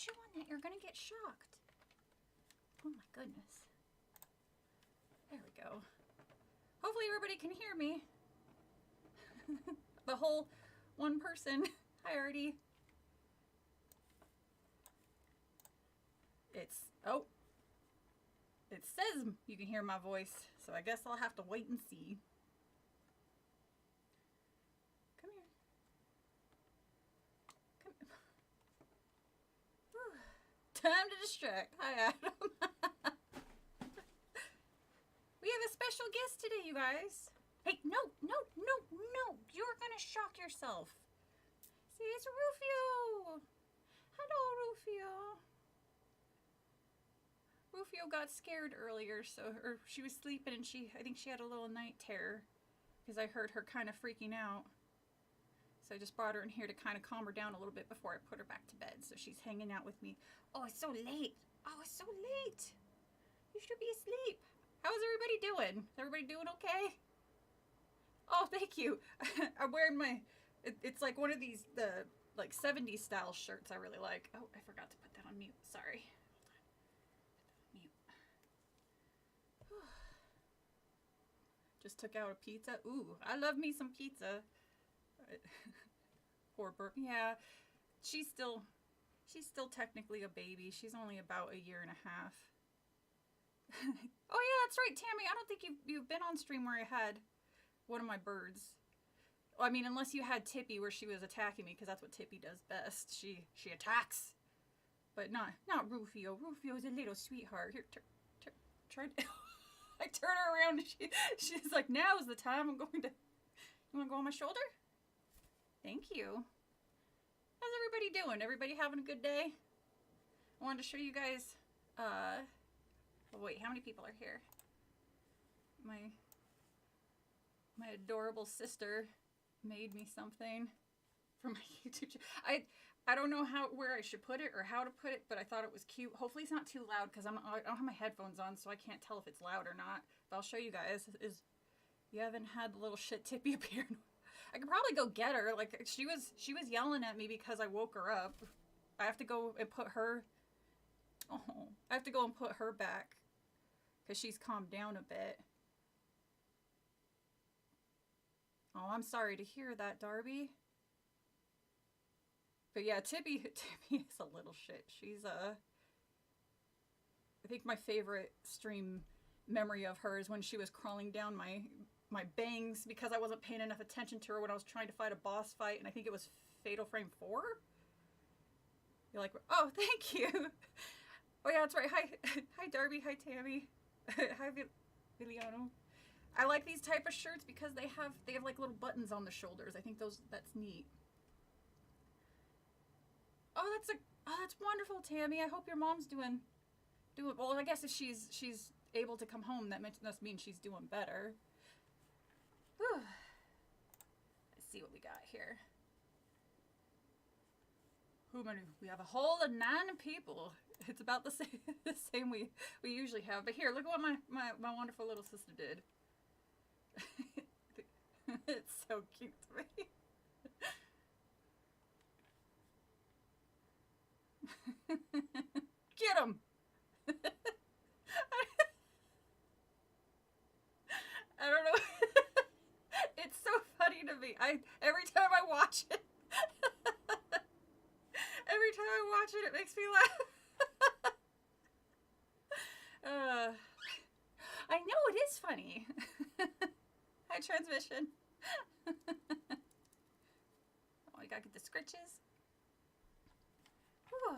chew on that. You're gonna get shocked. Oh my goodness. There we go. Hopefully everybody can hear me. The whole one person. Hi, Artie. Oh. It says you can hear my voice, so I guess I'll have to wait and see. Come here. Come here. Whew. Time to distract. Hi, Adam. We have a special guest today, you guys. Hey, no. You're gonna shock yourself. See, it's Rufio. Hello, Rufio. Rufio got scared earlier, or she was sleeping and I think she had a little night terror because I heard her kind of freaking out. So I just brought her in here to kind of calm her down a little bit before I put her back to bed. So she's hanging out with me. Oh, it's so late. Oh, it's so late. You should be asleep. How's everybody doing? Is everybody doing okay? Oh, thank you. I'm wearing it's like one of these, the like 70s style shirts I really like. Oh, I forgot to put that on mute. Sorry. Mute. Just took out a pizza. Ooh, I love me some pizza. Poor Burp. Yeah, she's still technically a baby. She's only about 1.5 years. Oh yeah, that's right, Tammy. I don't think you've been on stream where I had one of my birds. Well, I mean, unless you had Tippy where she was attacking me, because that's what Tippy does best. She attacks. But not Rufio. Rufio's a little sweetheart. Here, try to... I turn her around and she's like, now's the time. I'm going to... You want to go on my shoulder? Thank you. How's everybody doing? Everybody having a good day? I wanted to show you guys... Oh, wait, how many people are here? My adorable sister made me something for my YouTube channel. I don't know where I should put it or how to put it, but I thought it was cute. Hopefully it's not too loud because I don't have my headphones on, so I can't tell if it's loud or not. But I'll show you guys. You haven't had the little shit Tippy appear. I could probably go get her. Like she was yelling at me because I woke her up. I have to go and put her. Oh, I have to go and put her back because she's calmed down a bit. Oh, I'm sorry to hear that, Darby. But yeah, Tippy is a little shit. She's I think my favorite stream memory of her is when she was crawling down my bangs because I wasn't paying enough attention to her when I was trying to fight a boss fight, and I think it was Fatal Frame 4. You're like, oh, thank you. Oh yeah, that's right. Hi Darby. Hi Tammy. Hi Viliano. I like these type of shirts because they have like little buttons on the shoulders. I think that's neat. Oh, that's wonderful, Tammy. I hope your mom's doing well. I guess if she's able to come home, that must mean she's doing better. Whew. Let's see what we got here. We have a whole of 9 people. It's about the same we usually have. But here, look at what my wonderful little sister did. It's so cute to me. Get him! I don't know. It's so funny to me. Every time I watch it, it makes me laugh. I know it is funny. Hi, transmission. Oh, I gotta get the scritches. Whew.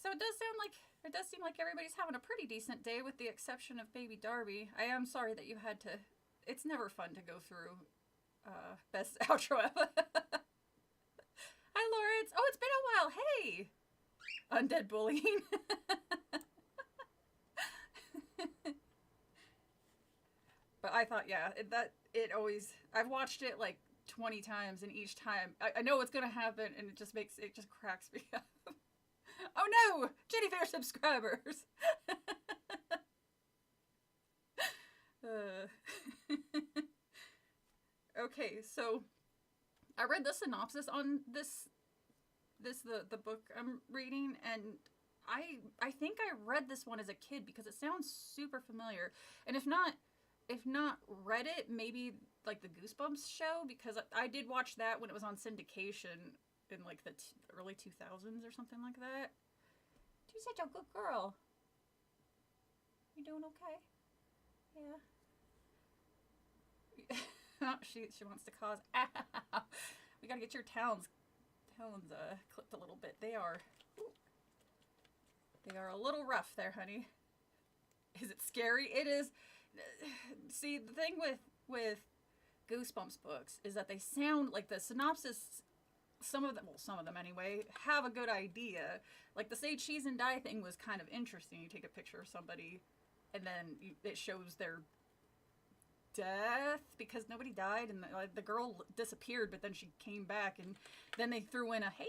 So it does seem like everybody's having a pretty decent day with the exception of baby Darby. I am sorry that you had to... It's never fun to go through best outro ever. Hi, Lawrence. Oh, it's been a while. Hey! Undead bullying. But I thought, yeah, I've watched it like 20 times, and each time I know what's gonna happen, and it just cracks me up. Oh no! Jennifer subscribers! Okay, so I read the synopsis on this this the book I'm reading, and I think I read this one as a kid because it sounds super familiar. And if not read it, maybe like the Goosebumps show, because I did watch that when it was on syndication in like the early 2000s or something like that. You're such a good girl. You doing okay? Yeah. She wants to cause. Ow. We gotta get your talons clipped a little bit. They are a little rough there, honey. Is it scary? It is. See, the thing with Goosebumps books is that they sound like the synopsis. Some of them anyway, have a good idea. Like the say cheese and die thing was kind of interesting. You take a picture of somebody, and then it shows their death because nobody died, and the girl disappeared, but then she came back, and then they threw in a hey.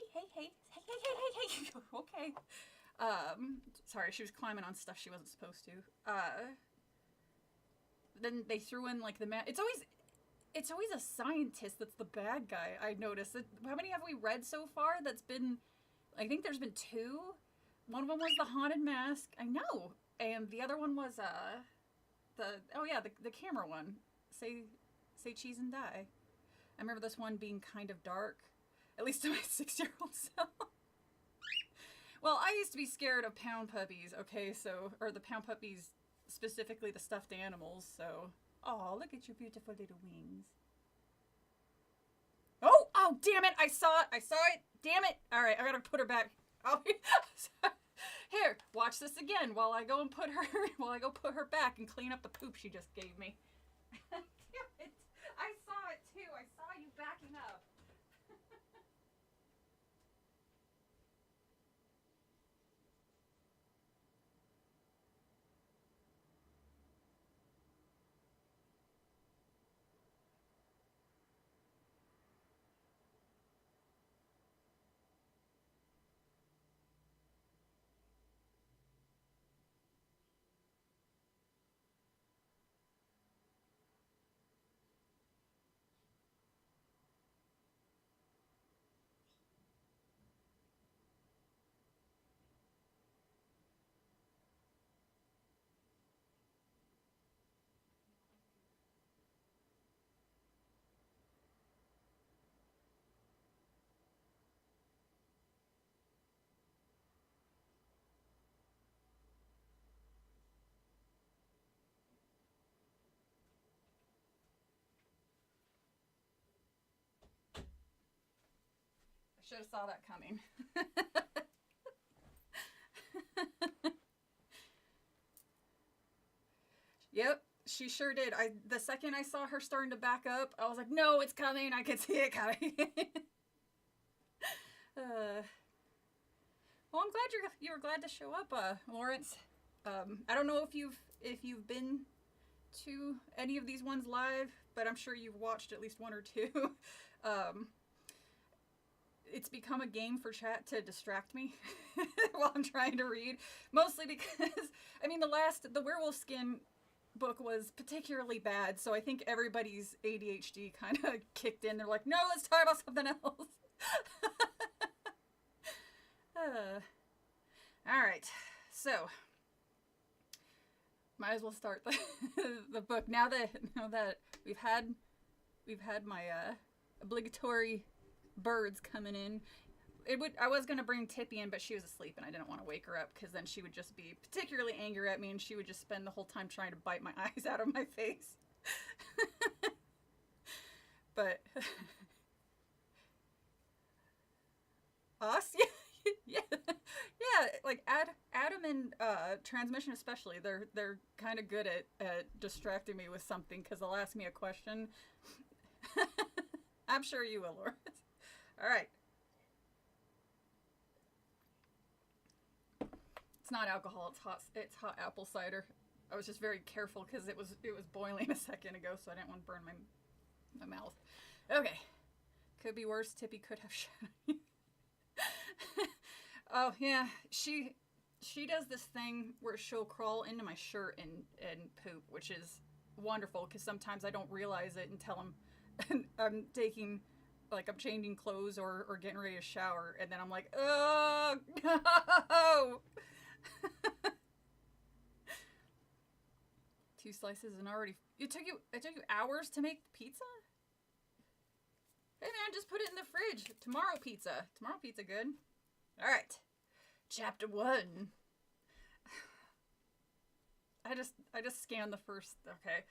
Okay. Sorry, she was climbing on stuff she wasn't supposed to. Then they threw in like the man. It's always a scientist that's the bad guy. I noticed. How many have we read so far? I think there's been 2. One of them was the haunted mask. I know, and the other one was the camera one. Say cheese and die. I remember this one being kind of dark, at least to my 6-year-old self. Well, I used to be scared of pound puppies. Okay, or the pound puppies, specifically the stuffed animals. So, oh, look at your beautiful little wings. Oh, damn it! I saw it. Damn it! All right, I gotta put her back. Here, watch this again while I go put her back and clean up the poop she just gave me. Damn it! I saw it too. I saw you backing up. Should have saw that coming. Yep, she sure did. The second I saw her starting to back up, I was like, no, it's coming. I can see it coming. Well, I'm glad you were glad to show up, Lawrence. I don't know if you've been to any of these ones live, but I'm sure you've watched at least one or two. It's become a game for chat to distract me while I'm trying to read. Mostly because, I mean, the werewolf skin book was particularly bad, so I think everybody's ADHD kind of kicked in. They're like, no, let's talk about something else. All right, so might as well start the book now that we've had my obligatory birds coming in. I was gonna bring Tippy in, but she was asleep and I didn't want to wake her up because then she would just be particularly angry at me and she would just spend the whole time trying to bite my eyes out of my face. But us, yeah, like Adam and Transmission especially, they're kind of good at distracting me with something because they'll ask me a question. I'm sure you will, Laura. All right. It's not alcohol. It's hot apple cider. I was just very careful because it was boiling a second ago, so I didn't want to burn my mouth. Okay. Could be worse. Tippy could have shot me. Oh yeah, she does this thing where she'll crawl into my shirt and poop, which is wonderful because sometimes I don't realize it until I'm taking like I'm changing clothes or getting ready to shower, and then I'm like, oh no. Two slices and already it took you hours to make pizza? Hey man, just put it in the fridge. Tomorrow pizza good. All right. Chapter 1. I just scanned the first. Okay.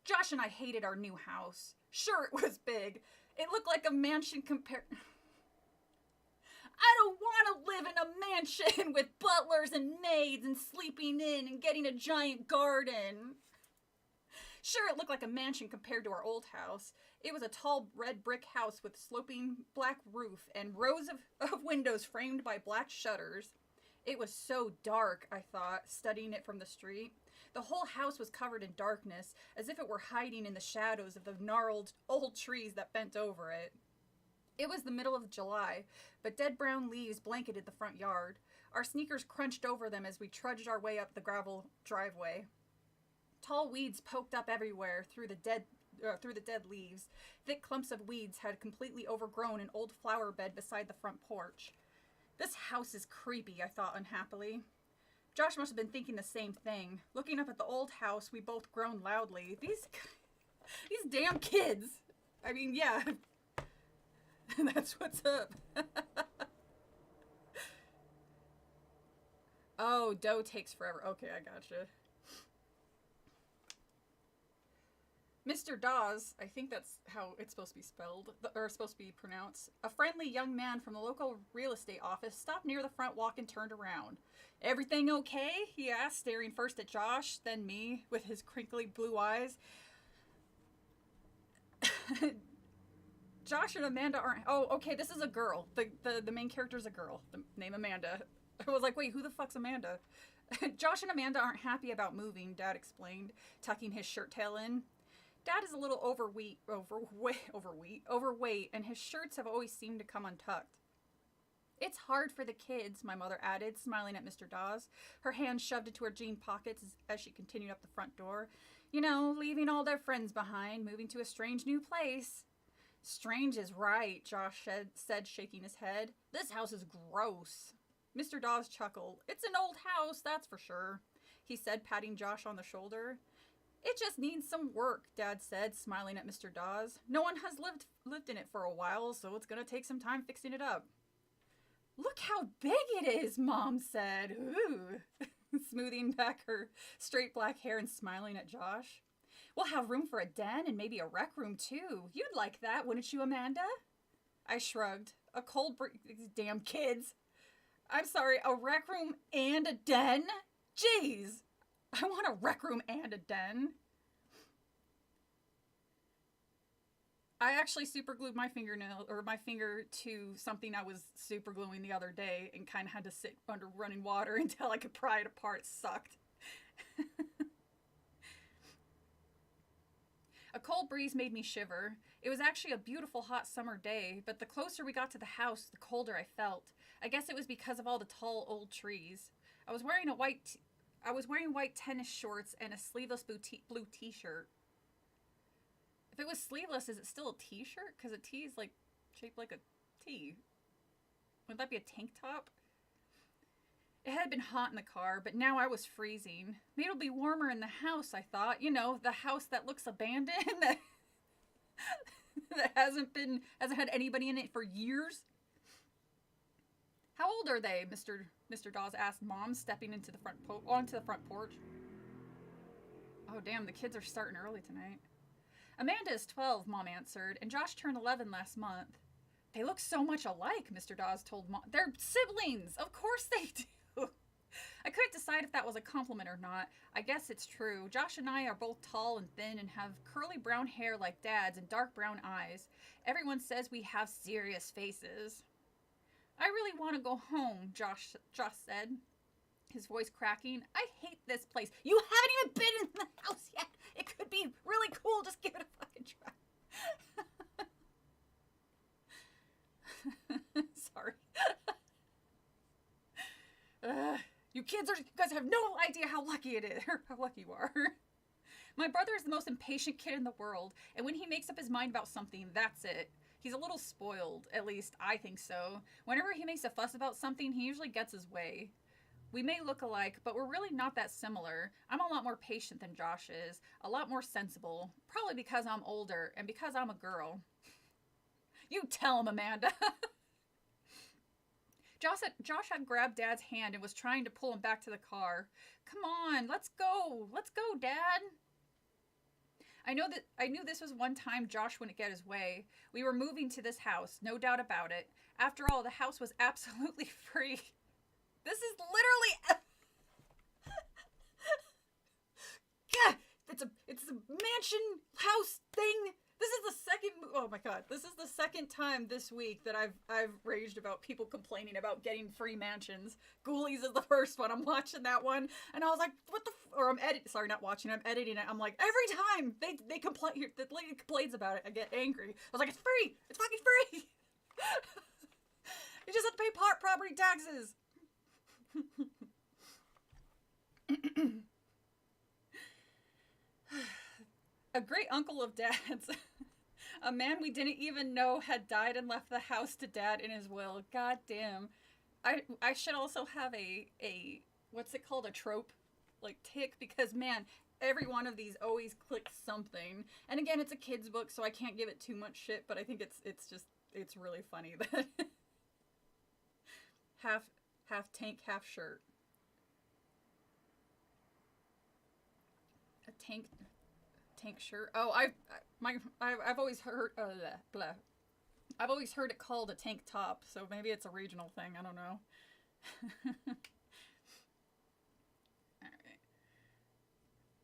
Josh and I hated our new house. Sure, it was big. It looked like a mansion compared. I don't want to live in a mansion with butlers and maids and sleeping in and getting a giant garden. Sure, it looked like a mansion compared to our old house. It was a tall red brick house with sloping black roof and rows of windows framed by black shutters. It was so dark, I thought, studying it from the street. The whole house was covered in darkness, as if it were hiding in the shadows of the gnarled old trees that bent over it. It was the middle of July, but dead brown leaves blanketed the front yard. Our sneakers crunched over them as we trudged our way up the gravel driveway. Tall weeds poked up everywhere through the dead leaves. Thick clumps of weeds had completely overgrown an old flower bed beside the front porch. This house is creepy, I thought unhappily. Josh must have been thinking the same thing. Looking up at the old house, we both groaned loudly. These damn kids. I mean, yeah. That's what's up. Oh, dough takes forever. Okay, I gotcha. Mr. Dawes, I think that's how it's supposed to be spelled, or supposed to be pronounced. A friendly young man from the local real estate office stopped near the front walk and turned around. Everything okay? He asked, staring first at Josh, then me, with his crinkly blue eyes. Josh and Amanda aren't... Oh, okay, this is a girl. The main character's a girl, named Amanda. I was like, wait, who the fuck's Amanda? Josh and Amanda aren't happy about moving, Dad explained, tucking his shirt tail in. Dad is a little overweight, and his shirts have always seemed to come untucked. It's hard for the kids, my mother added, smiling at Mr. Dawes, her hands shoved into her jean pockets as she continued up the front door. You know, leaving all their friends behind, moving to a strange new place. Strange is right, Josh said, shaking his head. This house is gross. Mr. Dawes chuckled. It's an old house, that's for sure, he said, patting Josh on the shoulder. It just needs some work, Dad said, smiling at Mr. Dawes. No one has lived in it for a while, so it's going to take some time fixing it up. Look how big it is, Mom said. Ooh. Smoothing back her straight black hair and smiling at Josh. We'll have room for a den and maybe a rec room, too. You'd like that, wouldn't you, Amanda? I shrugged. A cold these damn kids. I'm sorry, a rec room and a den? Jeez. I want a rec room and a den. I actually super glued my finger to something I was super gluing the other day and kind of had to sit under running water until I could pry it apart. It sucked. A cold breeze made me shiver. It was actually a beautiful hot summer day, but the closer we got to the house, the colder I felt. I guess it was because of all the tall old trees. I was wearing white tennis shorts and a sleeveless blue t-shirt. If it was sleeveless, is it still a t-shirt? Because a T is like shaped like a T. Would that be a tank top? It had been hot in the car, but now I was freezing. Maybe it'll be warmer in the house, I thought. You know, the house that looks abandoned, that hasn't had anybody in it for years. How old are they? Mr. Dawes asked Mom, stepping onto the front porch. Oh, damn, the kids are starting early tonight. Amanda is 12, Mom answered, and Josh turned 11 last month. They look so much alike, Mr. Dawes told Mom. They're siblings! Of course they do! I couldn't decide if that was a compliment or not. I guess it's true. Josh and I are both tall and thin and have curly brown hair like Dad's and dark brown eyes. Everyone says we have serious faces. I really want to go home, Josh said, his voice cracking. I hate this place. You haven't even been in the house yet. It could be really cool. Just give it a fucking try. Sorry. You guys have no idea how lucky it is, or how lucky you are. My brother is the most impatient kid in the world, and when he makes up his mind about something, that's it. He's a little spoiled, at least I think so. Whenever he makes a fuss about something, he usually gets his way. We may look alike, but we're really not that similar. I'm a lot more patient than Josh is, a lot more sensible, probably because I'm older and because I'm a girl. You tell him, Amanda. Josh had grabbed Dad's hand and was trying to pull him back to the car. Come on, let's go. Let's go, Dad. I knew this was one time Josh wouldn't get his way. We were moving to this house, no doubt about it. After all, the house was absolutely free. This is literally yeah, it's a mansion house thing. This is the second. Oh my god! This is the second time this week that I've raged about people complaining about getting free mansions. Ghoulies is the first one. I'm watching that one, and I was like, "What the?" Or I'm Sorry, not watching. I'm editing it. I'm like, every time they complain, the lady complains about it, I get angry. I was like, "It's free. It's fucking free. You just have to pay property taxes." A great uncle of Dad's, a man we didn't even know had died and left the house to Dad in his will. God damn. I should also have a what's it called, a trope, like tick, because man, every one of these always clicks something. And again, it's a kid's book, so I can't give it too much shit, but I think it's really funny that half tank, half shirt. A tank shirt. Oh, I've always heard blah. I've always heard it called a tank top, so maybe it's a regional thing. I don't know. All right.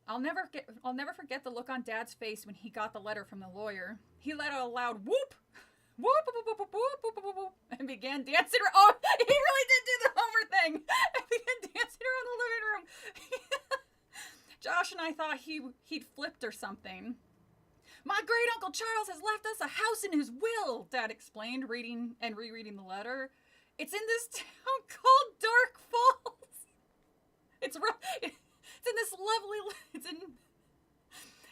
I'll never forget the look on Dad's face when he got the letter from the lawyer. He let out a loud whoop, whoop, whoop, whoop, whoop, whoop, whoop, whoop, whoop, and began dancing around. Oh, he really did do the Homer thing. And began dancing around the living room. Josh and I thought he'd flipped or something. My great Uncle Charles has left us a house in his will, Dad explained, reading and rereading the letter. It's in this town called Dark Falls. It's in this lovely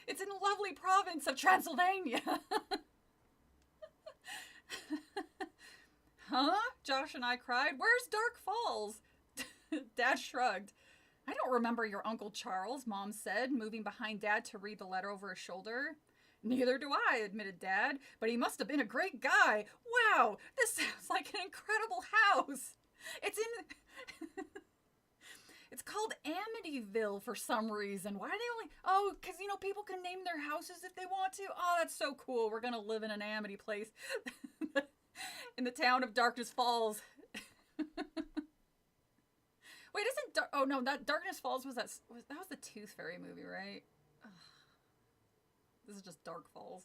it's in the lovely province of Transylvania. Huh? Josh and I cried. Where's Dark Falls? Dad shrugged. I don't remember your Uncle Charles, Mom said, moving behind Dad to read the letter over his shoulder. Neither do I, admitted Dad, but he must have been a great guy. Wow, this sounds like an incredible house. It's called Amityville for some reason. Why do they only... Oh, because, people can name their houses if they want to. Oh, that's so cool. We're going to live in an Amity place in the town of Darkness Falls. Wait, oh no, that Darkness Falls that was the Tooth Fairy movie, right? Ugh. This is just Dark Falls.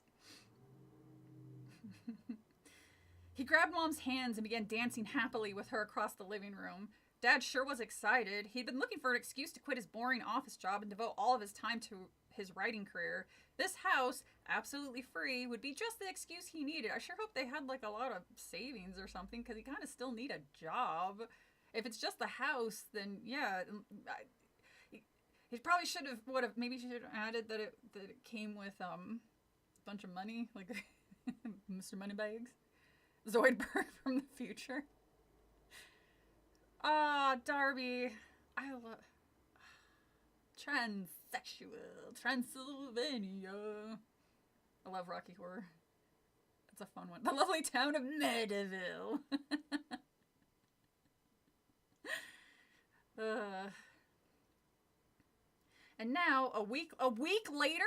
He grabbed Mom's hands and began dancing happily with her across the living room. Dad sure was excited. He'd been looking for an excuse to quit his boring office job and devote all of his time to his writing career. This house, absolutely free, would be just the excuse he needed. I sure hope they had like a lot of savings or something, because he kind of still need a job. If it's just the house, then yeah, he probably should have added that it came with a bunch of money, like Mr. Moneybags, Zoidberg from the future. Ah, Darby, I love transsexual Transylvania. I love Rocky Horror. It's a fun one. The lovely town of Medeville. And now, a week later,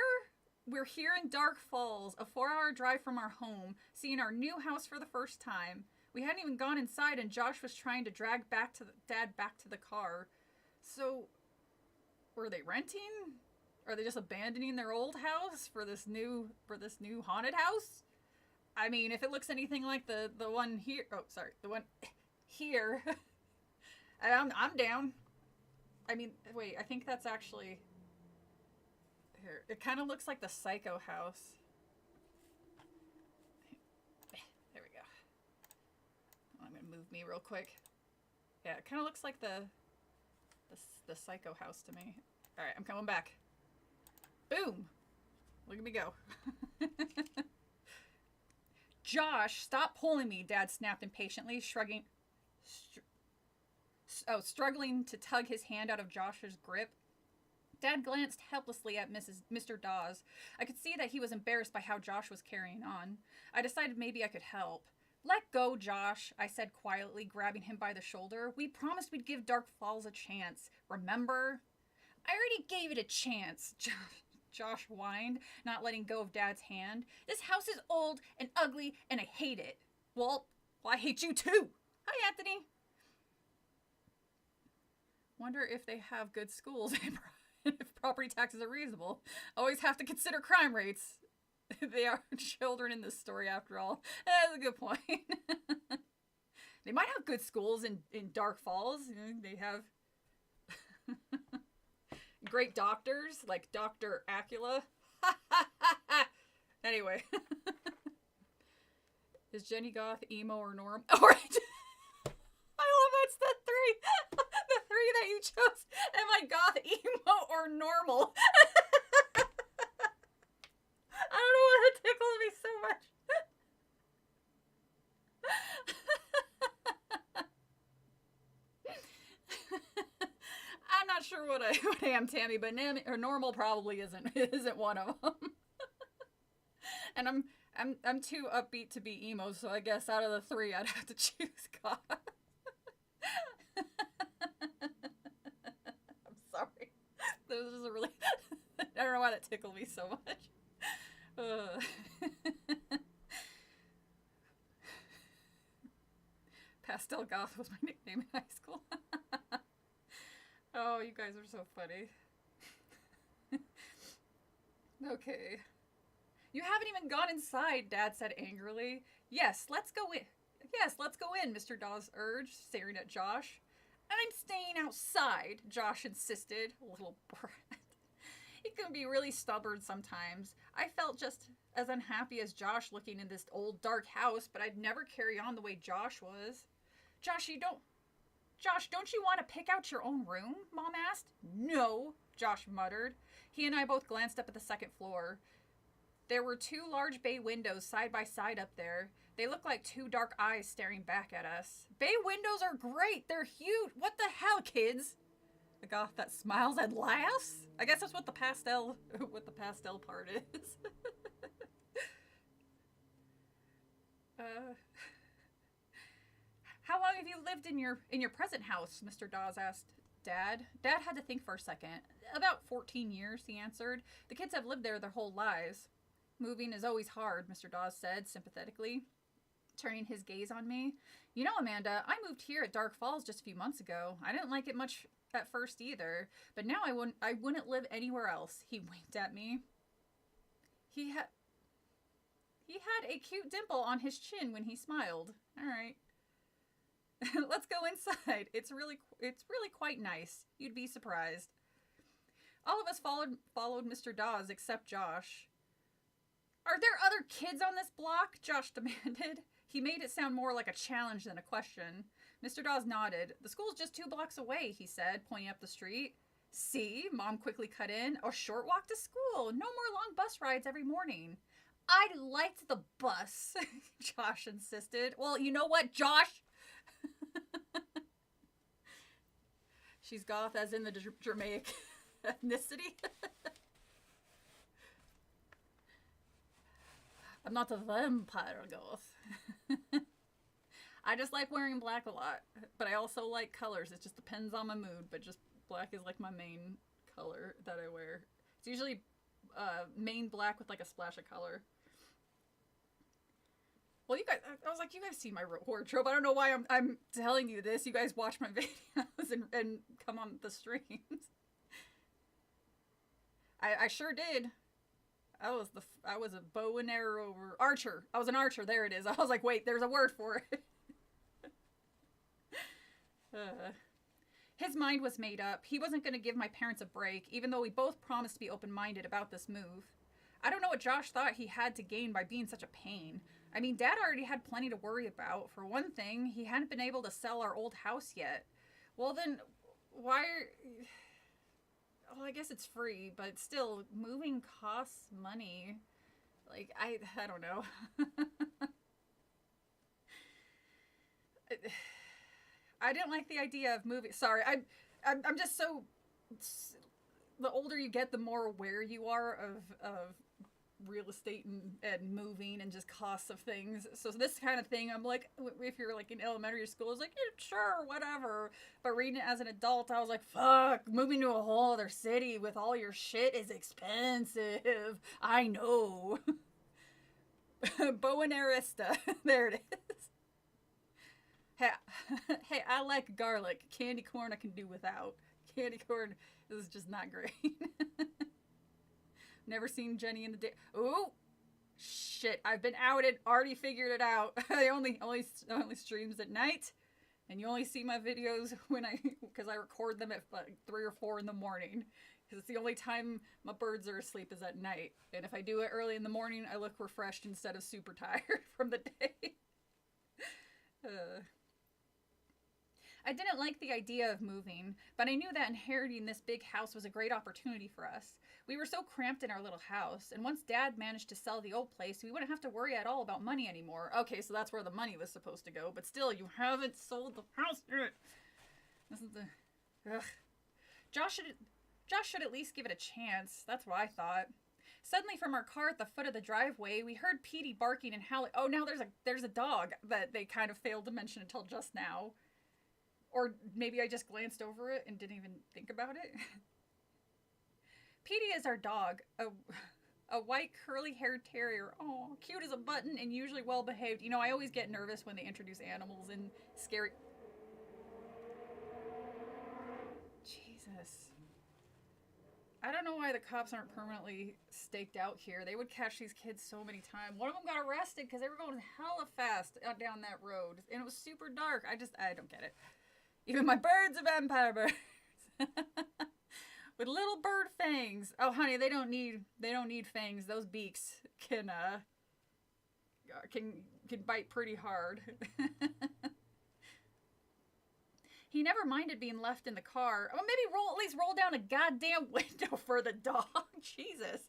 we're here in Dark Falls, a 4-hour drive from our home, seeing our new house for the first time. We hadn't even gone inside, and Josh was trying to drag Dad back to the car. So, were they renting? Are they just abandoning their old house for this new haunted house? I mean, if it looks anything like the one here, the one here, I'm down. I mean, wait, I think that's actually... Here, it kind of looks like the Psycho house. There we go. I'm going to move me real quick. Yeah, it kind of looks like the Psycho house to me. Alright, I'm coming back. Boom! Look at me go. Josh, stop pulling me, Dad snapped impatiently, struggling to tug his hand out of Josh's grip. Dad glanced helplessly at Mr. Dawes. I could see that he was embarrassed by how Josh was carrying on. I decided maybe I could help. Let go, Josh, I said quietly, grabbing him by the shoulder. We promised we'd give Dark Falls a chance. Remember? I already gave it a chance, Josh whined, not letting go of Dad's hand. This house is old and ugly, and I hate it. Well, I hate you too. Hi, Anthony. Wonder if they have good schools if property taxes are reasonable. Always have to consider crime rates. They are children in this story, after all. That's a good point. They might have good schools in Dark Falls. You know, they have great doctors, like Dr. Acula. Anyway. Is Jenny Goth emo or norm? Oh, right. I love that's the three. The three that you chose. Am I goth, emo, or normal? I don't know why that tickled me so much. I'm not sure what I am, Tammy, but normal probably isn't one of them. And I'm too upbeat to be emo, so I guess out of the three, I'd have to choose goth. I'm sorry. This is a really. I don't know why that tickled me so much. Pastel Goth was my nickname in high school. Oh, you guys are so funny. Okay. You haven't even gone inside, Dad said angrily. Yes, let's go in. Yes, let's go in, Mr. Dawes urged, staring at Josh. I'm staying outside, Josh insisted, little brat. He can be really stubborn sometimes. I felt just as unhappy as Josh looking in this old dark house, but I'd never carry on the way Josh was. Josh, don't you want to pick out your own room? Mom asked. No, Josh muttered. He and I both glanced up at the second floor. There were two large bay windows side by side up there. They looked like two dark eyes staring back at us. Bay windows are great. They're huge. What the hell, kids? The goth that smiles and laughs? I guess that's what the pastel part is. How long have you lived in your present house? Mr. Dawes asked Dad. Dad had to think for a second. About 14 years, he answered. The kids have lived there their whole lives. Moving is always hard, Mr. Dawes said sympathetically, turning his gaze on me. You know, Amanda, I moved here at Dark Falls just a few months ago. I didn't like it much at first either, but now I wouldn't live anywhere else. He winked at me. He had a cute dimple on his chin when he smiled. All right. Let's go inside. It's really quite nice. You'd be surprised. All of us followed Mr. Dawes except Josh. Are there other kids on this block? Josh demanded. He made it sound more like a challenge than a question. Mr. Dawes nodded. The school's just 2 blocks away, he said, pointing up the street. See? Mom quickly cut in. A short walk to school. No more long bus rides every morning. I liked the bus, Josh insisted. Well, you know what, Josh? She's goth as in the Germanic ethnicity. I'm not a vampire goth. I just like wearing black a lot, but I also like colors. It just depends on my mood, but just black is like my main color that I wear. It's usually main black with like a splash of color. Well, you guys, I was like, you guys see my wardrobe. I don't know why I'm telling you this. You guys watch my videos and come on the streams. I sure did. I was a bow and arrow archer. I was an archer. There it is. I was like, wait, there's a word for it. His mind was made up. He wasn't going to give my parents a break, even though we both promised to be open-minded about this move. I don't know what Josh thought he had to gain by being such a pain. I mean, Dad already had plenty to worry about. For one thing, he hadn't been able to sell our old house yet. Well, then, why... Well, I guess it's free, but still, moving costs money. Like, I don't know. I didn't like the idea of moving. Sorry, I'm just so. The older you get, the more aware you are of real estate and moving and just costs of things. So this kind of thing, I'm like, if you're like in elementary school, it's like, yeah, sure, whatever. But reading it as an adult, I was like, fuck, moving to a whole other city with all your shit is expensive. I know. Bo and Arista. There it is. Hey, hey, I like garlic. Candy corn I can do without. Candy corn is just not great. Never seen Jenny in the day. Ooh, shit! I've been outed. Already figured it out. I only streams at night, and you only see my videos when because I record them at like 3 or 4 in the morning. Because it's the only time my birds are asleep is at night. And if I do it early in the morning, I look refreshed instead of super tired from the day. I didn't like the idea of moving, but I knew that inheriting this big house was a great opportunity for us. We were so cramped in our little house, and once Dad managed to sell the old place, we wouldn't have to worry at all about money anymore. Okay, so that's where the money was supposed to go, but still, you haven't sold the house yet. This is the... Ugh. Josh should at least give it a chance. That's what I thought. Suddenly, from our car at the foot of the driveway, we heard Petey barking and howling. Oh, now there's a dog that they kind of failed to mention until just now. Or maybe I just glanced over it and didn't even think about it. Petey is our dog, a white curly-haired terrier. Oh, cute as a button and usually well-behaved. You know, I always get nervous when they introduce animals in scary... Jesus. I don't know why the cops aren't permanently staked out here. They would catch these kids so many times. One of them got arrested because they were going hella fast down that road. And it was super dark. I don't get it. Even my birds are vampire birds. With little bird fangs. Oh, honey, they don't need fangs. Those beaks can bite pretty hard. He never minded being left in the car. Oh, maybe at least roll down a goddamn window for the dog. Jesus.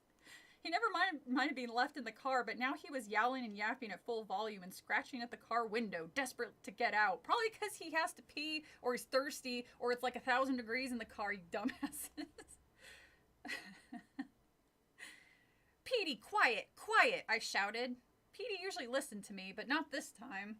He never minded being left in the car, but now he was yowling and yapping at full volume and scratching at the car window, desperate to get out. Probably because he has to pee, or he's thirsty, or it's like 1,000 degrees in the car, you dumbasses. Petey, quiet, quiet, I shouted. Petey usually listened to me, but not this time.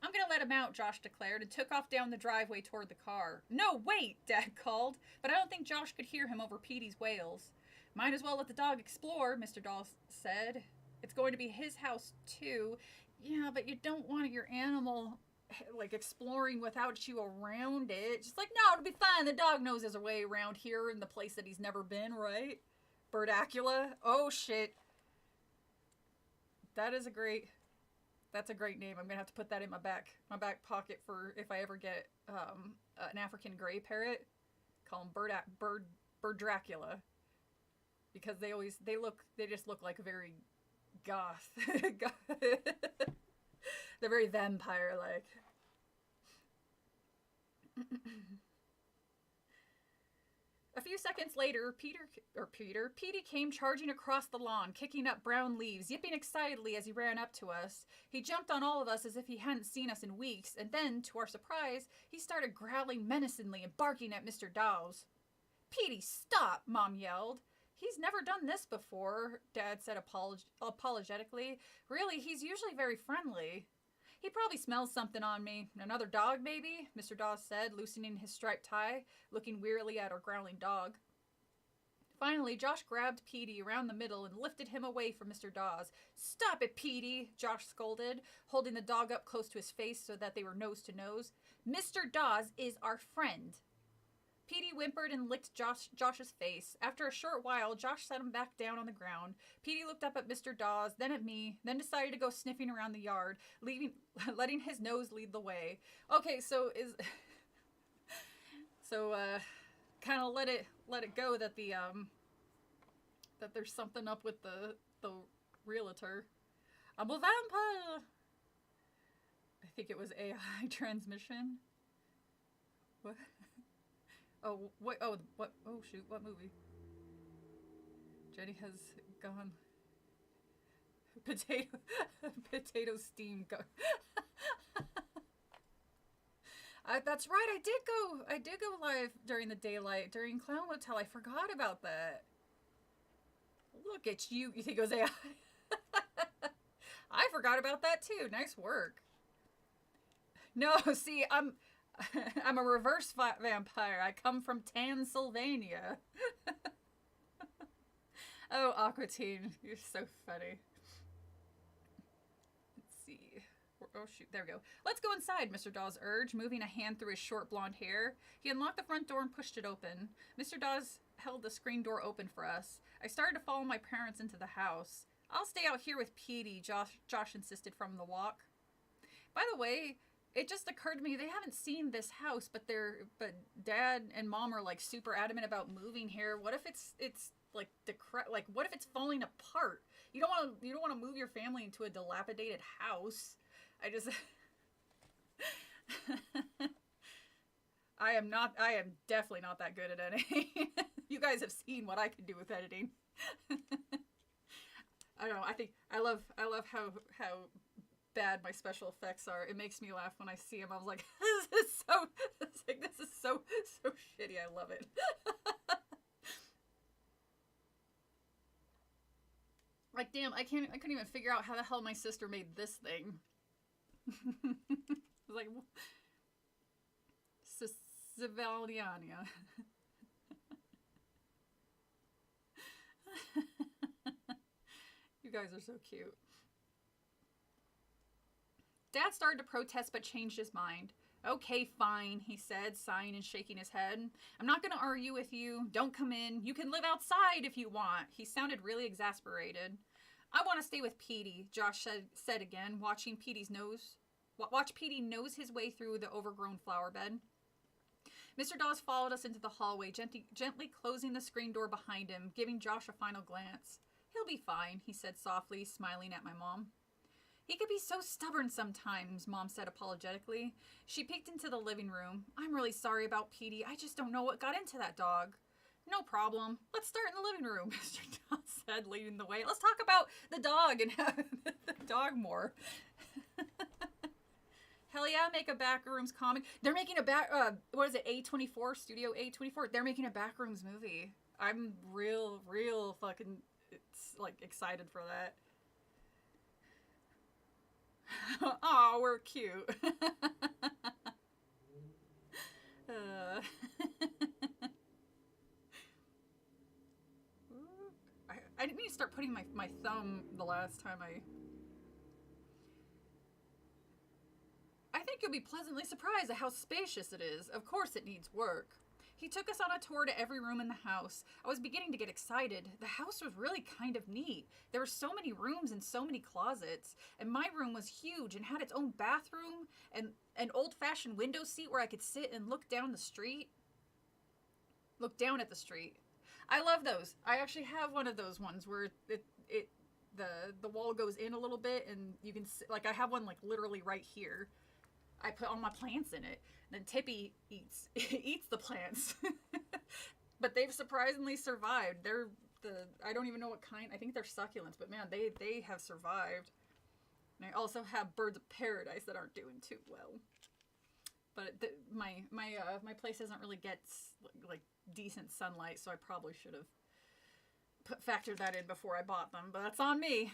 I'm gonna let him out, Josh declared, and took off down the driveway toward the car. No, wait, Dad called, but I don't think Josh could hear him over Petey's wails. Might as well let the dog explore, Mr. Dawes said. It's going to be his house, too. Yeah, but you don't want your animal, like, exploring without you around it. Just like, no, it'll be fine. The dog knows his way around here in the place that he's never been, right? Birdacula? Oh, shit. That's a great name. I'm going to have to put that in my back pocket for if I ever get an African gray parrot. Call him Bird Dracula. Because they just look like very goth. They're very vampire-like. A few seconds later, Petey came charging across the lawn, kicking up brown leaves, yipping excitedly as he ran up to us. He jumped on all of us as if he hadn't seen us in weeks, and then, to our surprise, he started growling menacingly and barking at Mr. Dawes. Petey, stop! Mom yelled. He's never done this before, Dad said apologetically. Really, he's usually very friendly. He probably smells something on me. Another dog, maybe? Mr. Dawes said, loosening his striped tie, looking wearily at our growling dog. Finally, Josh grabbed Petey around the middle and lifted him away from Mr. Dawes. Stop it, Petey, Josh scolded, holding the dog up close to his face so that they were nose to nose. Mr. Dawes is our friend. Petey whimpered and licked Josh's face. After a short while, Josh set him back down on the ground. Petey looked up at Mr. Dawes, then at me, then decided to go sniffing around the yard, letting his nose lead the way. Okay, kind of let it go that that there's something up with the realtor. I'm a vampire. I think it was AI transmission. What? Oh, what? Oh, what? Oh, shoot! What movie? Jenny has gone. Potato steam. That's right. I did go live during the daylight during Clown Motel. I forgot about that. Look at you. You think it was AI? I forgot about that too. Nice work. No, see, I'm a reverse vampire. I come from Transylvania. Oh, Aqua Teen, you're so funny. Let's see. Oh, shoot. There we go. Let's go inside, Mr. Dawes urged, moving a hand through his short blonde hair. He unlocked the front door and pushed it open. Mr. Dawes held the screen door open for us. I started to follow my parents into the house. I'll stay out here with Petey, Josh insisted from the walk. By the way, it just occurred to me they haven't seen this house, but Dad and Mom are like super adamant about moving here. What if it's like what if it's falling apart? You don't want to move your family into a dilapidated house. I just I am definitely not that good at editing. You guys have seen what I can do with editing. I don't know. I love how bad my special effects are. It makes me laugh when I see them. I was like, this is so shitty. I love it. Like, damn, I couldn't even figure out how the hell my sister made this thing. It's like Sivaliania. You guys are so cute. Dad started to protest but changed his mind. Okay, fine, he said, sighing and shaking his head. I'm not going to argue with you. Don't come in. You can live outside if you want. He sounded really exasperated. I want to stay with Petey, Josh said again, watch Petey nose his way through the overgrown flower bed. Mr. Dawes followed us into the hallway, gently closing the screen door behind him, giving Josh a final glance. He'll be fine, he said softly, smiling at my mom. He could be so stubborn sometimes, Mom said apologetically. She peeked into the living room. I'm really sorry about Petey. I just don't know what got into that dog. No problem. Let's start in the living room, Mr. Dawes said, leading the way. Let's talk about the dog and the dog more. Hell yeah, make a Backrooms comic. They're making a what is it, A24, Studio A24? They're making a Backrooms movie. I'm real fucking, excited for that. Oh, we're cute. I didn't need to start putting my thumb the last time I think you'll be pleasantly surprised at how spacious it is. Of course it needs work. He took us on a tour to every room in the house. I was beginning to get excited. The house was really kind of neat. There were so many rooms and so many closets. And my room was huge and had its own bathroom and an old-fashioned window seat where I could sit and look down at the street. I love those. I actually have one of those ones where the wall goes in a little bit and you can sit, I have one literally right here. I put all my plants in it. And then Tippy eats the plants. But they've surprisingly survived. I don't even know what kind. I think they're succulents, but man, they have survived. And I also have birds of paradise that aren't doing too well. But my place doesn't really get decent sunlight, so I probably should have factored that in before I bought them. But that's on me.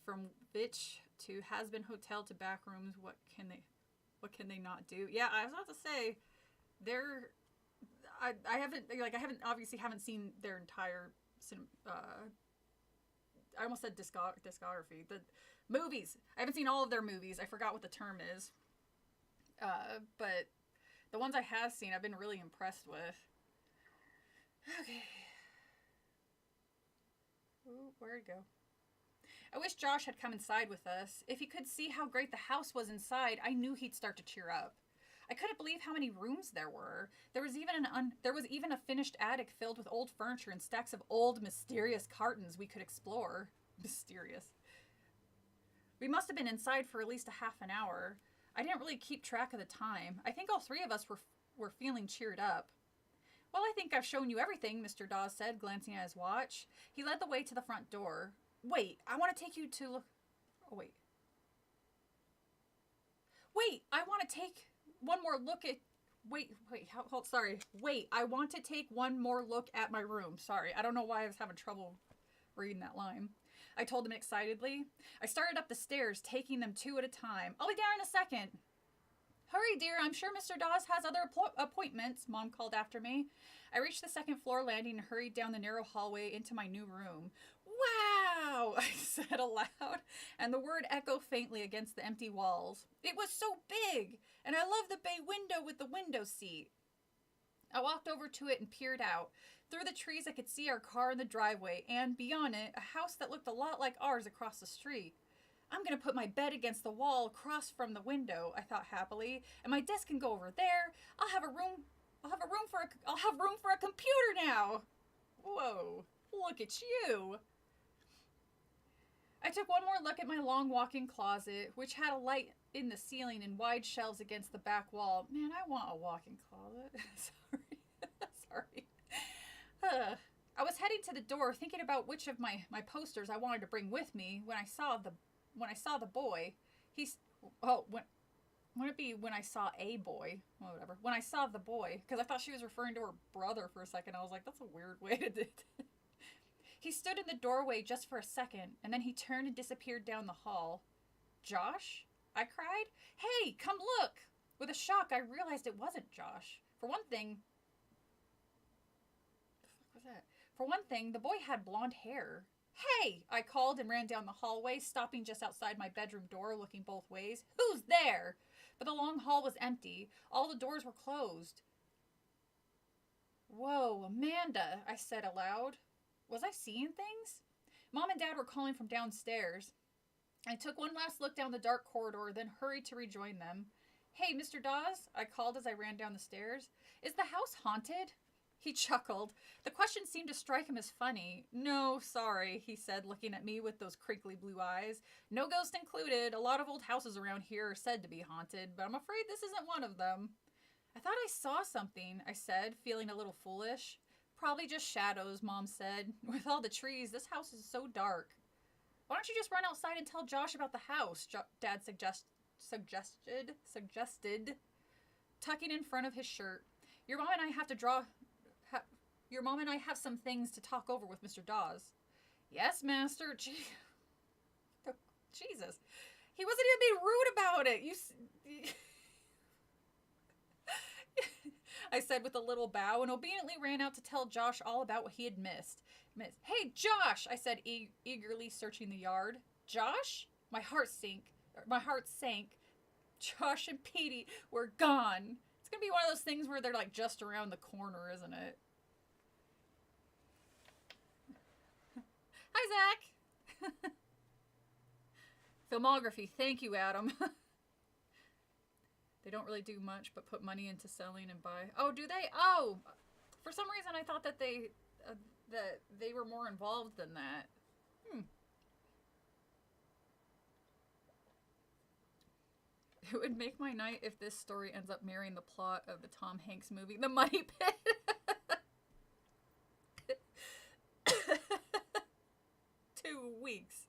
From bitch to has-been hotel to Backrooms, what can they not do? Yeah, I was about to say, I haven't seen their entire I almost said discography. The movies. I haven't seen all of their movies. I forgot what the term is. But the ones I have seen, I've been really impressed with. Okay. Ooh, where'd it go? I wish Josh had come inside with us. If he could see how great the house was inside, I knew he'd start to cheer up. I couldn't believe how many rooms there were. There was even a finished attic filled with old furniture and stacks of old, mysterious cartons we could explore. Mysterious. We must have been inside for at least a half an hour. I didn't really keep track of the time. I think all three of us were feeling cheered up. Well, I think I've shown you everything, Mr. Dawes said, glancing at his watch. He led the way to the front door. Wait, I want to take you to look... Oh, wait. Wait, I want to take... one more look at... Sorry. Wait, I want to take one more look at my room. Sorry, I don't know why I was having trouble reading that line. I told him excitedly. I started up the stairs, taking them 2 at a time. I'll be there in a second. Hurry, dear, I'm sure Mr. Dawes has other appointments, Mom called after me. I reached the second floor landing and hurried down the narrow hallway into my new room. Wow, I said aloud, and the word echoed faintly against the empty walls. It was so big, and I loved the bay window with the window seat. I walked over to it and peered out. Through the trees, I could see our car in the driveway, and beyond it, a house that looked a lot like ours across the street. I'm going to put my bed against the wall across from the window, I thought happily, and my desk can go over there. I'll have room for a computer now. Whoa, look at you. I took one more look at my long walk-in closet, which had a light in the ceiling and wide shelves against the back wall. Man, I want a walk-in closet. Sorry. I was heading to the door, thinking about which of my posters I wanted to bring with me when I saw the boy. When I saw a boy? Well, whatever. When I saw the boy, because I thought she was referring to her brother for a second. I was like, that's a weird way to do it. He stood in the doorway just for a second, and then he turned and disappeared down the hall. Josh? I cried. Hey, come look! With a shock, I realized it wasn't Josh. For one thing, the boy had blonde hair. Hey! I called and ran down the hallway, stopping just outside my bedroom door, looking both ways. Who's there? But the long hall was empty. All the doors were closed. Whoa, Amanda, I said aloud. Was I seeing things? Mom and Dad were calling from downstairs. I took one last look down the dark corridor, then hurried to rejoin them. Hey, Mr. Dawes, I called as I ran down the stairs. Is the house haunted? He chuckled. The question seemed to strike him as funny. No, sorry, he said, looking at me with those crinkly blue eyes. No ghost included. A lot of old houses around here are said to be haunted, but I'm afraid this isn't one of them. I thought I saw something, I said, feeling a little foolish. Probably just shadows, Mom said. With all the trees, this house is so dark. Why don't you just run outside and tell Josh about the house? Dad suggested, tucking in front of his shirt. Your mom and I have some things to talk over with Mr. Dawes. Yes, Master. Jesus. He wasn't even being rude about it. I said with a little bow and obediently ran out to tell Josh all about what he had missed. Hey, Josh, I said eagerly, searching the yard. Josh? My heart sank. Josh and Petey were gone. It's going to be one of those things where they're like just around the corner, isn't it? Hi, Zach. Filmography. Thank you, Adam. They don't really do much but put money into selling and buy. Oh, do they? Oh, for some reason I thought that they were more involved than that. It would make my night if this story ends up mirroring the plot of the Tom Hanks movie, The Money Pit. 2 weeks.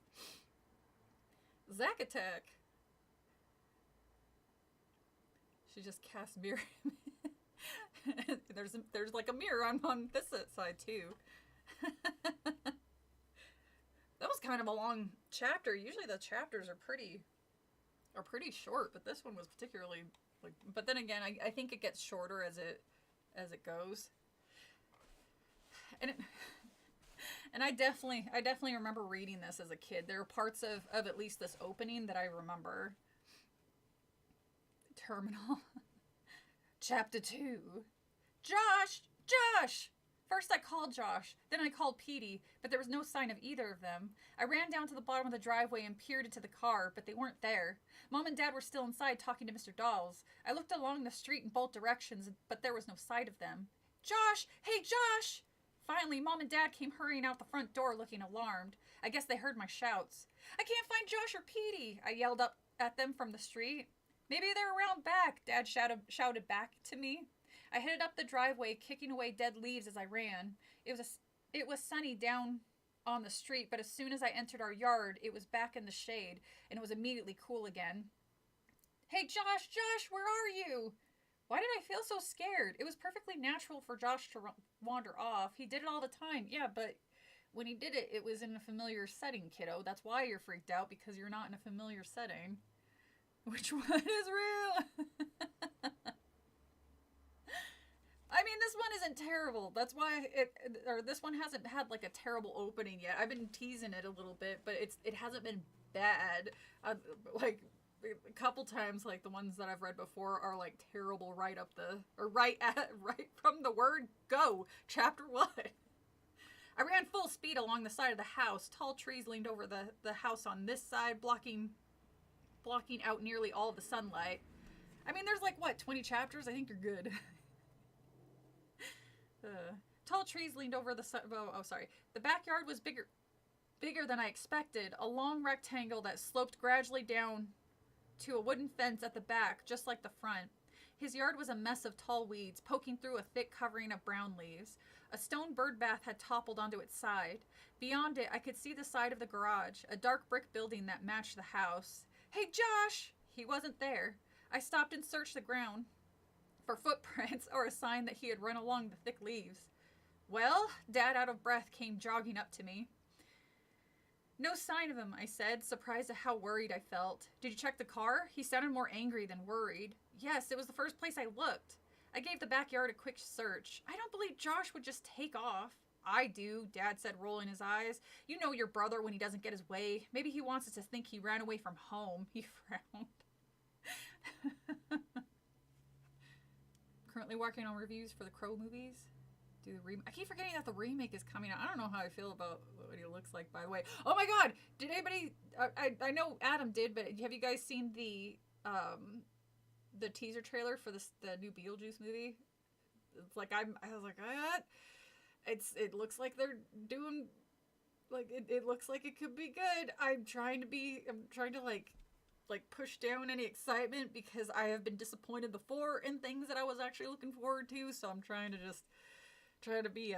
Zack Attack. She just casts mirror. there's like a mirror on this side too. That was kind of a long chapter. Usually the chapters are pretty short, but this one was particularly like. But then again, I think it gets shorter as it goes. And I definitely remember reading this as a kid. There are parts of at least this opening that I remember. Terminal. Chapter 2. Josh! First I called Josh, then I called Petey, but there was no sign of either of them. I ran down to the bottom of the driveway and peered into the car, but they weren't there. Mom and Dad were still inside talking to Mr. Dawes. I looked along the street in both directions, but there was no sight of them. Josh! Hey, Josh! Finally, Mom and Dad came hurrying out the front door looking alarmed. I guess they heard my shouts. I can't find Josh or Petey, I yelled up at them from the street. Maybe they're around back, Dad shouted back to me. I headed up the driveway, kicking away dead leaves as I ran. It was sunny down on the street, but as soon as I entered our yard, it was back in the shade, and it was immediately cool again. Hey, Josh, where are you? Why did I feel so scared? It was perfectly natural for Josh to wander off. He did it all the time. Yeah, but when he did it, it was in a familiar setting, kiddo. That's why you're freaked out, because you're not in a familiar setting. Which one is real? I mean, this one isn't terrible. That's why this one hasn't had like a terrible opening yet. I've been teasing it a little bit, but it hasn't been bad. Like a couple times, like the ones that I've read before are like terrible right from the word go. Chapter 1. I ran full speed along the side of the house. Tall trees leaned over the house on this side, blocking out nearly all of the sunlight. I mean, there's like, what, 20 chapters? I think you're good. Tall trees leaned over the side. Oh, sorry. The backyard was bigger than I expected. A long rectangle that sloped gradually down to a wooden fence at the back, just like the front. His yard was a mess of tall weeds, poking through a thick covering of brown leaves. A stone bird bath had toppled onto its side. Beyond it, I could see the side of the garage, a dark brick building that matched the house. Hey, Josh! He wasn't there. I stopped and searched the ground for footprints or a sign that he had run along the thick leaves. Well, Dad, out of breath, came jogging up to me. No sign of him, I said, surprised at how worried I felt. Did you check the car? He sounded more angry than worried. Yes, it was the first place I looked. I gave the backyard a quick search. I don't believe Josh would just take off. I do, Dad said, rolling his eyes. You know your brother when he doesn't get his way. Maybe he wants us to think he ran away from home. He frowned. Currently working on reviews for the Crow movies. I keep forgetting that the remake is coming out. I don't know how I feel about what he looks like, by the way. Oh my god! Did anybody... I know Adam did, but have you guys seen the teaser trailer for the new Beetlejuice movie? It's like, I was like, what? It looks like they're doing... Like, it looks like it could be good. I'm trying to like push down any excitement, because I have been disappointed before in things that I was actually looking forward to, so I'm trying to just... try to be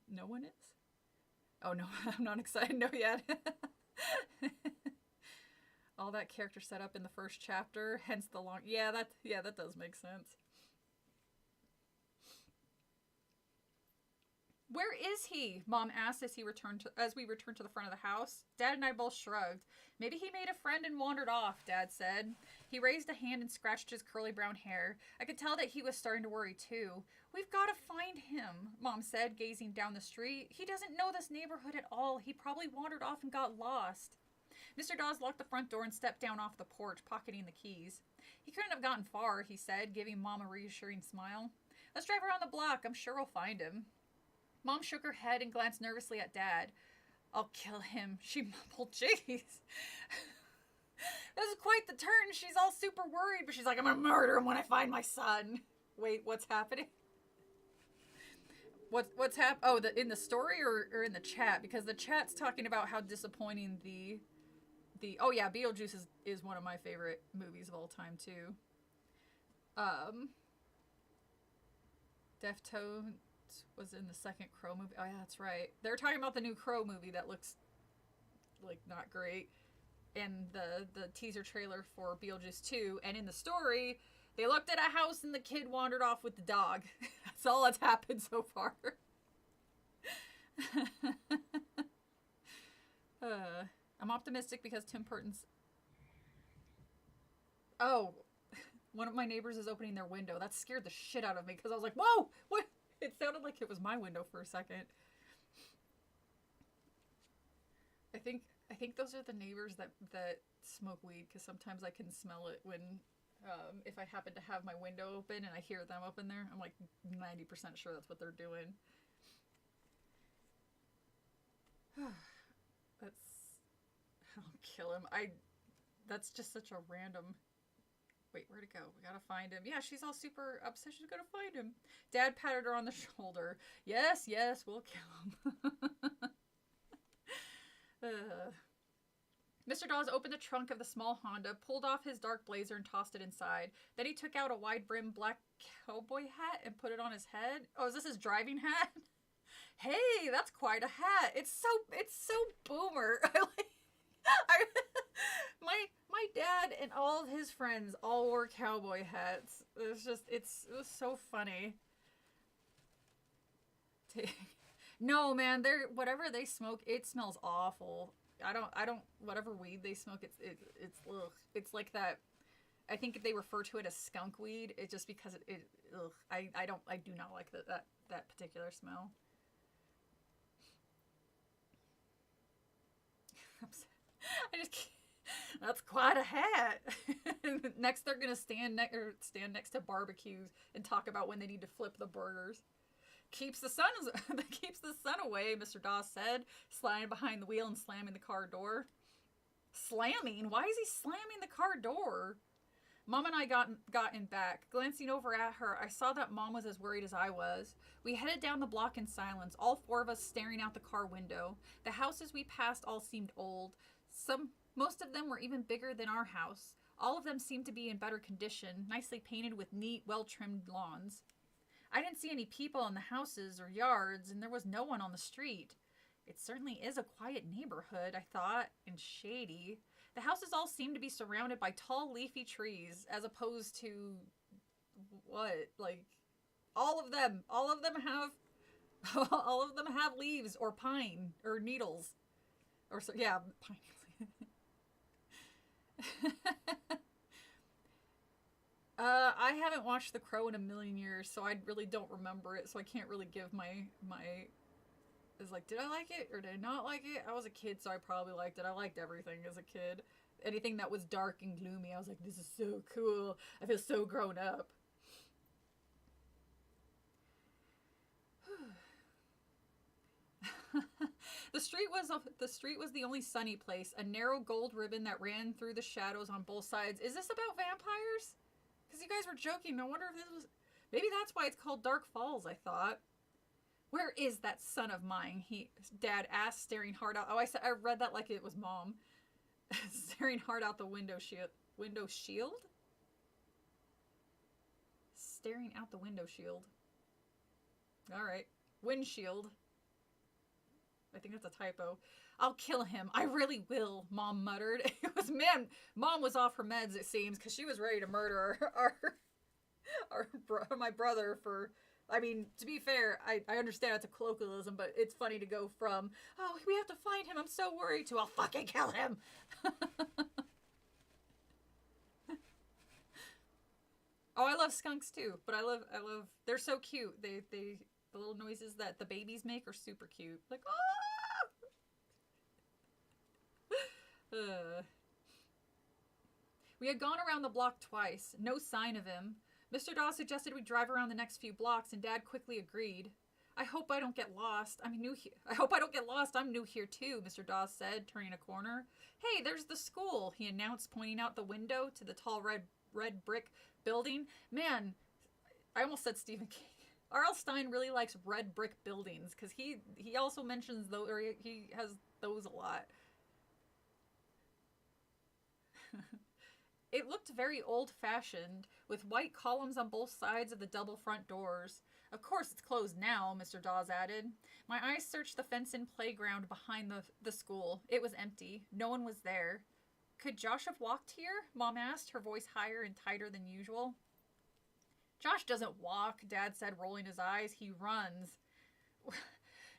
no one is? Oh no, I'm not excited no yet. All that character set up in the first chapter, hence the long... Yeah, that does make sense. Where is he? Mom asked as we returned to the front of the house. Dad and I both shrugged. Maybe he made a friend and wandered off, Dad said. He raised a hand and scratched his curly brown hair. I could tell that he was starting to worry too. We've got to find him, Mom said, gazing down the street. He doesn't know this neighborhood at all. He probably wandered off and got lost. Mr. Dawes locked the front door and stepped down off the porch, pocketing the keys. He couldn't have gotten far, he said, giving Mom a reassuring smile. Let's drive around the block. I'm sure we'll find him. Mom shook her head and glanced nervously at Dad. I'll kill him, she mumbled. Jeez. This is quite the turn. She's all super worried, but she's like, I'm gonna murder him when I find my son. Wait, what's happening? What's Oh, in the story or in the chat? Because the chat's talking about how disappointing the oh yeah, Beetlejuice is one of my favorite movies of all time too. Deftones was in the second Crow movie. Oh yeah, that's right. They're talking about the new Crow movie that looks like not great, and the teaser trailer for Beetlejuice 2. And in the story, they looked at a house and the kid wandered off with the dog. That's all that's happened so far. I'm optimistic because Tim Burton's... Oh, one of my neighbors is opening their window. That scared the shit out of me, because I was like, whoa! What? It sounded like it was my window for a second. I think those are the neighbors that smoke weed, because sometimes I can smell it when... if I happen to have my window open and I hear them up in there, I'm like 90% sure that's what they're doing. I'll kill him. That's just such a random... Wait, where'd it go? We gotta find him. Yeah, she's all super upset. She's gonna find him. Dad patted her on the shoulder. Yes, we'll kill him. Mr. Dawes opened the trunk of the small Honda, pulled off his dark blazer, and tossed it inside. Then he took out a wide-brimmed black cowboy hat and put it on his head. Oh, is this his driving hat? Hey, that's quite a hat. It's so boomer. I, my dad and all of his friends all wore cowboy hats. It was so funny. No, man, they're whatever they smoke, it smells awful. I don't whatever weed they smoke, it's ugh. It's like that. I think they refer to it as skunk weed. It just because it ugh. I do not like that particular smell. I just can't. That's quite a hat. Next, they're gonna stand next to barbecues and talk about when they need to flip the burgers. Keeps the sun away, Mr. Dawes said, sliding behind the wheel and slamming the car door. Slamming? Why is he slamming the car door? Mom and I got in back. Glancing over at her, I saw that Mom was as worried as I was. We headed down the block in silence, all four of us staring out the car window. The houses we passed all seemed old. Most of them were even bigger than our house. All of them seemed to be in better condition, nicely painted with neat, well-trimmed lawns. I didn't see any people in the houses or yards, and there was no one on the street. It certainly is a quiet neighborhood, I thought, and shady. The houses all seemed to be surrounded by tall, leafy trees, as opposed to what? Like all of them have all of them have leaves or pine or needles, or so yeah, pine. I haven't watched The Crow in a million years, so I really don't remember it. So I can't really give my. Is like, did I like it or did I not like it? I was a kid, so I probably liked it. I liked everything as a kid. Anything that was dark and gloomy, I was like, this is so cool. I feel so grown up. The street was the only sunny place, a narrow gold ribbon that ran through the shadows on both sides. Is this about vampires? Because you guys were joking. I wonder if this was... Maybe that's why it's called Dark Falls, I thought. Where is that son of mine? Dad asked, staring hard out. Oh, I read that like it was Mom. Staring hard out the window shield. Window shield? Staring out the window shield. Alright. Windshield. I think that's a typo. I'll kill him. I really will, Mom muttered. It was, man, Mom was off her meds, it seems, because she was ready to murder my brother for... I mean, to be fair, I understand it's a colloquialism, but it's funny to go from, oh, we have to find him, I'm so worried, to, I'll fucking kill him. Oh, I love skunks too, but I love, they're so cute. The little noises that the babies make are super cute. Like, ah! We had gone around the block twice. No sign of him. Mr. Dawes suggested we drive around the next few blocks, and Dad quickly agreed. I hope I don't get lost. I'm new here. I hope I don't get lost. I'm new here too, Mr. Dawes said, turning a corner. Hey, there's the school, he announced, pointing out the window to the tall red brick building. Man, I almost said Stephen King. R.L. Stine really likes red brick buildings, because he also mentions those, or he has those a lot. It looked very old-fashioned, with white columns on both sides of the double front doors. Of course it's closed now, Mr. Dawes added. My eyes searched the fenced-in playground behind the school. It was empty. No one was there. Could Josh have walked here? Mom asked, her voice higher and tighter than usual. Josh doesn't walk, Dad said, rolling his eyes. He runs.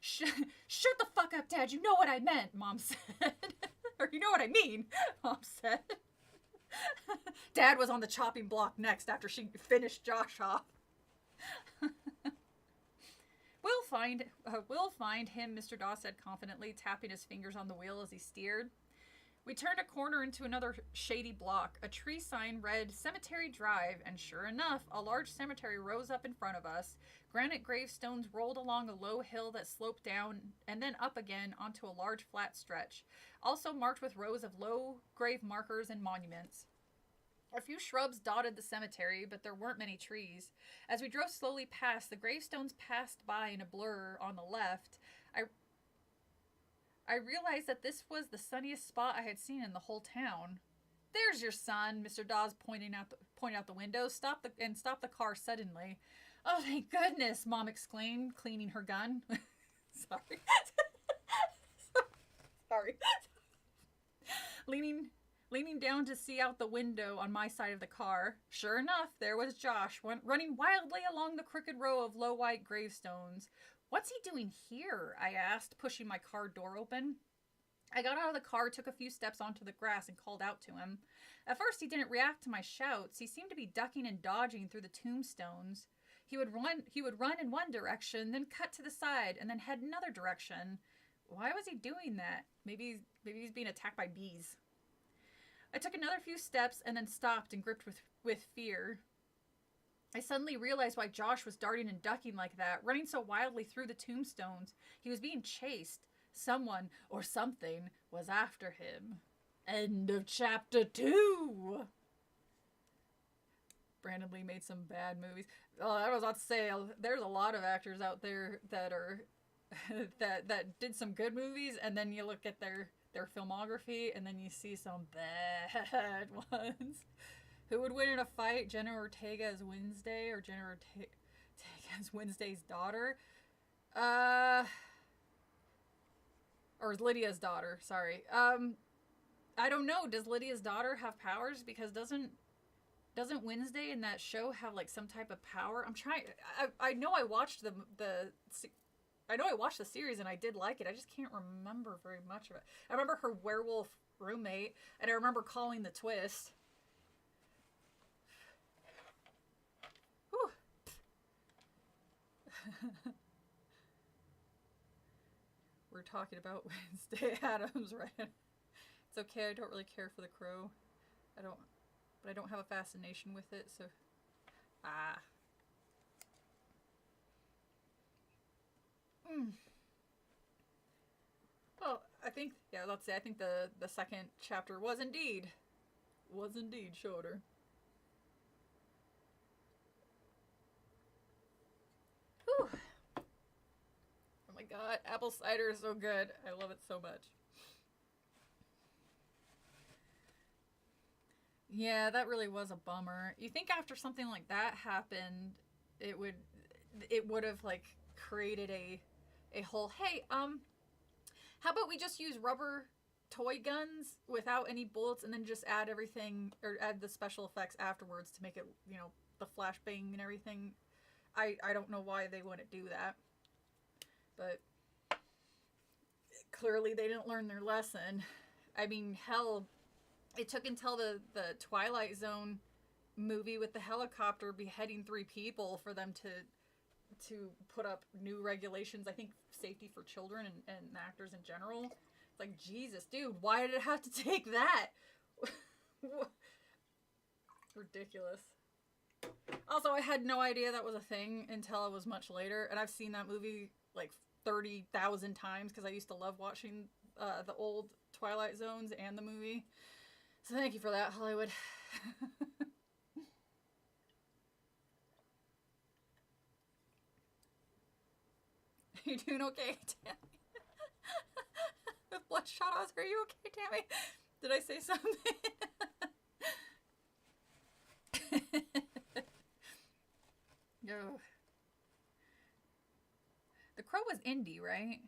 Shut the fuck up, Dad. You know what I meant, Mom said. Or you know what I mean, Mom said. Dad was on the chopping block next after she finished Josh off. We'll find him, Mr. Dawes said confidently, tapping his fingers on the wheel as he steered. We turned a corner into another shady block. A tree sign read Cemetery Drive, and sure enough, a large cemetery rose up in front of us. Granite gravestones rolled along a low hill that sloped down and then up again onto a large flat stretch, also marked with rows of low grave markers and monuments. A few shrubs dotted the cemetery, but there weren't many trees. As we drove slowly past, the gravestones passed by in a blur on the left. I realized that this was the sunniest spot I had seen in the whole town. There's your son, Mr. Dawes pointed out the window. Stop the car suddenly. Oh, thank goodness, Mom exclaimed, cleaning her gun. Sorry. Sorry. leaning leaning down to see out the window on my side of the car. Sure enough, there was Josh, running wildly along the crooked row of low white gravestones. What's he doing here? I asked, pushing my car door open. I got out of the car, took a few steps onto the grass, and called out to him. At first, he didn't react to my shouts. He seemed to be ducking and dodging through the tombstones. He would run in one direction, then cut to the side, and then head another direction. Why was he doing that? Maybe he's being attacked by bees. I took another few steps and then stopped and gripped with fear. I suddenly realized why Josh was darting and ducking like that, running so wildly through the tombstones. He was being chased. Someone or something was after him. End of chapter 2. Brandon Lee made some bad movies. Oh, I was about to say, there's a lot of actors out there that are that did some good movies, and then you look at their filmography, and then you see some bad ones. Who would win in a fight? Jenna Ortega as Wednesday, or Jenna Ortega as Wednesday's daughter? Or Lydia's daughter, sorry. I don't know. Does Lydia's daughter have powers? Because doesn't Wednesday in that show have like some type of power? I know I watched I know I watched the series and I did like it. I just can't remember very much of it. I remember her werewolf roommate, and I remember calling the twist. Whew. We're talking about Wednesday Addams, right? It's okay, I don't really care for The Crow. But I don't have a fascination with it, so... Well, I think the second chapter was indeed shorter. Whew. Oh my god, apple cider is so good. I love it so much. Yeah, that really was a bummer. You think after something like that happened, it would have like created a whole, hey, how about we just use rubber toy guns without any bullets, and then just add everything, or add the special effects afterwards to make it, the flashbang and everything. I don't know why they wouldn't do that, but clearly they didn't learn their lesson. I mean, hell, it took until the Twilight Zone movie with the helicopter beheading 3 people for them to put up new regulations. I think safety for children and actors in general. It's like, Jesus, dude, why did it have to take that? Ridiculous. Also, I had no idea that was a thing until it was much later, and I've seen that movie like 30,000 times because I used to love watching the old Twilight Zones and the movie. So thank you for that, Hollywood. You doing okay, Tammy? With bloodshot eyes, are you okay, Tammy? Did I say something? No. The Crow was indie, right?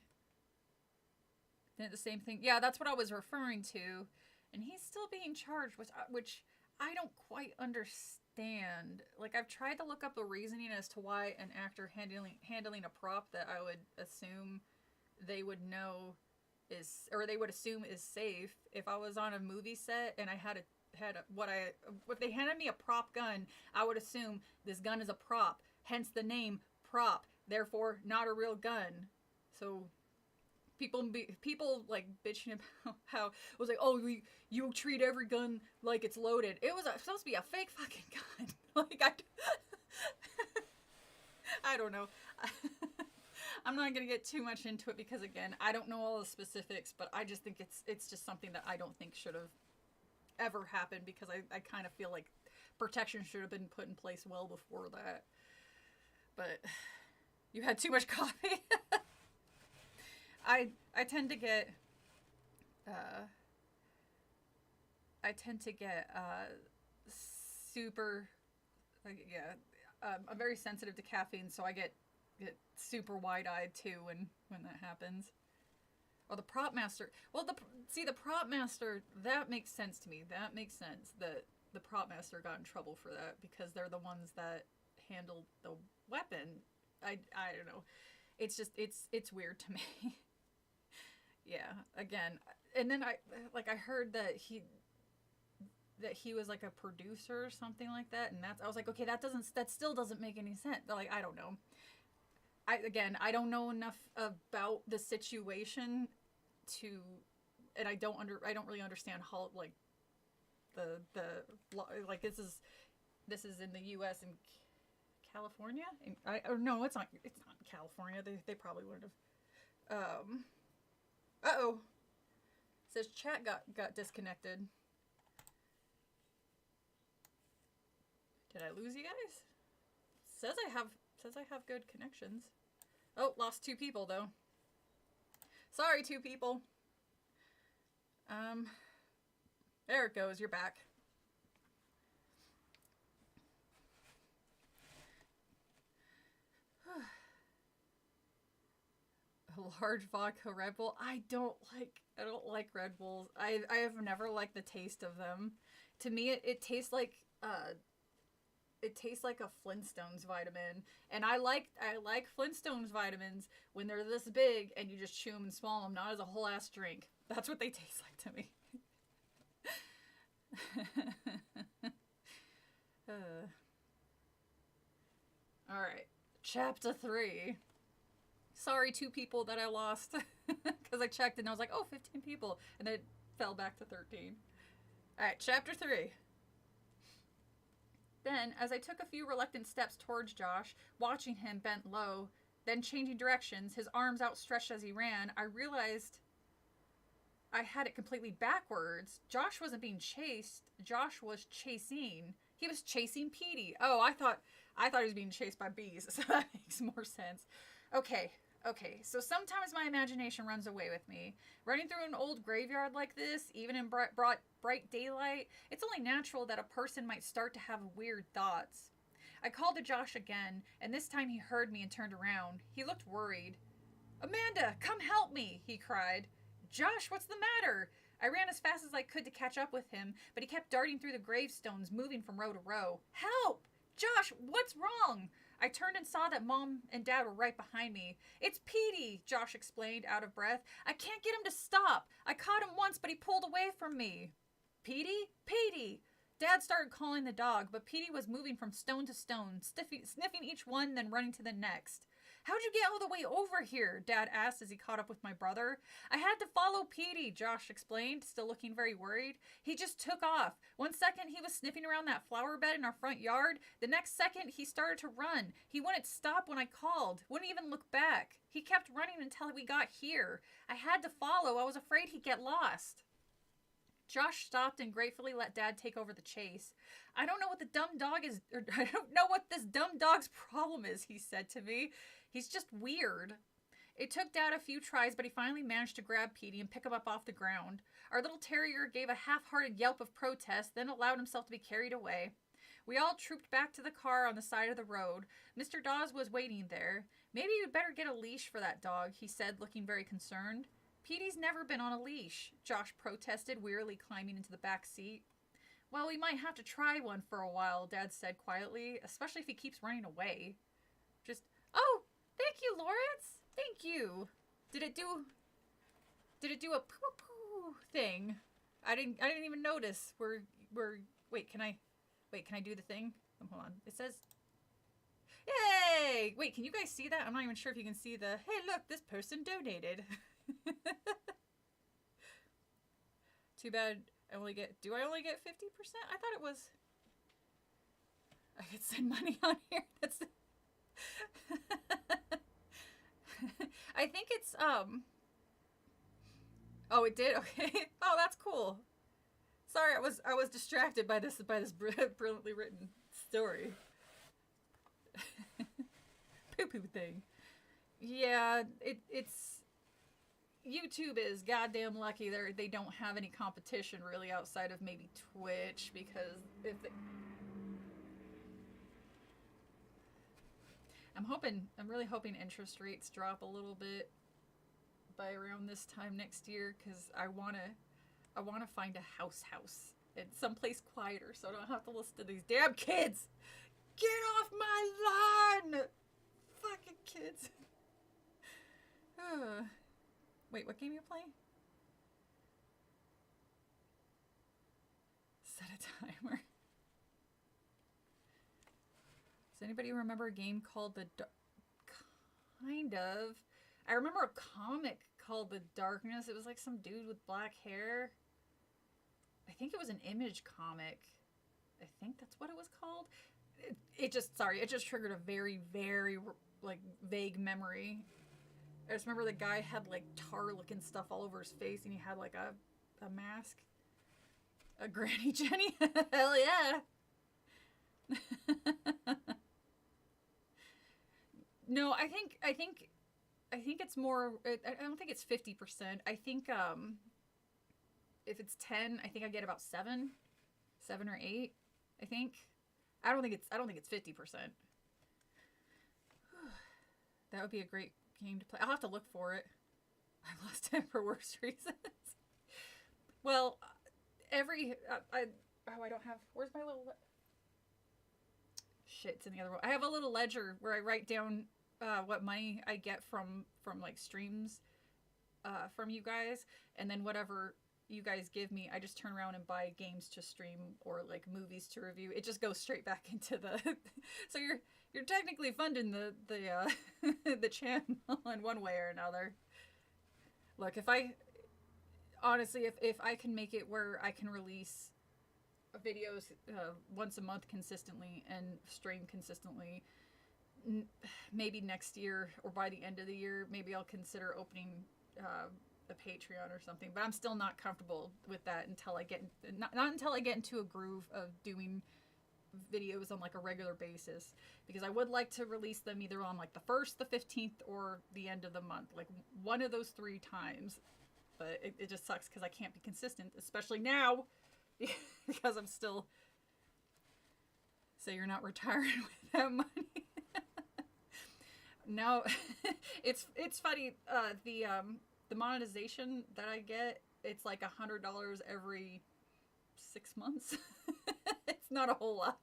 Isn't it the same thing? Yeah, that's what I was referring to. And he's still being charged, which I don't quite understand. Like, I've tried to look up the reasoning as to why an actor handling a prop that I would assume they would know they would assume is safe. If I was on a movie set and I if they handed me a prop gun, I would assume this gun is a prop, hence the name prop, therefore not a real gun. So people like bitching about how it was like, oh, you treat every gun like it's loaded. It was supposed to be a fake fucking gun. Like, I don't know. I'm not gonna get too much into it because, again, I don't know all the specifics, but I just think it's just something that I don't think should have ever happened, because I kind of feel like protection should have been put in place well before that. But you had too much coffee. I tend to get super, like, yeah, I'm very sensitive to caffeine, so I get super wide-eyed too when that happens. Oh, the prop master. Well, the prop master, that makes sense to me. That makes sense that the prop master got in trouble for that because they're the ones that handled the weapon. I don't know. It's just it's weird to me. Yeah. Again, and then I heard that he was like a producer or something like that, and I was like, okay, that still doesn't make any sense. Like, I don't know. I don't know enough about the situation to, and I don't really understand how, like, the like, this is in the U.S. and California. Or no, it's not in California. They probably wouldn't have. Uh-oh. It says chat got disconnected. Did I lose you guys? Says I have good connections. Oh, lost 2 people though. Sorry, 2 people. There it goes. You're back. A large vodka Red Bull. I don't like Red Bulls. I have never liked the taste of them. To me, it tastes like it tastes like a Flintstones vitamin, and I like Flintstones vitamins when they're this big and you just chew them and swallow them, not as a whole ass drink. That's what they taste like to me. All right, chapter 3. Sorry, 2 people that I lost because I checked and I was like, oh, 15 people, and then it fell back to 13. All right, chapter 3. Then, as I took a few reluctant steps towards Josh, watching him bent low, then changing directions, his arms outstretched as he ran, I realized I had it completely backwards. Josh wasn't being chased. Josh was chasing. He was chasing Petey. Oh, I thought he was being chased by bees, so that makes more sense. Okay, so sometimes my imagination runs away with me. Running through an old graveyard like this, even in bright daylight, it's only natural that a person might start to have weird thoughts. I called to Josh again, and this time he heard me and turned around. He looked worried. "Amanda, come help me," he cried. "Josh, what's the matter?" I ran as fast as I could to catch up with him, but he kept darting through the gravestones, moving from row to row. "Help! Josh, what's wrong?" I turned and saw that Mom and Dad were right behind me. "It's Petey," Josh explained, out of breath. "I can't get him to stop. I caught him once, but he pulled away from me." "Petey? Petey!" Dad started calling the dog, but Petey was moving from stone to stone, sniffing each one, then running to the next. "How'd you get all the way over here?" Dad asked as he caught up with my brother. "I had to follow Petey," Josh explained, still looking very worried. "He just took off. One second he was sniffing around that flower bed in our front yard. The next second he started to run. He wouldn't stop when I called, wouldn't even look back. He kept running until we got here. I had to follow. I was afraid he'd get lost." Josh stopped and gratefully let Dad take over the chase. I don't know what this dumb dog's problem is," he said to me. "He's just weird." It took Dad a few tries, but he finally managed to grab Petey and pick him up off the ground. Our little terrier gave a half-hearted yelp of protest, then allowed himself to be carried away. We all trooped back to the car on the side of the road. Mr. Dawes was waiting there. "Maybe you'd better get a leash for that dog," he said, looking very concerned. "Petey's never been on a leash," Josh protested, wearily climbing into the back seat. "Well, we might have to try one for a while," Dad said quietly, "especially if he keeps running away." Oh, thank you, Lawrence. Thank you. Did it do a poo poo thing? I didn't even notice. Wait, can I do the thing? Hold on. It says, "Yay!" Wait, can you guys see that? I'm not even sure if you can see the, "Hey, look, this person donated." Too bad do I only get 50%? I thought it was, I could send money on here. That's I think it's, oh, it did? Okay. Oh, that's cool. Sorry, I was distracted by this brilliantly written story. Poo-poo thing. Yeah, it's YouTube is goddamn lucky they don't have any competition really outside of maybe Twitch, because I'm really hoping interest rates drop a little bit, by around this time next year because I wanna find a house and someplace quieter so I don't have to listen to these damn kids. Get off my lawn, fucking kids. Wait, what game you playing? Set a timer. Does anybody remember a game called kind of. I remember a comic called The Darkness. It was like some dude with black hair. I think it was an Image comic. I think that's what it was called. It just triggered a very, very, like, vague memory. I just remember the guy had, like, tar-looking stuff all over his face, and he had, like, a mask. A Granny Jenny? Hell yeah! No, I think it's more. I don't think it's 50%. I think if it's 10, I think I get about 7 or 8. I think. I don't think it's 50%. That would be a great game to play. I'll have to look for it. I've lost it for worse reasons. Well, I don't have. Where's my little? Shit, it's in the other one. I have a little ledger where I write down what money I get from like streams from you guys, and then whatever you guys give me, I just turn around and buy games to stream or like movies to review. It just goes straight back into the. So you're technically funding the the channel in one way or another. Look, if I can make it where I can release videos once a month consistently and stream consistently, maybe next year or by the end of the year, maybe I'll consider opening a Patreon or something. But I'm still not comfortable with that until I get not until I get into a groove of doing videos on like a regular basis, because I would like to release them either on like the 1st, the 15th, or the end of the month, like one of those 3 times. But it just sucks because I can't be consistent, especially now, because I'm still. So you're not retiring with that money. No, it's funny. The monetization that I get, it's like $100 every 6 months. It's not a whole lot.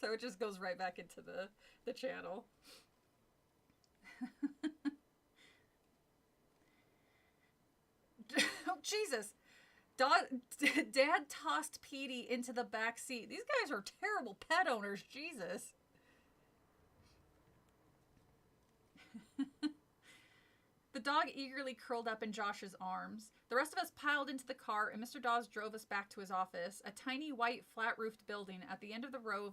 So it just goes right back into the channel. Oh, Jesus. Dad tossed Petey into the back seat. These guys are terrible pet owners. Jesus. The dog eagerly curled up in Josh's arms. The rest of us piled into the car, and Mr. Dawes drove us back to his office, a tiny white flat-roofed building at the end of a row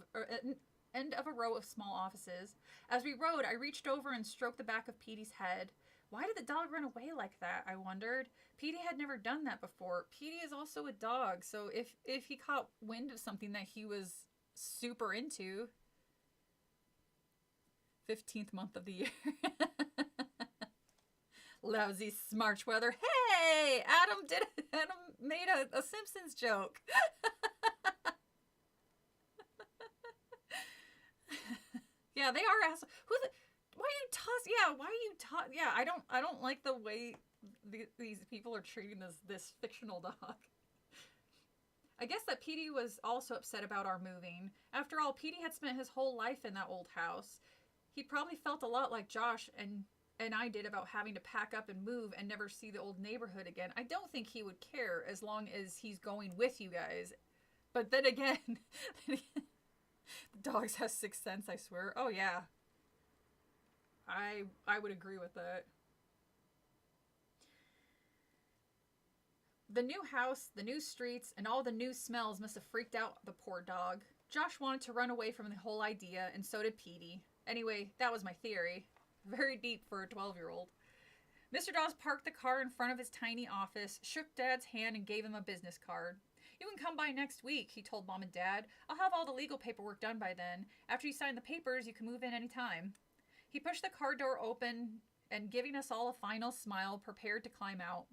of small offices. As we rode, I reached over and stroked the back of Petey's head. Why did the dog run away like that? I wondered. Petey had never done that before. Petey is also a dog, so if he caught wind of something that he was super into. 15th month of the year. Lousy smarch weather. Hey, Adam made a Simpsons joke. Yeah, they are assholes. Yeah, I don't like the way these people are treating this fictional dog. I guess that Petey was also upset about our moving. After all, Petey had spent his whole life in that old house. He probably felt a lot like Josh and I did about having to pack up and move and never see the old neighborhood again. I don't think he would care as long as he's going with you guys. But then again, the dogs have 6th sense, I swear. Oh yeah. I would agree with that. The new house, the new streets, and all the new smells must have freaked out the poor dog. Josh wanted to run away from the whole idea, and so did Petey. Anyway, that was my theory. Very deep for a 12-year-old. Mr. Dawes parked the car in front of his tiny office, shook Dad's hand, and gave him a business card. You can come by next week, he told Mom and Dad. I'll have all the legal paperwork done by then. After you sign the papers, you can move in any time. He pushed the car door open and, giving us all a final smile, prepared to climb out.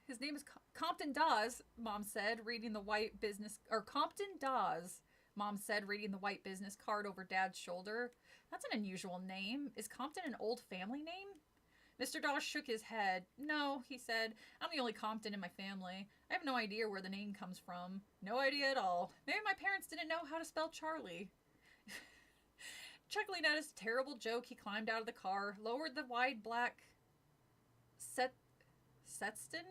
His name is Compton Dawes, Mom said, reading the white business... Or Compton Dawes. Mom said, reading the white business card over Dad's shoulder. That's an unusual name. Is Compton an old family name? Mr. Dawes shook his head. No, he said. I'm the only Compton in my family. I have no idea where the name comes from. No idea at all. Maybe my parents didn't know how to spell Charlie. Chuckling at his terrible joke, he climbed out of the car, lowered the wide black Setston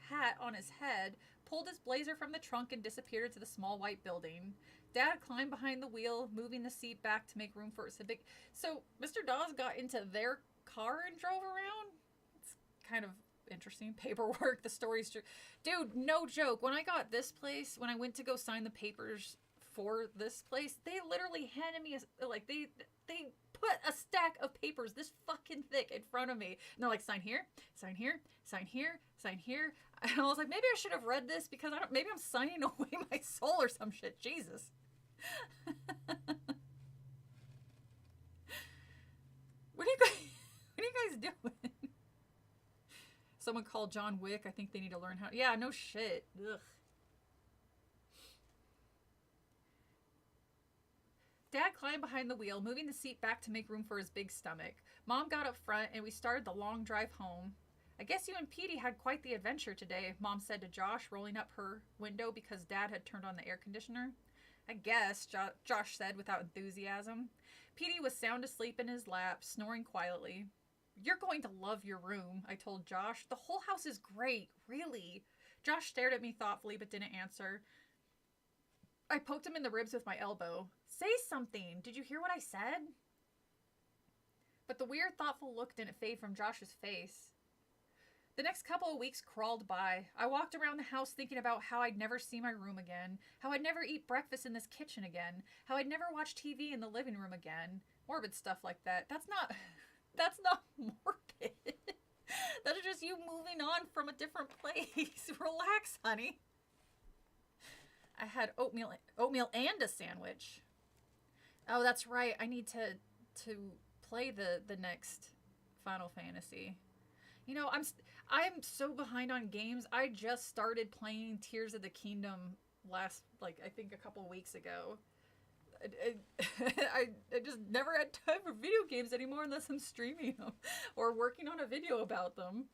hat on his head, pulled his blazer from the trunk, and disappeared into the small white building. Dad climbed behind the wheel, moving the seat back to make room for his big... So, Mr. Dawes got into their car and drove around? It's kind of interesting. Paperwork, the story's true. Dude, no joke. When I got this place, when I went to go sign the papers for this place, they literally handed me they put a stack of papers this fucking thick in front of me. And they're like, sign here, sign here, sign here, sign here. And I was like, maybe I should have read this because maybe I'm signing away my soul or some shit. Jesus. What are you guys doing? Someone called John Wick. I think they need to learn how. Yeah, no shit. Ugh. Dad climbed behind the wheel, moving the seat back to make room for his big stomach. Mom got up front, and we started the long drive home. I guess you and Petey had quite the adventure today, Mom said to Josh, rolling up her window because Dad had turned on the air conditioner. I guess, Josh said without enthusiasm. Petey was sound asleep in his lap, snoring quietly. You're going to love your room, I told Josh. The whole house is great, really. Josh stared at me thoughtfully but didn't answer. I poked him in the ribs with my elbow. Say something. Did you hear what I said? But the weird, thoughtful look didn't fade from Josh's face. The next couple of weeks crawled by. I walked around the house thinking about how I'd never see my room again, how I'd never eat breakfast in this kitchen again, how I'd never watch TV in the living room again. Morbid stuff like that. That's not morbid. That is just you moving on from a different place. Relax, honey. I had oatmeal and a sandwich. Oh, that's right. I need to play the next Final Fantasy. You know, I'm so behind on games. I just started playing Tears of the Kingdom I think a couple weeks ago. I just never had time for video games anymore unless I'm streaming them or working on a video about them.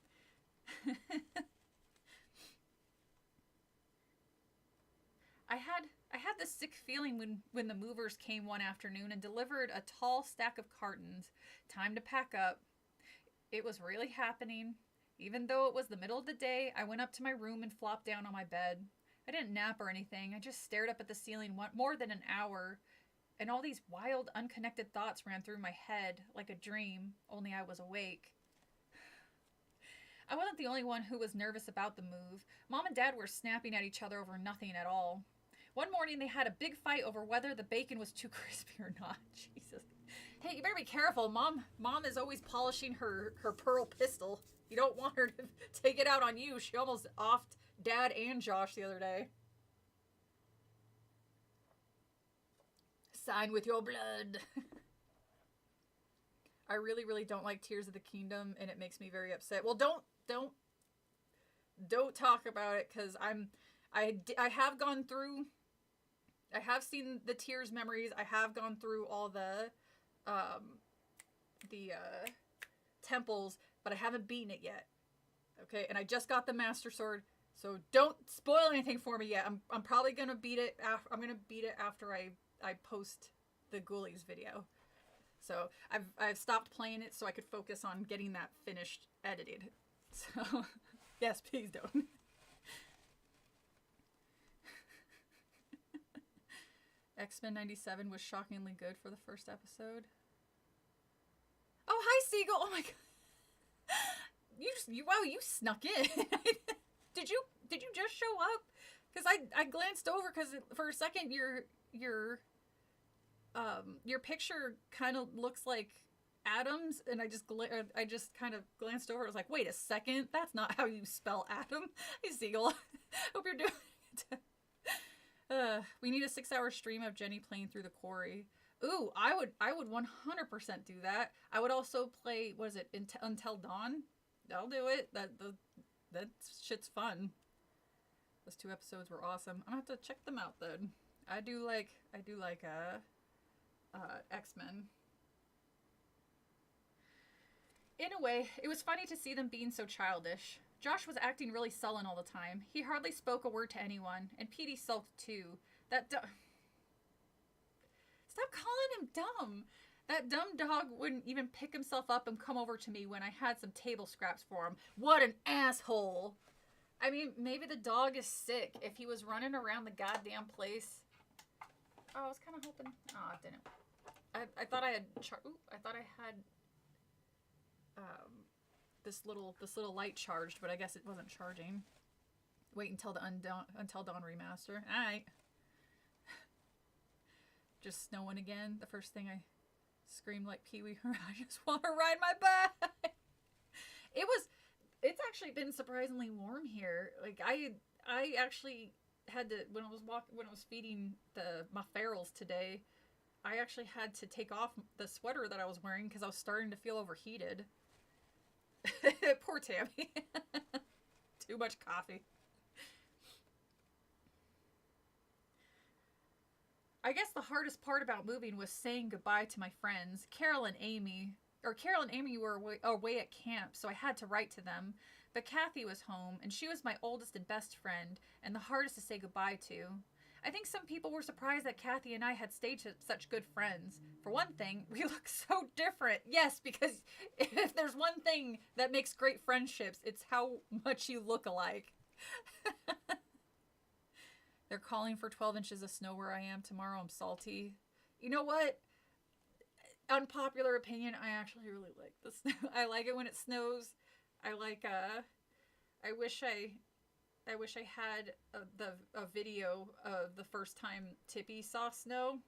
I had this sick feeling when the movers came one afternoon and delivered a tall stack of cartons. Time to pack up. It was really happening. Even though it was the middle of the day, I went up to my room and flopped down on my bed. I didn't nap or anything. I just stared up at the ceiling more than an hour, and all these wild, unconnected thoughts ran through my head like a dream, only I was awake. I wasn't the only one who was nervous about the move. Mom and Dad were snapping at each other over nothing at all. One morning they had a big fight over whether the bacon was too crispy or not. Jesus. Hey, you better be careful. Mom is always polishing her pearl pistol. You don't want her to take it out on you. She almost offed Dad and Josh the other day. Sign with your blood. I really, really don't like Tears of the Kingdom, and it makes me very upset. Well, don't talk about it, because I have gone through. I have seen the Tears memories. I have gone through all the temples, but I haven't beaten it yet. Okay, and I just got the Master Sword, so don't spoil anything for me yet. I'm probably gonna beat it. I'm gonna beat it after I post the Ghoulies video. So I've stopped playing it so I could focus on getting that finished, edited. So yes, please don't. X-Men 97 was shockingly good for the first episode. Oh, hi, Siegel. Oh my god. Wow, you snuck in. Did you just show up? Because I glanced over because for a second your picture kind of looks like Adam's, and I just kind of glanced over. I was like, wait a second, that's not how you spell Adam. Hey, Siegel. Hope you're doing it. We need a 6-hour stream of Jenny playing through the quarry. Ooh, I would 100% do that. I would also play, what is it, Until Dawn? I'll do it. That shit's fun. Those 2 episodes were awesome. I'm gonna have to check them out then. I do like X-Men. In a way, it was funny to see them being so childish. Josh was acting really sullen all the time. He hardly spoke a word to anyone, and Petey sulked too. Stop calling him dumb! That dumb dog wouldn't even pick himself up and come over to me when I had some table scraps for him. What an asshole! I mean, maybe the dog is sick. If he was running around the goddamn place. Oh, I was kind of hoping. Oh, it didn't. I thought I had. I thought I had this little light charged, but I guess it wasn't charging. Wait until the Until Dawn remaster. All right. Just snowing again. The first thing I screamed like Pee Wee. I just want to ride my bike. It's actually been surprisingly warm here. Like I actually had to when I was feeding my ferals today. I actually had to take off the sweater that I was wearing because I was starting to feel overheated. Poor Tammy. Too much coffee. I guess the hardest part about moving was saying goodbye to my friends. Carol and Amy were away at camp, so I had to write to them. But Kathy was home, and she was my oldest and best friend, and the hardest to say goodbye to. I think some people were surprised that Kathy and I had stayed such good friends. For one thing, we look so different. Yes, because if there's one thing that makes great friendships, it's how much you look alike. They're calling for 12 inches of snow where I am tomorrow. I'm salty. You know what? Unpopular opinion, I actually really like the snow. I like it when it snows. I wish I had a video of the first time Tippy saw snow.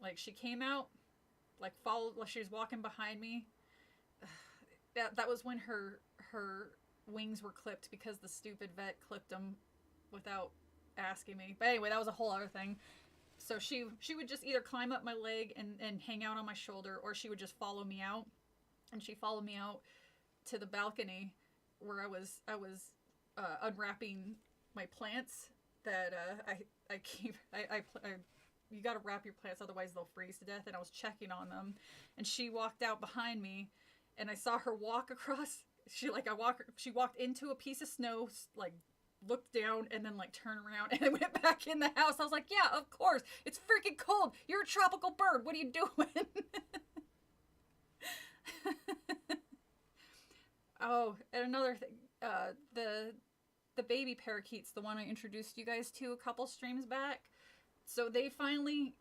Like she came out, like she was walking behind me. That was when her wings were clipped because the stupid vet clipped them without asking me. But anyway, that was a whole other thing. So she would just either climb up my leg and hang out on my shoulder, or she would just follow me out. And she followed me out to the balcony where I was unwrapping my plants that I keep. You got to wrap your plants, otherwise they'll freeze to death. And I was checking on them, and she walked out behind me, and I saw her walk across. She walked into a piece of snow, like looked down, and then like turned around and went back in the house. I was like, yeah, of course. It's freaking cold. You're a tropical bird. What are you doing? Oh, and another thing, the baby parakeets, the one I introduced you guys to a couple streams back. So they're finally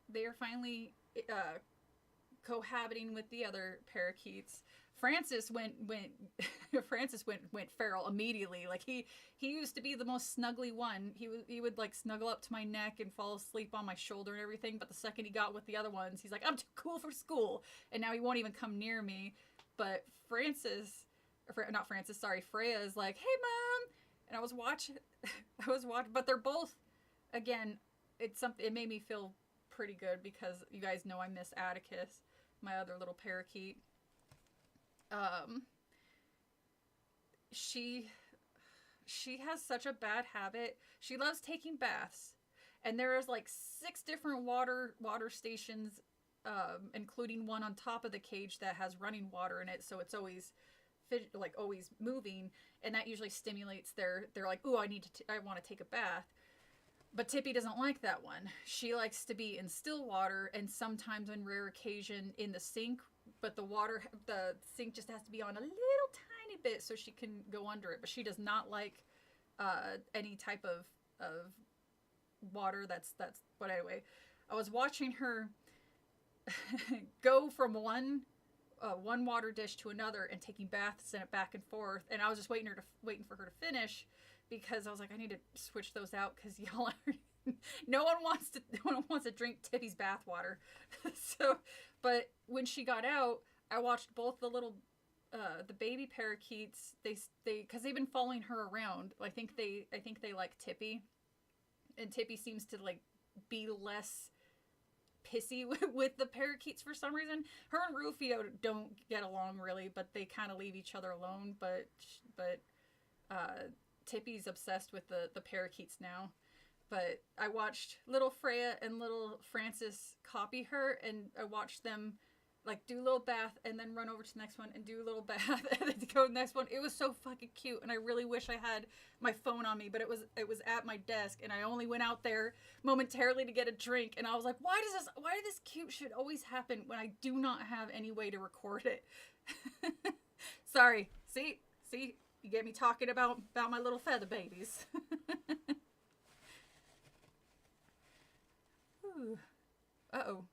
cohabiting with the other parakeets. Francis went feral immediately. Like he used to be the most snuggly one. He would like snuggle up to my neck and fall asleep on my shoulder and everything. But the second he got with the other ones, he's like, I'm too cool for school. And now he won't even come near me. But Freya is like, hey mom. And I was watching, but they're both, again, it made me feel pretty good because you guys know I miss Atticus, my other little parakeet. She has such a bad habit. She loves taking baths, and there is like 6 different water stations, including one on top of the cage that has running water in it, so it's always always moving, and that usually stimulates they're like, ooh, I want to take a bath. But Tippy doesn't like that one. She likes to be in still water, and sometimes on rare occasion in the sink, but the sink just has to be on a little tiny bit so she can go under it. But she does not like any type of water that's but anyway, I was watching her go from one water dish to another and taking baths in it back and forth, and I was just waiting for her to finish, because I was like, I need to switch those out because y'all are no one wants to drink Tippy's bath water. So, but when she got out, I watched both the little the baby parakeets. They because they've been following her around. I think they like Tippy, and Tippy seems to like be less pissy with the parakeets for some reason. Her and Rufio don't get along really, but they kind of leave each other alone. But Tippy's obsessed with the parakeets now. But I watched little Freya and little Francis copy her, and I watched them like do a little bath and then run over to the next one and do a little bath and then go to the next one. It was so fucking cute, and I really wish I had my phone on me, but it was at my desk, and I only went out there momentarily to get a drink, and I was like, why does this cute shit always happen when I do not have any way to record it? Sorry. See, you get me talking about my little feather babies. Uh-oh.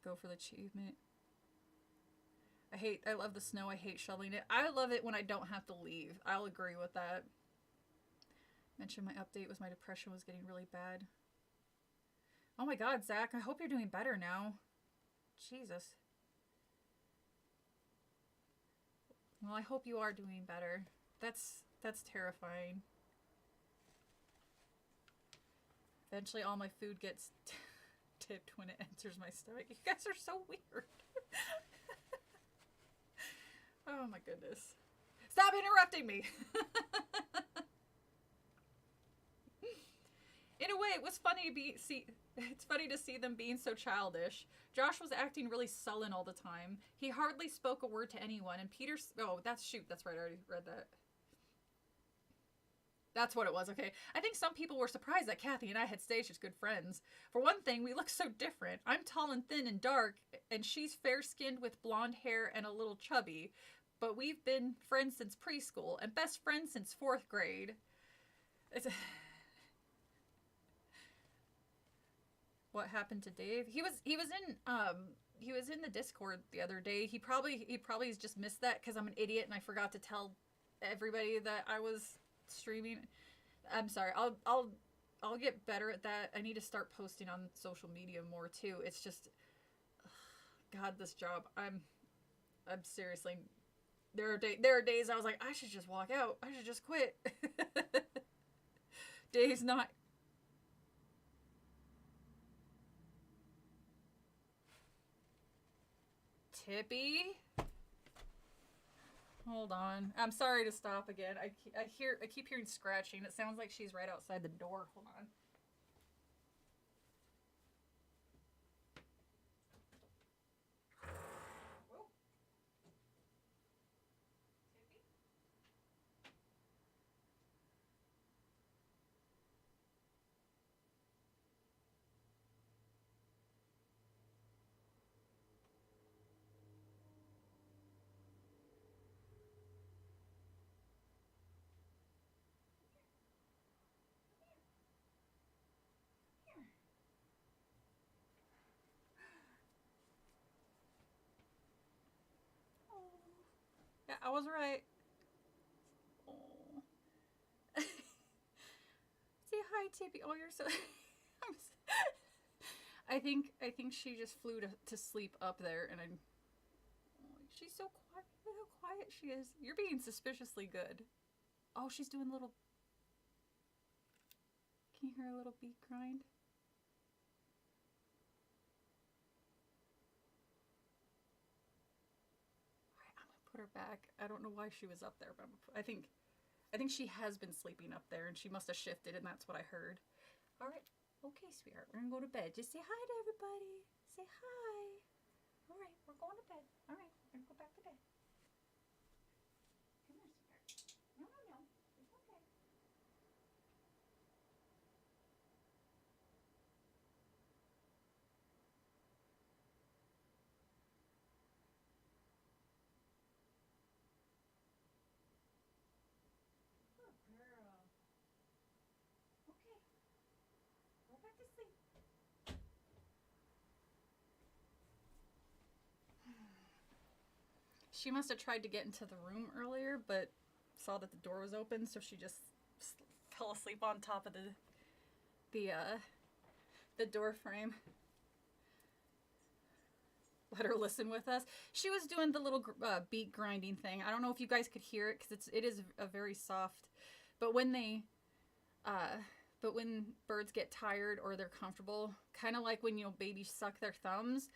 Go for the achievement. I love the snow. I hate shoveling it. I love it when I don't have to leave. I'll agree with that. Mentioned my update was my depression was getting really bad. Oh my god, Zach, I hope you're doing better now. Jesus. Well, I hope you are doing better. That's terrifying. Eventually all my food gets tipped when it enters my stomach. You guys are so weird. Oh my goodness. Stop interrupting me. In a way, it was funny it's funny to see them being so childish. Josh was acting really sullen all the time. He hardly spoke a word to anyone, and Peter... Oh, that's right, I already read that. That's what it was, okay. I think some people were surprised that Kathy and I had staged as good friends. For one thing, we look so different. I'm tall and thin and dark, and she's fair-skinned with blonde hair and a little chubby. But we've been friends since preschool, and best friends since 4th grade. What happened to Dave? He was in the Discord the other day. He probably has just missed that because I'm an idiot and I forgot to tell everybody that I was streaming. I'm sorry. I'll get better at that. I need to start posting on social media more too. It's just, God, this job. I'm seriously. There are days I was like, I should just walk out. I should just quit. Dave's not. Tippy? Hold on. I'm sorry to stop again. I keep hearing scratching. It sounds like she's right outside the door. Hold on. Whoa. Tippy? Yeah, I was right. Oh. Say hi, Tippy. Oh, you're so. I think she just flew to sleep up there, and I'm. Oh, she's so quiet. Look how quiet she is. You're being suspiciously good. Oh, she's doing a little. Can you hear a little beak grind? Put her back. I don't know why she was up there, but I think she has been sleeping up there, and she must have shifted, and that's what I heard. All right. Okay, sweetheart. We're going to go to bed. Just say hi to everybody. Say hi. All right. We're going to bed. All right. We're going to go back to bed. Come here, sweetheart. No. It's okay. Good girl. Okay. Go back to sleep. She must have tried to get into the room earlier, but saw that the door was open, so she just fell asleep on top of the door frame. Let her listen with us. She was doing the little beak grinding thing. I don't know if you guys could hear it because it is a very soft. But when birds get tired or they're comfortable, kind of like when babies suck their thumbs,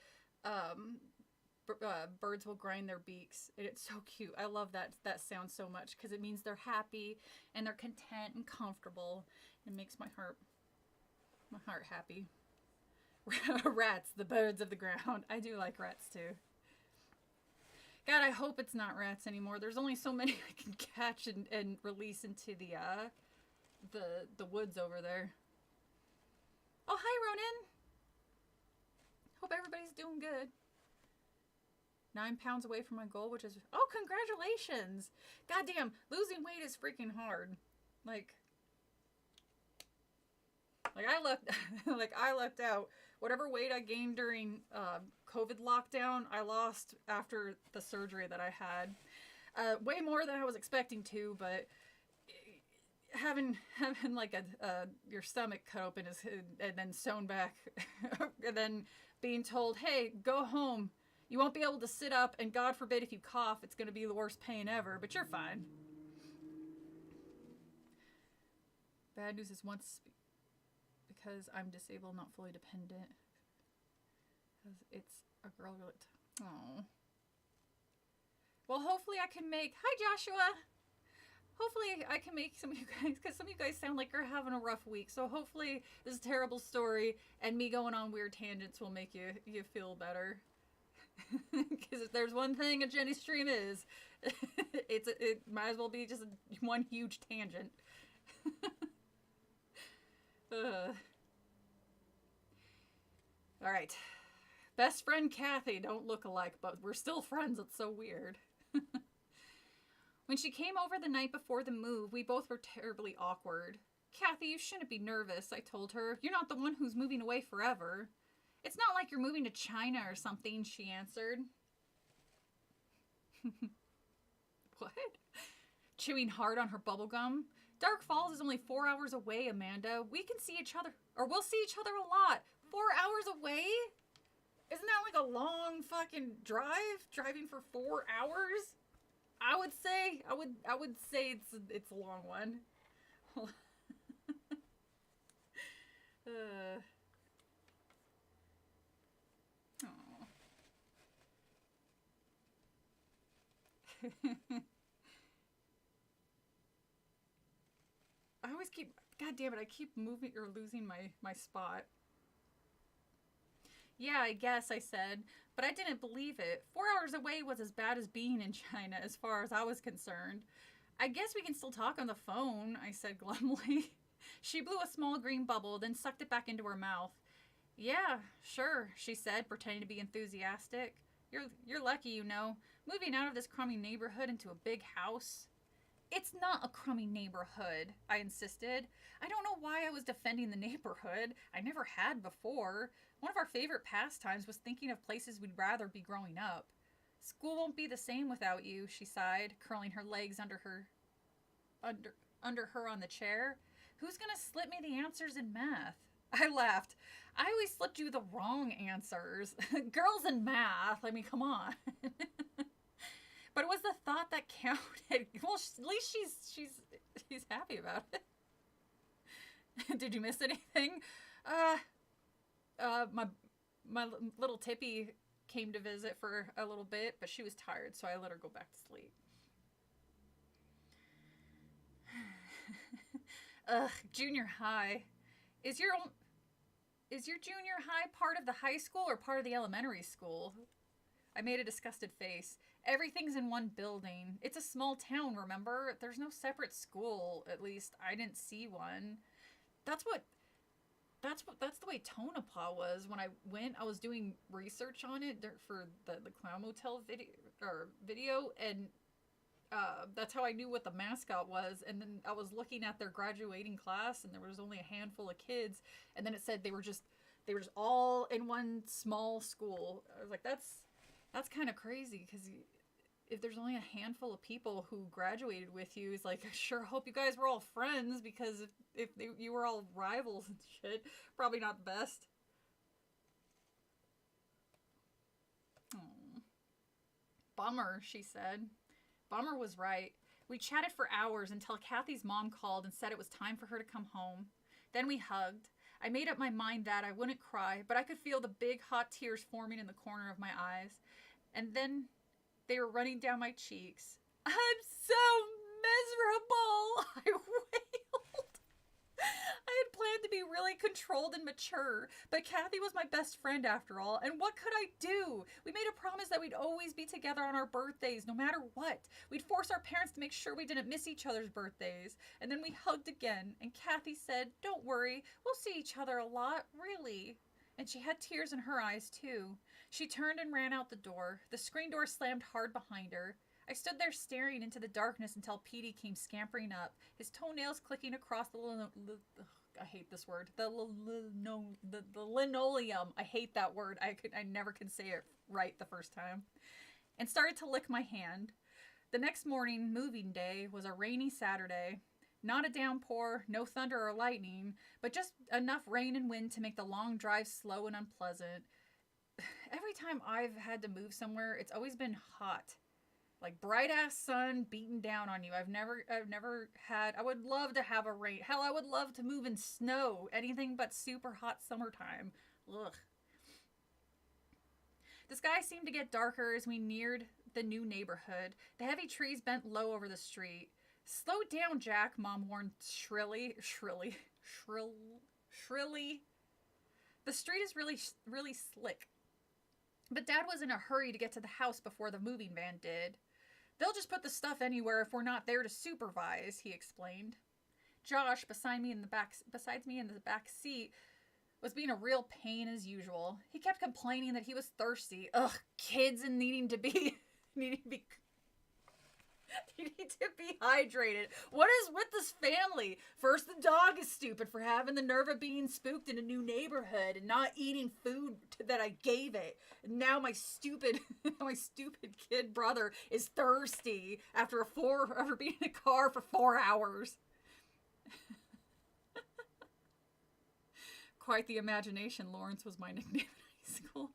birds will grind their beaks. It's so cute. I love that sound so much because it means they're happy and they're content and comfortable. It makes my heart happy. Rats, the birds of the ground. I do like rats too. God, I hope it's not rats anymore. There's only so many I can catch and release into the woods over there. Oh, hi, Ronan. Hope everybody's doing good. 9 pounds away from my goal, which is... Oh, congratulations! Goddamn, losing weight is freaking hard. Like I lucked out. Whatever weight I gained during COVID lockdown, I lost after the surgery that I had. Way more than I was expecting to, but having like your stomach cut open and then sewn back, and then being told, hey, go home. You won't be able to sit up, and God forbid if you cough, it's going to be the worst pain ever, but you're fine. Bad news is once... because I'm disabled, not fully dependent. Because it's a girl. Oh. Well, hopefully I can make... Hi, Joshua! Hopefully I can make some of you guys... Because some of you guys sound like you're having a rough week. So hopefully this terrible story and me going on weird tangents will make you feel better. Because if there's one thing a Jenny stream is, it might as well be just one huge tangent. All right. Best friend Kathy, don't look alike, but we're still friends. It's so weird. When she came over the night before the move, we both were terribly awkward. Kathy, you shouldn't be nervous, I told her. You're not the one who's moving away forever. It's not like you're moving to China or something, she answered. What? Chewing hard on her bubblegum. Dark Falls is only 4 hours away, Amanda. We can see each other, or we'll see each other a lot. 4 hours away? Isn't that like a long fucking drive? Driving for 4 hours? I would say it's a long one. I always keep... God damn it, I keep moving or losing my spot. Yeah, I guess, I said, but I didn't believe it. 4 hours away was as bad as being in China, as far as I was concerned. I guess we can still talk on the phone, I said glumly. She blew a small green bubble, then sucked it back into her mouth. Yeah, sure, she said, pretending to be enthusiastic. You're lucky, you know. Moving out of this crummy neighborhood into a big house. It's not a crummy neighborhood, I insisted. I don't know why I was defending the neighborhood. I never had before. One of our favorite pastimes was thinking of places we'd rather be growing up. School won't be the same without you, she sighed, curling her legs under her on the chair. Who's gonna slip me the answers in math? I laughed. I always slipped you the wrong answers. Girls in math, I mean, come on. But it was the thought that counted. Well, at least she's happy about it. Did you miss anything? My little Tippy came to visit for a little bit, but she was tired, so I let her go back to sleep. Ugh, junior high. Is your junior high part of the high school or part of the elementary school? I made a disgusted face. Everything's in one building. It's a small town, remember? There's no separate school. At least I didn't see one. That's the way Tonopah was when I went. I was doing research on it for the Clown Motel video, and that's how I knew what the mascot was. And then I was looking at their graduating class, and there was only a handful of kids. And then it said they were just all in one small school. I was like, that's kind of crazy, because if there's only a handful of people who graduated with you, it's like, I sure hope you guys were all friends, because if you were all rivals and shit, probably not the best. Aww. Bummer, she said. Bummer was right. We chatted for hours until Kathy's mom called and said it was time for her to come home. Then we hugged. I made up my mind that I wouldn't cry, but I could feel the big hot tears forming in the corner of my eyes. And then they were running down my cheeks. I'm so miserable, I wailed. I had planned to be really controlled and mature, but Kathy was my best friend after all, and what could I do? We made a promise that we'd always be together on our birthdays, no matter what. We'd force our parents to make sure we didn't miss each other's birthdays. And then we hugged again, and Kathy said, "Don't worry, we'll see each other a lot, really." And she had tears in her eyes, too. She turned and ran out the door. The screen door slammed hard behind her. I stood there staring into the darkness until Petey came scampering up, his toenails clicking across I hate this word. The linoleum. I hate that word. I never can say it right the first time. And started to lick my hand. The next morning, moving day, was a rainy Saturday. Not a downpour, no thunder or lightning, but just enough rain and wind to make the long drive slow and unpleasant. Every time I've had to move somewhere, it's always been hot. Like bright ass sun beating down on you. I've never had. I would love to have a rain. Hell, I would love to move in snow. Anything but super hot summertime. Ugh. The sky seemed to get darker as we neared the new neighborhood. The heavy trees bent low over the street. "Slow down, Jack," Mom warned shrilly. The street is really slick. But Dad was in a hurry to get to the house before the moving van did. "They'll just put the stuff anywhere if we're not there to supervise," he explained. Josh, besides me in the back seat, was being a real pain as usual. He kept complaining that he was thirsty. Ugh, kids and needing to be hydrated. What is with this family? First the dog is stupid for having the nerve of being spooked in a new neighborhood and not eating food that I gave it. And now my stupid kid brother is thirsty after being in a car for 4 hours. Quite the imagination. Lawrence was my nickname in high school.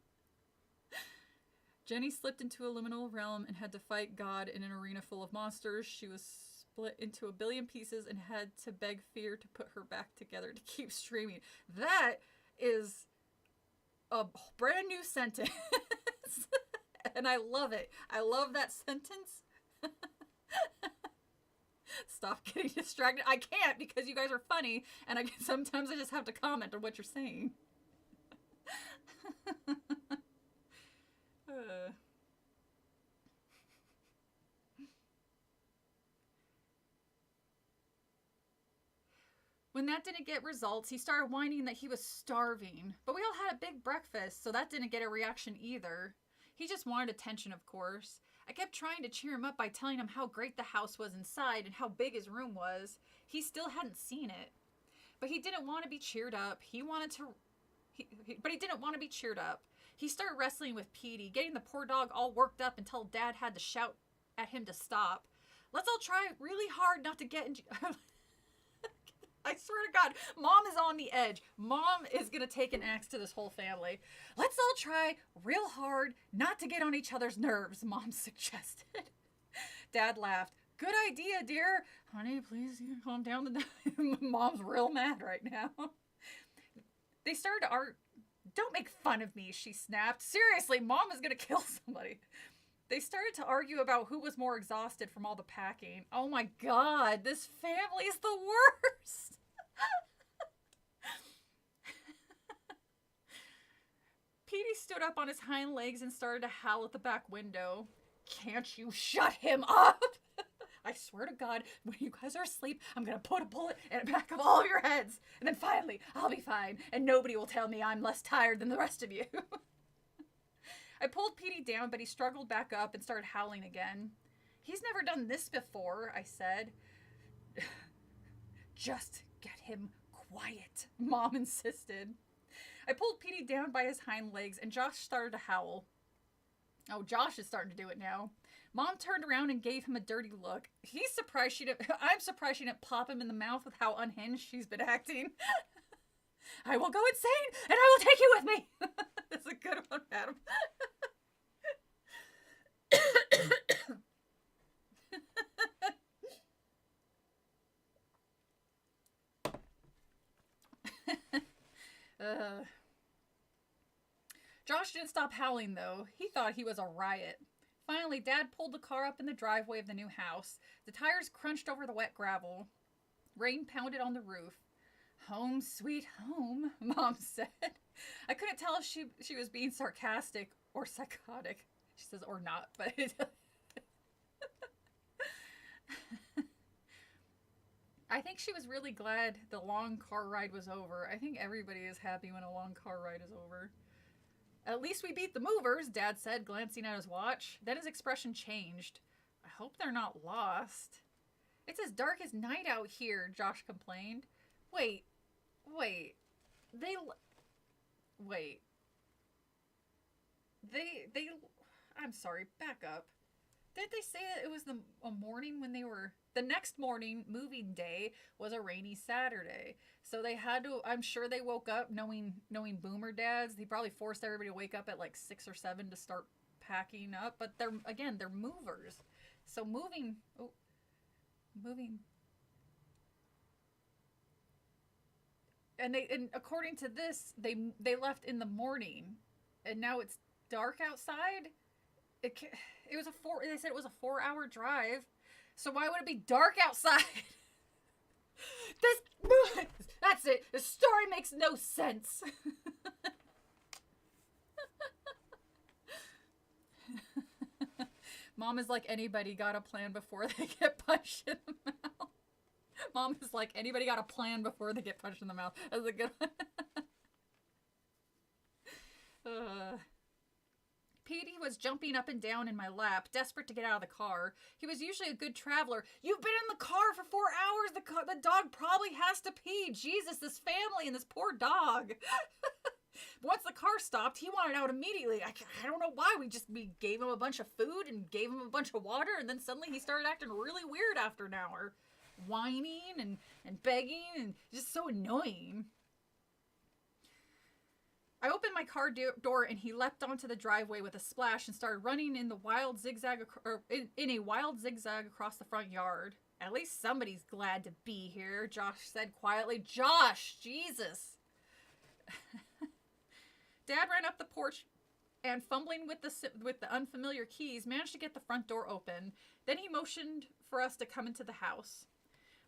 Jenny slipped into a liminal realm and had to fight God in an arena full of monsters. She was split into a billion pieces and had to beg fear to put her back together to keep streaming. That is a brand new sentence. And I love it. I love that sentence. Stop getting distracted. I can't because you guys are funny, and sometimes I just have to comment on what you're saying. When that didn't get results, he started whining that he was starving. But we all had a big breakfast, so that didn't get a reaction either. He just wanted attention, of course. I kept trying to cheer him up by telling him how great the house was inside and how big his room was. He still hadn't seen it. But he didn't want to be cheered up. But he didn't want to be cheered up. He started wrestling with Petey, getting the poor dog all worked up until Dad had to shout at him to stop. Let's all try really hard not to get in... I swear to God, Mom is on the edge. Mom is going to take an axe to this whole family. Let's all try real hard not to get on each other's nerves, Mom suggested. Dad laughed. Good idea, dear. Honey, please calm down. Mom's real mad right now. They started to argue. Don't make fun of me, she snapped. Seriously, Mom is going to kill somebody. They started to argue about who was more exhausted from all the packing. Oh my God, this family is the worst. Petey stood up on his hind legs and started to howl at the back window. Can't you shut him up? I swear to God, when you guys are asleep, I'm going to put a bullet in the back of all of your heads. And then finally, I'll be fine. And nobody will tell me I'm less tired than the rest of you. I pulled Petey down, but he struggled back up and started howling again. He's never done this before, I said. Just get him quiet, Mom insisted. I pulled Petey down by his hind legs, and Josh started to howl. Oh, Josh is starting to do it now. Mom turned around and gave him a dirty look. I'm surprised she didn't pop him in the mouth with how unhinged she's been acting. I will go insane, and I will take you with me. That's a good one, madam. Josh didn't stop howling, though. He thought he was a riot. Finally, Dad pulled the car up in the driveway of the new house. The tires crunched over the wet gravel. Rain pounded on the roof. Home sweet home, Mom said. I couldn't tell if she was being sarcastic or psychotic. She says, or not, but I think she was really glad the long car ride was over. I think everybody is happy when a long car ride is over. At least we beat the movers, Dad said, glancing at his watch. Then his expression changed. I hope they're not lost. It's as dark as night out here, Josh complained. Wait. Wait. I'm sorry, back up. Did they say that it was a morning when they were... The next morning, moving day, was a rainy Saturday. So they had to... I'm sure they woke up knowing boomer dads. He probably forced everybody to wake up at like 6 or 7 to start packing up. But they're movers. So moving... And according to this, they left in the morning. And now it's dark outside. It was they said it was a 4-hour drive. So why would it be dark outside? That's it. The story makes no sense. Mom is like, anybody got a plan before they get punched in the mouth. Mom is like, anybody got a plan before they get punched in the mouth. That's a good one. Petey was jumping up and down in my lap, desperate to get out of the car. He was usually a good traveler. You've been in the car for 4 hours. The dog probably has to pee. Jesus, this family and this poor dog. Once the car stopped, he wanted out immediately. I don't know why. We gave him a bunch of food and gave him a bunch of water, and then suddenly he started acting really weird after an hour. Whining and begging and just so annoying. I opened my car door and he leapt onto the driveway with a splash and started running in a wild zigzag across the front yard. At least somebody's glad to be here, Josh said quietly. Josh, Jesus. Dad ran up the porch and, fumbling with the unfamiliar keys, managed to get the front door open. Then he motioned for us to come into the house.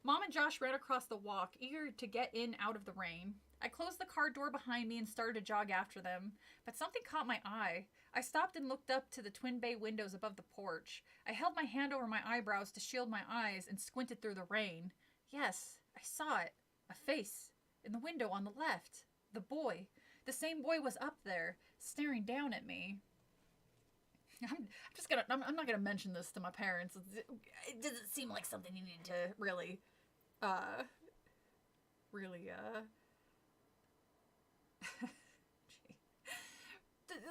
Mom and Josh ran across the walk, eager to get in out of the rain. I closed the car door behind me and started to jog after them, but something caught my eye. I stopped and looked up to the twin bay windows above the porch. I held my hand over my eyebrows to shield my eyes and squinted through the rain. Yes, I saw it. A face. In the window on the left. The boy. The same boy was up there, staring down at me. I'm not gonna mention this to my parents. It doesn't seem like something you need to really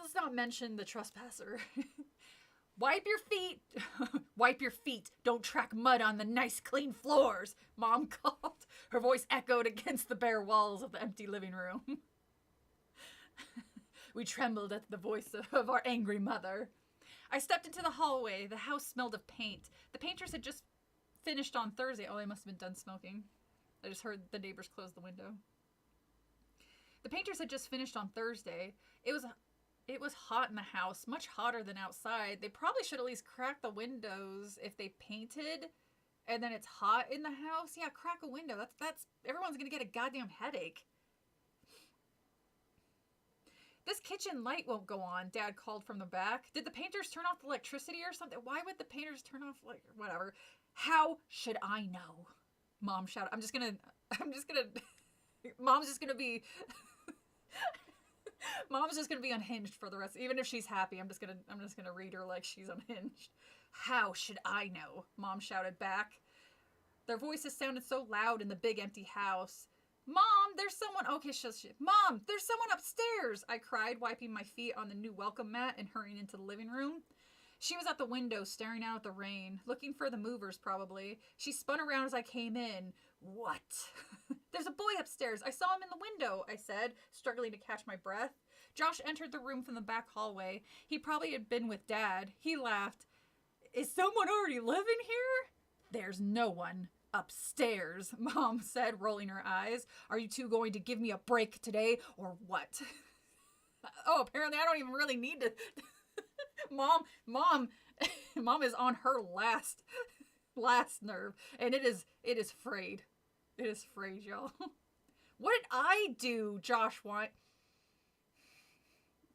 let's not mention the trespasser. Wipe your feet. Wipe your feet. Don't track mud on the nice clean floors, Mom called. Her voice echoed against the bare walls of the empty living room. We trembled at the voice of our angry mother. I stepped into the hallway. The house smelled of paint. The painters had just finished on Thursday. Oh, they must have been done smoking. I just heard the neighbors close the window. The painters had just finished on Thursday. It was hot in the house, much hotter than outside. They probably should at least crack the windows if they painted, and then it's hot in the house. Yeah, crack a window. That's everyone's gonna get a goddamn headache. This kitchen light won't go on, Dad called from the back. Did the painters turn off the electricity or something? Why would the painters turn off, whatever? How should I know? Mom shouted. Mom's just gonna be Mom's just gonna be unhinged for the rest. Even if she's happy, I'm just gonna read her like she's unhinged. How should I know? Mom shouted back. Their voices sounded so loud in the big empty house. Mom, there's someone... Okay, shush. Mom, there's someone upstairs, I cried, wiping my feet on the new welcome mat and hurrying into the living room. She was at the window, staring out at the rain, looking for the movers, probably. She spun around as I came in. What? There's a boy upstairs. I saw him in the window, I said, struggling to catch my breath. Josh entered the room from the back hallway. He probably had been with Dad. He laughed. Is someone already living here? There's no one upstairs, Mom said, rolling her eyes. Are you two going to give me a break today, or what? Oh, apparently I don't even really need to... Mom is on her last nerve, and it is frayed. It is frayed, y'all. What did I do, Josh want?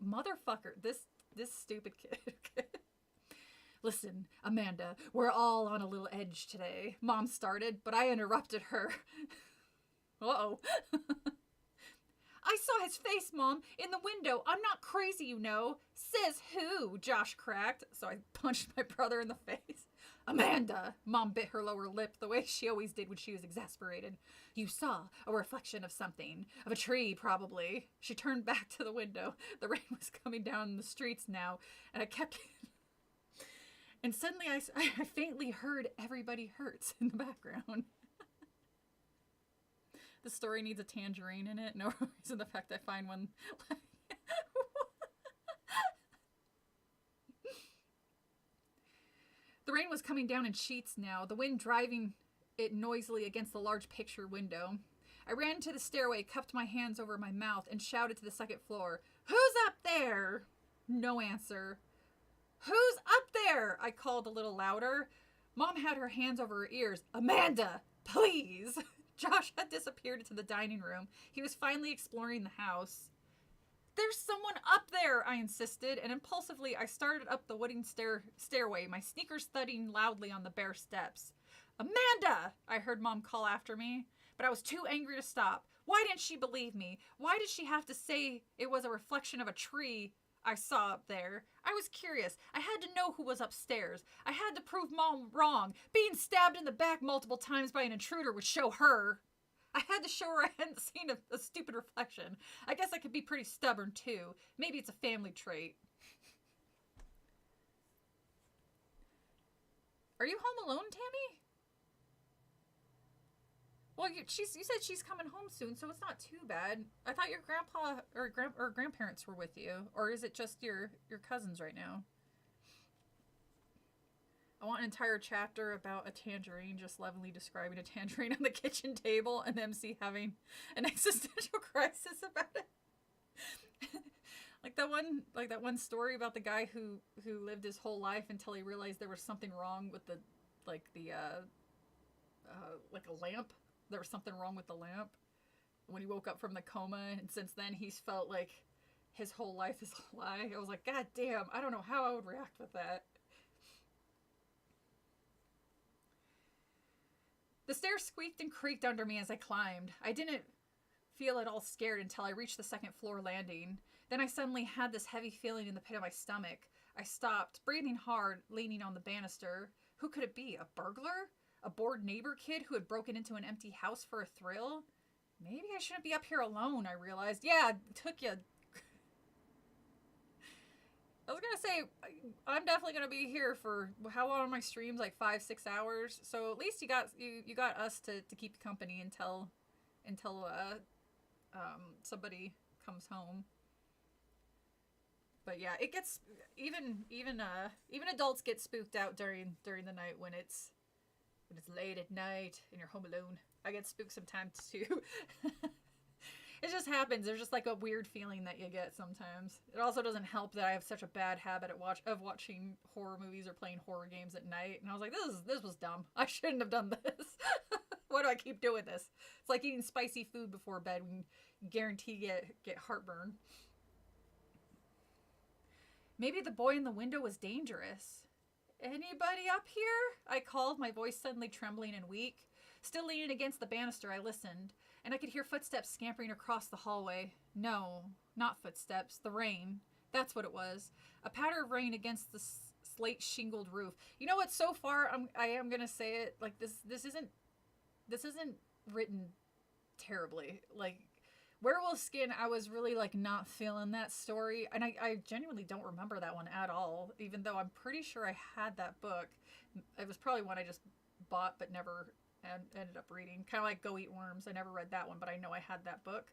Motherfucker, this stupid kid. Listen, Amanda, we're all on a little edge today. Mom started, but I interrupted her. Uh-oh. I saw his face, Mom, in the window. I'm not crazy, you know. Says who? Josh cracked. So I punched my brother in the face. Amanda! Mom bit her lower lip the way she always did when she was exasperated. You saw a reflection of something. Of a tree, probably. She turned back to the window. The rain was coming down the streets now, and I kept... And suddenly I faintly heard Everybody Hurts in the background. The story needs a tangerine in it. No reason the fact I find one. The rain was coming down in sheets now, the wind driving it noisily against the large picture window. I ran to the stairway, cupped my hands over my mouth, and shouted to the second floor, Who's up there? No answer. Who's up there? I called a little louder. Mom had her hands over her ears. Amanda, please. Josh had disappeared into the dining room. He was finally exploring the house. There's someone up there, I insisted, and impulsively I started up the wooden stairway, my sneakers thudding loudly on the bare steps. Amanda! I heard Mom call after me, but I was too angry to stop. Why didn't she believe me? Why did she have to say it was a reflection of a tree I saw up there? I was curious. I had to know who was upstairs. I had to prove Mom wrong. Being stabbed in the back multiple times by an intruder would show her. I had to show her I hadn't seen a stupid reflection. I guess I could be pretty stubborn, too. Maybe it's a family trait. Are you home alone, Tammy? Well, you said she's coming home soon, so it's not too bad. I thought your grandpa or grandparents were with you. Or is it just your cousins right now? I want an entire chapter about a tangerine, just lovingly describing a tangerine on the kitchen table and MC having an existential crisis about it. like that one story about the guy who lived his whole life until he realized there was something wrong with the lamp. There was something wrong with the lamp when he woke up from the coma, and since then he's felt like his whole life is a lie. I was like, God damn, I don't know how I would react with that. The stairs squeaked and creaked under me as I climbed. I didn't feel at all scared until I reached the second floor landing. Then I suddenly had this heavy feeling in the pit of my stomach. I stopped, breathing hard, leaning on the banister. Who could it be? A burglar? A bored neighbor kid who had broken into an empty house for a thrill? Maybe I shouldn't be up here alone, I realized. Yeah, it took you... I was gonna say, I'm definitely gonna be here for how long are my streams? Like 5-6 hours. So at least you got us to keep you company until somebody comes home. But yeah, it gets even adults get spooked out during the night when it's late at night and you're home alone. I get spooked sometimes too. It just happens. There's just like a weird feeling that you get sometimes. It also doesn't help that I have such a bad habit of watching horror movies or playing horror games at night. And I was like, this was dumb. I shouldn't have done this. Why do I keep doing this? It's like eating spicy food before bed when you guarantee get heartburn. Maybe the boy in the window was dangerous. Anybody up here? I called, my voice suddenly trembling and weak. Still leaning against the banister, I listened, and I could hear footsteps scampering across the hallway. No, not footsteps. The rain. That's what it was. A patter of rain against the slate shingled roof. You know what? So far, I am gonna say it like this isn't written terribly. Like Werewolf Skin, I was really like not feeling that story, and I genuinely don't remember that one at all. Even though I'm pretty sure I had that book. It was probably one I just bought but never ended up reading. Kind of like Go Eat Worms. I never read that one, but I know I had that book.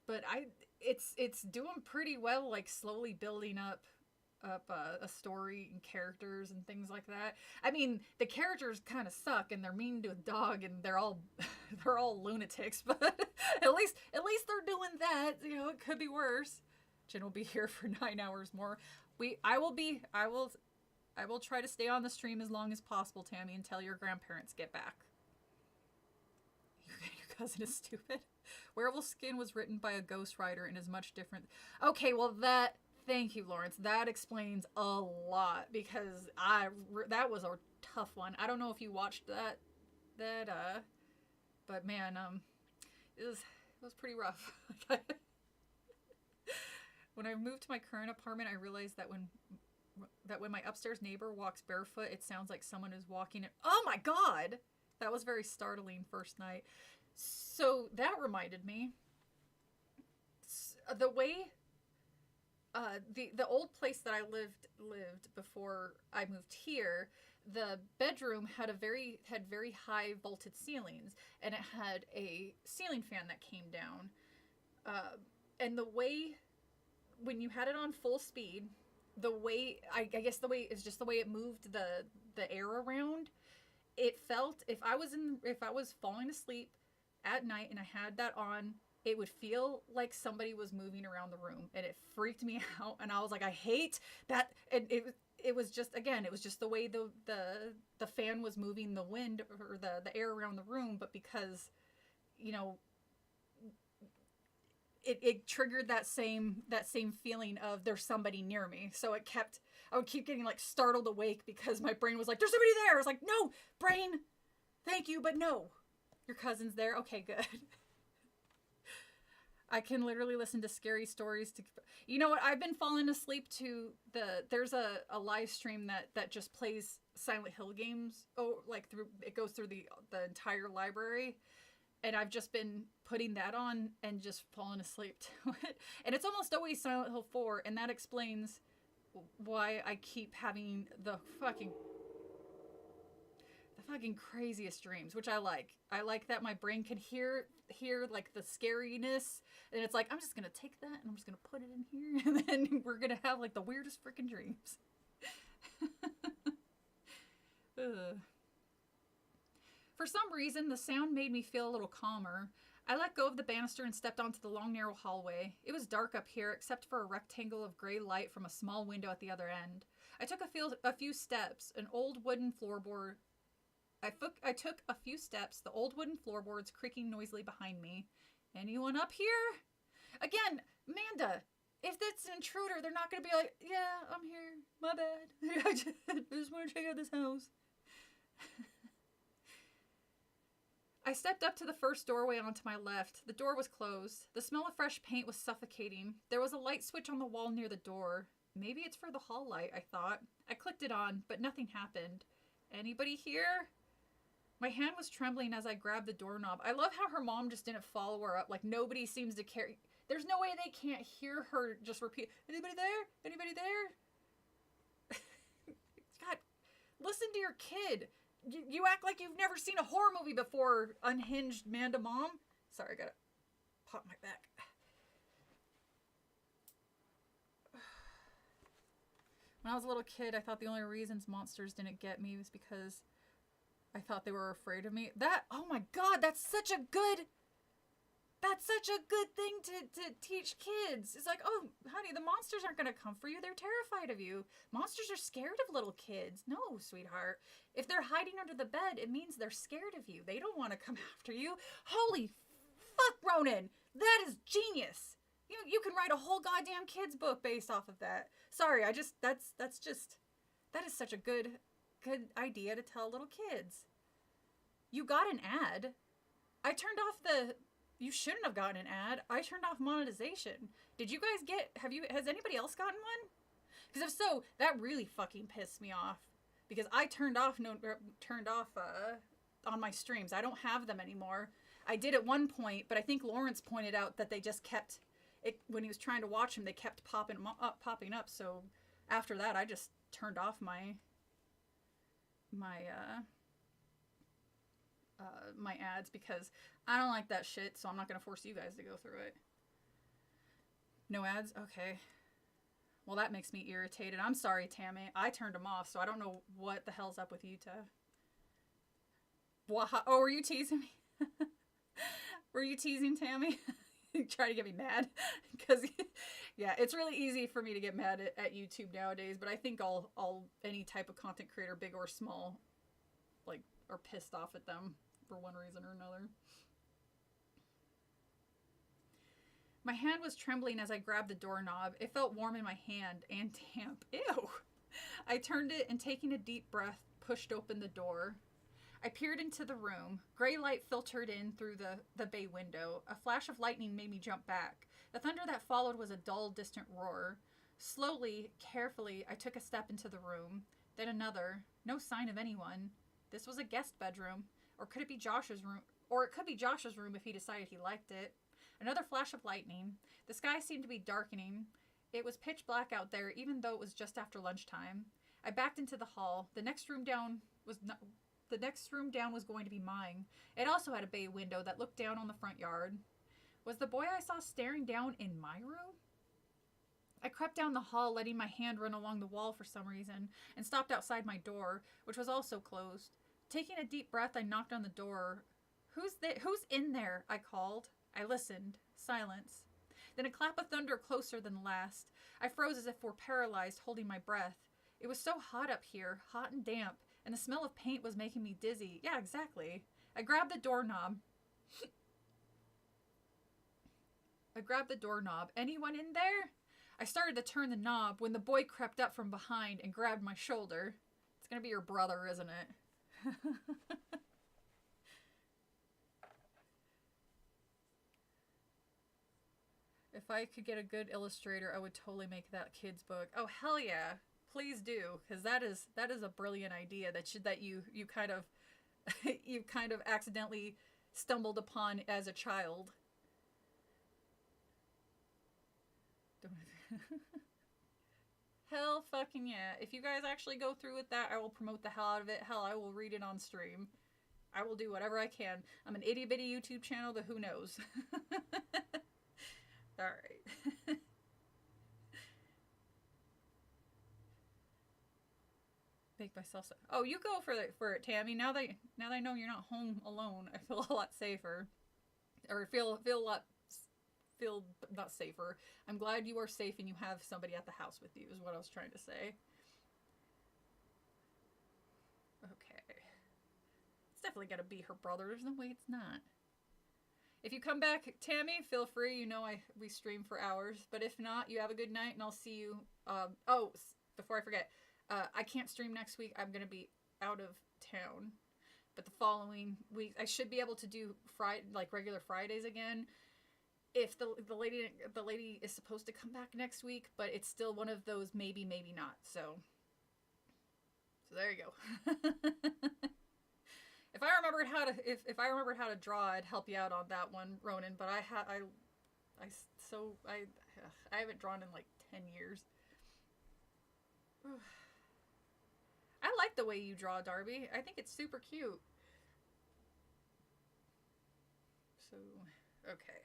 But it's doing pretty well, like slowly building up a story and characters and things like that. I mean, the characters kind of suck and they're mean to a dog and they're all lunatics, but at least they're doing that. You know, it could be worse. Jen will be here for 9 hours more. I I will try to stay on the stream as long as possible, Tammy, until your grandparents get back. Your cousin is stupid. Werewolf Skin was written by a ghostwriter and is much different. Okay, well thank you, Lawrence. That explains a lot, because that was a tough one. I don't know if you watched that, but man, it was pretty rough. When I moved to my current apartment, I realized that when my upstairs neighbor walks barefoot, it sounds like someone is walking. Oh my God! That was very startling first night. So that reminded me, the way, the old place that I lived before I moved here, the bedroom had very high vaulted ceilings, and it had a ceiling fan that came down, and the way, when you had it on full speed, the way, I guess the way is just the way it moved the air around. It felt, if I was falling asleep at night and I had that on, it would feel like somebody was moving around the room, and it freaked me out. And I was like, I hate that. And it was just, again, it was just the way the fan was moving the wind or the air around the room. But because, you know, it triggered that same feeling of there's somebody near me. So I would keep getting like startled awake because my brain was like, there's somebody there. I was like, no, brain, thank you, but no. Your cousin's there? Okay, good. I can literally listen to scary stories to... You know what? I've been falling asleep to there's a live stream that just plays Silent Hill games. Oh, like it goes through the entire library. And I've just been putting that on and just falling asleep to it. And it's almost always Silent Hill 4, and that explains why I keep having the fucking craziest dreams, which I like. I like that my brain can hear like the scariness, and it's like, I'm just gonna take that and I'm just gonna put it in here, and then we're gonna have like the weirdest freaking dreams. For some reason, the sound made me feel a little calmer. I let go of the banister and stepped onto the long, narrow hallway. It was dark up here, except for a rectangle of gray light from a small window at the other end. I took a few steps, an old wooden floorboard. I took a few steps, the old wooden floorboards creaking noisily behind me. Anyone up here? Again, Amanda, if that's an intruder, they're not going to be like, yeah, I'm here. My bad. I just want to check out this house. I stepped up to the first doorway onto my left. The door was closed. The smell of fresh paint was suffocating. There was a light switch on the wall near the door. Maybe it's for the hall light, I thought. I clicked it on, but nothing happened. Anybody here? My hand was trembling as I grabbed the doorknob. I love how her mom just didn't follow her up. Like, nobody seems to care. There's no way they can't hear her just repeat, anybody there? Anybody there? God, listen to your kid. You act like you've never seen a horror movie before, unhinged Manda mom. Sorry, I gotta pop my back. When I was a little kid, I thought the only reasons monsters didn't get me was because I thought they were afraid of me. Oh my God, that's such a good thing to teach kids. It's like, oh, honey, the monsters aren't going to come for you. They're terrified of you. Monsters are scared of little kids. No, sweetheart. If they're hiding under the bed, it means they're scared of you. They don't want to come after you. Holy fuck, Ronan. That is genius. You can write a whole goddamn kids book based off of that. Sorry, that is such a good idea to tell little kids. You got an ad. I turned off you shouldn't have gotten an ad. I turned off monetization. Did you guys has anybody else gotten one? Because if so, that really fucking pissed me off. Because I turned off on my streams. I don't have them anymore. I did at one point, but I think Lawrence pointed out that they just kept it when he was trying to watch them. They kept popping up. So after that, I just turned off my ads because I don't like that shit. So I'm not gonna force you guys to go through it. No ads? Okay. Well, that makes me irritated. I'm sorry, Tammy. I turned them off, so I don't know what the hell's up with you, Oh, were you teasing me? Were you teasing Tammy? Trying to get me mad? Because Yeah, it's really easy for me to get mad at YouTube nowadays, but I think all any type of content creator, big or small, like, are pissed off at them for one reason or another. My hand was trembling as I grabbed the doorknob. It felt warm in my hand and damp. Ew. I turned it and, taking a deep breath, pushed open the door. I peered into the room. Gray light filtered in through the bay window. A flash of lightning made me jump back. The thunder that followed was a dull, distant roar. Slowly, carefully, I took a step into the room. Then another. No sign of anyone. This was a guest bedroom. Or could it be Josh's room? Or it could be Josh's room if he decided he liked it. Another flash of lightning. The sky seemed to be darkening. It was pitch black out there, even though it was just after lunchtime. I backed into the hall. The next room down was going to be mine. It also had a bay window that looked down on the front yard. Was the boy I saw staring down in my room? I crept down the hall, letting my hand run along the wall for some reason, and stopped outside my door, which was also closed. Taking a deep breath, I knocked on the door. Who's in there? I called. I listened. Silence. Then a clap of thunder closer than the last. I froze as if were paralyzed, holding my breath. It was so hot up here, hot and damp, and the smell of paint was making me dizzy. Yeah, exactly. I grabbed the doorknob. Anyone in there? I started to turn the knob when the boy crept up from behind and grabbed my shoulder. It's gonna be your brother, isn't it? If I could get a good illustrator, I would totally make that kid's book. Oh, hell yeah. Please do, because that is a brilliant idea that you kind of you kind of accidentally stumbled upon as a child. Hell fucking yeah. If you guys actually go through with that, I will promote the hell out of it. Hell, I will read it on stream. I will do whatever I can. I'm an itty bitty YouTube channel, but who knows? Alright. Make myself so. Oh, you go for it, Tammy. Now that I know you're not home alone, I feel a lot safer. Or feel not safer. I'm glad you are safe and you have somebody at the house with you, is what I was trying to say. Okay. It's definitely gotta be her brother. There's no way it's not. If you come back, Tammy, feel free. You know we stream for hours. But if not, you have a good night and I'll see you. Oh, before I forget, I can't stream next week. I'm going to be out of town. But the following week, I should be able to do regular Fridays again. If the lady is supposed to come back next week, but it's still one of those maybe not. So there you go. If I remembered how to draw, I'd help you out on that one, Ronan. But I haven't drawn in like 10 years. I like the way you draw, Darby. I think it's super cute. So, okay.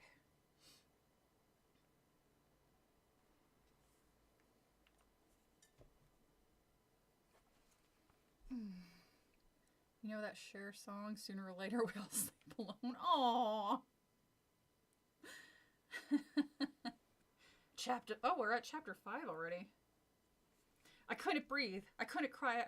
You know that Cher song, Sooner or Later We'll Sleep Alone? Aww. We're at chapter 5 already. I couldn't breathe. I couldn't cry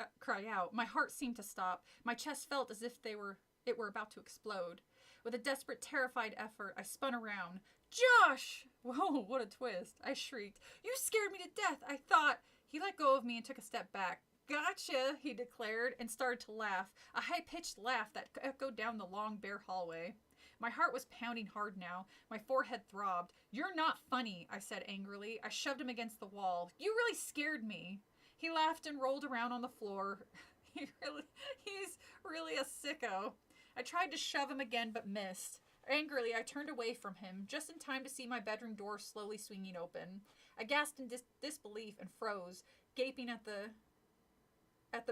out. My heart seemed to stop. My chest felt as if it were about to explode. With a desperate, terrified effort, I spun around. Josh! Whoa, what a twist. I shrieked. You scared me to death. I thought. He let go of me and took a step back. Gotcha, he declared, and started to laugh. A high-pitched laugh that echoed down the long, bare hallway. My heart was pounding hard now. My forehead throbbed. You're not funny, I said angrily. I shoved him against the wall. You really scared me. He laughed and rolled around on the floor. He's really a sicko. I tried to shove him again, but missed. Angrily, I turned away from him, just in time to see my bedroom door slowly swinging open. I gasped in disbelief and froze, gaping at the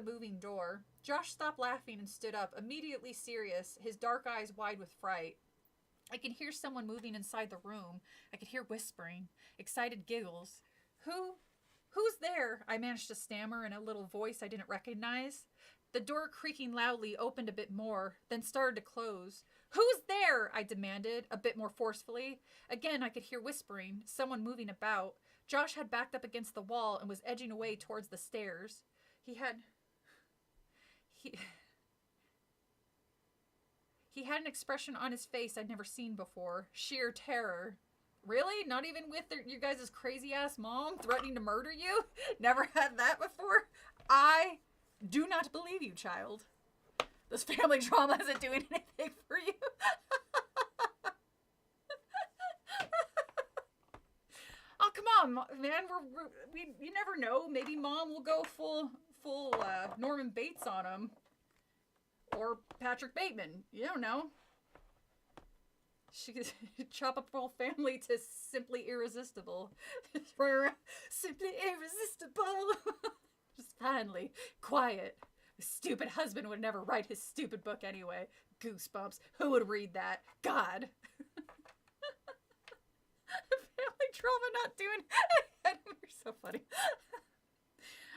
moving door. Josh stopped laughing and stood up, immediately serious, his dark eyes wide with fright. I could hear someone moving inside the room. I could hear whispering, excited giggles. Who's there? I managed to stammer in a little voice I didn't recognize. The door, creaking loudly, opened a bit more, then started to close. Who's there? I demanded, a bit more forcefully. Again, I could hear whispering, someone moving about. Josh had backed up against the wall and was edging away towards the stairs. He had an expression on his face I'd never seen before. Sheer terror. Really? Not even with you guys' crazy-ass mom threatening to murder you? Never had that before? I do not believe you, child. This family drama isn't doing anything for you. Oh, come on, man. You never know. Maybe mom will go full Norman Bates on him. Or Patrick Bateman. You don't know. She could chop up the whole family to simply irresistible. Simply irresistible. Just finally, quiet. The stupid husband would never write his stupid book anyway. Goosebumps. Who would read that? God. Family drama not doing it. You're so funny.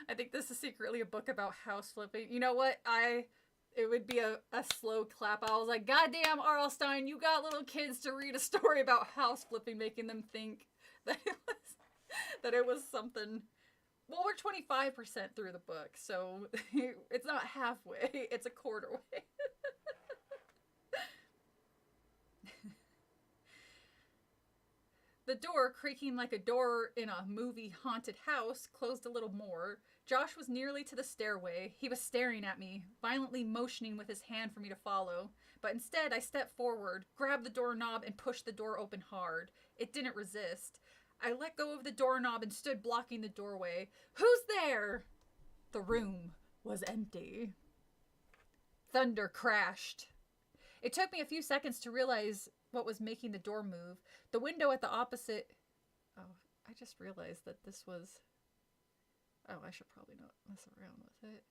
I think this is secretly a book about house flipping. You know what? It would be a slow clap. I was like, goddamn, R.L. Stine, you got little kids to read a story about house flipping, making them think that it was something. Well, we're 25% through the book, so it's not halfway. It's a quarter way. The door, creaking like a door in a movie haunted house, closed a little more. Josh was nearly to the stairway. He was staring at me, violently motioning with his hand for me to follow. But instead, I stepped forward, grabbed the doorknob, and pushed the door open hard. It didn't resist. I let go of the doorknob and stood blocking the doorway. Who's there? The room was empty. Thunder crashed. It took me a few seconds to realize what was making the door move. The window at the opposite... Oh, I just realized that this was... Oh, I should probably not mess around with it.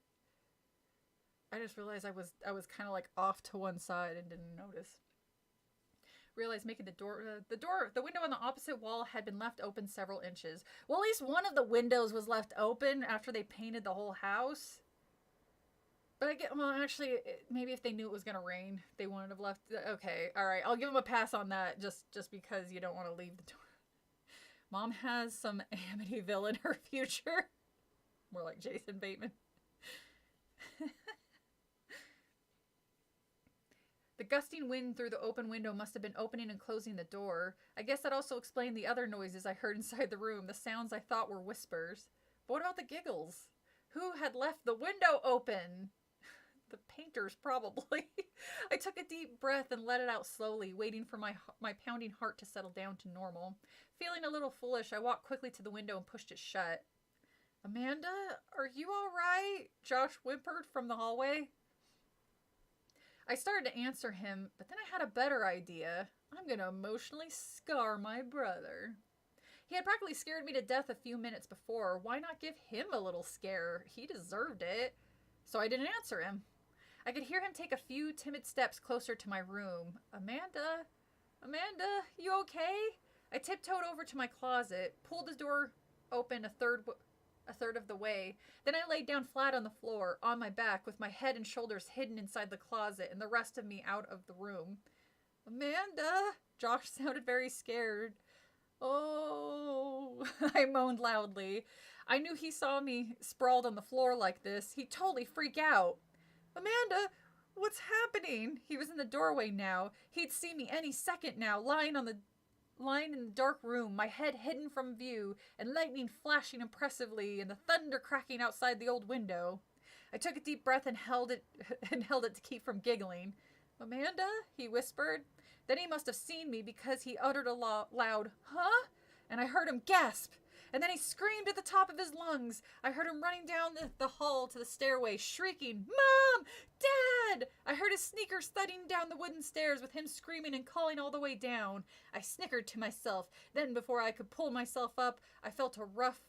I just realized I was kind of like off to one side and didn't notice. Realized making the window on the opposite wall had been left open several inches. Well, at least one of the windows was left open after they painted the whole house. But actually, maybe if they knew it was gonna rain, they wouldn't have left. Okay, all right, I'll give them a pass on that, just because you don't want to leave the door. Mom has some Amityville in her future. More like Jason Bateman. The gusting wind through the open window must have been opening and closing the door. I guess that also explained the other noises I heard inside the room, the sounds I thought were whispers. But what about the giggles? Who had left the window open? The painters, probably. I took a deep breath and let it out slowly, waiting for my pounding heart to settle down to normal. Feeling a little foolish, I walked quickly to the window and pushed it shut. Amanda, are you all right? Josh whimpered from the hallway. I started to answer him, but then I had a better idea. I'm going to emotionally scar my brother. He had practically scared me to death a few minutes before. Why not give him a little scare? He deserved it. So I didn't answer him. I could hear him take a few timid steps closer to my room. Amanda, you okay? I tiptoed over to my closet, pulled the door open a third of the way. Then I laid down flat on the floor, on my back, with my head and shoulders hidden inside the closet and the rest of me out of the room. Amanda! Josh sounded very scared. Oh, I moaned loudly. I knew he saw me sprawled on the floor like this. He'd totally freak out. Amanda, what's happening? He was in the doorway now. He'd see me any second now, lying in the dark room, my head hidden from view, and lightning flashing impressively, and the thunder cracking outside the old window. I took a deep breath and held it to keep from giggling. Amanda? He whispered. Then he must have seen me because he uttered a loud, huh? And I heard him gasp. And then he screamed at the top of his lungs. I heard him running down the hall to the stairway, shrieking, Mom! Dad! I heard his sneakers thudding down the wooden stairs with him screaming and calling all the way down. I snickered to myself. Then, before I could pull myself up, I felt a rough,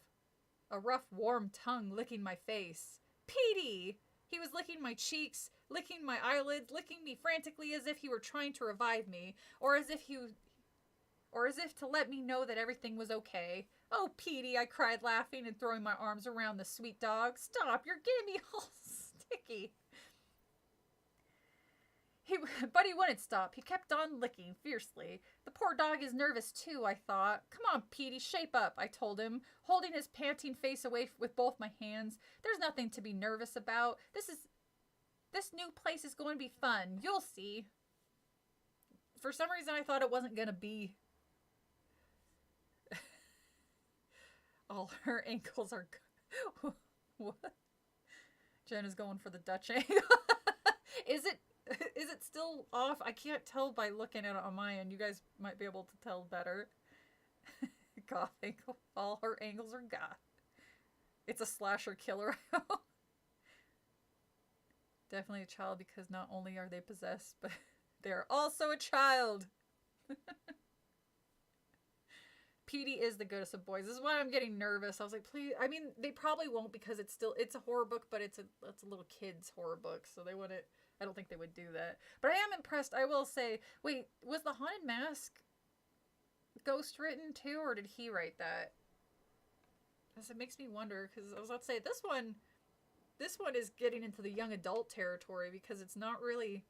warm tongue licking my face. Petey! He was licking my cheeks, licking my eyelids, licking me frantically as if he were trying to revive me, or as if to let me know that everything was okay. Oh, Petey, I cried, laughing and throwing my arms around the sweet dog. Stop, you're getting me all sticky. But he wouldn't stop. He kept on licking fiercely. The poor dog is nervous too, I thought. Come on, Petey, shape up, I told him, holding his panting face away with both my hands. There's nothing to be nervous about. This new place is going to be fun. You'll see. For some reason, I thought it wasn't going to be. All her ankles are... What? Jen is going for the Dutch angle. Is it still off? I can't tell by looking at it on my end. You guys might be able to tell better. Goth ankle. All her angles are goth. It's a slasher killer. Definitely a child because not only are they possessed, but they're also a child. Petey is the goodest of boys. This is why I'm getting nervous. I was like, please. I mean, they probably won't because it's a horror book, but it's a little kid's horror book, so they wouldn't. I don't think they would do that. But I am impressed. I will say, wait, was the Haunted Mask ghost written too, or did he write that? Because it makes me wonder. Because I was about to say this one is getting into the young adult territory because it's not really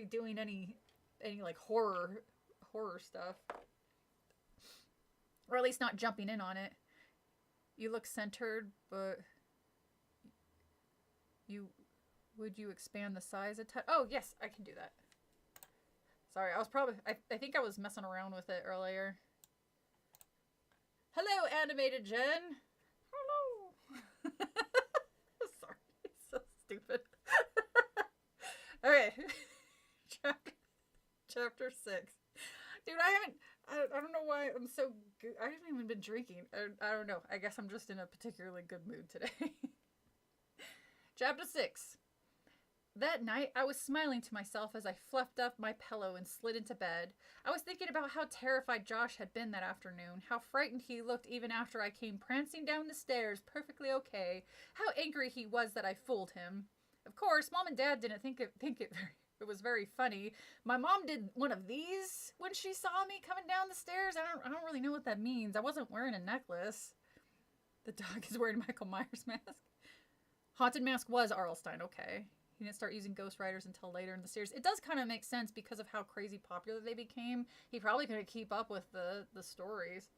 doing any like horror stuff. Or at least not jumping in on it. You look centered, but would you expand the size a touch? Oh, yes, I can do that. Sorry, I think I was messing around with it earlier. Hello, animated Jen. Hello. Sorry, so stupid. Okay. Chapter 6. Dude, I don't know why I'm so good. I haven't even been drinking. I don't know. I guess I'm just in a particularly good mood today. Chapter 6. That night, I was smiling to myself as I fluffed up my pillow and slid into bed. I was thinking about how terrified Josh had been that afternoon, how frightened he looked even after I came prancing down the stairs perfectly okay, how angry he was that I fooled him. Of course, Mom and Dad didn't think it was very funny. My mom did one of these when she saw me coming down the stairs. I don't really know what that means. I wasn't wearing a necklace. The dog is wearing Michael Myers' mask. Haunted Mask was Arlstein, okay. He didn't start using ghostwriters until later in the series. It does kind of make sense because of how crazy popular they became. He probably couldn't keep up with the stories.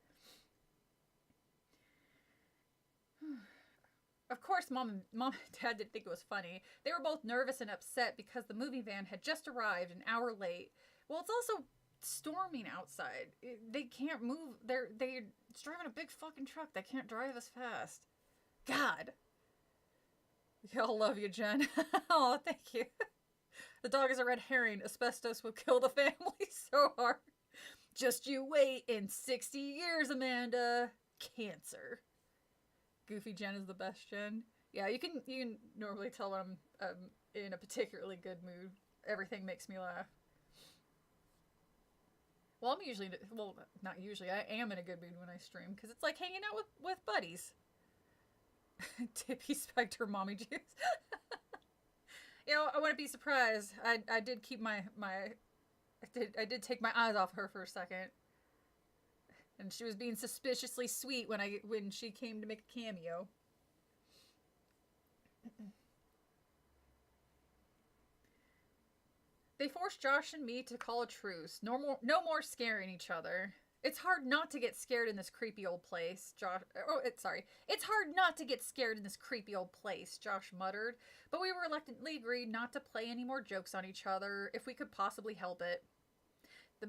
Of course, Mom and Dad didn't think it was funny. They were both nervous and upset because the movie van had just arrived an hour late. Well, it's also storming outside. They can't move. They're driving a big fucking truck. They can't drive as fast. God. Y'all love you, Jen. Oh, thank you. The dog is a red herring. Asbestos will kill the family so hard. Just you wait. In 60 years, Amanda. Cancer. Goofy Jen is the best Jen. Yeah, you can normally tell when I'm in a particularly good mood. Everything makes me laugh. Well, not usually. I am in a good mood when I stream because it's like hanging out with buddies. Tippy spiked her mommy juice. I wouldn't be surprised. I did keep I did take my eyes off her for a second. And she was being suspiciously sweet when she came to make a cameo. They forced Josh and me to call a truce. No more scaring each other. It's hard not to get scared in this creepy old place, It's hard not to get scared in this creepy old place, Josh muttered. But we reluctantly agreed not to play any more jokes on each other if we could possibly help it. The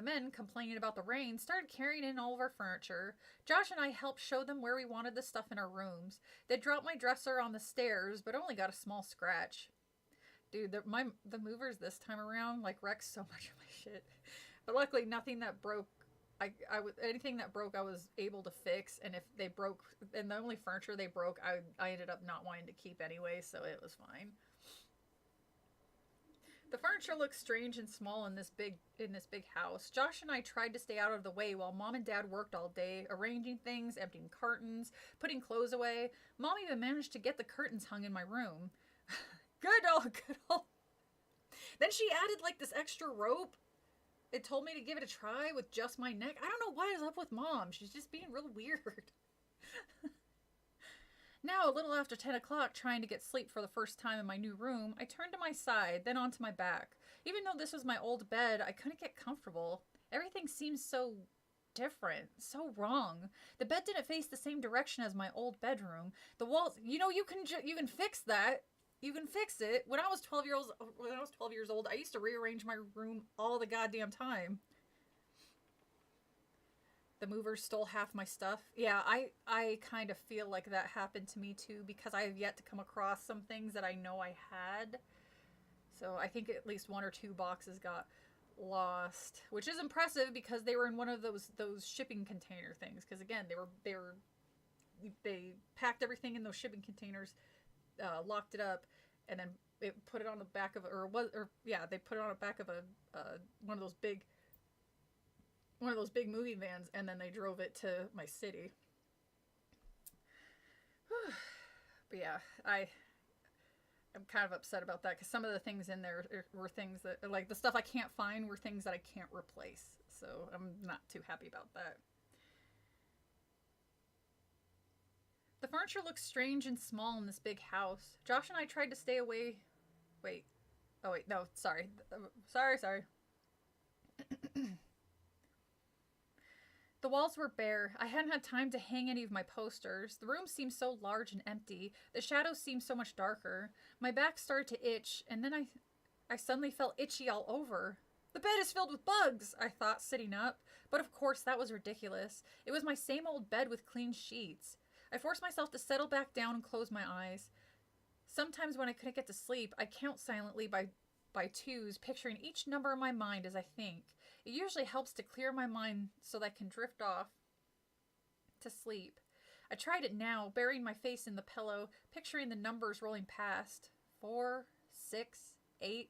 men, complaining about the rain, started carrying in all of our furniture. Josh and I helped show them where we wanted the stuff in our rooms. They dropped my dresser on the stairs, but only got a small scratch. Dude, the movers this time around, wrecked so much of my shit. But luckily, nothing that broke, anything that broke I was able to fix, and if they broke, and the only furniture they broke, I ended up not wanting to keep anyway, so it was fine. The furniture looked strange and small in this big house. Josh and I tried to stay out of the way while Mom and Dad worked all day, arranging things, emptying cartons, putting clothes away. Mom even managed to get the curtains hung in my room. Good old. Then she added this extra rope. It told me to give it a try with just my neck. I don't know what is up with Mom. She's just being real weird. Now, a little after 10 o'clock, trying to get sleep for the first time in my new room, I turned to my side, then onto my back. Even though this was my old bed, I couldn't get comfortable. Everything seemed so different, so wrong. The bed didn't face the same direction as my old bedroom. The walls, you can fix that. You can fix it. When I was 12 years old, I used to rearrange my room all the goddamn time. The movers stole half my stuff. Yeah, I kind of feel like that happened to me too, because I have yet to come across some things that I know I had. So I think at least 1 or 2 boxes got lost, which is impressive because they were in one of those shipping container things. Because again, they packed everything in those shipping containers, locked it up, and then it put it on the back of they put it on the back of one of those big movie vans, and then they drove it to my city. But yeah, I'm kind of upset about that because some of the things in there were things that, like, the stuff I can't find were things that I can't replace. So I'm not too happy about that. The furniture looks strange and small in this big house. Josh and I tried to stay away. Wait. Oh, wait. No, sorry. Sorry. The walls were bare. I hadn't had time to hang any of my posters. The room seemed so large and empty. The shadows seemed so much darker. My back started to itch, and then I suddenly felt itchy all over. The bed is filled with bugs, I thought, sitting up. But of course, that was ridiculous. It was my same old bed with clean sheets. I forced myself to settle back down and close my eyes. Sometimes when I couldn't get to sleep, I count silently by twos, picturing each number in my mind as I think. It usually helps to clear my mind so that I can drift off to sleep. I tried it now, burying my face in the pillow, picturing the numbers rolling past. 4, 6, 8.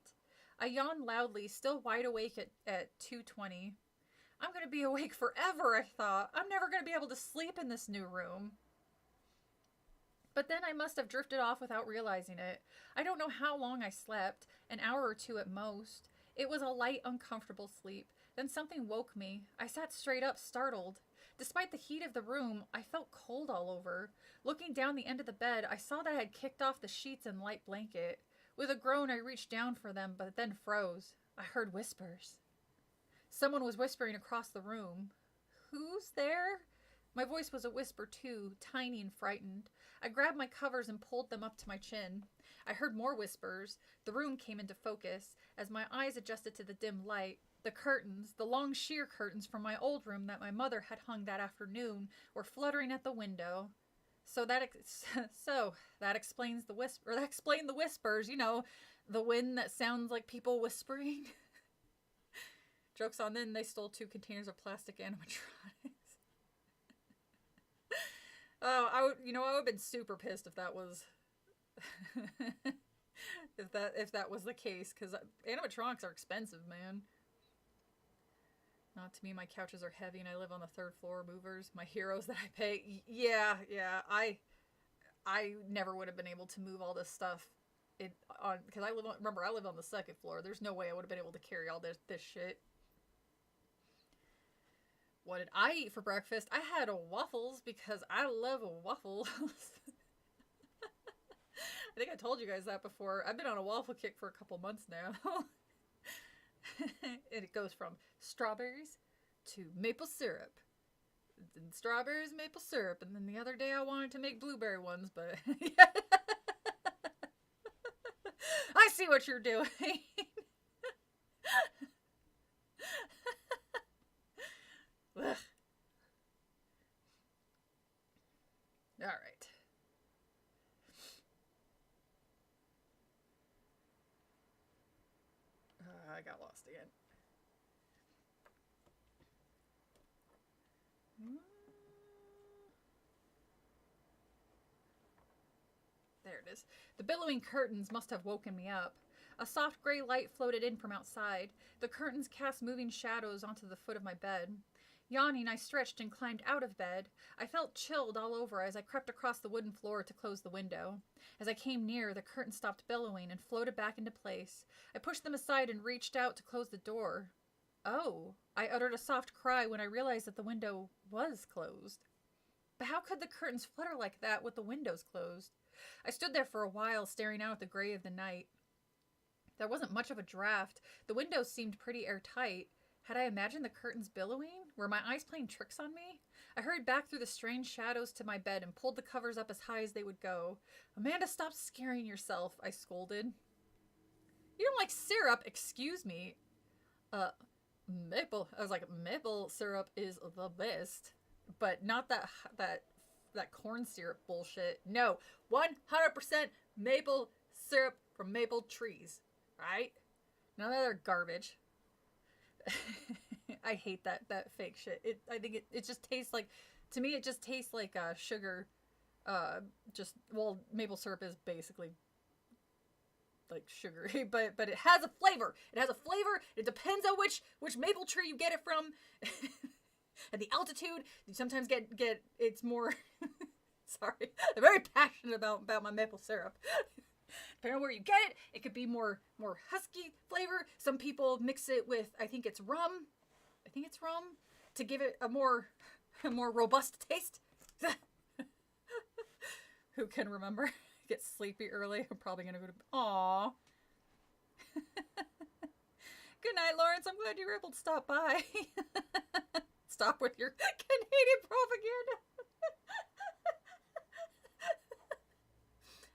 I yawned loudly, still wide awake at 2:20. I'm going to be awake forever, I thought. I'm never going to be able to sleep in this new room. But then I must have drifted off without realizing it. I don't know how long I slept, an hour or 2 at most. It was a light, uncomfortable sleep. Then something woke me. I sat straight up, startled. Despite the heat of the room, I felt cold all over. Looking down the end of the bed, I saw that I had kicked off the sheets and light blanket. With a groan, I reached down for them, but then froze. I heard whispers. Someone was whispering across the room. Who's there? My voice was a whisper too, tiny and frightened. I grabbed my covers and pulled them up to my chin. I heard more whispers. The room came into focus. As my eyes adjusted to the dim light, the curtains, the long sheer curtains from my old room that my mother had hung that afternoon, were fluttering at the window. So that explains the whisper. That explained the whispers. You know, the wind that sounds like people whispering. Joke's on them. They stole 2 containers of plastic animatronics. Oh, I would have been super pissed if that was, if that was the case, because animatronics are expensive, man. Not to me, my couches are heavy and I live on the 3rd floor. Movers, my heroes that I pay. Yeah, I never would have been able to move all this stuff because I live on the 2nd floor. There's no way I would have been able to carry all this shit. What did I eat for breakfast? I had waffles because I love waffles. I think I told you guys that before. I've been on a waffle kick for a couple months now. And it goes from strawberries to maple syrup. And strawberries, maple syrup. And then the other day I wanted to make blueberry ones, but I see what you're doing. Ugh. All right. I got lost again. There it is. The billowing curtains must have woken me up. A soft gray light floated in from outside. The curtains cast moving shadows onto the foot of my bed. Yawning, I stretched and climbed out of bed. I felt chilled all over as I crept across the wooden floor to close the window. As I came near, the curtain stopped billowing and floated back into place. I pushed them aside and reached out to close the door. Oh, I uttered a soft cry when I realized that the window was closed. But how could the curtains flutter like that with the windows closed? I stood there for a while, staring out at the gray of the night. There wasn't much of a draft. The windows seemed pretty airtight. Had I imagined the curtains billowing? Were my eyes playing tricks on me? I hurried back through the strange shadows to my bed and pulled the covers up as high as they would go. Amanda, stop scaring yourself, I scolded. You don't like syrup? Excuse me. Maple. I was like, maple syrup is the best. But not that corn syrup bullshit. No, 100% maple syrup from maple trees. Right? None of other garbage. I hate that fake shit. I think it just tastes like, to me it just tastes like sugar. Maple syrup is basically like sugar, but it has a flavor. It has a flavor. It depends on which maple tree you get it from, and the altitude. You sometimes get it's more. Sorry, I'm very passionate about my maple syrup. Depending on where you get it, it could be more husky flavor. Some people mix it with, I think it's rum, to give it a more robust taste. Who can remember? Get sleepy early. I'm probably gonna go to. Aww. Good night, Lawrence. I'm glad you were able to stop by. Stop with your Canadian propaganda.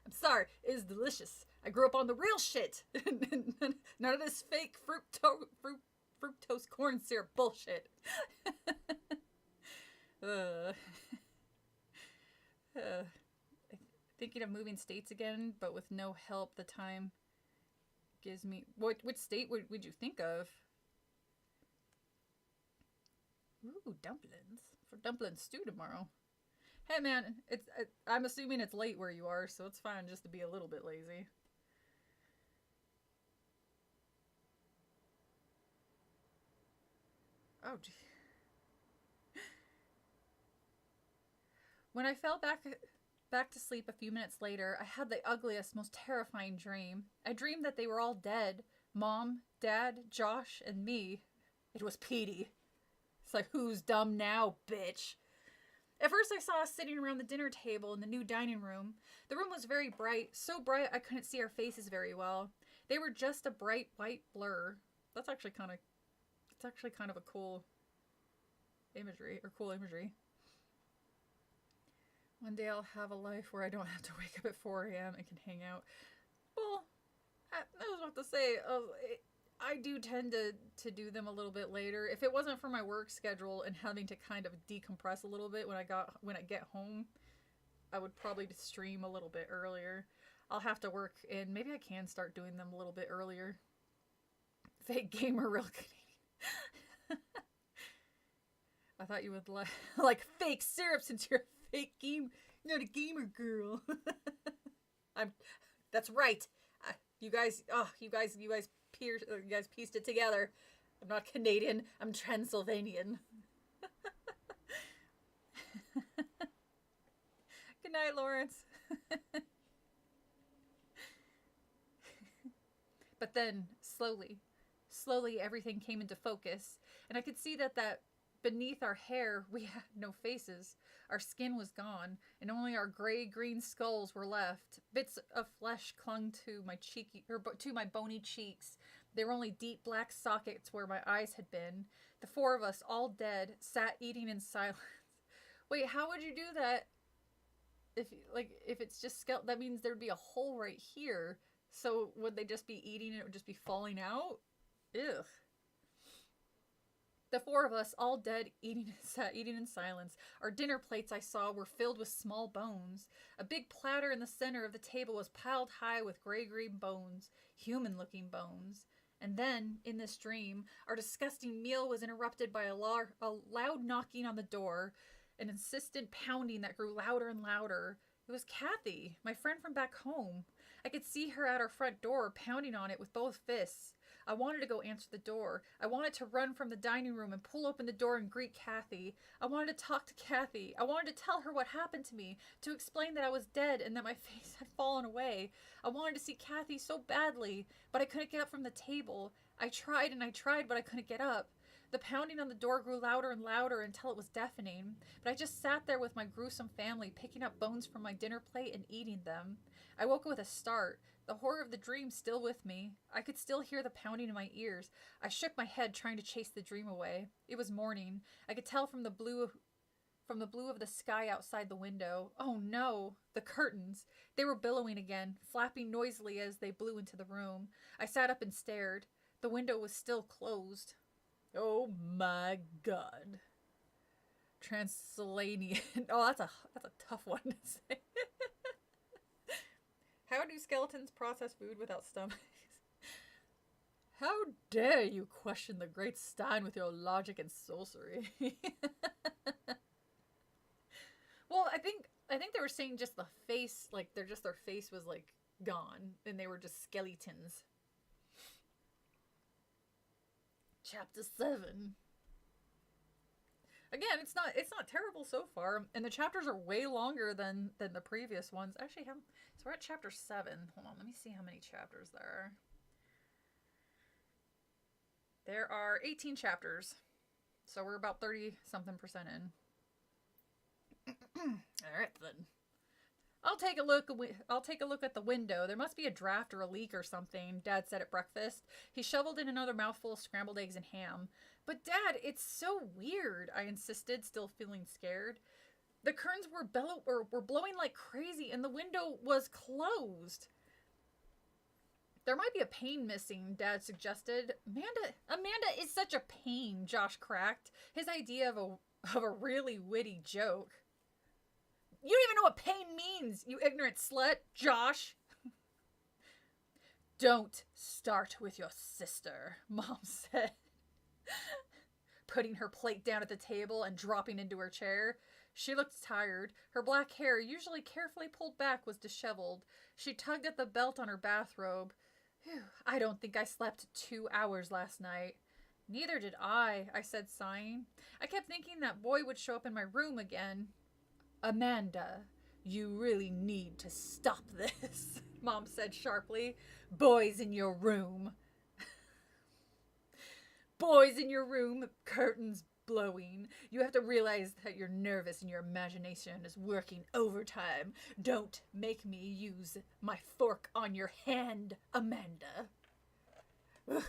I'm sorry. It is delicious. I grew up on the real shit. None of this fake fructose corn syrup bullshit. Thinking of moving states again, but with no help. The time gives me. Which state would you think of? Ooh, dumplings for dumpling stew tomorrow. Hey man, I'm assuming it's late where you are, so it's fine just to be a little bit lazy. Oh, gee. When I fell back to sleep a few minutes later, I had the ugliest, most terrifying dream. I dreamed that they were all dead. Mom, Dad, Josh, and me. It was Petey. It's like, who's dumb now, bitch? At first I saw us sitting around the dinner table in the new dining room. The room was very bright, so bright I couldn't see our faces very well. They were just a bright white blur. That's actually kind of a cool imagery. One day I'll have a life where I don't have to wake up at 4 a.m. and can hang out. Well, I was about to say, I do tend to do them a little bit later. If it wasn't for my work schedule and having to kind of decompress a little bit when I get home, I would probably stream a little bit earlier. I'll have to work, and maybe I can start doing them a little bit earlier. Fake gamer, real Canadian. I thought you would like fake syrup since you're a fake game. You're not a gamer girl. That's right. You guys pieced it together. I'm not Canadian. I'm Transylvanian. Good night, Lawrence. But then, slowly everything came into focus, and I could see that beneath our hair we had no faces. Our skin was gone, and only our gray-green skulls were left. Bits of flesh clung to my bony cheeks. There were only deep black sockets where my eyes had been. The four of us, all dead, sat eating in silence. Wait, how would you do that? If it's just skeleton, that means there'd be a hole right here. So would they just be eating and it would just be falling out? Ugh. The four of us, all dead, sat eating in silence. Our dinner plates, I saw, were filled with small bones. A big platter in the center of the table was piled high with gray-green bones, human-looking bones. And then, in this dream, our disgusting meal was interrupted by a loud knocking on the door, an insistent pounding that grew louder and louder. It was Kathy, my friend from back home. I could see her at our front door, pounding on it with both fists. I wanted to go answer the door. I wanted to run from the dining room and pull open the door and greet Kathy. I wanted to talk to Kathy. I wanted to tell her what happened to me, to explain that I was dead and that my face had fallen away. I wanted to see Kathy so badly, but I couldn't get up from the table. I tried and I tried, but I couldn't get up. The pounding on the door grew louder and louder until it was deafening, but I just sat there with my gruesome family, picking up bones from my dinner plate and eating them. I woke with a start, the horror of the dream still with me. I could still hear the pounding in my ears. I shook my head, trying to chase the dream away. It was morning. I could tell from the blue of the sky outside the window. Oh no! The curtains. They were billowing again, flapping noisily as they blew into the room. I sat up and stared. The window was still closed. Oh my god. Translanian. Oh, that's a tough one to say. How do skeletons process food without stomachs? How dare you question the great Stein with your logic and sorcery? Well, I think they were saying just the face, like their face was like gone, and they were just skeletons. Chapter 7. Again, it's not terrible so far, and the chapters are way longer than the previous ones. Actually, so we're at chapter 7. Hold on, let me see how many chapters there are. There are 18 chapters, so we're about 30-something% in. All right then. I'll take a look at the window. There must be a draft or a leak or something, Dad said at breakfast. He shoveled in another mouthful of scrambled eggs and ham. But Dad, it's so weird, I insisted, still feeling scared. The curtains were blowing like crazy and the window was closed. There might be a pane missing, Dad suggested. Amanda is such a pain, Josh cracked, his idea of a really witty joke. You don't even know what pain means, you ignorant slut, Josh. Don't start with your sister, Mom said, putting her plate down at the table and dropping into her chair. She looked tired. Her black hair, usually carefully pulled back, was disheveled. She tugged at the belt on her bathrobe. Whew, I don't think I slept 2 hours last night. Neither did I said, sighing. I kept thinking that boy would show up in my room again. Amanda, you really need to stop this, Mom said sharply. Boys in your room. Boys in your room, curtains blowing. You have to realize that you're nervous and your imagination is working overtime. Don't make me use my fork on your hand, Amanda. Ugh.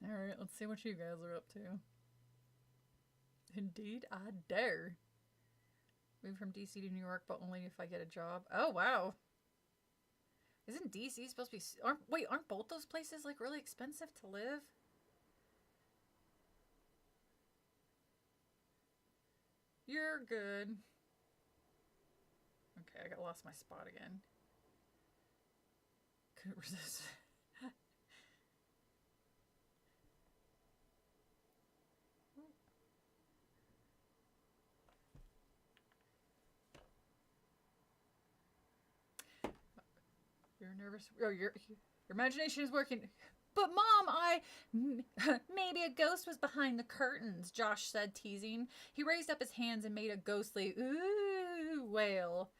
Alright, let's see what you guys are up to. Indeed, I dare. Move from DC to New York, but only if I get a job. Oh, wow. Isn't DC supposed to be... Aren't both those places, like, really expensive to live? You're good. Okay, I lost my spot again. Couldn't resist. You're nervous. Oh, your imagination is working. But Mom, maybe a ghost was behind the curtains, Josh said, teasing. He raised up his hands and made a ghostly ooh wail.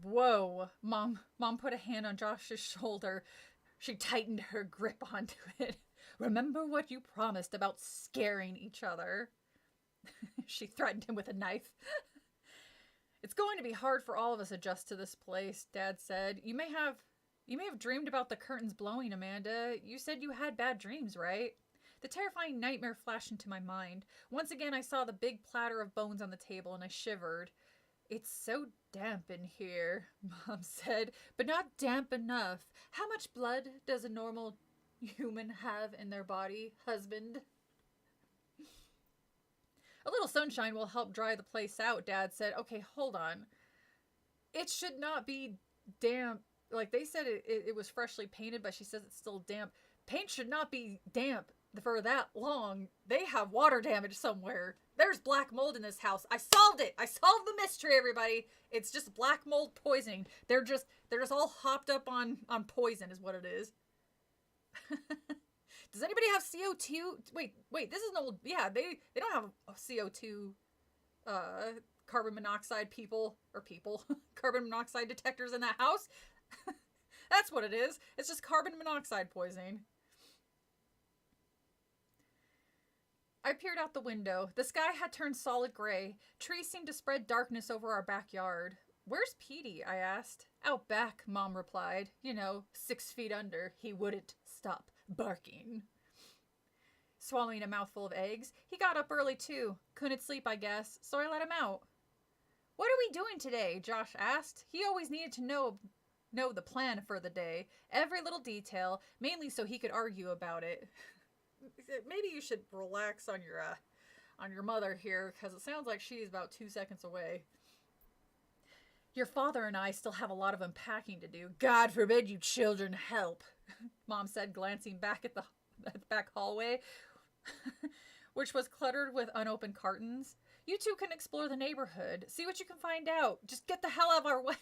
Whoa. Mom put a hand on Josh's shoulder. She tightened her grip onto it. Remember what you promised about scaring each other? She threatened him with a knife. It's going to be hard for all of us to adjust to this place, Dad said. You may have dreamed about the curtains blowing, Amanda. You said you had bad dreams, right? The terrifying nightmare flashed into my mind. Once again, I saw the big platter of bones on the table and I shivered. It's so damp in here, Mom said, but not damp enough. How much blood does a normal human have in their body, husband? A little sunshine will help dry the place out, Dad said. Okay, hold on. It should not be damp. Like, they said it was freshly painted, but she says it's still damp. Paint should not be damp for that long. They have water damage somewhere. There's black mold in this house. I solved it. I solved the mystery, everybody. It's just black mold poisoning. They're just all hopped up on poison is what it is. Does anybody have CO2? Wait, this is an old... Yeah, they don't have CO2 carbon monoxide carbon monoxide detectors in that house. That's what it is. It's just carbon monoxide poisoning. I peered out the window. The sky had turned solid gray. Trees seemed to spread darkness over our backyard. Where's Petey? I asked. Out back, Mom replied. 6 feet under. He wouldn't stop barking. Swallowing a mouthful of eggs, he got up early too. Couldn't sleep, I guess, so I let him out. What are we doing today? Josh asked. He always needed to know the plan for the day, every little detail, mainly so he could argue about it. Maybe you should relax on your mother here, because it sounds like she's about 2 seconds away. Your father and I still have a lot of unpacking to do. God forbid you children help, Mom said, glancing back at the back hallway, which was cluttered with unopened cartons. You two can explore the neighborhood, see what you can find out. Just get the hell out of our way.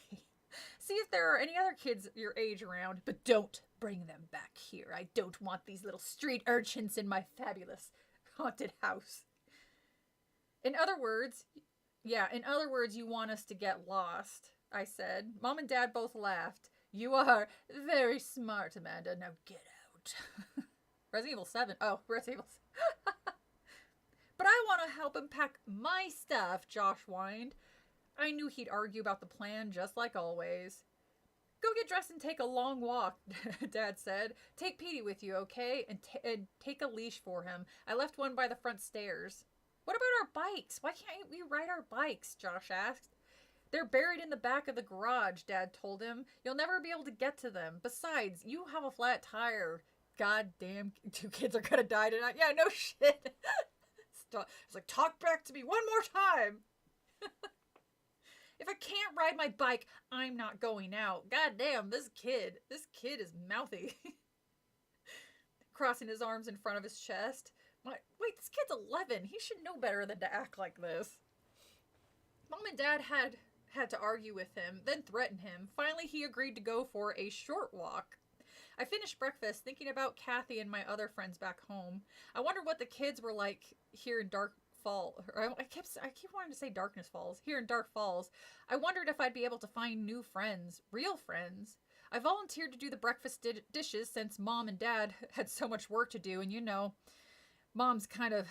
See if there are any other kids your age around, but don't bring them back here. I don't want these little street urchins in my fabulous haunted house. In other words, you want us to get lost, I said. Mom and Dad both laughed. You are very smart, Amanda. Now get out. Resident Evil 7. Oh, Resident Evil 7. But I want to help him pack my stuff, Josh whined. I knew he'd argue about the plan just like always. Go get dressed and take a long walk, Dad said. Take Petey with you, okay? And take a leash for him. I left one by the front stairs. What about our bikes? Why can't we ride our bikes? Josh asked. They're buried in the back of the garage, Dad told him. You'll never be able to get to them. Besides, you have a flat tire. God damn, 2 kids are gonna die tonight. Yeah, no shit. It's like, talk back to me one more time. If I can't ride my bike, I'm not going out. God damn, this kid is mouthy. Crossing his arms in front of his chest. Wait, this kid's 11. He should know better than to act like this. Mom and Dad had to argue with him, then threaten him. Finally, he agreed to go for a short walk. I finished breakfast thinking about Kathy and my other friends back home. I wondered what the kids were like here in Dark Falls. I keep wanting to say Darkness Falls. Here in Dark Falls. I wondered if I'd be able to find new friends, real friends. I volunteered to do the breakfast dishes since Mom and Dad had so much work to do, and Mom's kind of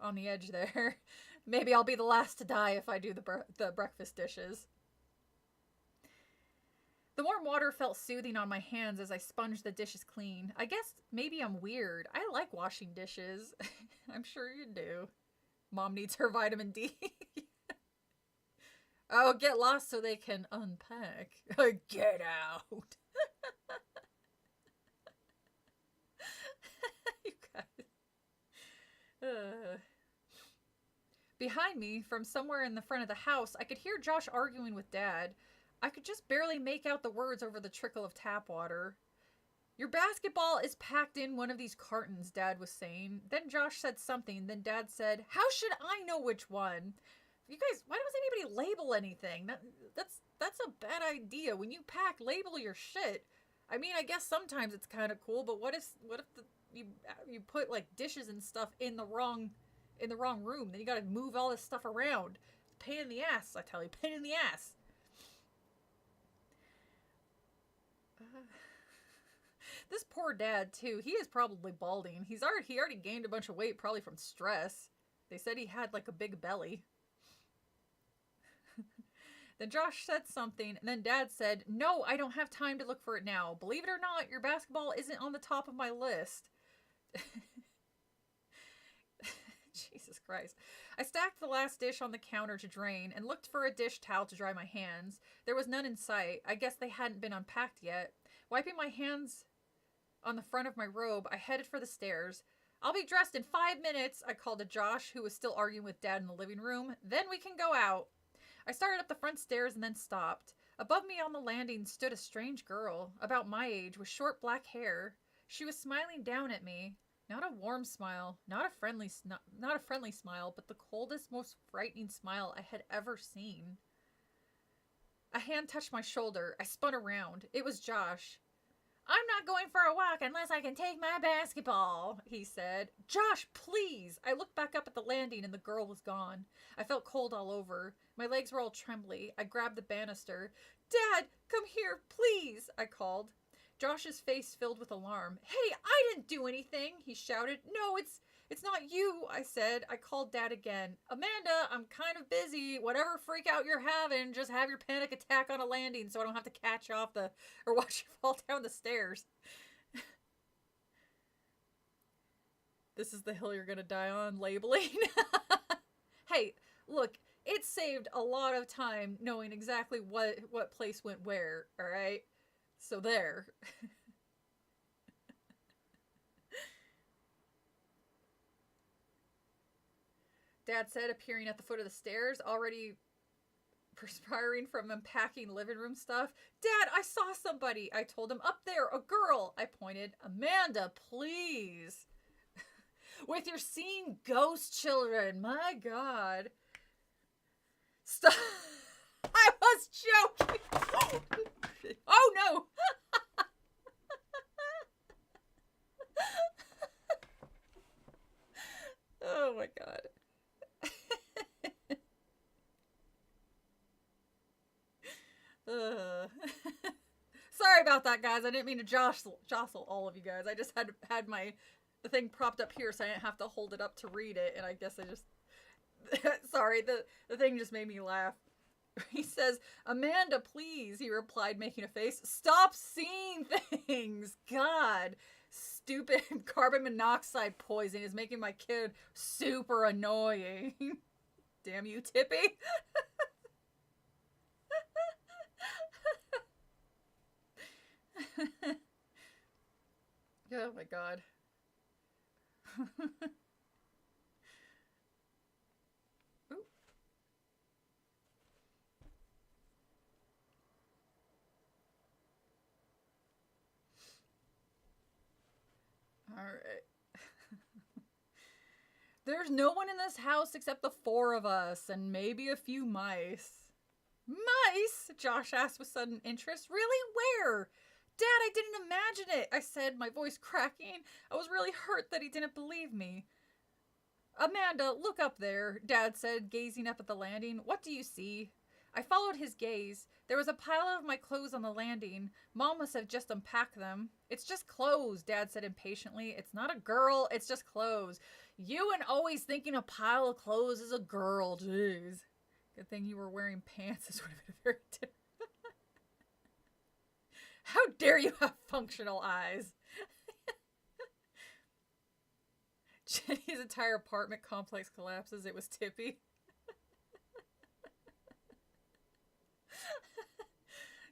on the edge there. Maybe I'll be the last to die if I do the breakfast dishes. The warm water felt soothing on my hands as I sponged the dishes clean. I guess maybe I'm weird. I like washing dishes. I'm sure you do. Mom needs her vitamin D. Oh, get lost so they can unpack. Get out. You guys. Behind me, from somewhere in the front of the house, I could hear Josh arguing with Dad. I could just barely make out the words over the trickle of tap water. Your basketball is packed in one of these cartons, Dad was saying. Then Josh said something. Then Dad said, how should I know which one? You guys, why doesn't anybody label anything? That's a bad idea. When you pack, label your shit. I mean, I guess sometimes it's kind of cool, but what if you put like dishes and stuff in the wrong room? Then you got to move all this stuff around. Pain in the ass, I tell you, pain in the ass. This poor Dad too. He is probably balding. He already gained a bunch of weight, probably from stress. They said he had like a big belly. Then Josh said something, and then Dad said, no, I don't have time to look for it now. Believe it or not, your basketball isn't on the top of my list. Jesus Christ. I stacked the last dish on the counter to drain and looked for a dish towel to dry my hands. There was none in sight. I guess they hadn't been unpacked yet. Wiping my hands on the front of my robe, I headed for the stairs. I'll be dressed in 5 minutes, I called to Josh, who was still arguing with Dad in the living room. Then we can go out. I started up the front stairs and then stopped. Above me on the landing stood a strange girl, about my age, with short black hair. She was smiling down at me. Not a warm smile, not a friendly smile, but the coldest, most frightening smile I had ever seen. A hand touched my shoulder. I spun around. It was Josh. I'm not going for a walk unless I can take my basketball, he said. Josh, please! I looked back up at the landing and the girl was gone. I felt cold all over. My legs were all trembly. I grabbed the banister. Dad, come here, please, I called. Josh's face filled with alarm. Hey, I didn't do anything, he shouted. No, it's not you, I said. I called Dad again. Amanda, I'm kind of busy. Whatever freak out you're having, just have your panic attack on a landing so I don't have to catch you off or watch you fall down the stairs. This is the hill you're gonna die on, labeling. Hey, look, it saved a lot of time knowing exactly what place went where, alright? So there. Dad said, appearing at the foot of the stairs, already perspiring from unpacking living room stuff. Dad, I saw somebody. I told him, up there, a girl. I pointed. Amanda, please. With your seeing ghost children. My God. Stop. I was joking. Oh, no. Oh, my God. Sorry about that, guys. I didn't mean to jostle all of you guys. I just had the thing propped up here so I didn't have to hold it up to read it, and I guess I just sorry, the thing just made me laugh. He says, Amanda, please, he replied, making a face. Stop seeing things. God, stupid carbon monoxide poison is making my kid super annoying. Damn you, Tippy. Oh my God. Ooh. All right. There's no one in this house except the four of us and maybe a few mice. Mice? Josh asked with sudden interest. Really? Where? Dad, I didn't imagine it, I said, my voice cracking. I was really hurt that he didn't believe me. Amanda, look up there, Dad said, gazing up at the landing. What do you see? I followed his gaze. There was a pile of my clothes on the landing. Mom must have just unpacked them. It's just clothes, Dad said impatiently. It's not a girl, it's just clothes. You and always thinking a pile of clothes is a girl, jeez. Good thing you were wearing pants. This would have been very different. How dare you have functional eyes? Jenny's entire apartment complex collapses. It was Tippy.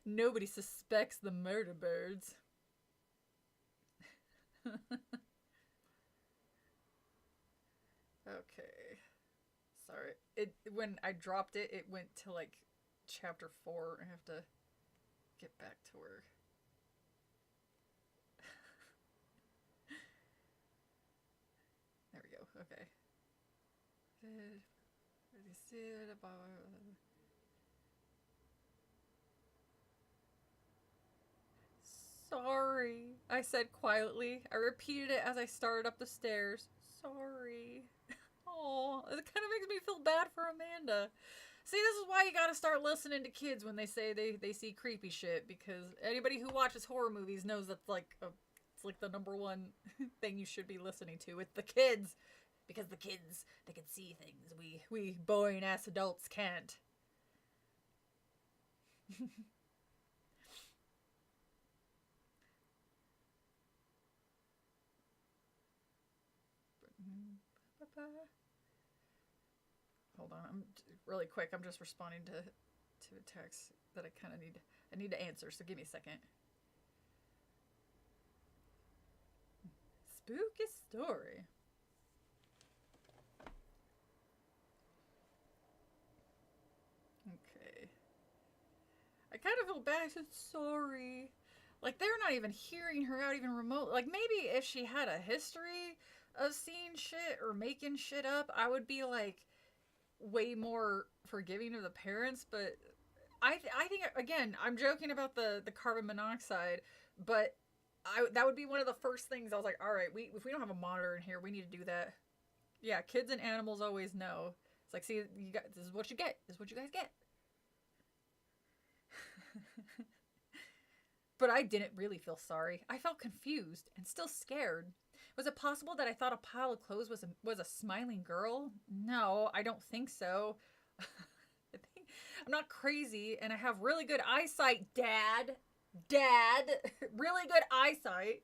Nobody suspects the murder birds. Okay. Sorry. When I dropped it, it went to like chapter 4. I have to get back to where... There we go. Okay. Sorry, I said quietly. I repeated it as I started up the stairs. Sorry. Oh, it kind of makes me feel bad for Amanda. See, this is why you gotta start listening to kids when they say they see creepy shit, because anybody who watches horror movies knows that's like it's like the number one thing you should be listening to. It's the kids, because the kids, they can see things we boring ass adults can't. Hold on, I'm really quick. I'm just responding to a text that I kind of need to answer. So give me a second. Spooky story. Okay. I kind of feel bad. I said sorry. Like, they're not even hearing her out even remote. Like, maybe if she had a history of seeing shit or making shit up, I would be like way more forgiving of the parents. But I think, again, I'm joking about the carbon monoxide, but that would be one of the first things I was like, all right, if we don't have a monitor in here, we need to do that. Yeah, kids and animals always know. It's like, see, this is what you get. This is what you guys get. But I didn't really feel sorry. I felt confused and still scared. Was it possible that I thought a pile of clothes was a smiling girl? No, I don't think so. I'm not crazy, and I have really good eyesight, Dad. Dad, really good eyesight.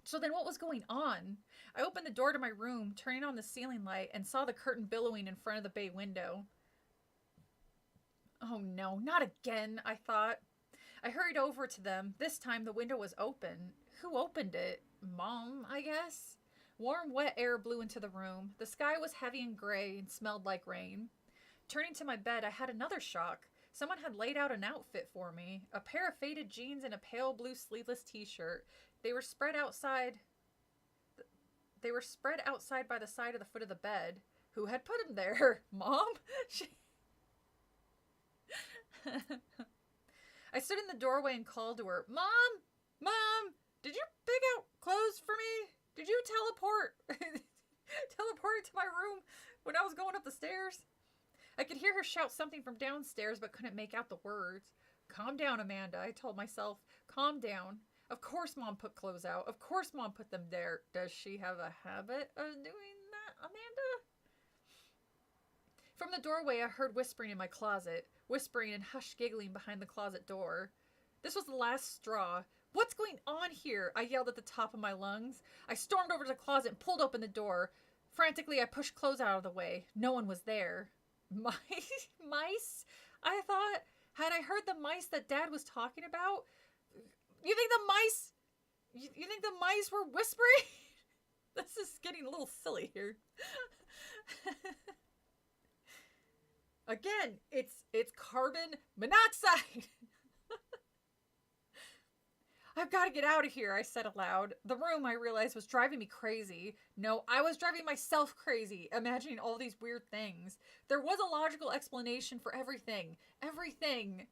So then what was going on? I opened the door to my room, turning on the ceiling light, and saw the curtain billowing in front of the bay window. Oh no, not again, I thought. I hurried over to them. This time the window was open. Who opened it? Mom, I guess? Warm, wet air blew into the room. The sky was heavy and gray and smelled like rain. Turning to my bed, I had another shock. Someone had laid out an outfit for me. A pair of faded jeans and a pale blue sleeveless t-shirt. They were spread outside by the side of the foot of the bed. Who had put them there? Mom? I stood in the doorway and called to her. Mom! Mom! Did you pick out clothes for me? Did you teleport to my room when I was going up the stairs? I could hear her shout something from downstairs but couldn't make out the words. Calm down, Amanda, I told myself. Calm down. Of course Mom put clothes out. Of course Mom put them there. Does she have a habit of doing that, Amanda? From the doorway, I heard whispering in my closet. Whispering and hushed giggling behind the closet door. This was the last straw. What's going on here? I yelled at the top of my lungs. I stormed over to the closet and pulled open the door. Frantically, I pushed clothes out of the way. No one was there. Mice? I thought. Had I heard the mice that Dad was talking about? You think the mice were whispering? This is getting a little silly here. Again, it's carbon monoxide. I've got to get out of here, I said aloud. The room, I realized, was driving me crazy. No, I was driving myself crazy, imagining all these weird things. There was a logical explanation for everything. Everything.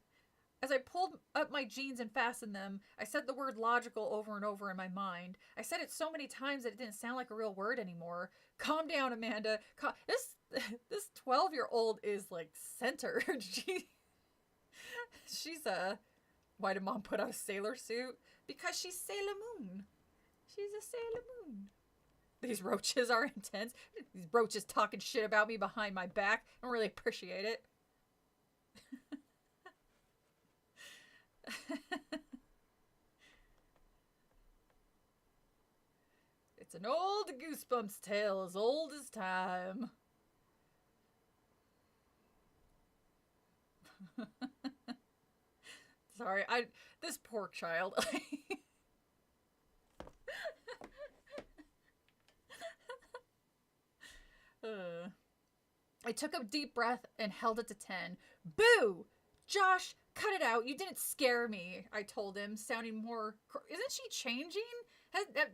As I pulled up my jeans and fastened them, I said the word logical over and over in my mind. I said it so many times that it didn't sound like a real word anymore. Calm down, Amanda. This 12-year-old is, like, centered. She's why did Mom put on a sailor suit? Because she's Sailor Moon. She's a Sailor Moon. These roaches are intense. These roaches talking shit about me behind my back. I don't really appreciate it. It's an old Goosebumps tale as old as time. Sorry, this poor child. I took a deep breath and held it to 10. Boo! Josh, cut it out. You didn't scare me, I told him, sounding more... Isn't she changing? Nobody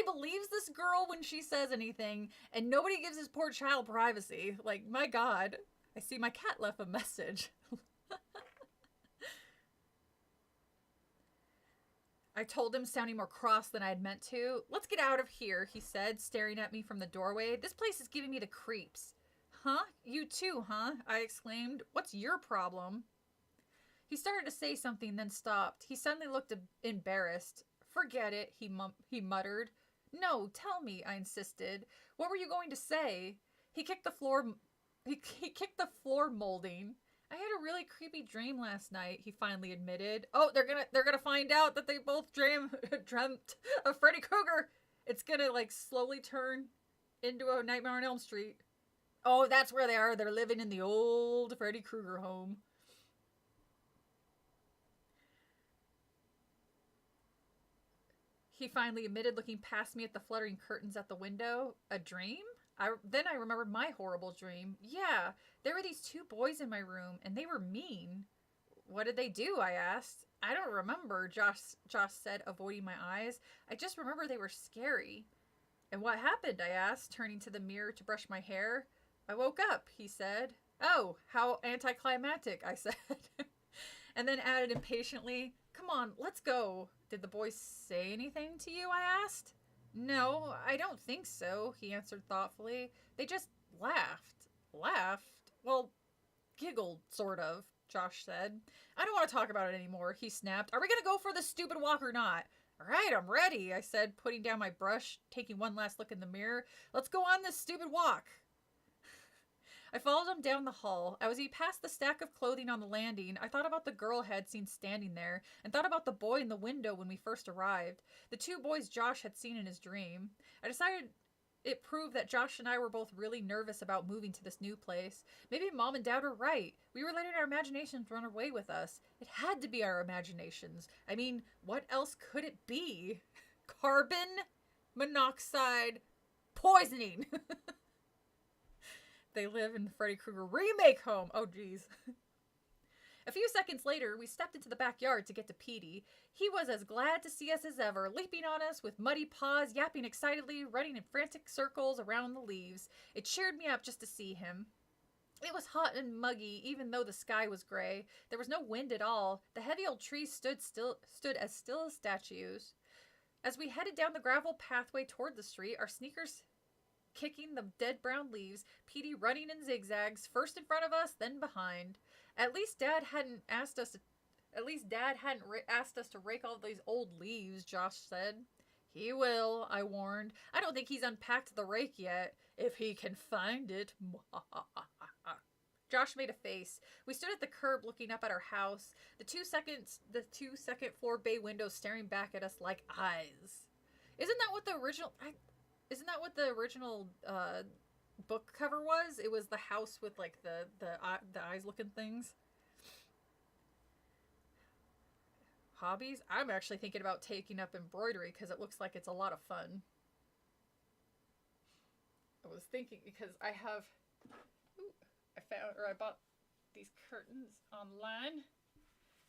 believes this girl when she says anything, and nobody gives this poor child privacy. Like, my God. I see my cat left a message. I told him, sounding more cross than I had meant to. Let's get out of here, he said, staring at me from the doorway. This place is giving me the creeps. Huh? You too, huh? I exclaimed. What's your problem? He started to say something, then stopped. He suddenly looked embarrassed. Forget it, he muttered. No, tell me, I insisted. What were you going to say? He kicked the floor molding. I had a really creepy dream last night, he finally admitted. Oh, they're gonna find out that they both dreamt of Freddy Krueger. It's gonna, like, slowly turn into a Nightmare on Elm Street. Oh, that's where they are. They're living in the old Freddy Krueger home. He finally admitted, looking past me at the fluttering curtains at the window. A dream? Then I remembered my horrible dream. Yeah, there were these two boys in my room, and they were mean. What did they do? I asked. I don't remember, Josh said, avoiding my eyes. I just remember they were scary. And what happened? I asked, turning to the mirror to brush my hair. I woke up, he said. Oh, how anticlimactic, I said. And then added impatiently, "Come on, let's go." "Did the boys say anything to you?" I asked. "No, I don't think so," he answered thoughtfully. "They just laughed." "Laughed?" "Well, giggled, sort of," Josh said. "I don't want to talk about it anymore," he snapped. "Are we going to go for this stupid walk or not?" "All right, I'm ready," I said, putting down my brush, taking one last look in the mirror. "Let's go on this stupid walk." I followed him down the hall. As he passed the stack of clothing on the landing, I thought about the girl I had seen standing there, and thought about the boy in the window when we first arrived, the two boys Josh had seen in his dream. I decided it proved that Josh and I were both really nervous about moving to this new place. Maybe Mom and Dad were right. We were letting our imaginations run away with us. It had to be our imaginations. I mean, what else could it be? Carbon monoxide poisoning. They live in the Freddy Krueger remake home. Oh, geez. A few seconds later, we stepped into the backyard to get to Petey. He was as glad to see us as ever, leaping on us with muddy paws, yapping excitedly, running in frantic circles around the leaves. It cheered me up just to see him. It was hot and muggy, even though the sky was gray. There was no wind at all. The heavy old trees stood as still as statues. As we headed down the gravel pathway toward the street, our sneakers kicking the dead brown leaves, Petey running in zigzags, first in front of us, then behind. At least Dad hadn't asked us to rake all these old leaves, Josh said. "He will," I warned. "I don't think he's unpacked the rake yet. If he can find it." Josh made a face. We stood at the curb looking up at our house, the two second floor bay windows staring back at us like eyes. Isn't that what the original book cover was? It was the house with like the eyes looking things. Hobbies? I'm actually thinking about taking up embroidery because it looks like it's a lot of fun. I was thinking because I bought these curtains online,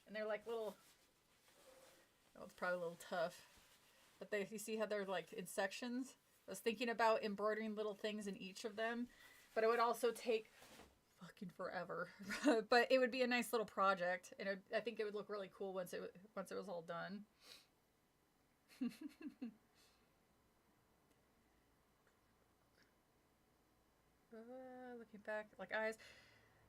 and they're like little. Oh, it's probably a little tough, but you see how they're like in sections. I was thinking about embroidering little things in each of them, but it would also take fucking forever. But it would be a nice little project, and I think it would look really cool once it was all done. Looking back, like eyes.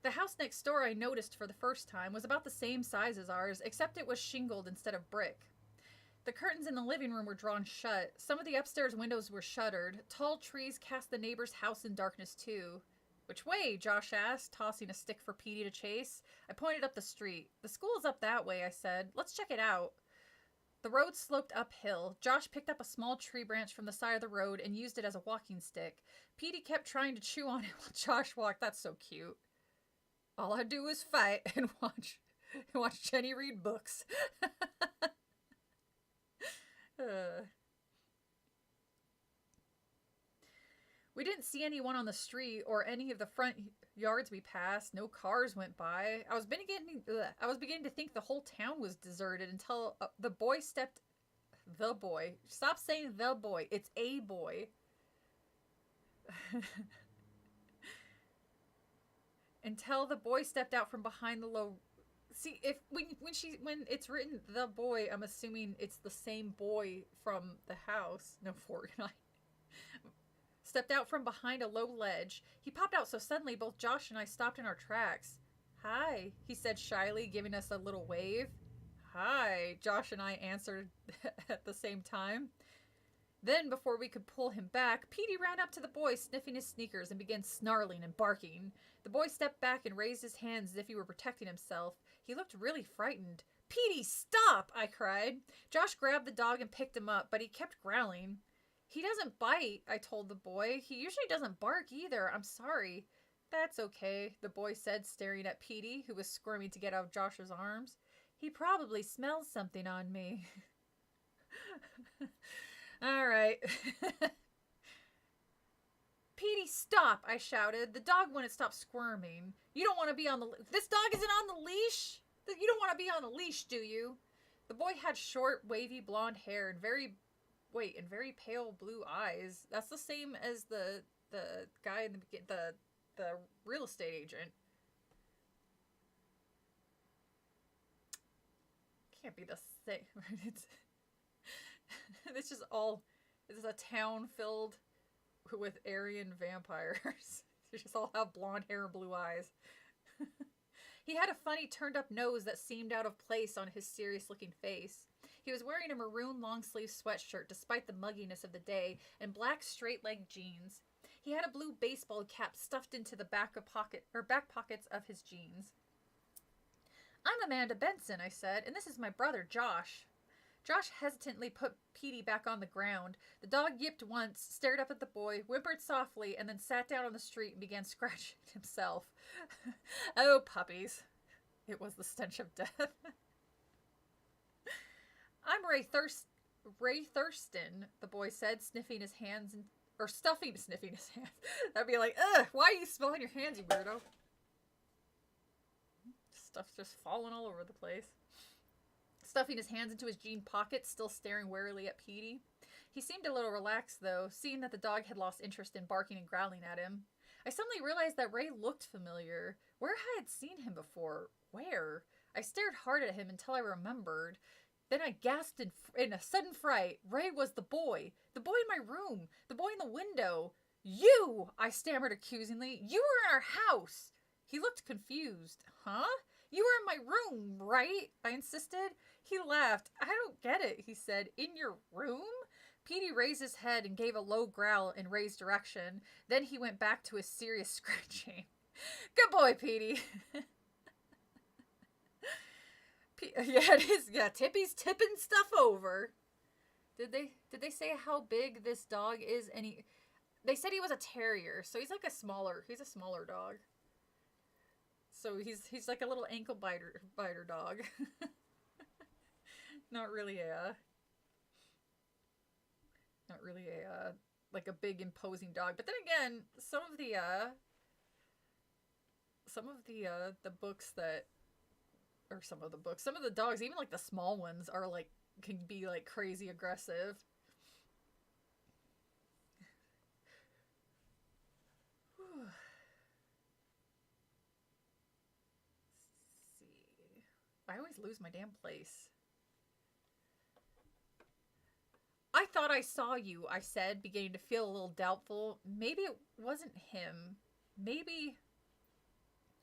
The house next door, I noticed for the first time, was about the same size as ours, except it was shingled instead of brick. The curtains in the living room were drawn shut. Some of the upstairs windows were shuttered. Tall trees cast the neighbor's house in darkness too. "Which way?" Josh asked, tossing a stick for Petey to chase. I pointed up the street. "The school's up that way," I said. "Let's check it out." The road sloped uphill. Josh picked up a small tree branch from the side of the road and used it as a walking stick. Petey kept trying to chew on it while Josh walked. That's so cute. "All I do is fight and watch Jenny read books." We didn't see anyone on the street or any of the front yards we passed. No cars went by. I was beginning to think the whole town was deserted until the boy. Stop saying the boy. It's a boy. Until the boy stepped out from behind the low. See, when it's written the boy, I'm assuming it's the same boy from the house. No, Fortnite. Stepped out from behind a low ledge. He popped out so suddenly both Josh and I stopped in our tracks. "Hi," he said shyly, giving us a little wave. "Hi," Josh and I answered at the same time. Then, before we could pull him back, Petey ran up to the boy, sniffing his sneakers, and began snarling and barking. The boy stepped back and raised his hands as if he were protecting himself. He looked really frightened. "Petey, stop!" I cried. Josh grabbed the dog and picked him up, but he kept growling. "He doesn't bite," I told the boy. "He usually doesn't bark either. I'm sorry." "That's okay," the boy said, staring at Petey, who was squirming to get out of Josh's arms. "He probably smells something on me." All right. "Petey, stop!" I shouted. The dog wouldn't stop squirming. "You don't want to be on the... This dog isn't on the leash? You don't want to be on the leash, do you?" The boy had short, wavy blonde hair and very pale blue eyes. That's the same as the guy in the real estate agent. can't be the same. It's just all, it's a town filled with Aryan vampires. They just all have blonde hair and blue eyes. He had a funny turned up nose that seemed out of place on his serious looking face. He was wearing a maroon long sleeve sweatshirt despite the mugginess of the day and black straight leg jeans. He had a blue baseball cap stuffed into the back pockets of his jeans. I'm Amanda Benson, I said, and this is my brother Josh. Josh hesitantly put Petey back on the ground. The dog yipped once, stared up at the boy, whimpered softly, and then sat down on the street and began scratching himself. Oh, puppies. It was the stench of death. I'm Ray Thurston, the boy said, sniffing his hands or sniffing his hands. That'd be like, ugh, why are you smelling your hands, you weirdo? Stuff's just falling all over the place. Stuffing his hands into his jean pockets, still staring warily at Petey. He seemed a little relaxed, though, seeing that the dog had lost interest in barking and growling at him. I suddenly realized that Ray looked familiar. Where had I seen him before? Where? I stared hard at him until I remembered. Then I gasped in a sudden fright. Ray was the boy. The boy in my room. The boy in the window. You! I stammered accusingly. You were in our house. He looked confused. Huh? You were in my room, right? I insisted. He laughed. I don't get it, he said. In your room? Petey raised his head and gave a low growl in Ray's direction. Then he went back to his serious scratching. Good boy, Petey. Yeah, it is. Yeah, Tippy's tipping stuff over. Did they say how big this dog is? They said he was a terrier, so he's like a smaller dog. So he's like a little ankle biter dog. Not really a like a big imposing dog. But then again, some of the dogs, even like the small ones, are like can be like crazy aggressive. I always lose my damn place. I thought I saw you, I said, beginning to feel a little doubtful. Maybe it wasn't him. Maybe...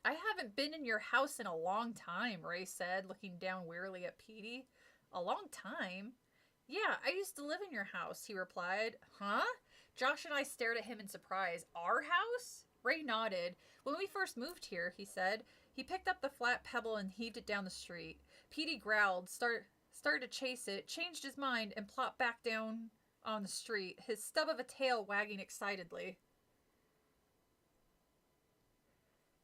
I haven't been in your house in a long time, Ray said, looking down wearily at Petey. A long time? Yeah, I used to live in your house, he replied. Huh? Josh and I stared at him in surprise. Our house? Ray nodded. When we first moved here, he said. He picked up the flat pebble and heaved it down the street. Petey growled, started to chase it, changed his mind, and plopped back down on the street, his stub of a tail wagging excitedly.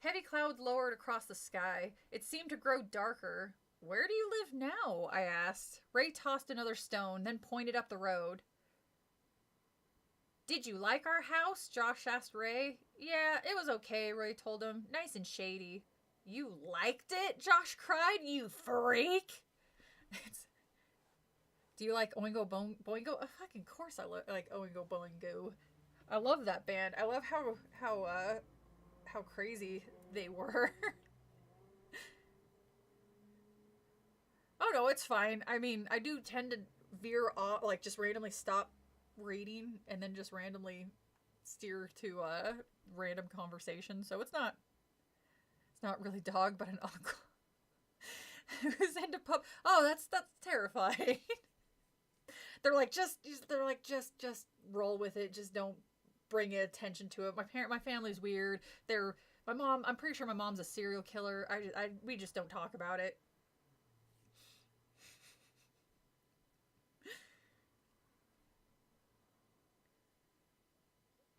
Heavy clouds lowered across the sky. It seemed to grow darker. Where do you live now? I asked. Ray tossed another stone, then pointed up the road. Did you like our house? Josh asked Ray. Yeah, it was okay, Ray told him. Nice and shady. You liked it? Josh cried. You freak! Do you like Oingo Boingo? Oh, fucking course I like Oingo Boingo. I love that band. I love how crazy they were. Oh no, it's fine. I mean, I do tend to veer off, like just randomly stop reading and then just randomly steer to random conversation. So it's not really dog, but an uncle who's into pup. Oh, that's terrifying. They're like just roll with it. Just don't bring attention to it. My family's weird. My mom. I'm pretty sure my mom's a serial killer. We just don't talk about it.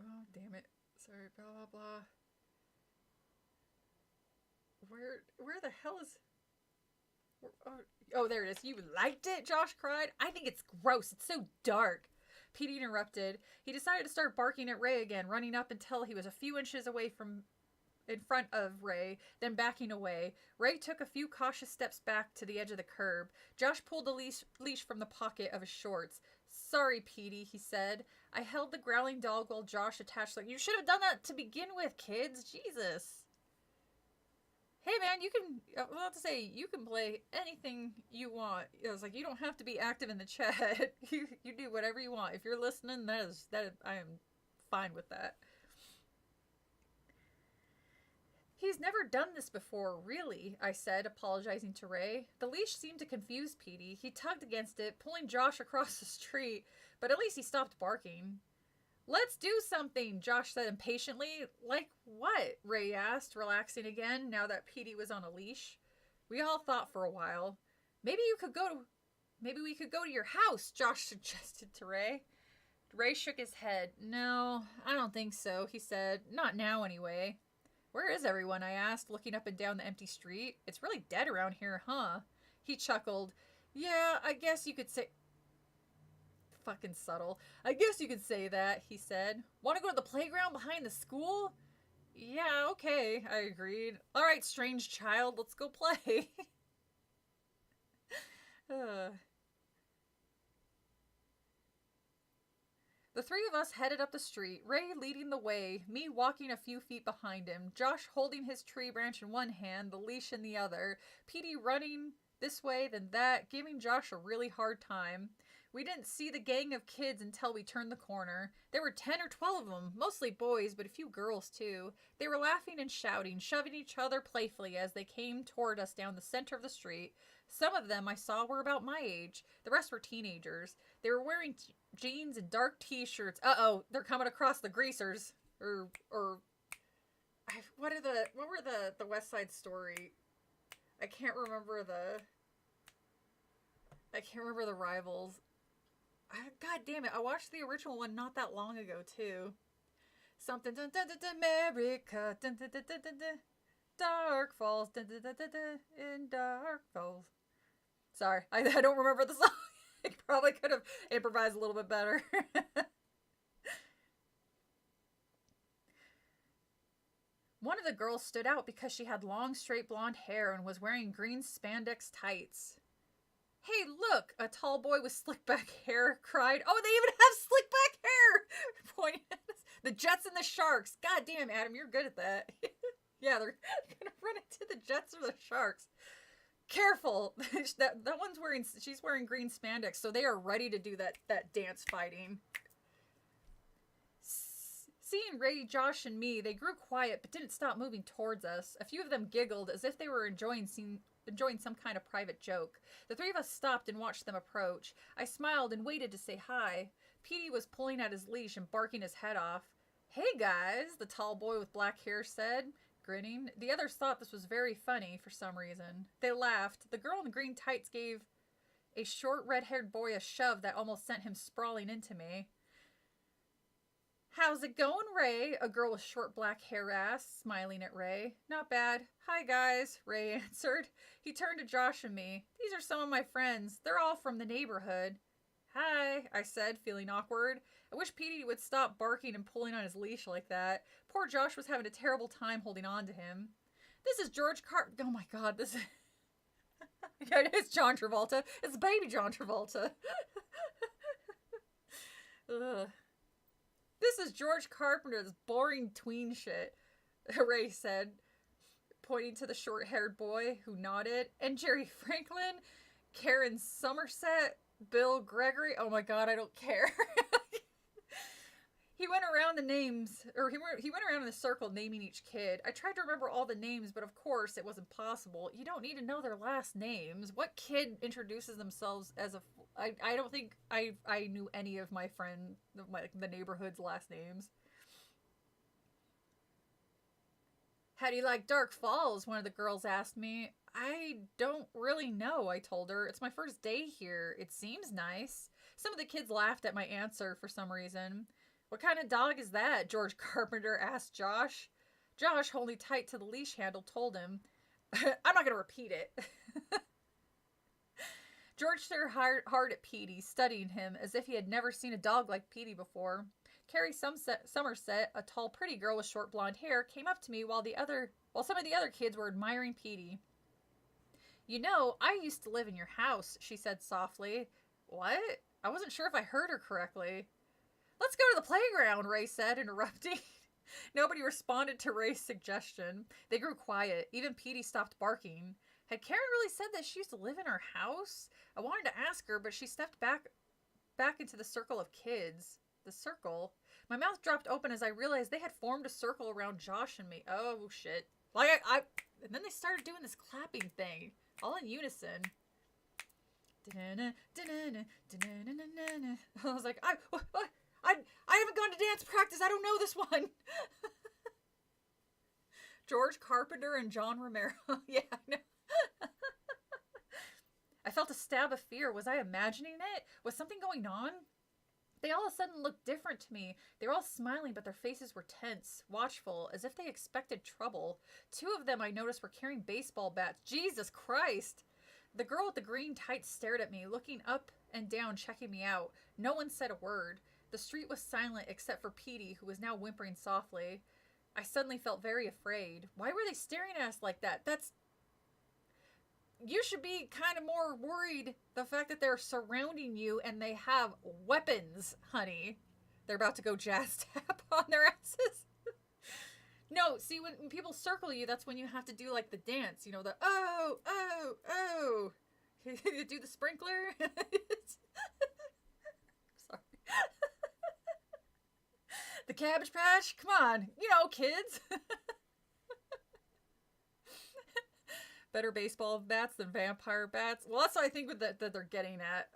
Oh damn it! Sorry. Blah blah blah. Where the hell is? Oh, there it is. You liked it? Josh cried. I think it's gross. It's so dark. Petey interrupted. He decided to start barking at Ray again, running up until he was a few inches away in front of Ray, then backing away. Ray took a few cautious steps back to the edge of the curb. Josh pulled the leash from the pocket of his shorts. Sorry, Petey, he said. I held the growling dog while Josh attached like, you should have done that to begin with, kids. Jesus. Hey, man, you can, well, to say, you can play anything you want. I was like, you don't have to be active in the chat. You do whatever you want. If you're listening, I am fine with that. He's never done this before, really, I said, apologizing to Ray. The leash seemed to confuse Petey. He tugged against it, pulling Josh across the street, but at least he stopped barking. Let's do something, Josh said impatiently. Like what? Ray asked, relaxing again, now that Petey was on a leash. We all thought for a while. Maybe we could go to your house, Josh suggested to Ray. Ray shook his head. No, I don't think so, he said. Not now, anyway. Where is everyone? I asked, looking up and down the empty street. It's really dead around here, huh? He chuckled. Yeah, I guess you could say... Fucking subtle. I guess you could say that, he said. Want to go to the playground behind the school? Yeah, okay, I agreed. All right, strange child, let's go play. The three of us headed up the street, Ray leading the way, me walking a few feet behind him, Josh holding his tree branch in one hand, the leash in the other, Petey running this way then that, giving Josh a really hard time. We didn't see the gang of kids until we turned the corner. There were 10 or 12 of them, mostly boys, but a few girls too. They were laughing and shouting, shoving each other playfully as they came toward us down the center of the street. Some of them I saw were about my age. The rest were teenagers. They were wearing jeans and dark t-shirts. Uh-oh, they're coming across the greasers. What were the West Side Story? I can't remember the rivals. God damn it, I watched the original one not that long ago, too. Something, dun, dun, dun, dun, America, dun, dun, dun, dun, dun, dun, Dark Falls, dun, dun, dun, dun, dun, in Dark Falls. Sorry, I don't remember the song. I probably could have improvised a little bit better. One of the girls stood out because she had long, straight blonde hair and was wearing green spandex tights. Hey, look! A tall boy with slick back hair cried. Oh, they even have slick back hair! Pointing at us. The Jets and the Sharks. God damn, Adam, you're good at that. Yeah, they're gonna run into the Jets or the Sharks. Careful! that she's wearing green spandex, so they are ready to do that dance fighting. Seeing Ray, Josh, and me, they grew quiet but didn't stop moving towards us. A few of them giggled as if they were enjoying some kind of private joke. The three of us stopped and watched them approach. I smiled and waited to say hi. Petey was pulling at his leash and barking his head off. Hey guys, the tall boy with black hair said, grinning. The others thought this was very funny for some reason. They laughed. The girl in the green tights gave a short red-haired boy a shove that almost sent him sprawling into me. How's it going, Ray? A girl with short black hair asked, smiling at Ray. Not bad. Hi, guys, Ray answered. He turned to Josh and me. These are some of my friends. They're all from the neighborhood. Hi, I said, feeling awkward. I wish Petey would stop barking and pulling on his leash like that. Poor Josh was having a terrible time holding on to him. This is George Oh my god, this is... Yeah, it's John Travolta. It's baby John Travolta. Ugh. This is George Carpenter's boring tween shit, Ray said, pointing to the short-haired boy who nodded. And Jerry Franklin, Karen Somerset, Bill Gregory. Oh my god, I don't care. He went around the names, or he went around in a circle naming each kid. I tried to remember all the names, but of course it wasn't possible. You don't need to know their last names. What kid introduces themselves as a... I don't think I knew any of my the neighborhood's last names. How do you like Dark Falls? One of the girls asked me. I don't really know, I told her. It's my first day here. It seems nice. Some of the kids laughed at my answer for some reason. What kind of dog is that? George Carpenter asked Josh. Josh, holding tight to the leash handle, told him. I'm not going to repeat it. George stared hard at Petey, studying him as if he had never seen a dog like Petey before. Carrie Somerset, a tall, pretty girl with short blonde hair, came up to me while some of the other kids were admiring Petey. You know, I used to live in your house, she said softly. What? I wasn't sure if I heard her correctly. Let's go to the playground, Ray said, interrupting. Nobody responded to Ray's suggestion. They grew quiet. Even Petey stopped barking. Had Karen really said that she used to live in her house? I wanted to ask her, but she stepped back into the circle of kids. The circle? My mouth dropped open as I realized they had formed a circle around Josh and me. Oh, shit. And then they started doing this clapping thing, all in unison. I was like, I haven't gone to dance practice. I don't know this one. George Carpenter and John Romero. Yeah, I know. I felt a stab of fear. Was I imagining it? Was something going on? They all of a sudden looked different to me. They were all smiling, but their faces were tense, watchful, as if they expected trouble. 2 of them I noticed were carrying baseball bats. Jesus Christ! The girl with the green tights stared at me, looking up and down, checking me out. No one said a word. The street was silent except for Petey, who was now whimpering softly. I suddenly felt very afraid. Why were they staring at us like that? You should be kind of more worried the fact that they're surrounding you and they have weapons, honey. They're about to go jazz tap on their asses. No, see, when people circle you, that's when you have to do, like, the dance. You know, the, oh, oh, oh. You do the sprinkler. Sorry. The Cabbage Patch. Come on. You know, kids. Better baseball bats than vampire bats. Well, that's what I think that they're getting at.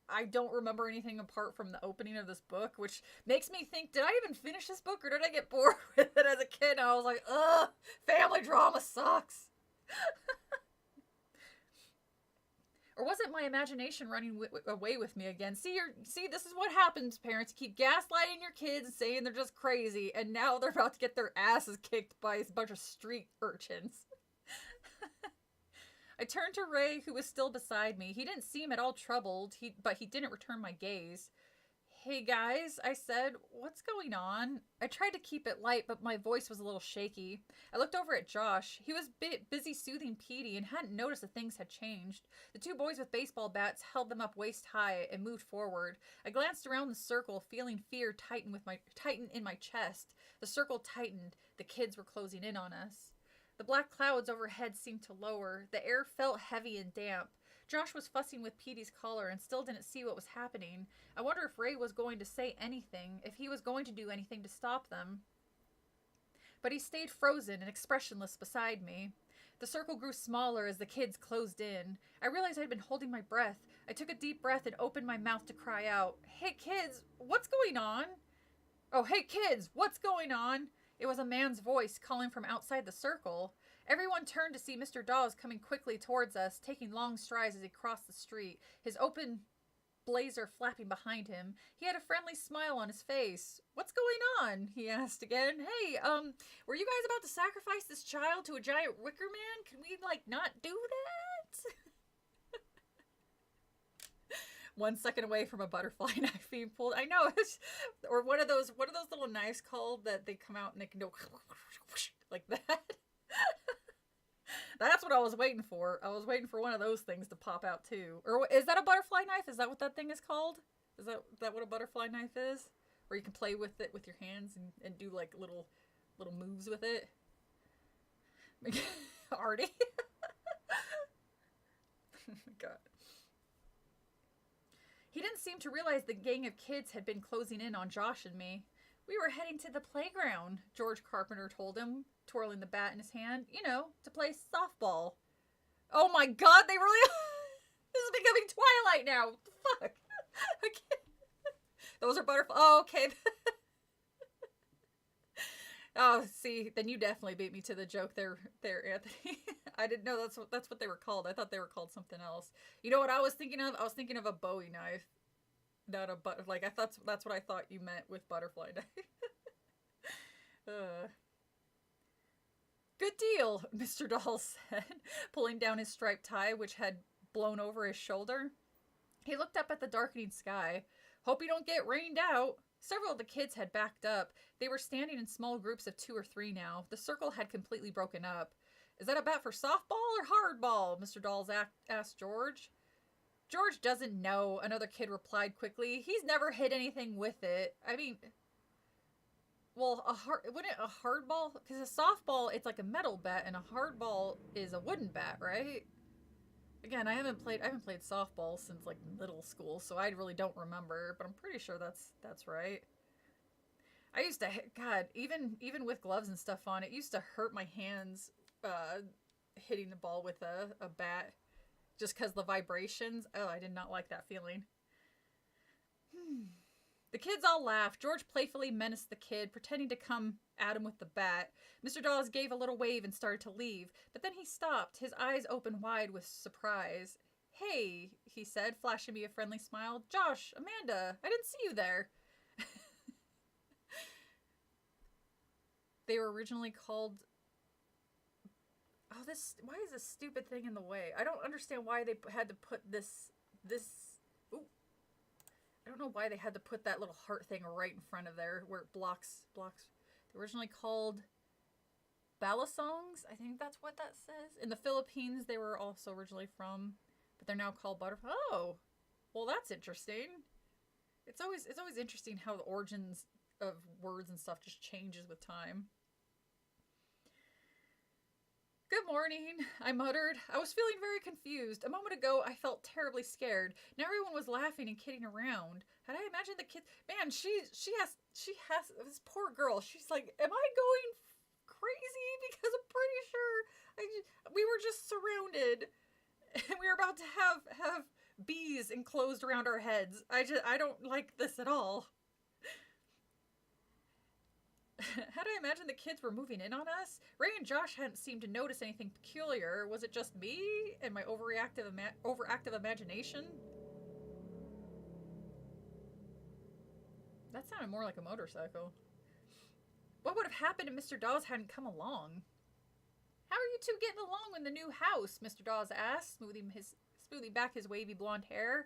I don't remember anything apart from the opening of this book, which makes me think, did I even finish this book or did I get bored with it as a kid? And I was like, ugh, family drama sucks. Or was it my imagination running away with me again? See, this is what happens, parents. You keep gaslighting your kids and saying they're just crazy, and now they're about to get their asses kicked by a bunch of street urchins. I turned to Ray, who was still beside me. He didn't seem at all troubled, but he didn't return my gaze. Hey guys, I said, what's going on? I tried to keep it light, but my voice was a little shaky. I looked over at Josh. He was busy soothing Petey and hadn't noticed that things had changed. The 2 boys with baseball bats held them up waist high and moved forward. I glanced around the circle, feeling fear tighten in my chest. The circle tightened. The kids were closing in on us. The black clouds overhead seemed to lower. The air felt heavy and damp. Josh was fussing with Petey's collar and still didn't see what was happening. I wonder if Ray was going to say anything, if he was going to do anything to stop them. But he stayed frozen and expressionless beside me. The circle grew smaller as the kids closed in. I realized I'd been holding my breath. I took a deep breath and opened my mouth to cry out, "Hey kids, what's going on?" "Oh, hey kids, what's going on?" It was a man's voice calling from outside the circle. Everyone turned to see Mr. Dawes coming quickly towards us, taking long strides as he crossed the street, his open blazer flapping behind him. He had a friendly smile on his face. "What's going on?" he asked again. "Hey, were you guys about to sacrifice this child to a giant wicker man? Can we, not do that?" 1 second away from a butterfly knife being pulled. I know, or what are those little knives called that they come out and they can go like that? That's what I was waiting for. I was waiting for one of those things to pop out too. Or is that a butterfly knife? Is that what that thing is called? Is that what a butterfly knife is? Where you can play with it with your hands and do like little moves with it? Artie? Oh my god. He didn't seem to realize the gang of kids had been closing in on Josh and me. "We were heading to the playground," George Carpenter told him, twirling the bat in his hand. "You know, to play softball." Oh my god, they really... This is becoming Twilight now. What the fuck? I can't... Those are butterflies. Oh, okay. Oh, see, then you definitely beat me to the joke there, Anthony. I didn't know that's what they were called. I thought they were called something else. You know what I was thinking of? I was thinking of a Bowie knife. Not a I thought that's what I thought you meant with butterfly knife. Good deal, Mr. Dawes said, pulling down his striped tie, which had blown over his shoulder. He looked up at the darkening sky. "Hope you don't get rained out." Several of the kids had backed up. They were standing in small groups of 2 or 3 now. The circle had completely broken up. "Is that a bat for softball or hardball?" Mr. Dawes asked George. "George doesn't know," another kid replied quickly. "He's never hit anything with it. I mean..." Well, wouldn't a hard ball? Because a softball, it's like a metal bat, and a hard ball is a wooden bat, right? Again, I haven't played softball since like middle school, so I really don't remember. But I'm pretty sure that's right. I used to, God, even with gloves and stuff on, it used to hurt my hands, hitting the ball with a bat, just because the vibrations. Oh, I did not like that feeling. The kids all laughed. George playfully menaced the kid, pretending to come at him with the bat. Mr. Dawes gave a little wave and started to leave, but then he stopped, his eyes open wide with surprise. Hey, he said, flashing me a friendly smile. Josh, Amanda, I didn't see you there. They were originally called... Oh, this... Why is this stupid thing in the way? I don't understand why they had to put this... Ooh. I don't know why they had to put that little heart thing right in front of there where it blocks. They're originally called balasongs. I think that's what that says. In the Philippines, they were also originally from, but they're now called butterflies. Oh, well, that's interesting. It's always interesting how the origins of words and stuff just changes with time. Good morning, I muttered. I was feeling very confused. A moment ago, I felt terribly scared. Now everyone was laughing and kidding around. Had I imagined the kids? Man, she has this poor girl. She's like, am I going crazy? Because I'm pretty sure we were just surrounded, and we were about to have bees enclosed around our heads. I don't like this at all. Had I imagined the kids were moving in on us? Ray and Josh hadn't seemed to notice anything peculiar. Was it just me and my overactive imagination? That sounded more like a motorcycle. What would have happened if Mr. Dawes hadn't come along? How are you two getting along in the new house? Mr. Dawes asked, smoothing back his wavy blonde hair.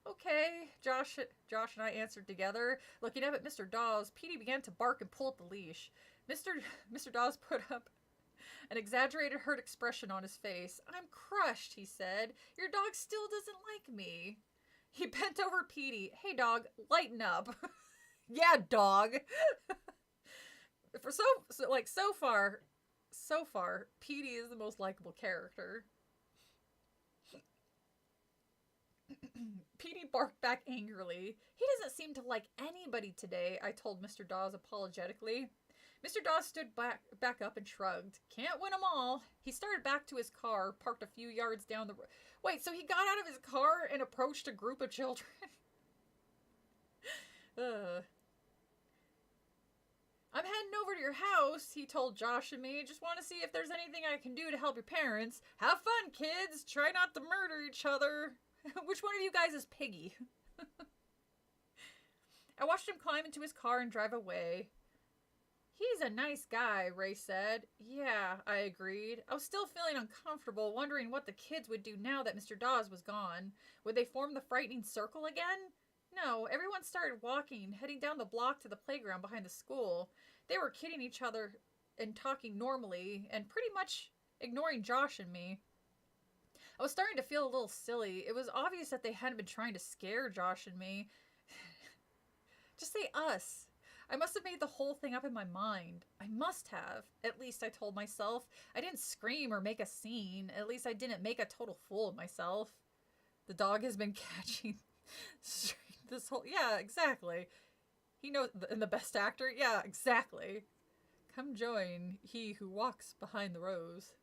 Okay, Josh and I answered together. Looking up at Mr. Dawes, Petey began to bark and pull at the leash. Mr. Dawes put up an exaggerated hurt expression on his face. I'm crushed, he said. Your dog still doesn't like me. He bent over Petey. Hey, dog, lighten up. Yeah, dog. So far, Petey is the most likable character. Petey barked back angrily. He doesn't seem to like anybody today, I told Mr. Dawes apologetically. Mr. Dawes stood back up and shrugged. Can't win 'em all. He started back to his car, parked a few yards down the road. Wait, so he got out of his car and approached a group of children? I'm heading over to your house, he told Josh and me. Just want to see if there's anything I can do to help your parents. Have fun, kids. Try not to murder each other. Which one of you guys is Piggy? I watched him climb into his car and drive away. He's a nice guy, Ray said. Yeah, I agreed. I was still feeling uncomfortable, wondering what the kids would do now that Mr. Dawes was gone. Would they form the frightening circle again? No, everyone started walking, heading down the block to the playground behind the school. They were kidding each other and talking normally, and pretty much ignoring Josh and me. I was starting to feel a little silly. It was obvious that they hadn't been trying to scare Josh and me. Just say us. I must have made the whole thing up in my mind. I must have. At least I told myself. I didn't scream or make a scene. At least I didn't make a total fool of myself. The dog has been catching this whole... Yeah, exactly. He knows... And the best actor? Yeah, exactly. Come join he who walks behind the rows.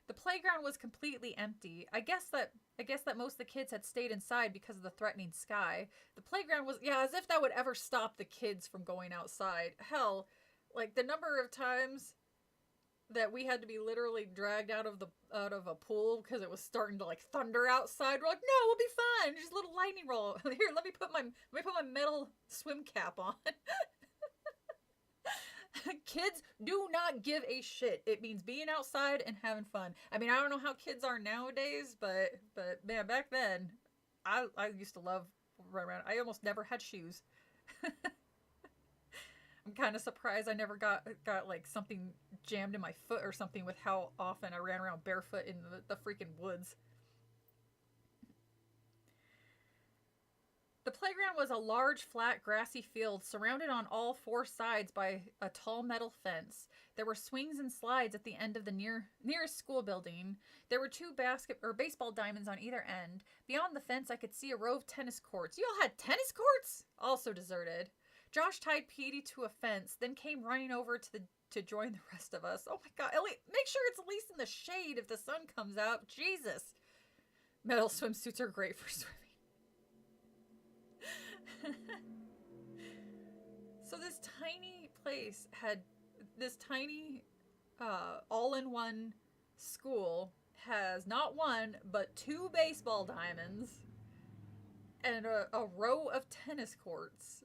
The playground was completely empty. I guess that most of the kids had stayed inside because of the threatening sky. The playground was, yeah, as if that would ever stop the kids from going outside. Hell, like the number of times that we had to be literally dragged out of a pool because it was starting to like thunder outside. We're like, no, we'll be fine. Just a little lightning roll. Here, let me put my metal swim cap on. Kids do not give a shit. It means being outside and having fun. I mean, I don't know how kids are nowadays, but man, back then, I used to love running around. I almost never had shoes. I'm kind of surprised I never got like something jammed in my foot or something with how often I ran around barefoot in the freaking woods. The playground was a large, flat, grassy field surrounded on all four sides by a tall metal fence. There were swings and slides at the end of the nearest school building. There were two baseball diamonds on either end. Beyond the fence, I could see a row of tennis courts. You all had tennis courts? Also deserted. Josh tied Petey to a fence, then came running over to join the rest of us. Oh my god, Ellie, make sure it's at least in the shade if the sun comes out. Jesus. Metal swimsuits are great for swimming. So this tiny place had this tiny all-in-one school has not one but two baseball diamonds and a row of tennis courts.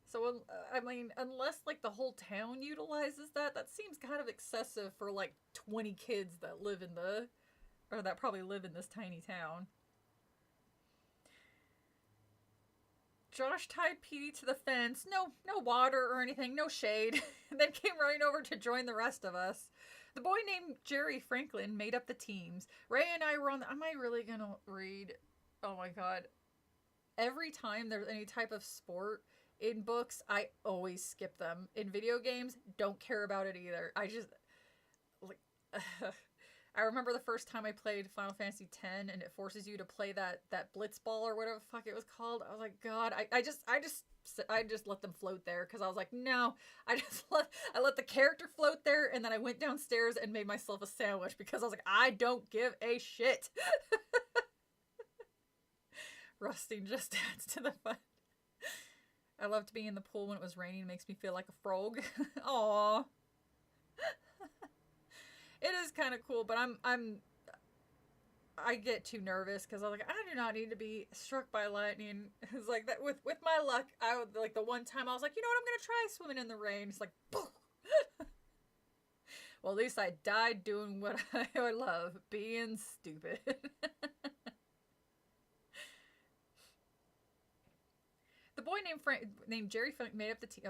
So I mean, unless like the whole town utilizes that seems kind of excessive for like 20 kids that live in that probably live in this tiny town. Josh tied Petey to the fence. No water or anything, no shade. Then came running over to join the rest of us. The boy named Jerry Franklin made up the teams. Ray and I were on am I really gonna read? Oh my god. Every time there's any type of sport in books, I always skip them. In video games, don't care about it either. I just like I remember the first time I played Final Fantasy X and it forces you to play that blitzball or whatever the fuck it was called. I was like, God, I just let them float there because I was like, no, I let the character float there, and then I went downstairs and made myself a sandwich because I was like, I don't give a shit. Rusting just adds to the fun. I loved being in the pool when it was raining. It makes me feel like a frog. Aww. It is kind of cool, but I get too nervous because I'm like, I do not need to be struck by lightning. It's like that with my luck. I would like the one time I was like, you know what, I'm gonna try swimming in the rain. It's like, poof. Well, at least I died doing what I love, being stupid. The boy named Jerry made up the team.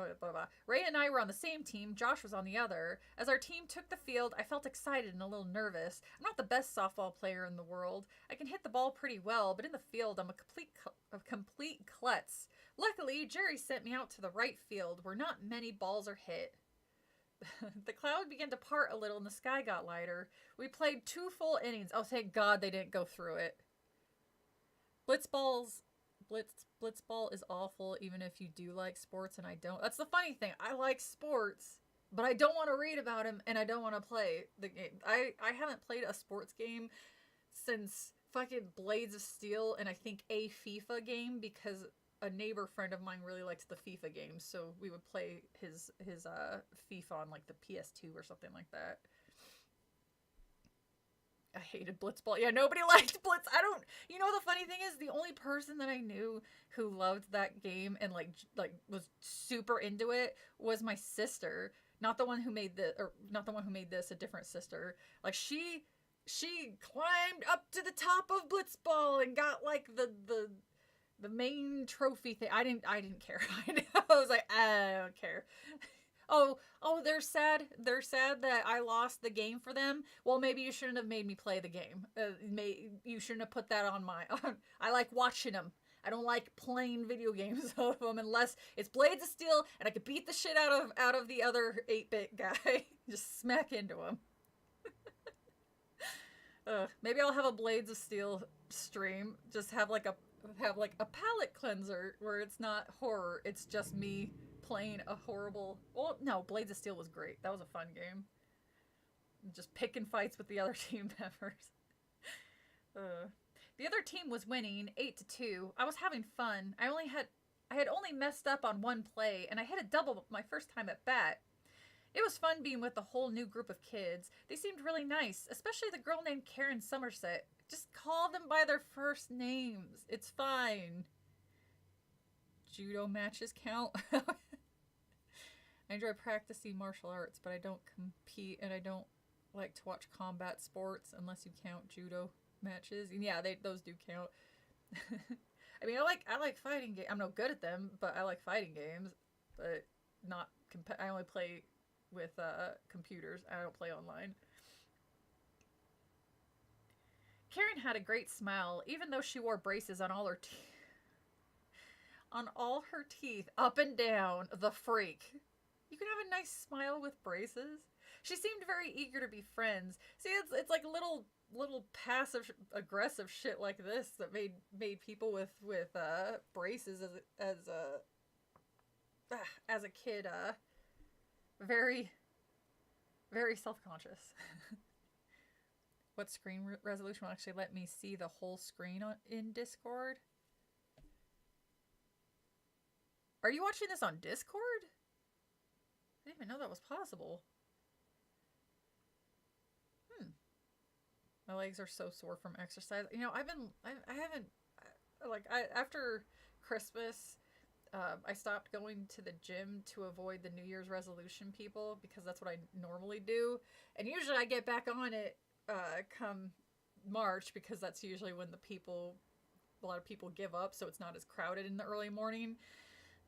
Ray and I were on the same team. Josh was on the other. As our team took the field, I felt excited and a little nervous. I'm not the best softball player in the world. I can hit the ball pretty well, but in the field, I'm a complete klutz. Luckily, Jerry sent me out to the right field, where not many balls are hit. The cloud began to part a little, and the sky got lighter. We played 2 full innings. Oh, thank God they didn't go through it. Blitzball is awful, even if you do like sports, and I don't. That's the funny thing. I like sports, but I don't want to read about them, and I don't want to play the game. I haven't played a sports game since fucking Blades of Steel, and I think a FIFA game, because a neighbor friend of mine really liked the FIFA games, so we would play his FIFA on like the PS2 or something like that. I hated Blitzball. Yeah, nobody liked Blitz. You know, the funny thing is, the only person that I knew who loved that game and like was super into it was my sister. Not the one who made this, a different sister. Like she climbed up to the top of Blitzball and got like the main trophy thing. I didn't care. I was like, I don't care. Oh, they're sad. They're sad that I lost the game for them. Well, maybe you shouldn't have made me play the game. You shouldn't have put that on I like watching them. I don't like playing video games of them unless it's Blades of Steel and I could beat the shit out of the other 8-bit guy. Just smack into him. Maybe I'll have a Blades of Steel stream. Just have like a palate cleanser where it's not horror. It's just me playing a horrible... Well, no, Blades of Steel was great. That was a fun game. Just picking fights with the other team members. The other team was winning 8-2. I was having fun. I had only messed up on one play, and I hit a double my first time at bat. It was fun being with a whole new group of kids. They seemed really nice, especially the girl named Karen Somerset. Just call them by their first names. It's fine. Judo matches count. I enjoy practicing martial arts, but I don't compete, and I don't like to watch combat sports unless you count judo matches. And yeah, those do count. I mean, I like fighting games. I'm no good at them, but I like fighting games. But not. I only play with computers. I don't play online. Karen had a great smile, even though she wore braces on all her teeth. on all her teeth, up and down, the freak. You can have a nice smile with braces. She seemed very eager to be friends. See, it's like little passive aggressive shit like this that made people with braces as a kid very very self-conscious. What screen resolution will actually let me see the whole screen in Discord? Are you watching this on Discord? I didn't even know that was possible. My legs are so sore from exercise. You know, I haven't, after Christmas, I stopped going to the gym to avoid the New Year's resolution people because that's what I normally do. And usually I get back on it come March because that's usually when a lot of people give up, so it's not as crowded in the early morning.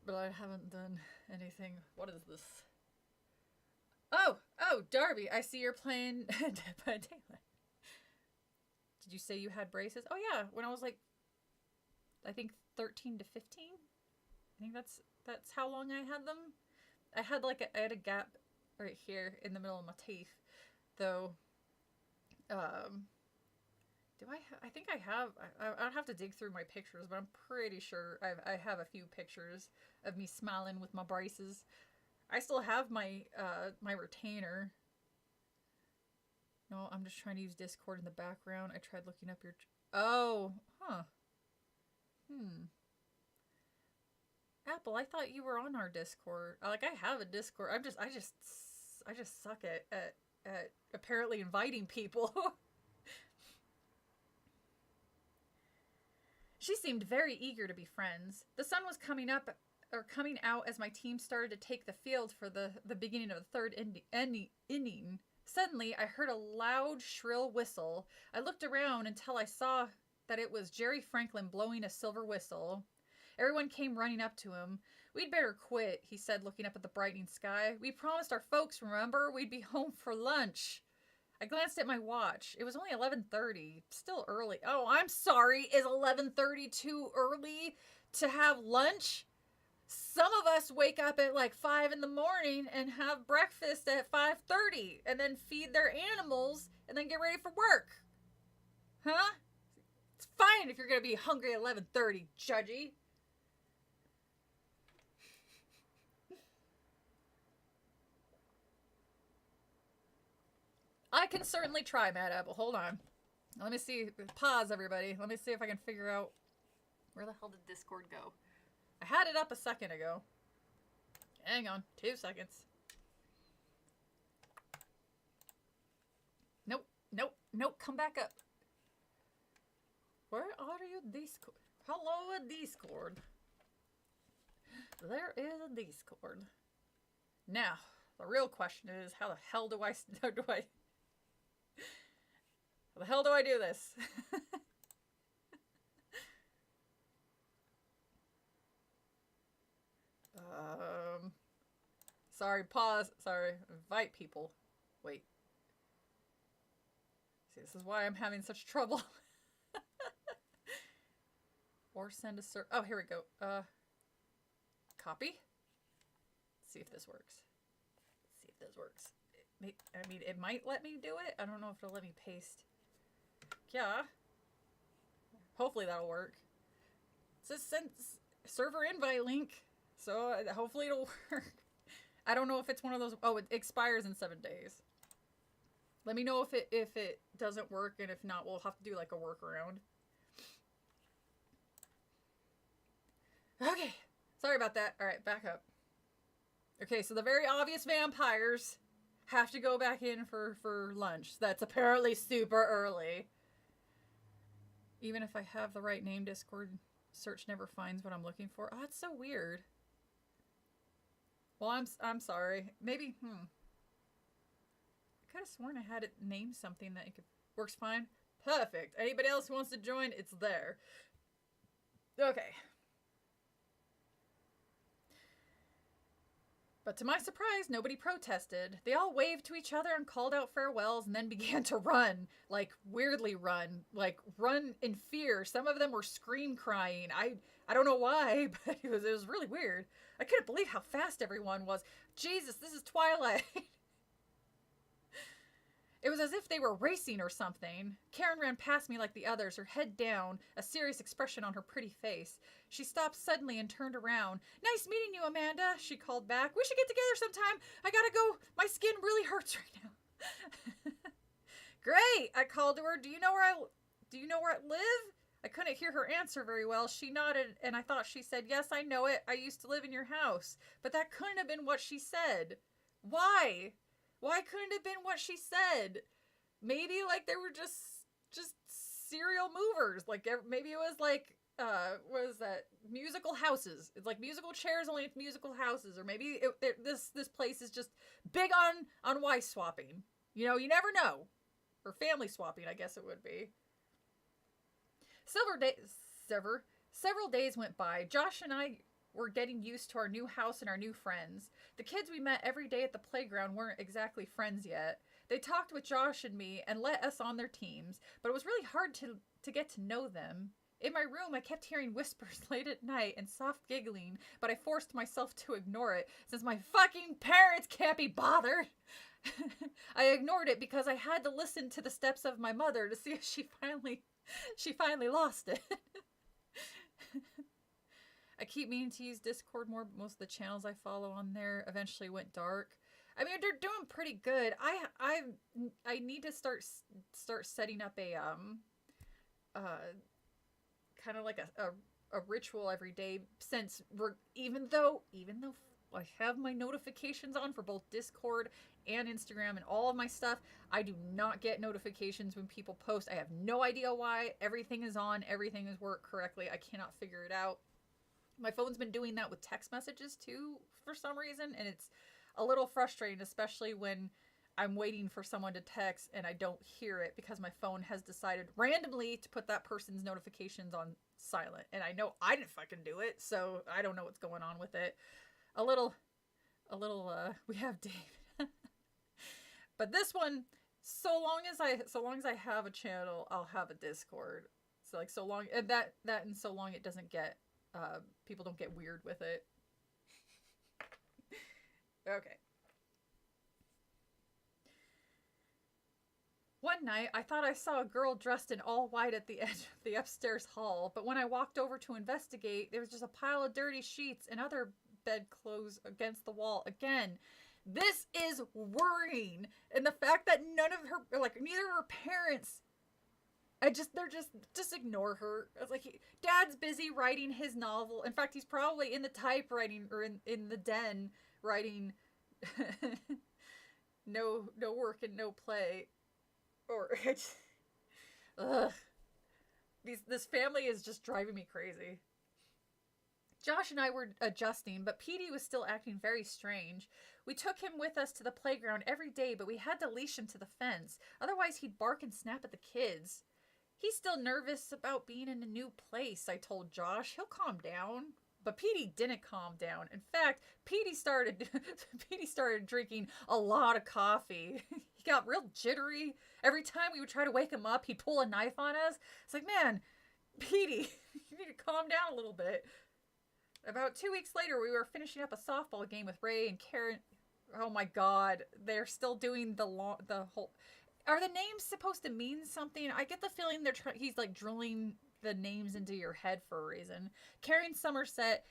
But I haven't done anything. What is this? Oh, Darby, I see you're playing Dead by Daylight. Did you say you had braces? Oh yeah, when I was like, I think 13 to 15. I think that's how long I had them. I had a gap right here in the middle of my teeth, though. Do I think I have. I'd have to dig through my pictures, but I'm pretty sure I have a few pictures of me smiling with my braces. I still have my my retainer. No, I'm just trying to use Discord in the background. I tried looking up your... Oh, huh. Apple, I thought you were on our Discord. Like, I have a Discord. I just suck at apparently inviting people. She seemed very eager to be friends. The sun was coming out as my team started to take the field for the beginning of the third inning. Suddenly, I heard a loud, shrill whistle. I looked around until I saw that it was Jerry Franklin blowing a silver whistle. Everyone came running up to him. "We'd better quit," he said, looking up at the brightening sky. "We promised our folks, remember? We'd be home for lunch." I glanced at my watch. It was only 11:30. Still early. Oh, I'm sorry. Is 11:30 too early to have lunch? Some of us wake up at like 5 in the morning and have breakfast at 5:30 and then feed their animals and then get ready for work. Huh? It's fine if you're going to be hungry at 11:30, Judgy. I can certainly try, Mad Apple. Hold on. Let me see. Pause, everybody. Let me see if I can figure out where the hell did Discord go. I had it up a second ago. Hang on. 2 seconds. Nope. Come back up. Where are you, Discord? Hello, Discord. There is a Discord. Now, the real question is, how the hell do I do this? Sorry, pause. Sorry, invite people. Wait. See, this is why I'm having such trouble. Or send a oh, here we go. Copy. Let's see if this works. I mean, it might let me do it. I don't know if it'll let me paste. Yeah. Hopefully that'll work. It says send server invite link. So hopefully it'll work. I don't know if it's one of those. Oh, it expires in 7 days. Let me know if it doesn't work, and if not, we'll have to do like a workaround. Okay. Sorry about that. All right, back up. Okay, so the very obvious vampires have to go back in for lunch. That's apparently super early. Even if I have the right name, Discord search never finds what I'm looking for. Oh, that's so weird. Well, I'm sorry. Maybe, I could have sworn I had it named something that works fine. Perfect. Anybody else who wants to join, it's there. Okay. But to my surprise, nobody protested. They all waved to each other and called out farewells and then began to run. Like, weirdly run. Like, run in fear. Some of them were scream crying. I I don't know why, but it was really weird. I couldn't believe how fast everyone was. Jesus, this is Twilight. It was as if they were racing or something. Karen ran past me like the others, her head down, a serious expression on her pretty face. She stopped suddenly and turned around. Nice meeting you, Amanda, she called back. We should get together sometime. I gotta go. My skin really hurts right now. Great, I called to her. Do you know where I live? I couldn't hear her answer very well. She nodded, and I thought she said, yes, I know it. I used to live in your house. But that couldn't have been what she said. Why? Why couldn't it have been what she said? Maybe like they were just serial movers. Like maybe it was like what is that? Musical houses. It's like musical chairs, only it's musical houses. Or maybe this place is just big on wife swapping. You know, you never know. Or family swapping, I guess it would be. Several days went by. Josh and I were getting used to our new house and our new friends. The kids we met every day at the playground weren't exactly friends yet. They talked with Josh and me and let us on their teams, but it was really hard to get to know them. In my room, I kept hearing whispers late at night and soft giggling, but I forced myself to ignore it since my fucking parents can't be bothered. I ignored it because I had to listen to the steps of my mother to see if she finally lost it. I keep meaning to use Discord more. Most of the channels I follow on there eventually went dark. I mean, they're doing pretty good. I need to start setting up a kind of like a ritual every day, since even though I have my notifications on for both Discord and Instagram and all of my stuff, I do not get notifications when people post. I have no idea why. Everything is on. Everything is worked correctly. I cannot figure it out. My phone's been doing that with text messages too for some reason, and it's a little frustrating, especially when I'm waiting for someone to text and I don't hear it because my phone has decided randomly to put that person's notifications on silent. And I know I didn't fucking do it, so I don't know what's going on with it. We have Dave. But this one, so long as I have a channel, I'll have a Discord. So like so long that and so long it doesn't get people don't get weird with it. Okay. One night, I thought I saw a girl dressed in all white at the edge of the upstairs hall, but when I walked over to investigate, there was just a pile of dirty sheets and other bedclothes against the wall. Again, this is worrying. And the fact that none of her, like, neither of her parents, just ignore her. It's like, Dad's busy writing his novel. In fact, he's probably in the typewriting, or in the den, writing no work and no play. Or, this family is just driving me crazy. Josh and I were adjusting, but Petey was still acting very strange. We took him with us to the playground every day, but we had to leash him to the fence. Otherwise, he'd bark and snap at the kids. He's still nervous about being in a new place, I told Josh. He'll calm down. But Petey didn't calm down. In fact, Petey started drinking a lot of coffee. He got real jittery. Every time we would try to wake him up, he'd pull a knife on us. It's like, man, Petey, you need to calm down a little bit. About 2 weeks later, we were finishing up a softball game with Ray and Karen. Oh my God, they're still doing the whole. Are the names supposed to mean something? I get the feeling he's like drilling the names into your head for a reason. Karen Somerset.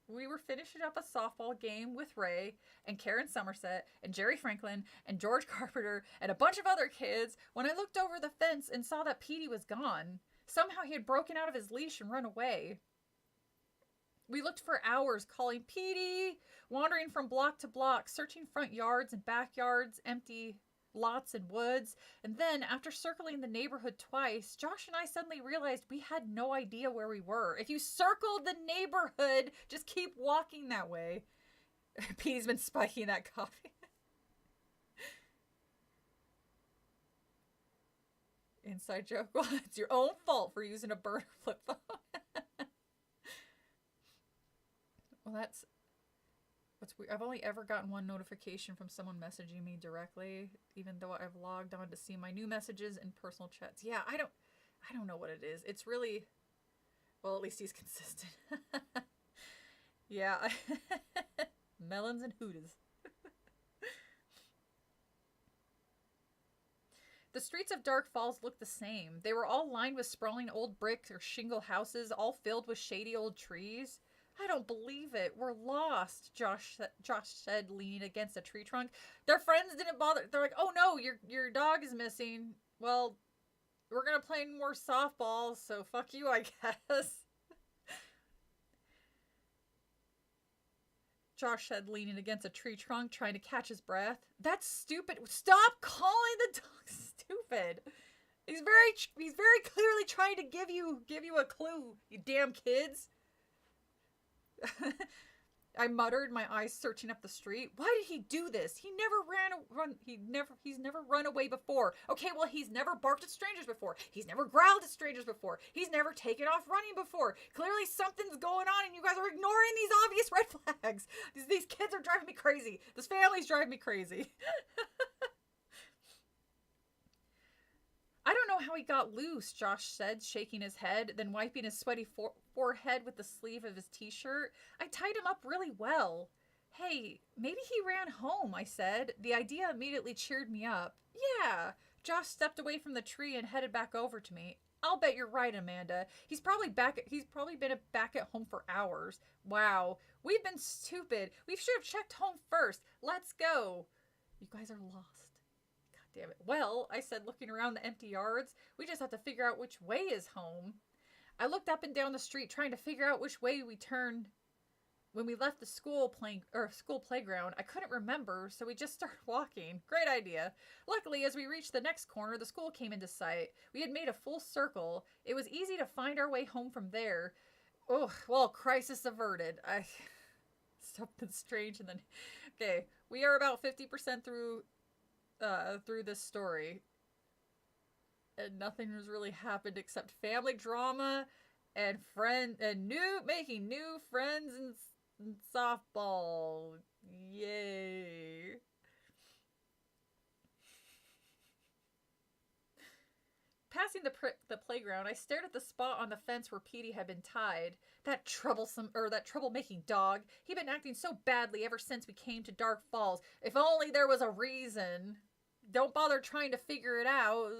We were finishing up a softball game with Ray and Karen Somerset and Jerry Franklin and George Carpenter and a bunch of other kids when I looked over the fence and saw that Petey was gone. Somehow he had broken out of his leash and run away. We looked for hours, calling Petey, wandering from block to block, searching front yards and backyards, empty lots and woods. And then, after circling the neighborhood twice, Josh and I suddenly realized we had no idea where we were. If you circled the neighborhood, just keep walking that way. Petey's been spiking that coffee. Inside joke. Well, it's your own fault for using a burner flip phone. Well, what's weird. I've only ever gotten one notification from someone messaging me directly, even though I've logged on to see my new messages and personal chats. Yeah, I I don't know what it is. It's really, well, at least he's consistent. Yeah. Melons and hoodas. The streets of Dark Falls looked the same. They were all lined with sprawling old brick or shingle houses, all filled with shady old trees. I don't believe it. We're lost, Josh said, leaning against a tree trunk. Their friends didn't bother. They're like, oh no, your dog is missing. Well, we're going to play more softball, so fuck you, I guess. Josh said, leaning against a tree trunk, trying to catch his breath. That's stupid. Stop calling the dog stupid. He's very clearly trying to give you a clue, you damn kids. I muttered, my eyes searching up the street. Why did he do this? He's never run away before. Okay, well, he's never barked at strangers before. He's never growled at strangers before. He's never taken off running before. Clearly something's going on and you guys are ignoring these obvious red flags. These kids are driving me crazy. This family's driving me crazy. I don't know how he got loose, Josh said, shaking his head, then wiping his sweaty forehead with the sleeve of his t-shirt. I tied him up really well. Hey, maybe he ran home, I said. The idea immediately cheered me up. Yeah. Josh stepped away from the tree and headed back over to me. I'll bet you're right, Amanda. He's probably been back at home for hours. Wow. We've been stupid. We should have checked home first. Let's go. You guys are lost. Damn it. Well, I said, looking around the empty yards, we just have to figure out which way is home. I looked up and down the street trying to figure out which way we turned when we left the school playground. I couldn't remember, so we just started walking. Great idea. Luckily, as we reached the next corner, the school came into sight. We had made a full circle. It was easy to find our way home from there. Oh, well, crisis averted. Something strange and then... Okay, we are about 50% through this story, and nothing has really happened except family drama and making new friends and softball. Yay. Passing the playground, I stared at the spot on the fence where Petey had been tied. That troublemaking dog. He'd been acting so badly ever since we came to Dark Falls. If only there was a reason. Don't bother trying to figure it out.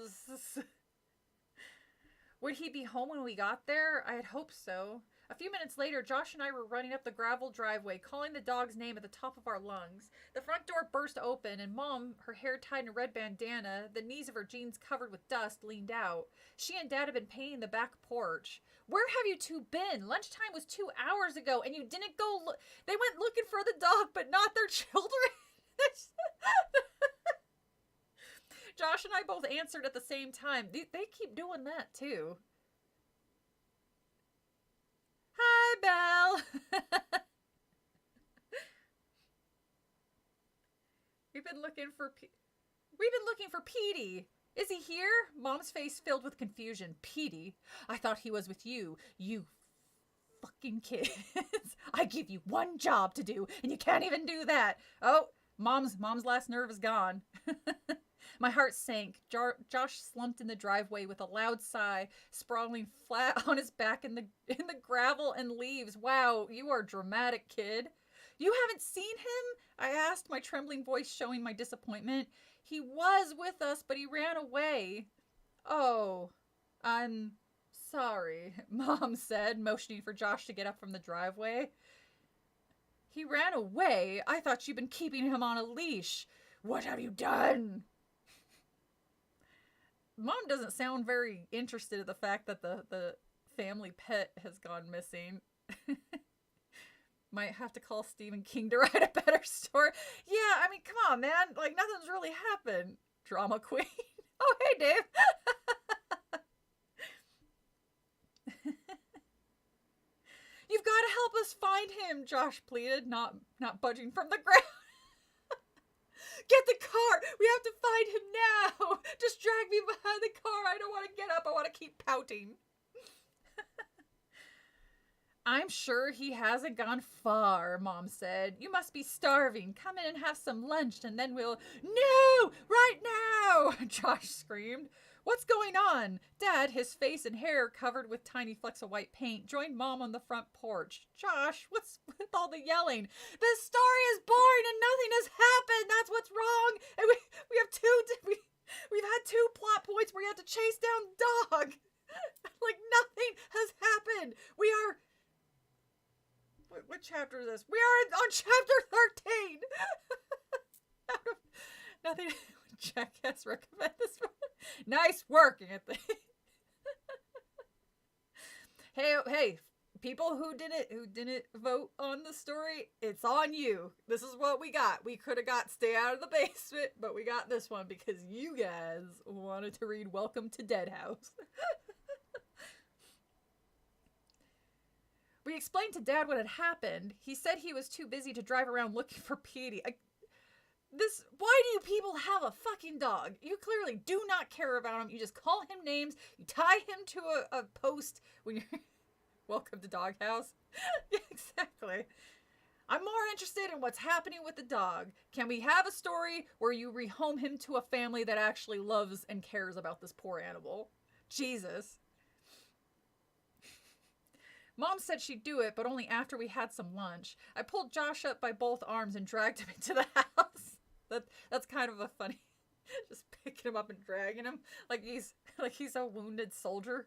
Would he be home when we got there? I had hoped so. A few minutes later, Josh and I were running up the gravel driveway, calling the dog's name at the top of our lungs. The front door burst open, and Mom, her hair tied in a red bandana, the knees of her jeans covered with dust, leaned out. She and Dad had been painting the back porch. Where have you two been? Lunchtime was 2 hours ago, and you didn't go They went looking for the dog, but not their children? Josh and I both answered at the same time. They keep doing that, too. Hi, Belle. We've been looking for Petey. Is he here? Mom's face filled with confusion. Petey? I thought he was with you. You fucking kids. I give you one job to do, and you can't even do that. Oh, Mom's last nerve is gone. My heart sank. Josh slumped in the driveway with a loud sigh, sprawling flat on his back in the gravel and leaves. Wow, you are dramatic, kid. You haven't seen him? I asked, my trembling voice showing my disappointment. He was with us, but he ran away. Oh, I'm sorry, Mom said, motioning for Josh to get up from the driveway. He ran away? I thought you'd been keeping him on a leash. What have you done? Mom doesn't sound very interested in the fact that the family pet has gone missing. Might have to call Stephen King to write a better story. Yeah, I mean, come on, man. Like, nothing's really happened. Drama queen. Oh, hey, Dave. You've got to help us find him, Josh pleaded, not budging from the ground. Get the car! We have to find him now! Just drag me behind the car. I don't want to get up. I want to keep pouting. I'm sure he hasn't gone far, Mom said. You must be starving. Come in and have some lunch, and then we'll... No! Right now! Josh screamed. What's going on? Dad, his face and hair covered with tiny flecks of white paint, joined Mom on the front porch. Josh, what's with all the yelling? This story is boring and nothing has happened. That's what's wrong. And we've had two plot points where you have to chase down dog. Like nothing has happened. We are... What chapter is this? We are on chapter 13. Nothing... Jackass recommend this one. Nice work, Anthony. Hey, people who didn't vote on the story, it's on you. This is what we got. We could have got Stay Out of the Basement, but we got this one because you guys wanted to read Welcome to Dead House. We explained to Dad what had happened. He said he was too busy to drive around looking for Petey. Why do you people have a fucking dog? You clearly do not care about him. You just call him names. You tie him to a post when you're... Welcome to Doghouse. Yeah, exactly. I'm more interested in what's happening with the dog. Can we have a story where you rehome him to a family that actually loves and cares about this poor animal? Jesus. Mom said she'd do it, but only after we had some lunch. I pulled Josh up by both arms and dragged him into the house. That's kind of a funny... Just picking him up and dragging him like he's a wounded soldier.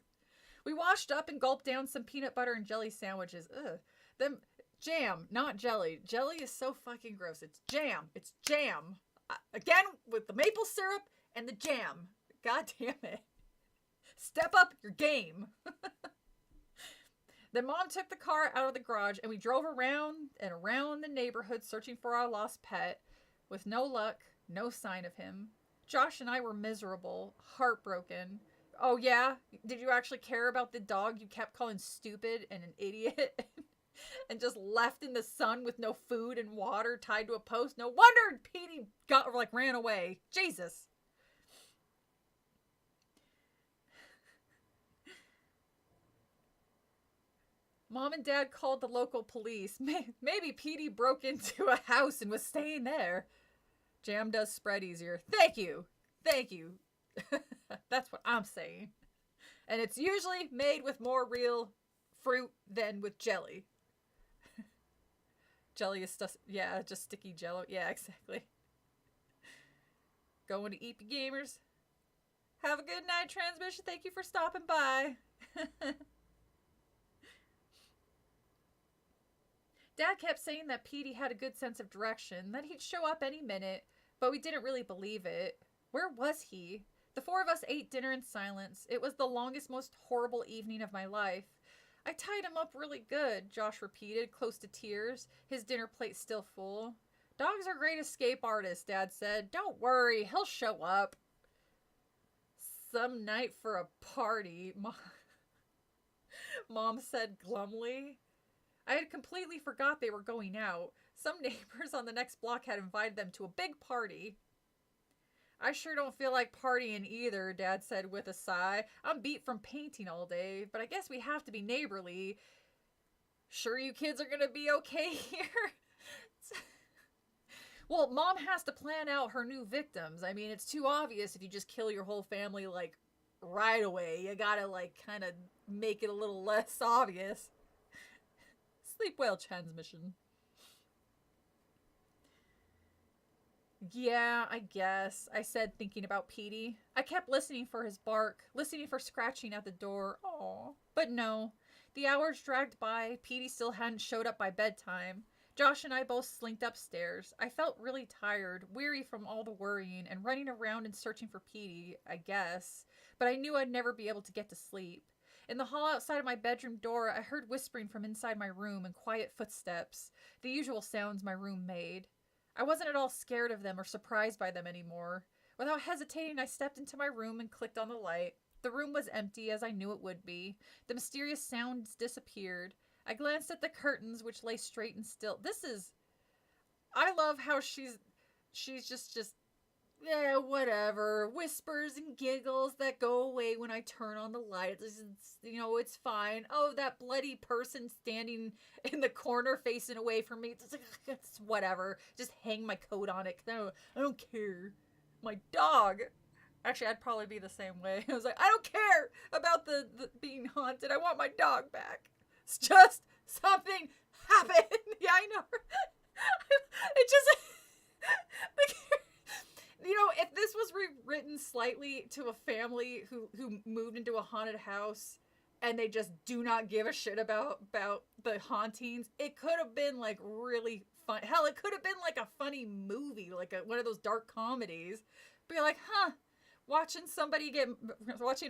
We washed up and gulped down some peanut butter and jelly sandwiches. Ugh. Them jam, not jelly. Jelly is so fucking gross. It's jam. It's jam. Again, with the maple syrup and the jam. God damn it. Step up your game. Then Mom took the car out of the garage and we drove around and around the neighborhood searching for our lost pet. With no luck, no sign of him. Josh and I were miserable, heartbroken. Oh yeah? Did you actually care about the dog you kept calling stupid and an idiot? And just left in the sun with no food and water tied to a post? No wonder Petey ran away. Jesus. Mom and Dad called the local police. Maybe Petey broke into a house and was staying there. Jam does spread easier. Thank you. Thank you. That's what I'm saying. And it's usually made with more real fruit than with jelly. Jelly is stuff. Yeah, just sticky jello. Yeah, exactly. Going to EP Gamers. Have a good night, Transmission. Thank you for stopping by. Dad kept saying that Petey had a good sense of direction, that he'd show up any minute, but we didn't really believe it. Where was he? The four of us ate dinner in silence. It was the longest, most horrible evening of my life. I tied him up really good, Josh repeated, close to tears, his dinner plate still full. Dogs are great escape artists, Dad said. Don't worry, he'll show up. Some night for a party, Mom said glumly. I had completely forgot they were going out. Some neighbors on the next block had invited them to a big party. I sure don't feel like partying either, Dad said with a sigh. I'm beat from painting all day, but I guess we have to be neighborly. Sure you kids are gonna be okay here? Well, Mom has to plan out her new victims. I mean, it's too obvious if you just kill your whole family, right away. You gotta, kind of make it a little less obvious. Sleep well, Transmission. Yeah, I guess, I said, thinking about Petey. I kept listening for his bark, listening for scratching at the door. Aww. But no. The hours dragged by. Petey still hadn't showed up by bedtime. Josh and I both slinked upstairs. I felt really tired, weary from all the worrying and running around and searching for Petey, I guess. But I knew I'd never be able to get to sleep. In the hall outside of my bedroom door, I heard whispering from inside my room and quiet footsteps, the usual sounds my room made. I wasn't at all scared of them or surprised by them anymore. Without hesitating, I stepped into my room and clicked on the light. The room was empty, as I knew it would be. The mysterious sounds disappeared. I glanced at the curtains, which lay straight and still. I love how she's just yeah, whatever. Whispers and giggles that go away when I turn on the light. It's fine. Oh, that bloody person standing in the corner facing away from me. It's whatever. Just hang my coat on it. I don't care. My dog. Actually, I'd probably be the same way. I was like, I don't care about the being haunted. I want my dog back. It's just something happened. Yeah, I know. It just, like, if this was rewritten slightly to a family who moved into a haunted house and they just do not give a shit about the hauntings, it could have been like really fun. Hell, it could have been like a funny movie, like one of those dark comedies. Be like, huh, watching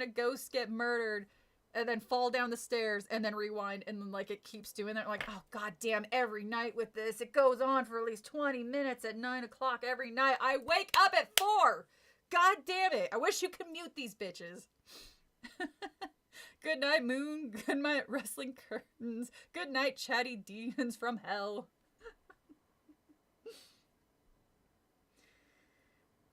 a ghost get murdered and then fall down the stairs and then rewind, and then like it keeps doing that. Like, oh god damn, every night with this, it goes on for at least 20 minutes at 9 o'clock every night. I wake up at 4. God damn it. I wish you could mute these bitches. Good night, moon. Good night, wrestling curtains. Good night, chatty demons from hell.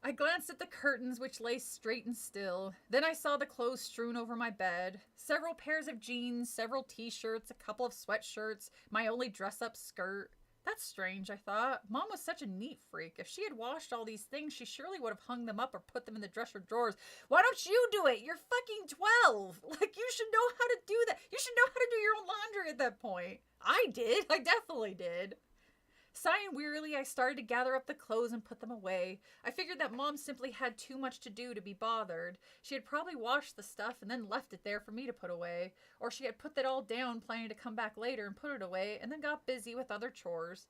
I glanced at the curtains, which lay straight and still. Then I saw the clothes strewn over my bed. Several pairs of jeans, several t-shirts, a couple of sweatshirts, my only dress-up skirt. That's strange, I thought. Mom was such a neat freak. If she had washed all these things, she surely would have hung them up or put them in the dresser drawers. Why don't you do it? You're fucking 12. Like, you should know how to do that. You should know how to do your own laundry at that point. I did. I definitely did. Sighing wearily, I started to gather up the clothes and put them away. I figured that Mom simply had too much to do to be bothered. She had probably washed the stuff and then left it there for me to put away. Or she had put that all down, planning to come back later and put it away, and then got busy with other chores.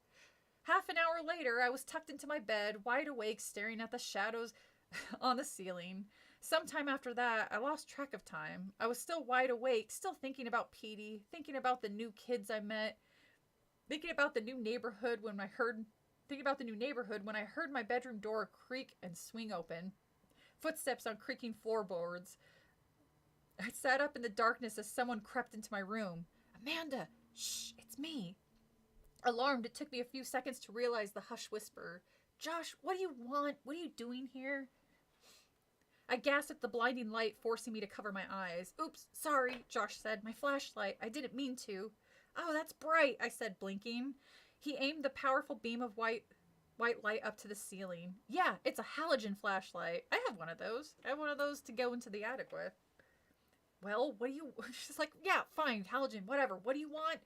Half an hour later, I was tucked into my bed, wide awake, staring at the shadows on the ceiling. Sometime after that, I lost track of time. I was still wide awake, still thinking about Petey, thinking about the new kids I met, thinking about the new neighborhood when I heard my bedroom door creak and swing open. Footsteps on creaking floorboards. I sat up in the darkness as someone crept into my room. Amanda! Shh, it's me. Alarmed, it took me a few seconds to realize the hushed whisper. Josh, what do you want? What are you doing here? I gasped at the blinding light, forcing me to cover my eyes. Oops, sorry, Josh said. My flashlight. I didn't mean to. Oh, that's bright, I said, blinking. He aimed the powerful beam of white light up to the ceiling. Yeah, it's a halogen flashlight. I have one of those. I have one of those to go into the attic with. Well, what do you... She's like, yeah, fine, halogen, whatever. What do you want?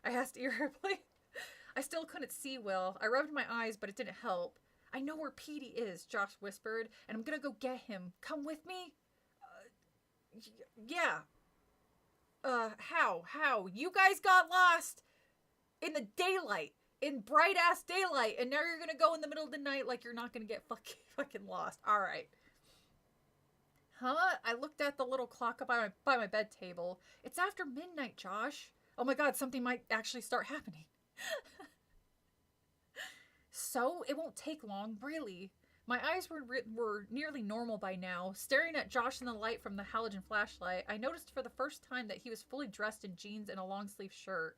I asked irritably. I still couldn't see well. I rubbed my eyes, but it didn't help. I know where Petey is, Josh whispered, and I'm gonna go get him. Come with me? Yeah. How? You guys got lost in the daylight, in bright-ass daylight, and now you're gonna go in the middle of the night like you're not gonna get fucking lost. All right. Huh? I looked at the little clock by my bed table. It's after midnight, Josh. Oh my god, something might actually start happening. So, it won't take long, really. My eyes were nearly normal by now. Staring at Josh in the light from the halogen flashlight, I noticed for the first time that he was fully dressed in jeans and a long-sleeve shirt.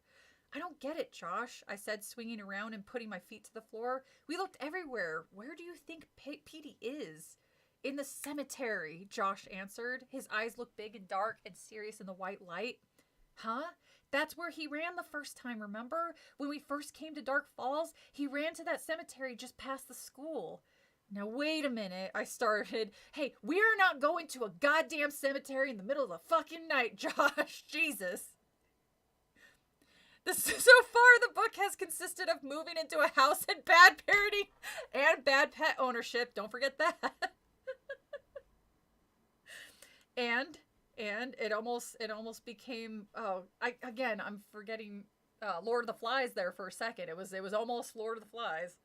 I don't get it, Josh, I said, swinging around and putting my feet to the floor. We looked everywhere. Where do you think Petey is? In the cemetery, Josh answered. His eyes looked big and dark and serious in the white light. Huh? That's where he ran the first time, remember? When we first came to Dark Falls, he ran to that cemetery just past the school. Now, wait a minute, I started. Hey, we're not going to a goddamn cemetery in the middle of the fucking night, Josh. Jesus. So far, the book has consisted of moving into a house and bad parenting and bad pet ownership. Don't forget that. And it almost became, I'm forgetting Lord of the Flies there for a second. It was almost Lord of the Flies.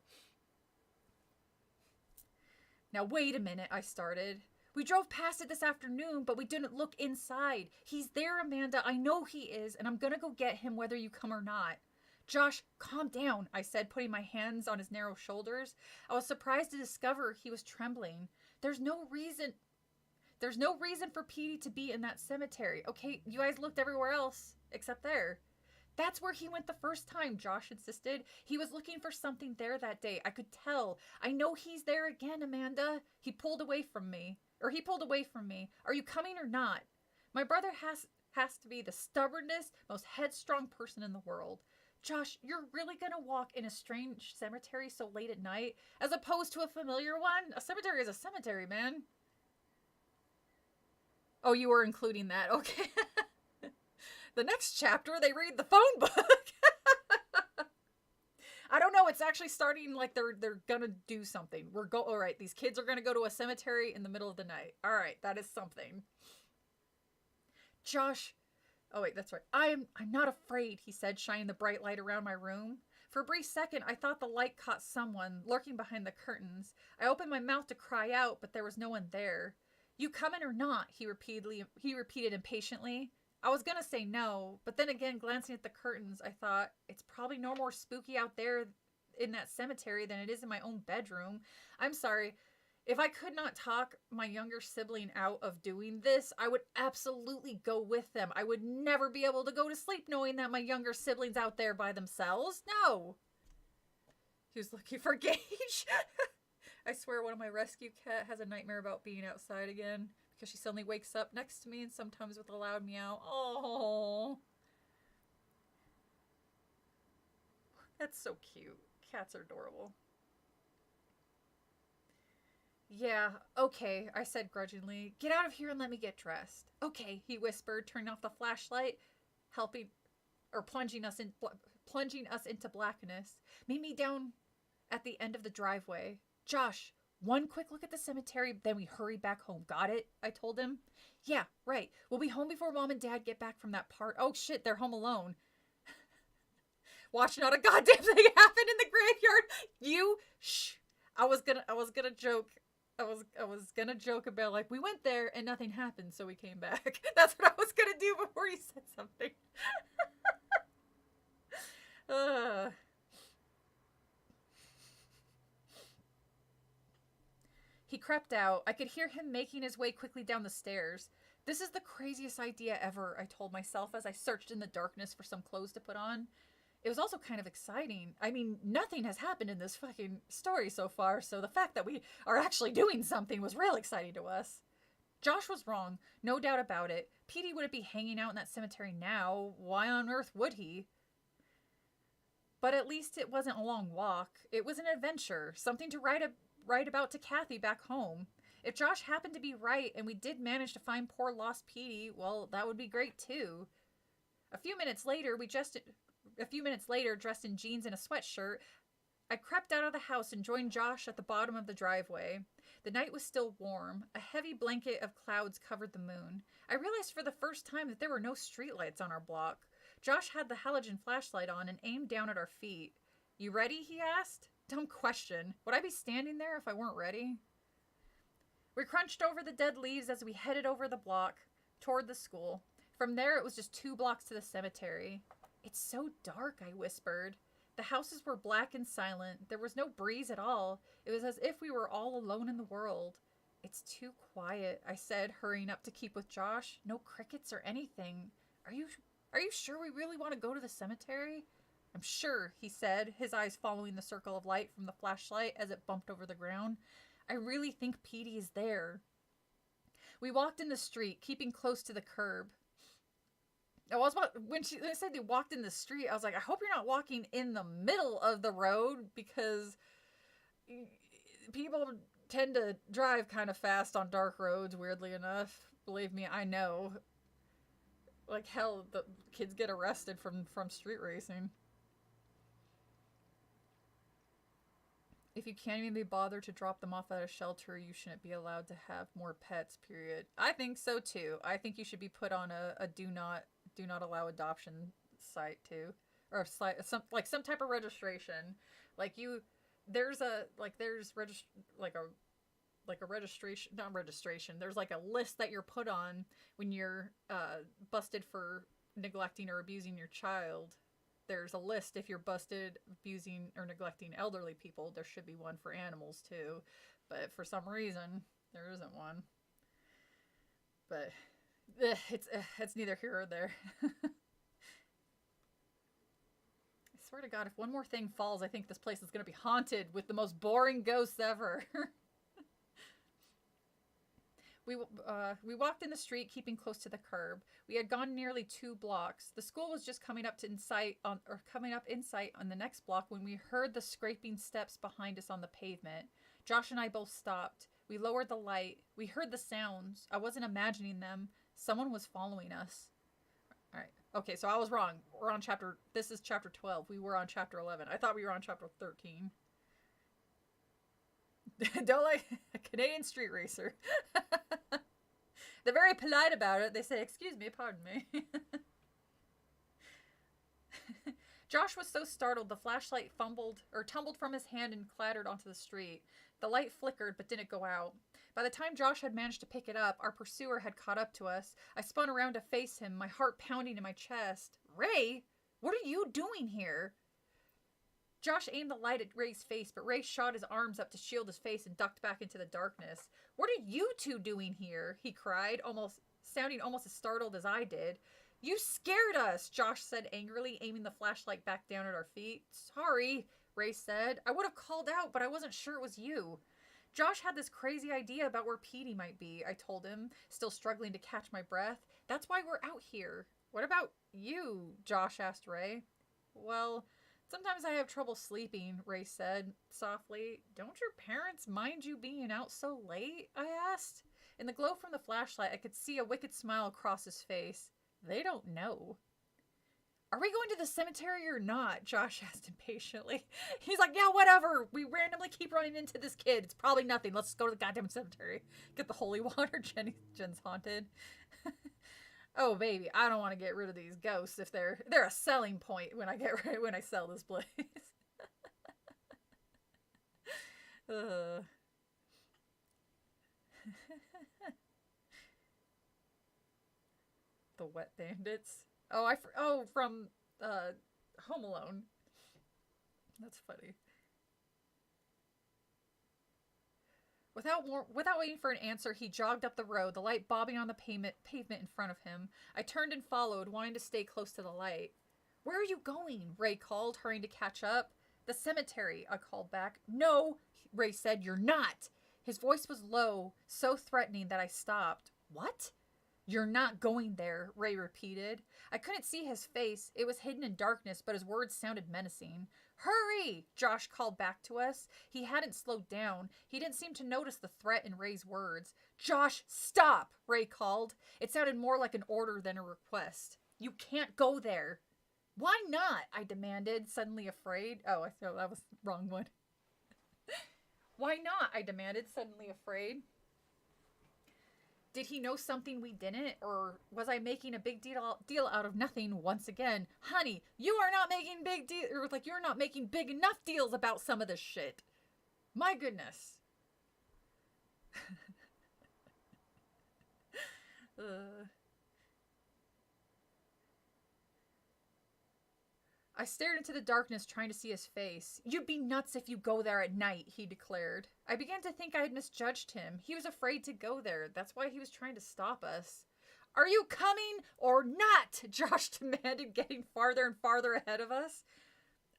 Now wait a minute, I started. We drove past it this afternoon, but we didn't look inside. He's there, Amanda. I know he is, and I'm gonna go get him whether you come or not. Josh, calm down, I said, putting my hands on his narrow shoulders. I was surprised to discover he was trembling. There's no reason for Petey to be in that cemetery. Okay, you guys looked everywhere else, except there. That's where he went the first time, Josh insisted. He was looking for something there that day. I could tell. I know he's there again, Amanda. He pulled away from me. Are you coming or not? My brother has to be the stubbornest, most headstrong person in the world. Josh, you're really gonna walk in a strange cemetery so late at night, as opposed to a familiar one? A cemetery is a cemetery, man. Oh, you were including that. Okay. The next chapter, they read the phone book. I don't know. It's actually starting like they're gonna do something. All right. These kids are gonna go to a cemetery in the middle of the night. All right, that is something. Josh. Oh wait, that's right. I'm not afraid, he said, shining the bright light around my room. For a brief second, I thought the light caught someone lurking behind the curtains. I opened my mouth to cry out, but there was no one there. You coming or not? He repeated impatiently. I was gonna say no, but then again, glancing at the curtains, I thought it's probably no more spooky out there in that cemetery than it is in my own bedroom. I'm sorry. If I could not talk my younger sibling out of doing this, I would absolutely go with them. I would never be able to go to sleep knowing that my younger sibling's out there by themselves. No. He was looking for Gage. I swear one of my rescue cat has a nightmare about being outside again because she suddenly wakes up next to me and sometimes with a loud meow. Oh. That's so cute. Cats are adorable. Yeah, okay, I said grudgingly. Get out of here and let me get dressed. Okay, he whispered, turning off the flashlight, helping or plunging us into blackness. Meet me down at the end of the driveway. Josh, one quick look at the cemetery, then we hurry back home. Got it? I told him. Yeah, right. We'll be home before Mom and Dad get back from that part. Oh shit, they're home alone. Watch not a goddamn thing happen in the graveyard. You shh. I was gonna joke. I was gonna joke about like we went there and nothing happened, so we came back. That's what I was gonna do before you said something. uh. He crept out. I could hear him making his way quickly down the stairs. This is the craziest idea ever, I told myself as I searched in the darkness for some clothes to put on. It was also kind of exciting. I mean, nothing has happened in this fucking story so far, so the fact that we are actually doing something was real exciting to us. Josh was wrong, no doubt about it. Petey wouldn't be hanging out in that cemetery now. Why on earth would he? But at least it wasn't a long walk. It was an adventure, something to write about to Kathy back home. If Josh happened to be right and we did manage to find poor lost Petey, well, that would be great too. A few minutes later, dressed in jeans and a sweatshirt, I crept out of the house and joined Josh at the bottom of the driveway. The night was still warm. A heavy blanket of clouds covered the moon. I realized for the first time that there were no streetlights on our block. Josh had the halogen flashlight on and aimed down at our feet. You ready? He asked. Dumb question. Would I be standing there if I weren't ready? We crunched over the dead leaves as we headed over the block toward the school. From there, it was just 2 blocks to the cemetery. It's so dark, I whispered. The houses were black and silent. There was no breeze at all. It was as if we were all alone in the world. It's too quiet, I said, hurrying up to keep with Josh. No crickets or anything. Are you sure we really want to go to the cemetery? I'm sure, he said, his eyes following the circle of light from the flashlight as it bumped over the ground. I really think Petey is there. We walked in the street, keeping close to the curb. When they said they walked in the street, I was like, I hope you're not walking in the middle of the road because people tend to drive kind of fast on dark roads, weirdly enough. Believe me, I know. Like hell, the kids get arrested from street racing. If you can't even be bothered to drop them off at a shelter, you shouldn't be allowed to have more pets, period. I think so too. I think you should be put on a do not allow adoption site too. Or some type of registration. Like there's registration, not registration. There's like a list that you're put on when you're busted for neglecting or abusing your child. There's a list if you're busted abusing or neglecting elderly people. There should be one for animals too, but for some reason there isn't one. But it's neither here or there. I swear to God, if one more thing falls, I think this place is going to be haunted with the most boring ghosts ever. We walked in the street, keeping close to the curb. We had gone nearly 2 blocks. The school was just coming up in sight on the next block when we heard the scraping steps behind us on the pavement. Josh and I both stopped. We lowered the light. We heard the sounds. I wasn't imagining them. Someone was following us. All right. Okay, so I was wrong. We're on chapter... This is chapter 12. We were on chapter 11. I thought we were on chapter 13. Don't like a Canadian street racer. They're very polite about it. They say, excuse me, pardon me. Josh was so startled the flashlight tumbled from his hand and clattered onto the street. The light flickered but didn't go out. By the time Josh had managed to pick it up, our pursuer had caught up to us. I spun around to face him, my heart pounding in my chest. Ray, what are you doing here? Josh aimed the light at Ray's face, but Ray shot his arms up to shield his face and ducked back into the darkness. What are you two doing here? He cried, sounding almost as startled as I did. You scared us, Josh said angrily, aiming the flashlight back down at our feet. Sorry, Ray said. I would have called out, but I wasn't sure it was you. Josh had this crazy idea about where Petey might be, I told him, still struggling to catch my breath. That's why we're out here. What about you? Josh asked Ray. Well, sometimes I have trouble sleeping, Ray said softly. Don't your parents mind you being out so late? I asked. In the glow from the flashlight, I could see a wicked smile across his face. They don't know. Are we going to the cemetery or not? Josh asked impatiently. He's like, yeah, whatever. We randomly keep running into this kid. It's probably nothing. Let's go to the goddamn cemetery. Get the holy water. Jen's haunted. Oh, baby, I don't want to get rid of these ghosts if they're a selling point when I sell this place. The Wet Bandits. From Home Alone. That's funny. Without waiting for an answer, he jogged up the road, the light bobbing on the pavement in front of him. I turned and followed, wanting to stay close to the light. Where are you going? Ray called, hurrying to catch up. The cemetery, I called back. No, Ray said, you're not. His voice was low, so threatening that I stopped. What? You're not going there, Ray repeated. I couldn't see his face. It was hidden in darkness, but his words sounded menacing. Hurry! Josh called back to us. He hadn't slowed down. He didn't seem to notice the threat in Ray's words. Josh, stop! Ray called. It sounded more like an order than a request. You can't go there. Why not? I demanded, suddenly afraid. Oh, I thought that was the wrong one. Why not? I demanded, suddenly afraid. Did he know something we didn't? Or was I making a big deal out of nothing once again? Honey, you are not making you're not making big enough deals about some of this shit. My goodness. I stared into the darkness, trying to see his face. You'd be nuts if you go there at night, he declared. I began to think I had misjudged him. He was afraid to go there. That's why he was trying to stop us. Are you coming or not? Josh demanded, getting farther and farther ahead of us.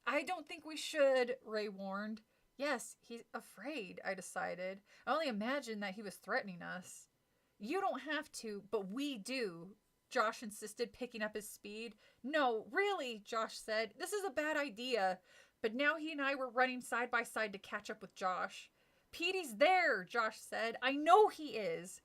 I don't think we should, Ray warned. Yes, he's afraid, I decided. I only imagined that he was threatening us. You don't have to, but we do, Josh insisted, picking up his speed. No, really, Josh said. This is a bad idea. But now he and I were running side by side to catch up with Josh. Petey's there, Josh said. I know he is.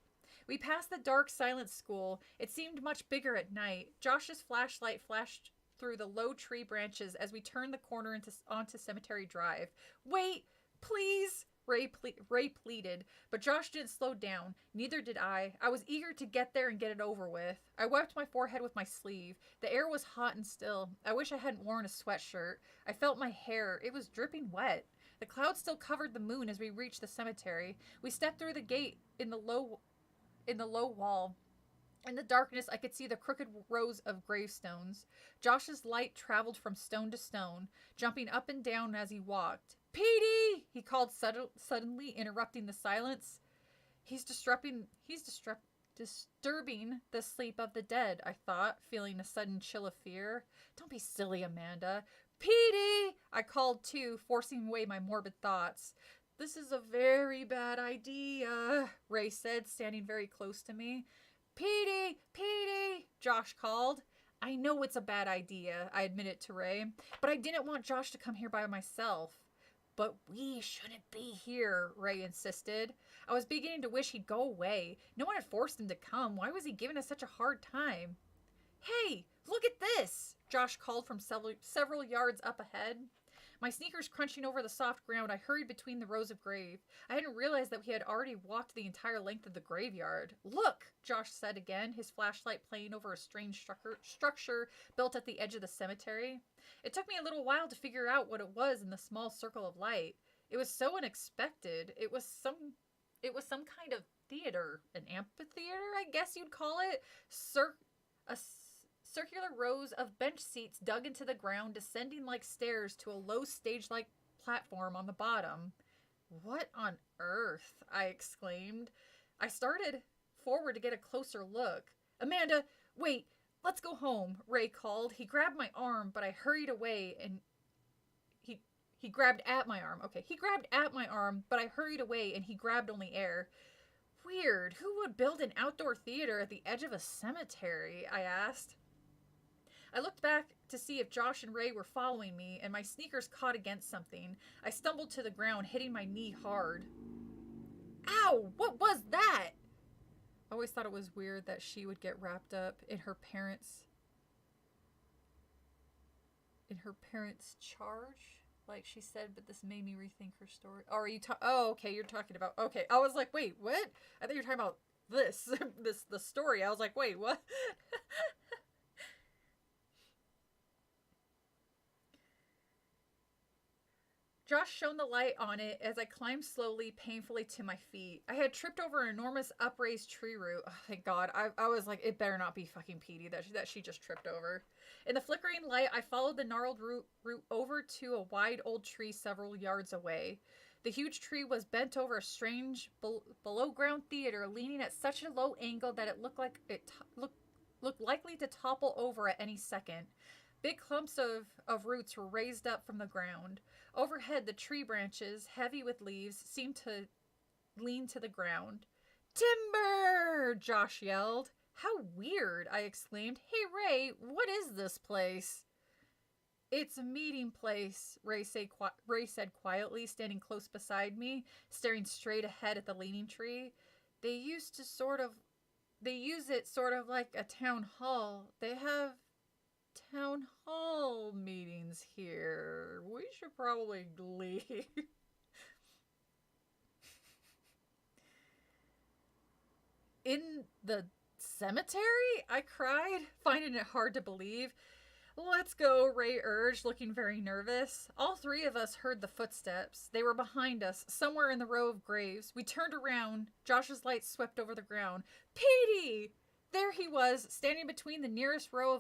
We passed the dark, silent school. It seemed much bigger at night. Josh's flashlight flashed through the low tree branches as we turned the corner onto Cemetery Drive. Wait, please, Ray pleaded, but Josh didn't slow down. Neither did I. I was eager to get there and get it over with. I wiped my forehead with my sleeve. The air was hot and still. I wish I hadn't worn a sweatshirt. I felt my hair. It was dripping wet. The clouds still covered the moon as we reached the cemetery. We stepped through the gate in the low wall. In the darkness, I could see the crooked rows of gravestones. Josh's light traveled from stone to stone, jumping up and down as he walked. Petey! He called suddenly, interrupting the silence. He's disturbing the sleep of the dead, I thought, feeling a sudden chill of fear. Don't be silly, Amanda. Petey! I called too, forcing away my morbid thoughts. This is a very bad idea, Ray said, standing very close to me. Petey! Petey! Josh called. I know it's a bad idea, I admitted to Ray, but I didn't want Josh to come here by myself. But we shouldn't be here, Ray insisted. I was beginning to wish he'd go away. No one had forced him to come. Why was he giving us such a hard time? Hey, look at this! Josh called from several yards up ahead. My sneakers crunching over the soft ground, I hurried between the rows of grave. I hadn't realized that we had already walked the entire length of the graveyard. Look, Josh said again, his flashlight playing over a strange structure built at the edge of the cemetery. It took me a little while to figure out what it was in the small circle of light. It was so unexpected. It was some kind of theater, an amphitheater, I guess you'd call it. Circular rows of bench seats dug into the ground, descending like stairs to a low stage-like platform on the bottom. What on earth? I exclaimed. I started forward to get a closer look. Amanda, wait, let's go home, Ray called. He grabbed my arm, but I hurried away and he grabbed at my arm. Okay, he grabbed at my arm, but I hurried away and he grabbed only air. Weird. Who would build an outdoor theater at the edge of a cemetery? I asked. I looked back to see if Josh and Ray were following me, and my sneakers caught against something. I stumbled to the ground, hitting my knee hard. Ow! What was that? I always thought it was weird that she would get wrapped up in her parents' charge, like she said, but this made me rethink her story. Oh, are you oh, okay, you're talking about, okay. I was like, wait, what? I think you're talking about this, the story. I was like, wait, what? Josh shone the light on it as I climbed slowly, painfully to my feet. I had tripped over an enormous upraised tree root. Oh, thank God. I was like, it better not be fucking Petey that she just tripped over. In the flickering light, I followed the gnarled root over to a wide old tree several yards away. The huge tree was bent over a strange below-ground theater, leaning at such a low angle that it looked like looked likely to topple over at any second. Big clumps of roots were raised up from the ground. Overhead, the tree branches, heavy with leaves, seemed to lean to the ground. Timber! Josh yelled. How weird, I exclaimed. Hey, Ray, what is this place? It's a meeting place, Ray said quietly, standing close beside me, staring straight ahead at the leaning tree. They use it sort of like a town hall. They have town hall meetings here. We should probably leave. In the cemetery? I cried, finding it hard to believe. Let's go, Ray urged, looking very nervous. All three of us heard the footsteps. They were behind us, somewhere in the row of graves. We turned around. Josh's light swept over the ground. Petey! There he was, standing between the nearest row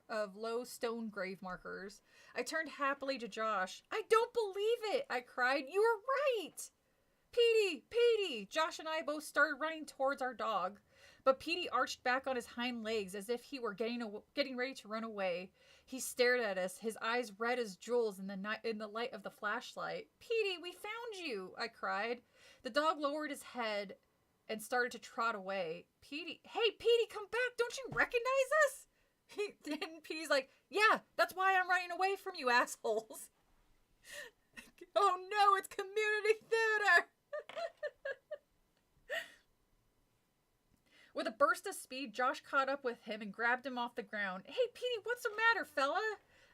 of low stone grave markers. I turned happily to Josh. I don't believe it, I cried. You were right! Petey! Petey! Josh and I both started running towards our dog. But Petey arched back on his hind legs as if he were getting ready to run away. He stared at us, his eyes red as jewels in the light of the flashlight. Petey, we found you, I cried. The dog lowered his head and started to trot away. Petey, hey, Petey, come back. Don't you recognize us? And Petey's like, yeah, that's why I'm running away from you assholes. Oh no, it's community theater. With a burst of speed, Josh caught up with him and grabbed him off the ground. Hey, Petey, what's the matter, fella?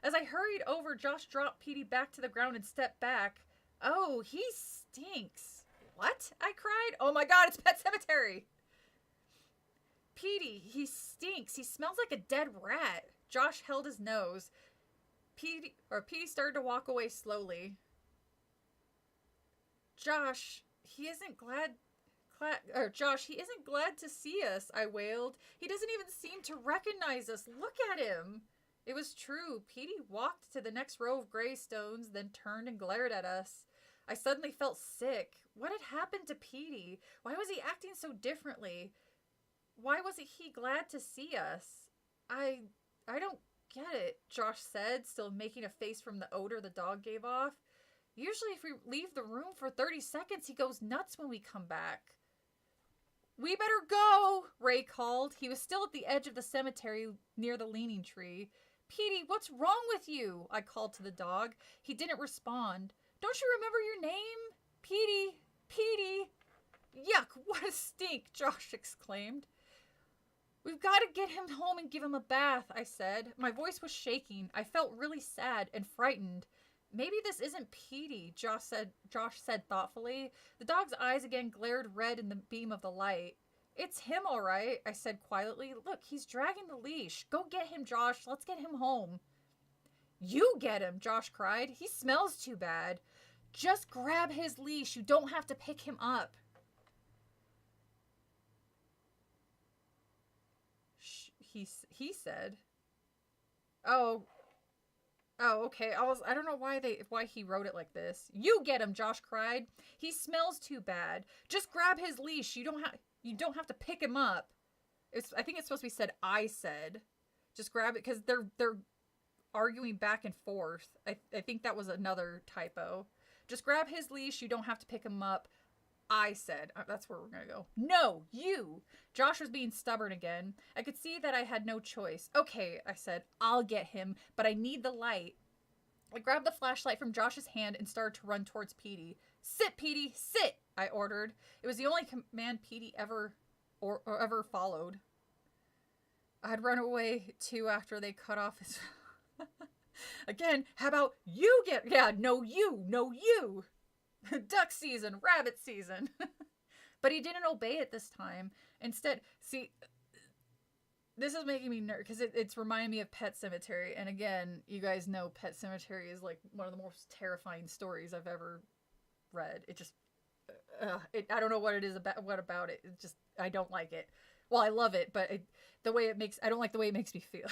As I hurried over, Josh dropped Petey back to the ground and stepped back. Oh, he stinks. What? I cried. Oh my God, it's Pet Cemetery. Petey, he stinks. He smells like a dead rat. Josh held his nose. Petey started to walk away slowly. Josh, he isn't glad to see us, I wailed. He doesn't even seem to recognize us. Look at him. It was true. Petey walked to the next row of gravestones, then turned and glared at us. I suddenly felt sick. What had happened to Petey? Why was he acting so differently? Why wasn't he glad to see us? I don't get it, Josh said, still making a face from the odor the dog gave off. Usually if we leave the room for 30 seconds, he goes nuts when we come back. We better go, Ray called. He was still at the edge of the cemetery near the leaning tree. Petey, what's wrong with you? I called to the dog. He didn't respond. Don't you remember your name? Petey. Petey. Yuck, what a stink, Josh exclaimed. We've got to get him home and give him a bath, I said. My voice was shaking. I felt really sad and frightened. Maybe this isn't Petey, Josh said thoughtfully. The dog's eyes again glared red in the beam of the light. It's him, all right, I said quietly. Look, he's dragging the leash. Go get him, Josh. Let's get him home. You get him, Josh cried. He smells too bad. Just grab his leash. You don't have to pick him up. He said. Oh, okay. I don't know why he wrote it like this. You get him, Josh cried. He smells too bad. Just grab his leash. You don't have to pick him up. I think it's supposed to be said I said. Just grab it because they're arguing back and forth. I think that was another typo. Just grab his leash. You don't have to pick him up. I said. That's where we're going to go. No, you. Josh was being stubborn again. I could see that I had no choice. Okay, I said. I'll get him, but I need the light. I grabbed the flashlight from Josh's hand and started to run towards Petey. Sit, Petey, sit, I ordered. It was the only command Petey ever followed. I had run away too after they cut off his... Again, how about you get... Yeah, no you. Duck season, rabbit season. But he didn't obey it this time. Instead, see, this is making me nervous because it's reminding me of Pet Sematary. And again, you guys know Pet Sematary is like one of the most terrifying stories I've ever read. It just, I don't know what it is what about it. It just, I don't like it. Well, I love it, but I don't like the way it makes me feel.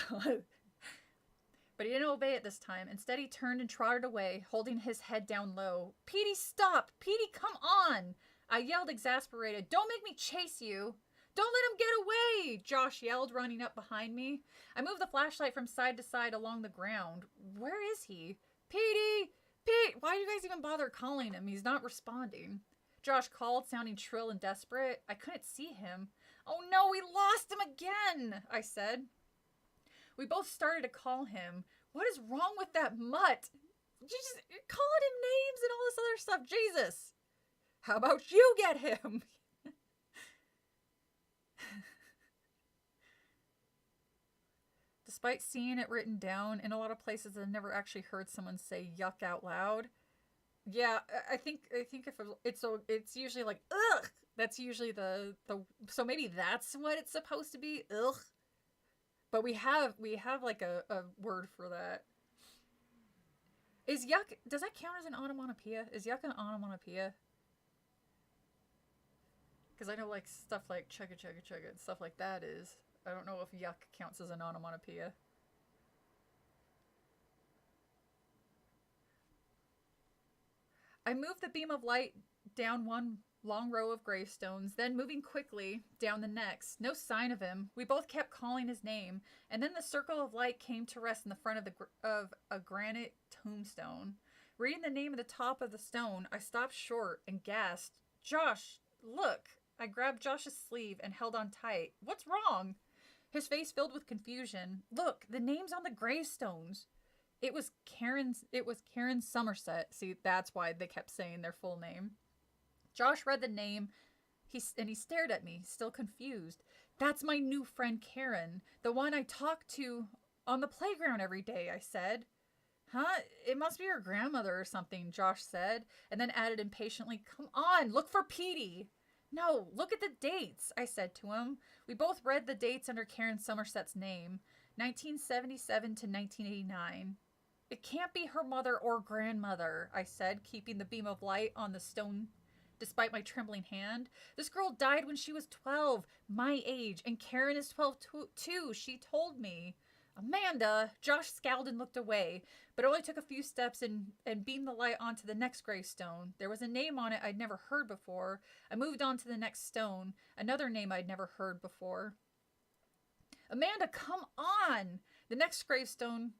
But he didn't obey it this time. Instead, he turned and trotted away, holding his head down low. Petey, stop! Petey, come on! I yelled, exasperated. Don't make me chase you! Don't let him get away! Josh yelled, running up behind me. I moved the flashlight from side to side along the ground. Where is he? Petey! Pete! Why do you guys even bother calling him? He's not responding. Josh called, sounding shrill and desperate. I couldn't see him. Oh no, we lost him again! I said. We both started to call him. What is wrong with that mutt? You're calling him names and all this other stuff. Jesus. How about you get him? Despite seeing it written down, in a lot of places I've never actually heard someone say yuck out loud. Yeah, I think if it's usually like ugh. That's usually the so maybe that's what it's supposed to be. Ugh. But we have like a word for that. Is yuck, does that count as an onomatopoeia? Is yuck an onomatopoeia? Because I know like stuff like chugga chugga chugga and stuff like that is. I don't know if yuck counts as an onomatopoeia. I moved the beam of light down one long row of gravestones, then moving quickly down the next. No sign of him. We both kept calling his name, and then the circle of light came to rest in the front of a granite tombstone. Reading the name at the top of the stone, I stopped short and gasped, Josh, look! I grabbed Josh's sleeve and held on tight. What's wrong? His face filled with confusion. Look, the name's on the gravestones. It was Karen Somerset. See, that's why they kept saying their full name. Josh read the name, and he stared at me, still confused. That's my new friend Karen, the one I talk to on the playground every day, I said. Huh? It must be your grandmother or something, Josh said, and then added impatiently, come on, look for Petey. No, look at the dates, I said to him. We both read the dates under Karen Somerset's name, 1977 to 1989. It can't be her mother or grandmother, I said, keeping the beam of light on the stone despite my trembling hand. This girl died when she was 12, my age, and Karen is 12 too, she told me. Amanda! Josh scowled and looked away, but only took a few steps and beamed the light onto the next gravestone. There was a name on it I'd never heard before. I moved on to the next stone, another name I'd never heard before. Amanda, come on! The next gravestone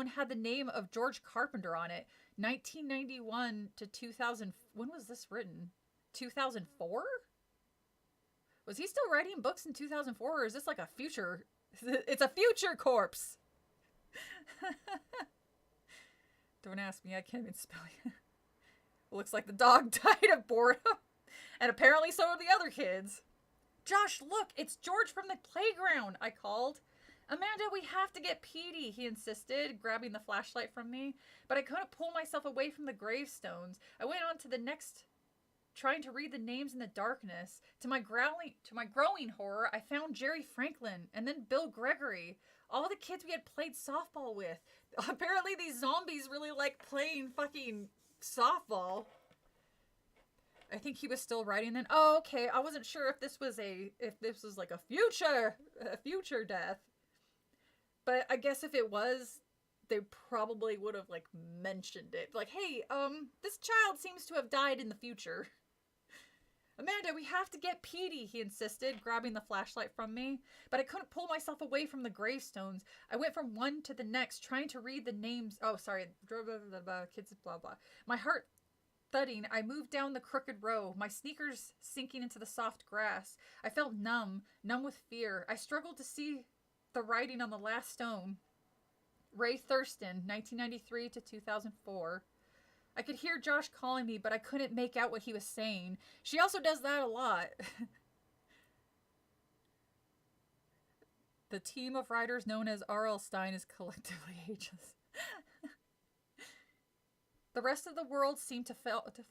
had the name of George Carpenter on it. 1991 to 2000. When was this written? 2004? Was he still writing books in 2004, or is this like a future? It's a future corpse. Don't ask me, I can't even spell it. Looks like the dog died of boredom. And apparently so did the other kids. Josh, look, it's George from the playground, I called. Amanda, we have to get Petey, he insisted, grabbing the flashlight from me. But I couldn't pull myself away from the gravestones. I went on to the next, trying to read the names in the darkness. To my growing horror, I found Jerry Franklin and then Bill Gregory. All the kids we had played softball with. Apparently these zombies really like playing fucking softball. I think he was still writing then. Oh, okay. I wasn't sure if this was like a future death. But I guess if it was, they probably would have like mentioned it. Like, hey, this child seems to have died in the future. Amanda, we have to get Petey, he insisted, grabbing the flashlight from me. But I couldn't pull myself away from the gravestones. I went from one to the next, trying to read the names. Oh, sorry. Blah, blah, blah, blah, kids, blah, blah. My heart thudding, I moved down the crooked row, my sneakers sinking into the soft grass. I felt numb with fear. I struggled to see the writing on the last stone. Ray Thurston, 1993 to 2004. I could hear Josh calling me, but I couldn't make out what he was saying. She also does that a lot. The team of writers known as R.L. Stine is collectively ageless. The rest of the world seemed to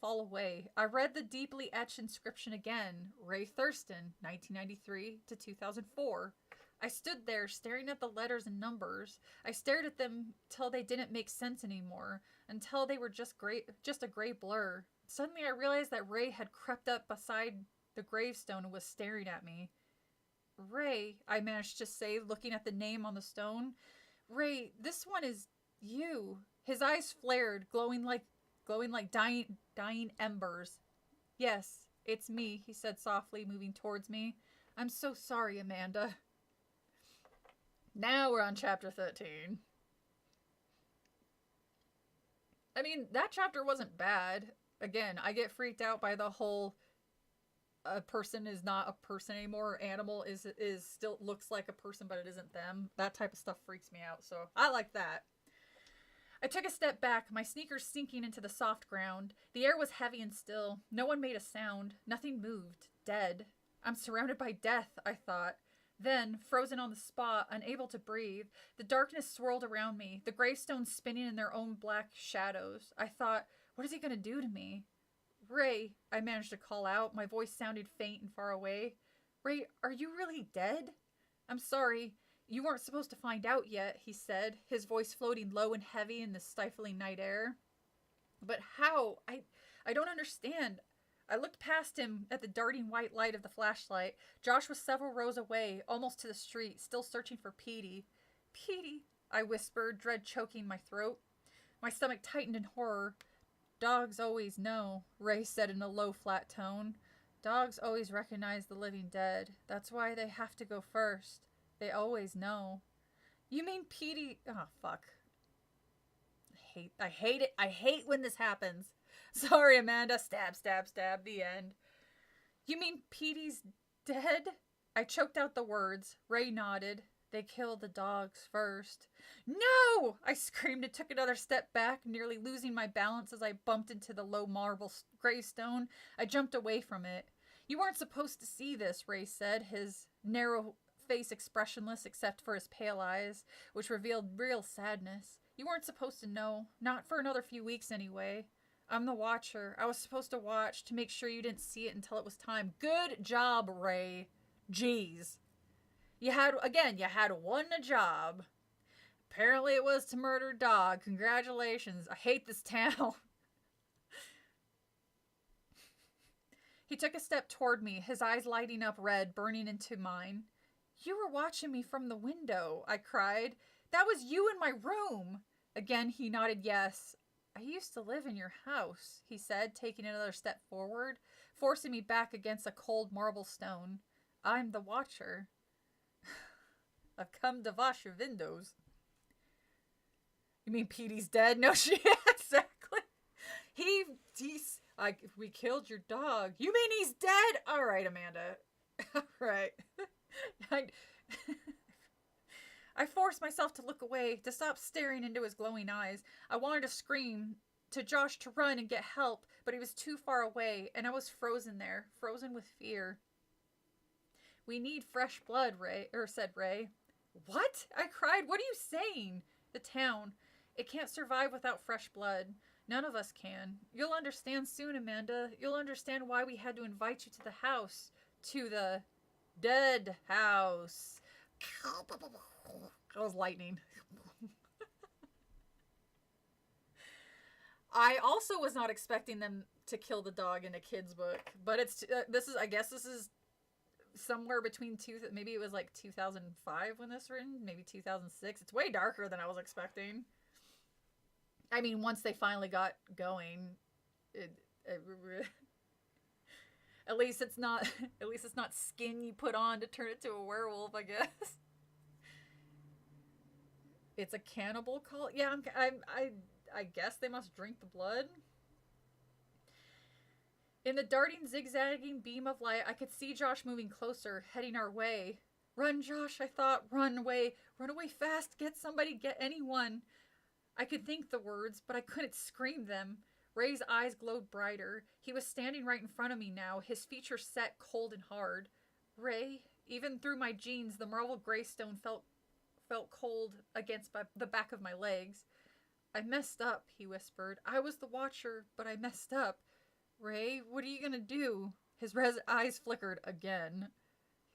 fall away. I read the deeply etched inscription again. Ray Thurston, 1993 to 2004. I stood there staring at the letters and numbers. I stared at them till they didn't make sense anymore, until they were just a gray blur. Suddenly I realized that Ray had crept up beside the gravestone and was staring at me. Ray, I managed to say, looking at the name on the stone. Ray, this one is you. His eyes flared, glowing like dying embers. Yes, it's me, he said softly, moving towards me. I'm so sorry, Amanda. Now we're on chapter 13. I mean, that chapter wasn't bad. Again, I get freaked out by the whole a person is not a person anymore. Animal is still looks like a person, but it isn't them. That type of stuff freaks me out, so I like that. I took a step back, my sneakers sinking into the soft ground. The air was heavy and still. No one made a sound. Nothing moved. Dead. I'm surrounded by death, I thought. Then, frozen on the spot, unable to breathe, the darkness swirled around me, the gravestones spinning in their own black shadows. I thought, what is he going to do to me? Ray, I managed to call out, my voice sounded faint and far away. Ray, are you really dead? I'm sorry. You weren't supposed to find out yet, he said, his voice floating low and heavy in the stifling night air. But how? I don't understand. I looked past him at the darting white light of the flashlight. Josh was several rows away, almost to the street, still searching for Petey. Petey, I whispered, dread choking my throat. My stomach tightened in horror. Dogs always know, Ray said in a low, flat tone. Dogs always recognize the living dead. That's why they have to go first. They always know. You mean Petey... Oh, fuck. I hate it. I hate when this happens. Sorry, Amanda. Stab, stab, stab. The end. You mean Petey's dead? I choked out the words. Ray nodded. They killed the dogs first. No! I screamed and took another step back, nearly losing my balance as I bumped into the low marble gravestone. I jumped away from it. You weren't supposed to see this, Ray said, his narrow face expressionless except for his pale eyes, which revealed real sadness. You weren't supposed to know. Not for another few weeks, anyway. I'm the watcher. I was supposed to watch to make sure you didn't see it until it was time. Good job, Ray. Jeez. You had one job. Apparently it was to murder a dog. Congratulations. I hate this town. He took a step toward me, his eyes lighting up red, burning into mine. You were watching me from the window, I cried. That was you in my room. Again, he nodded yes. I used to live in your house, he said, taking another step forward, forcing me back against a cold marble stone. I'm the watcher. I've come to wash your windows. You mean Petey's dead? No shit, exactly. We killed your dog. You mean he's dead? All right, Amanda. All right. I forced myself to look away, to stop staring into his glowing eyes. I wanted to scream to Josh to run and get help, but he was too far away, and I was frozen there, frozen with fear. We need fresh blood, said Ray. What? I cried. What are you saying? The town. It can't survive without fresh blood. None of us can. You'll understand soon, Amanda. You'll understand why we had to invite you to the house. To the dead house. That was lightning. I also was not expecting them to kill the dog in a kid's book, but I guess this is somewhere between maybe it was like 2005 when this written, maybe 2006. It's way darker than I was expecting. I mean, once they finally got going, at least it's not skin you put on to turn it to a werewolf, I guess. It's a cannibal cult. Yeah, I guess they must drink the blood. In the darting, zigzagging beam of light, I could see Josh moving closer, heading our way. Run, Josh, I thought. Run away. Run away fast. Get somebody. Get anyone. I could think the words, but I couldn't scream them. Ray's eyes glowed brighter. He was standing right in front of me now, his features set cold and hard. Ray, even through my jeans, the marble graystone felt cold against the back of my legs. I messed up, he whispered. I was the watcher, but I messed up. Ray, what are you gonna do? His eyes flickered again.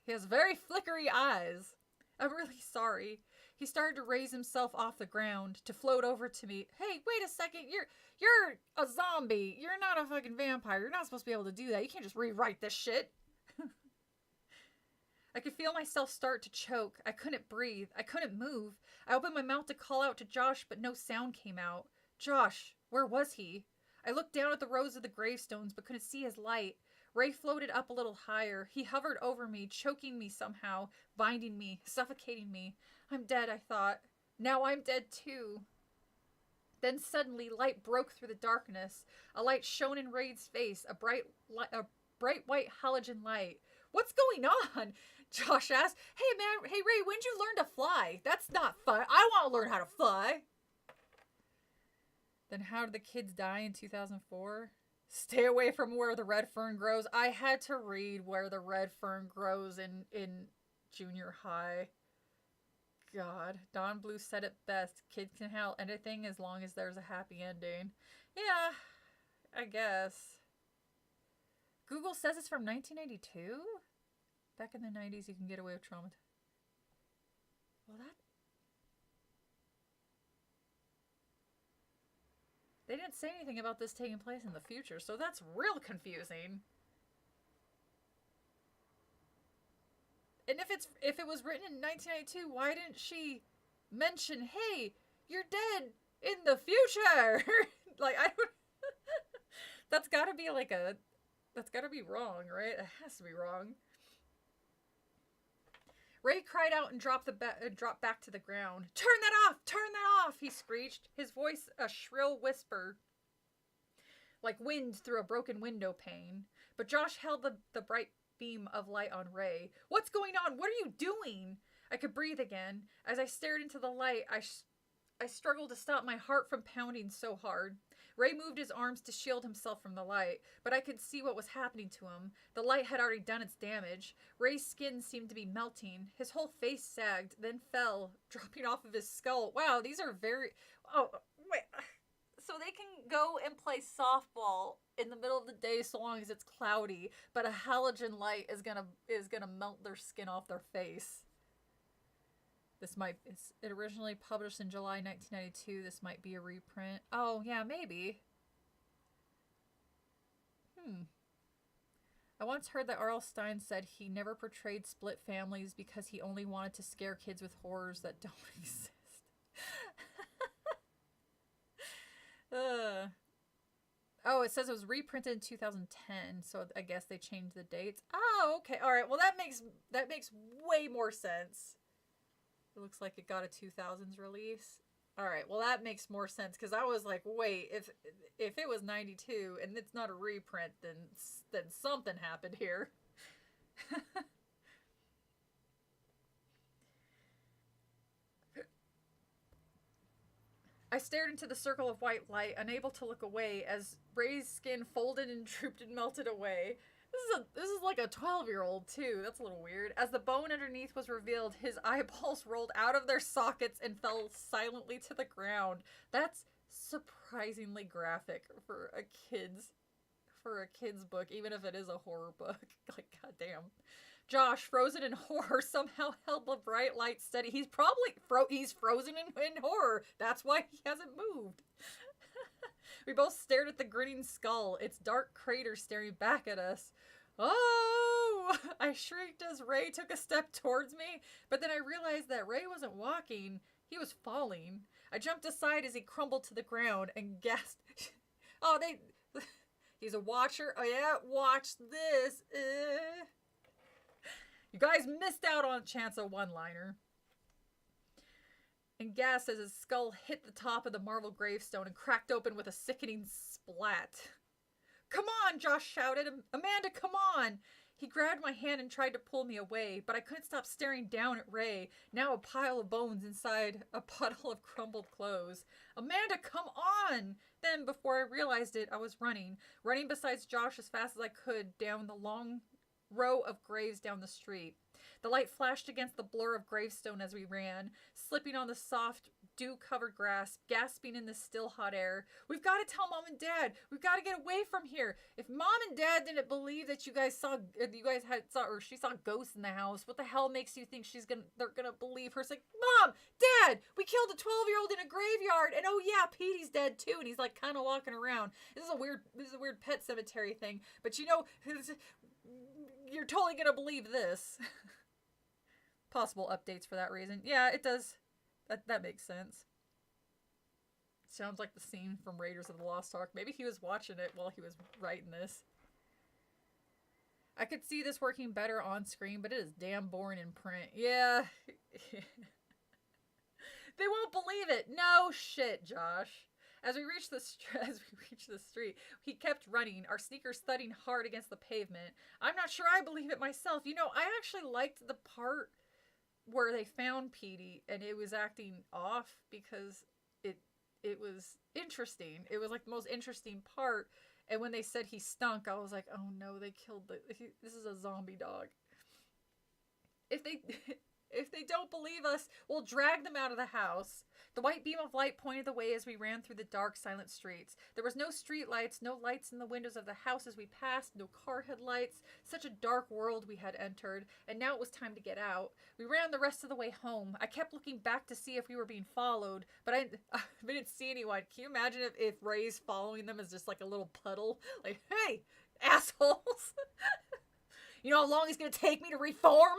He has very flickery eyes. I'm really sorry. He started to raise himself off the ground, to float over to me. Hey, wait a second. You're a zombie. You're not a fucking vampire. You're not supposed to be able to do that. You can't just rewrite this shit. I could feel myself start to choke. I couldn't breathe. I couldn't move. I opened my mouth to call out to Josh, but no sound came out. Josh, where was he? I looked down at the rows of the gravestones, but couldn't see his light. Ray floated up a little higher. He hovered over me, choking me somehow, binding me, suffocating me. I'm dead, I thought. Now I'm dead too. Then suddenly light broke through the darkness. A light shone in Ray's face, a bright white halogen light. What's going on? Josh asked. Hey man, hey Ray, when'd you learn to fly? That's not fun. I want to learn how to fly. Then how did the kids die in 2004? Stay away from where the red fern grows. I had to read Where the Red Fern Grows in junior high. God, Don Bluth said it best. Kids can handle anything as long as there's a happy ending. Yeah, I guess. Google says it's from 1992? Back in the 90s, you can get away with trauma. Well, they didn't say anything about this taking place in the future, so that's real confusing. And if it was written in 1992, why didn't she mention, hey, you're dead in the future? Like, I don't... That's gotta be wrong, right? It has to be wrong. Ray cried out and dropped back to the ground. Turn that off! Turn that off! He screeched, his voice a shrill whisper, like wind through a broken window pane. But Josh held the bright beam of light on Ray. What's going on? What are you doing? I could breathe again. As I stared into the light, I struggled to stop my heart from pounding so hard. Ray moved his arms to shield himself from the light, but I could see what was happening to him. The light had already done its damage. Ray's skin seemed to be melting. His whole face sagged, then fell, dropping off of his skull. Wow, these are very... Oh, wait. So they can go and play softball in the middle of the day so long as it's cloudy, but a halogen light is gonna melt their skin off their face. It originally published in July 1992. This might be a reprint. Oh, yeah, maybe. I once heard that R.L. Stine said he never portrayed split families because he only wanted to scare kids with horrors that don't exist. Oh, it says it was reprinted in 2010, so I guess they changed the dates. Oh, okay. All right. Well, that makes way more sense. It looks like it got a 2000s release. All right, well that makes more sense because I was like, wait, if it was 92 and it's not a reprint, then something happened here. I stared into the circle of white light, unable to look away, as Ray's skin folded and drooped and melted away. This is like a 12-year-old too. That's a little weird. As the bone underneath was revealed, his eyeballs rolled out of their sockets and fell silently to the ground. That's surprisingly graphic for a kid's book, even if it is a horror book. Like, goddamn. Josh, frozen in horror, somehow held the bright light steady. He's probably he's frozen in horror. That's why he hasn't moved. We both stared at the grinning skull, its dark crater staring back at us. Oh! I shrieked as Ray took a step towards me, but then I realized that Ray wasn't walking. He was falling. I jumped aside as he crumbled to the ground and gasped. Oh, he's a watcher. Oh, yeah, watch this. You guys missed out on a chance of one-liner. And gasped as his skull hit the top of the marble gravestone and cracked open with a sickening splat. Come on, Josh shouted. Amanda, come on. He grabbed my hand and tried to pull me away, but I couldn't stop staring down at Ray, now a pile of bones inside a puddle of crumbled clothes. Amanda, come on! Then, before I realized it, I was running beside Josh as fast as I could down the long row of graves down the street. The light flashed against the blur of gravestone as we ran, slipping on the soft, dew-covered grass, gasping in the still hot air. We've got to tell Mom and Dad. We've got to get away from here. If Mom and Dad didn't believe that she saw ghosts in the house, what the hell makes you think they're gonna believe her? It's like, Mom, Dad, we killed a 12-year-old in a graveyard, and oh yeah, Petey's dead too, and he's like kind of walking around. This is a weird pet cemetery thing, but you're totally gonna believe this. Possible updates for that reason. Yeah, it does. That makes sense. Sounds like the scene from Raiders of the Lost Ark. Maybe he was watching it while he was writing this. I could see this working better on screen, but it is damn boring in print. Yeah. They won't believe it. No shit, Josh. As we reached the street, he kept running, our sneakers thudding hard against the pavement. I'm not sure I believe it myself. I actually liked the part where they found Petey and it was acting off because it was interesting. It was like the most interesting part. And when they said he stunk, I was like, oh no, they killed this is a zombie dog. If they don't believe us, we'll drag them out of the house. The white beam of light pointed the way as we ran through the dark, silent streets. There was no street lights, no lights in the windows of the house as we passed, no car headlights. Such a dark world we had entered, and now it was time to get out. We ran the rest of the way home. I kept looking back to see if we were being followed, but I didn't see anyone. Can you imagine if Ray's following them as just like a little puddle? Like, hey, assholes! You know how long he's gonna take me to reform?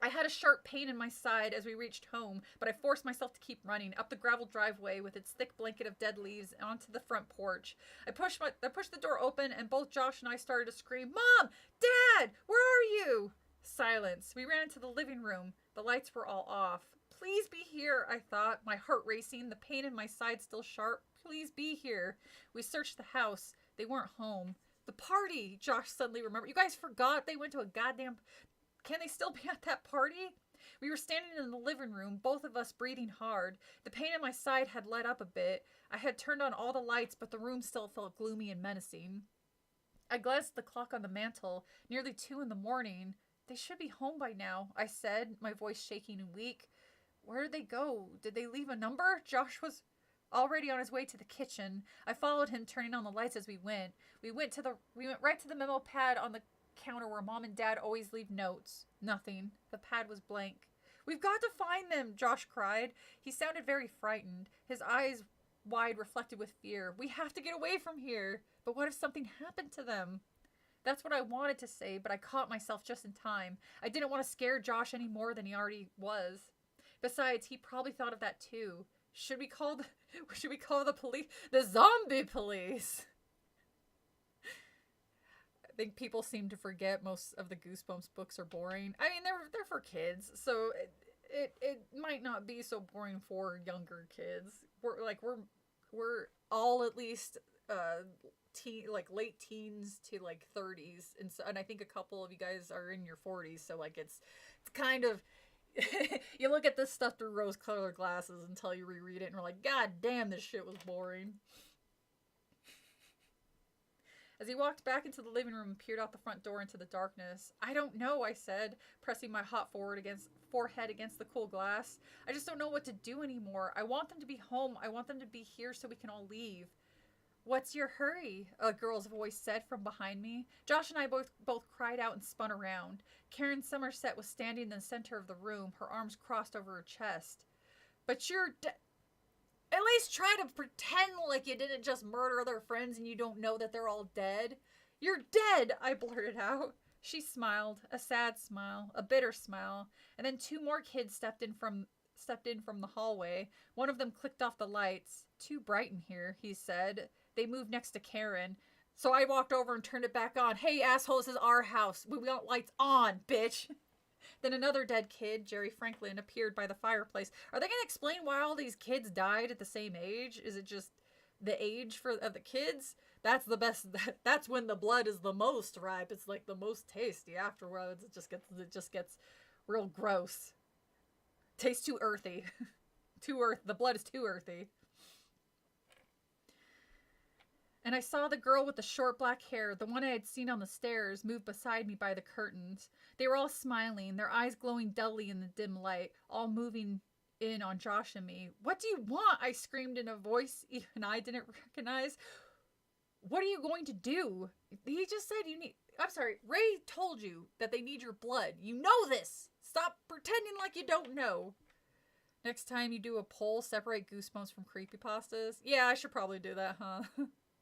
I had a sharp pain in my side as we reached home, but I forced myself to keep running up the gravel driveway with its thick blanket of dead leaves onto the front porch. I pushed the door open, and both Josh and I started to scream, Mom! Dad! Where are you? Silence. We ran into the living room. The lights were all off. Please be here, I thought, my heart racing, the pain in my side still sharp. Please be here. We searched the house. They weren't home. The party, Josh suddenly remembered. You guys forgot they went to a goddamn... Can they still be at that party? We were standing in the living room, both of us breathing hard. The pain in my side had let up a bit. I had turned on all the lights, but the room still felt gloomy and menacing. I glanced at the clock on the mantel. Nearly 2 a.m. They should be home by now, I said, my voice shaking and weak. Where did they go? Did they leave a number? Josh was already on his way to the kitchen. I followed him, turning on the lights as we went. We went right to the memo pad on the counter where Mom and Dad always leave notes. Nothing. The pad was blank. We've got to find them, Josh cried. He sounded very frightened, his eyes wide, reflected with fear. We have to get away from here. But what if something happened to them? That's what I wanted to say, but I caught myself just in time. I didn't want to scare Josh any more than he already was. Besides, he probably thought of that too. Should we call the police? The zombie police! I think people seem to forget most of the Goosebumps books are boring. I mean, they're for kids, so it might not be so boring for younger kids. We're all at least late teens to like 30s, and I think a couple of you guys are in your 40s, so like it's kind of You look at this stuff through rose-colored glasses until you reread it and you're like, God damn, this shit was boring. As he walked back into the living room and peered out the front door into the darkness. I don't know, I said, pressing my hot forehead against the cool glass. I just don't know what to do anymore. I want them to be home. I want them to be here so we can all leave. What's your hurry? A girl's voice said from behind me. Josh and I both cried out and spun around. Karen Somerset was standing in the center of the room, her arms crossed over her chest. But you're at least try to pretend like you didn't just murder their friends and you don't know that they're all dead. You're dead, I blurted out. She smiled, a sad smile, a bitter smile, and then two more kids stepped in from the hallway. One of them clicked off the lights. Too bright in here, he said. They moved next to Karen. So I walked over and turned it back on. Hey, asshole, this is our house. We want lights on, bitch. Then another dead kid, Jerry Franklin, appeared by the fireplace. Are they going to explain why all these kids died at the same age? Is it just the age of the kids? That's the best. That's when the blood is the most ripe. It's like the most tasty. Afterwards, it just gets real gross. Tastes too earthy. The blood is too earthy. And I saw the girl with the short black hair, the one I had seen on the stairs, move beside me by the curtains. They were all smiling, their eyes glowing dully in the dim light, all moving in on Josh and me. What do you want? I screamed in a voice even I didn't recognize. What are you going to do? He just said you need... I'm sorry, Ray told you that they need your blood. You know this! Stop pretending like you don't know. Next time you do a poll, separate Goosebumps from creepypastas. Yeah, I should probably do that, huh?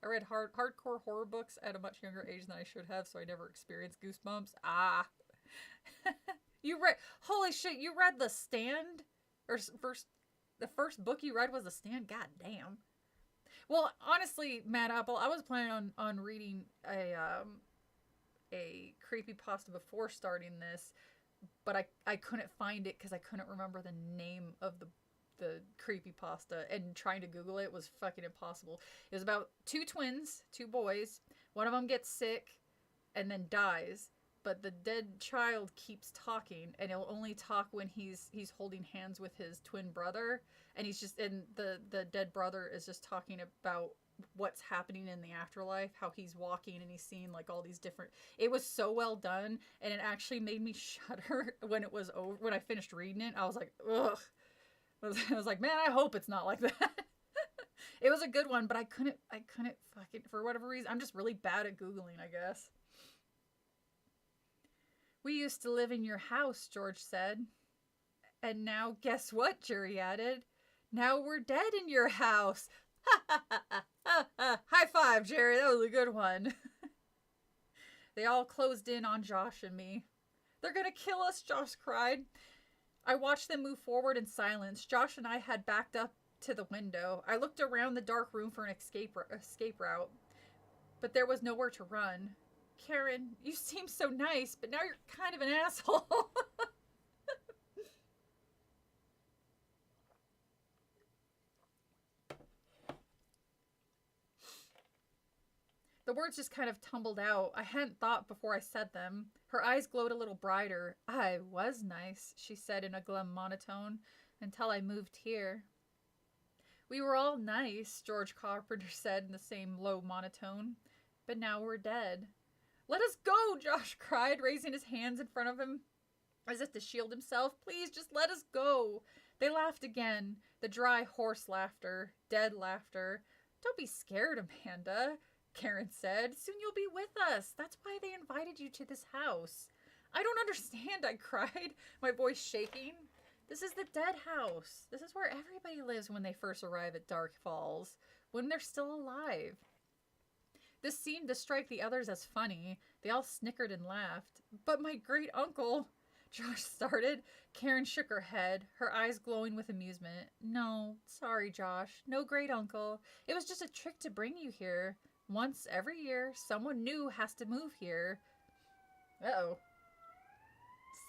I read hardcore horror books at a much younger age than I should have, so I never experienced Goosebumps. Ah. Holy shit, you read The Stand? The first book you read was The Stand? God damn. Well, honestly, Matt Apple, I was planning on reading a creepypasta before starting this, but I couldn't find it because I couldn't remember the name of the creepypasta, and trying to Google it was fucking impossible. It was about two twins, two boys. One of them gets sick and then dies, but the dead child keeps talking, and he'll only talk when he's holding hands with his twin brother, and the dead brother is just talking about what's happening in the afterlife, how he's walking and he's seeing like all these different... It was so well done, and it actually made me shudder when it was over. When I finished reading it, I was like, ugh. I was like, man, I hope it's not like that. It was a good one, but I couldn't fucking, for whatever reason, I'm just really bad at Googling, I guess. We used to live in your house, George said. And now, guess what, Jerry added. Now we're dead in your house. Ha ha ha ha ha. High five, Jerry, that was a good one. They all closed in on Josh and me. They're gonna kill us, Josh cried. I watched them move forward in silence. Josh and I had backed up to the window. I looked around the dark room for an escape route, but there was nowhere to run. Karen, you seem so nice, but now you're kind of an asshole. The words just kind of tumbled out. I hadn't thought before I said them. Her eyes glowed a little brighter. I was nice, she said in a glum monotone, until I moved here. We were all nice, George Carpenter said in the same low monotone. But now we're dead. Let us go, Josh cried, raising his hands in front of him as if to shield himself. Please, just let us go. They laughed again, the dry horse laughter, dead laughter. Don't be scared, Amanda, Karen said. Soon you'll be with us. That's why they invited you to this house. I don't understand, I cried, my voice shaking. This is the dead house. This is where everybody lives when they first arrive at Dark Falls, when they're still alive. This seemed to strike the others as funny. They all snickered and laughed. But my great uncle, Josh started. Karen shook her head, her eyes glowing with amusement. No, sorry, Josh. No great uncle. It was just a trick to bring you here. Once every year, someone new has to move here. Uh-oh.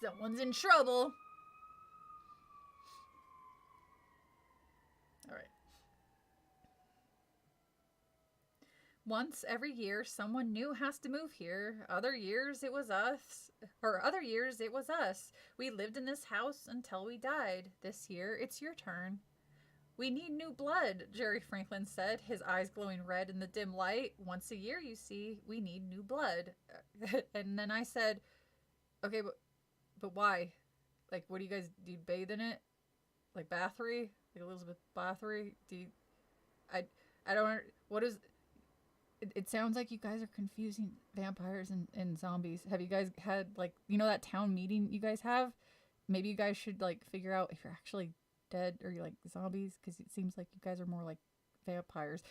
Someone's in trouble. All right. Once every year, someone new has to move here. Other years, it was us. Or other years, it was us. We lived in this house until we died. This year, it's your turn. We need new blood, Jerry Franklin said, his eyes glowing red in the dim light. Once a year, you see, we need new blood. And then I said, okay, but why? Like, what do you bathe in it? Like Bathory? Like Elizabeth Bathory? I don't, what is, it sounds like you guys are confusing vampires and zombies. Have you guys had, like, you know that town meeting you guys have? Maybe you guys should, like, figure out if you're actually dead or you're, like, zombies, because it seems like you guys are more like vampires.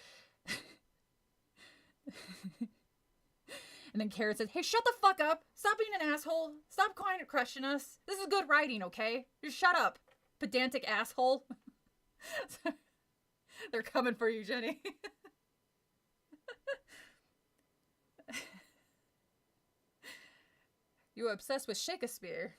And then Carrot says, hey, shut the fuck up. Stop being an asshole. Stop crushing us. This is good writing, okay? Just shut up, pedantic asshole. They're coming for you, Jenny. You are obsessed with Shakespeare.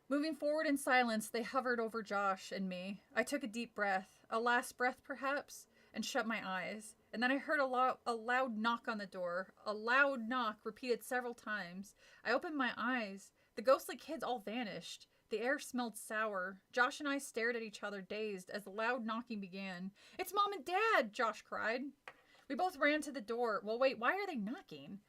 Moving forward in silence, they hovered over Josh and me. I took a deep breath, a last breath perhaps, and shut my eyes. And then I heard a loud knock on the door. A loud knock repeated several times. I opened my eyes. The ghostly kids all vanished. The air smelled sour. Josh and I stared at each other, dazed, as the loud knocking began. It's Mom and Dad, Josh cried. We both ran to the door. Well, wait, why are they knocking?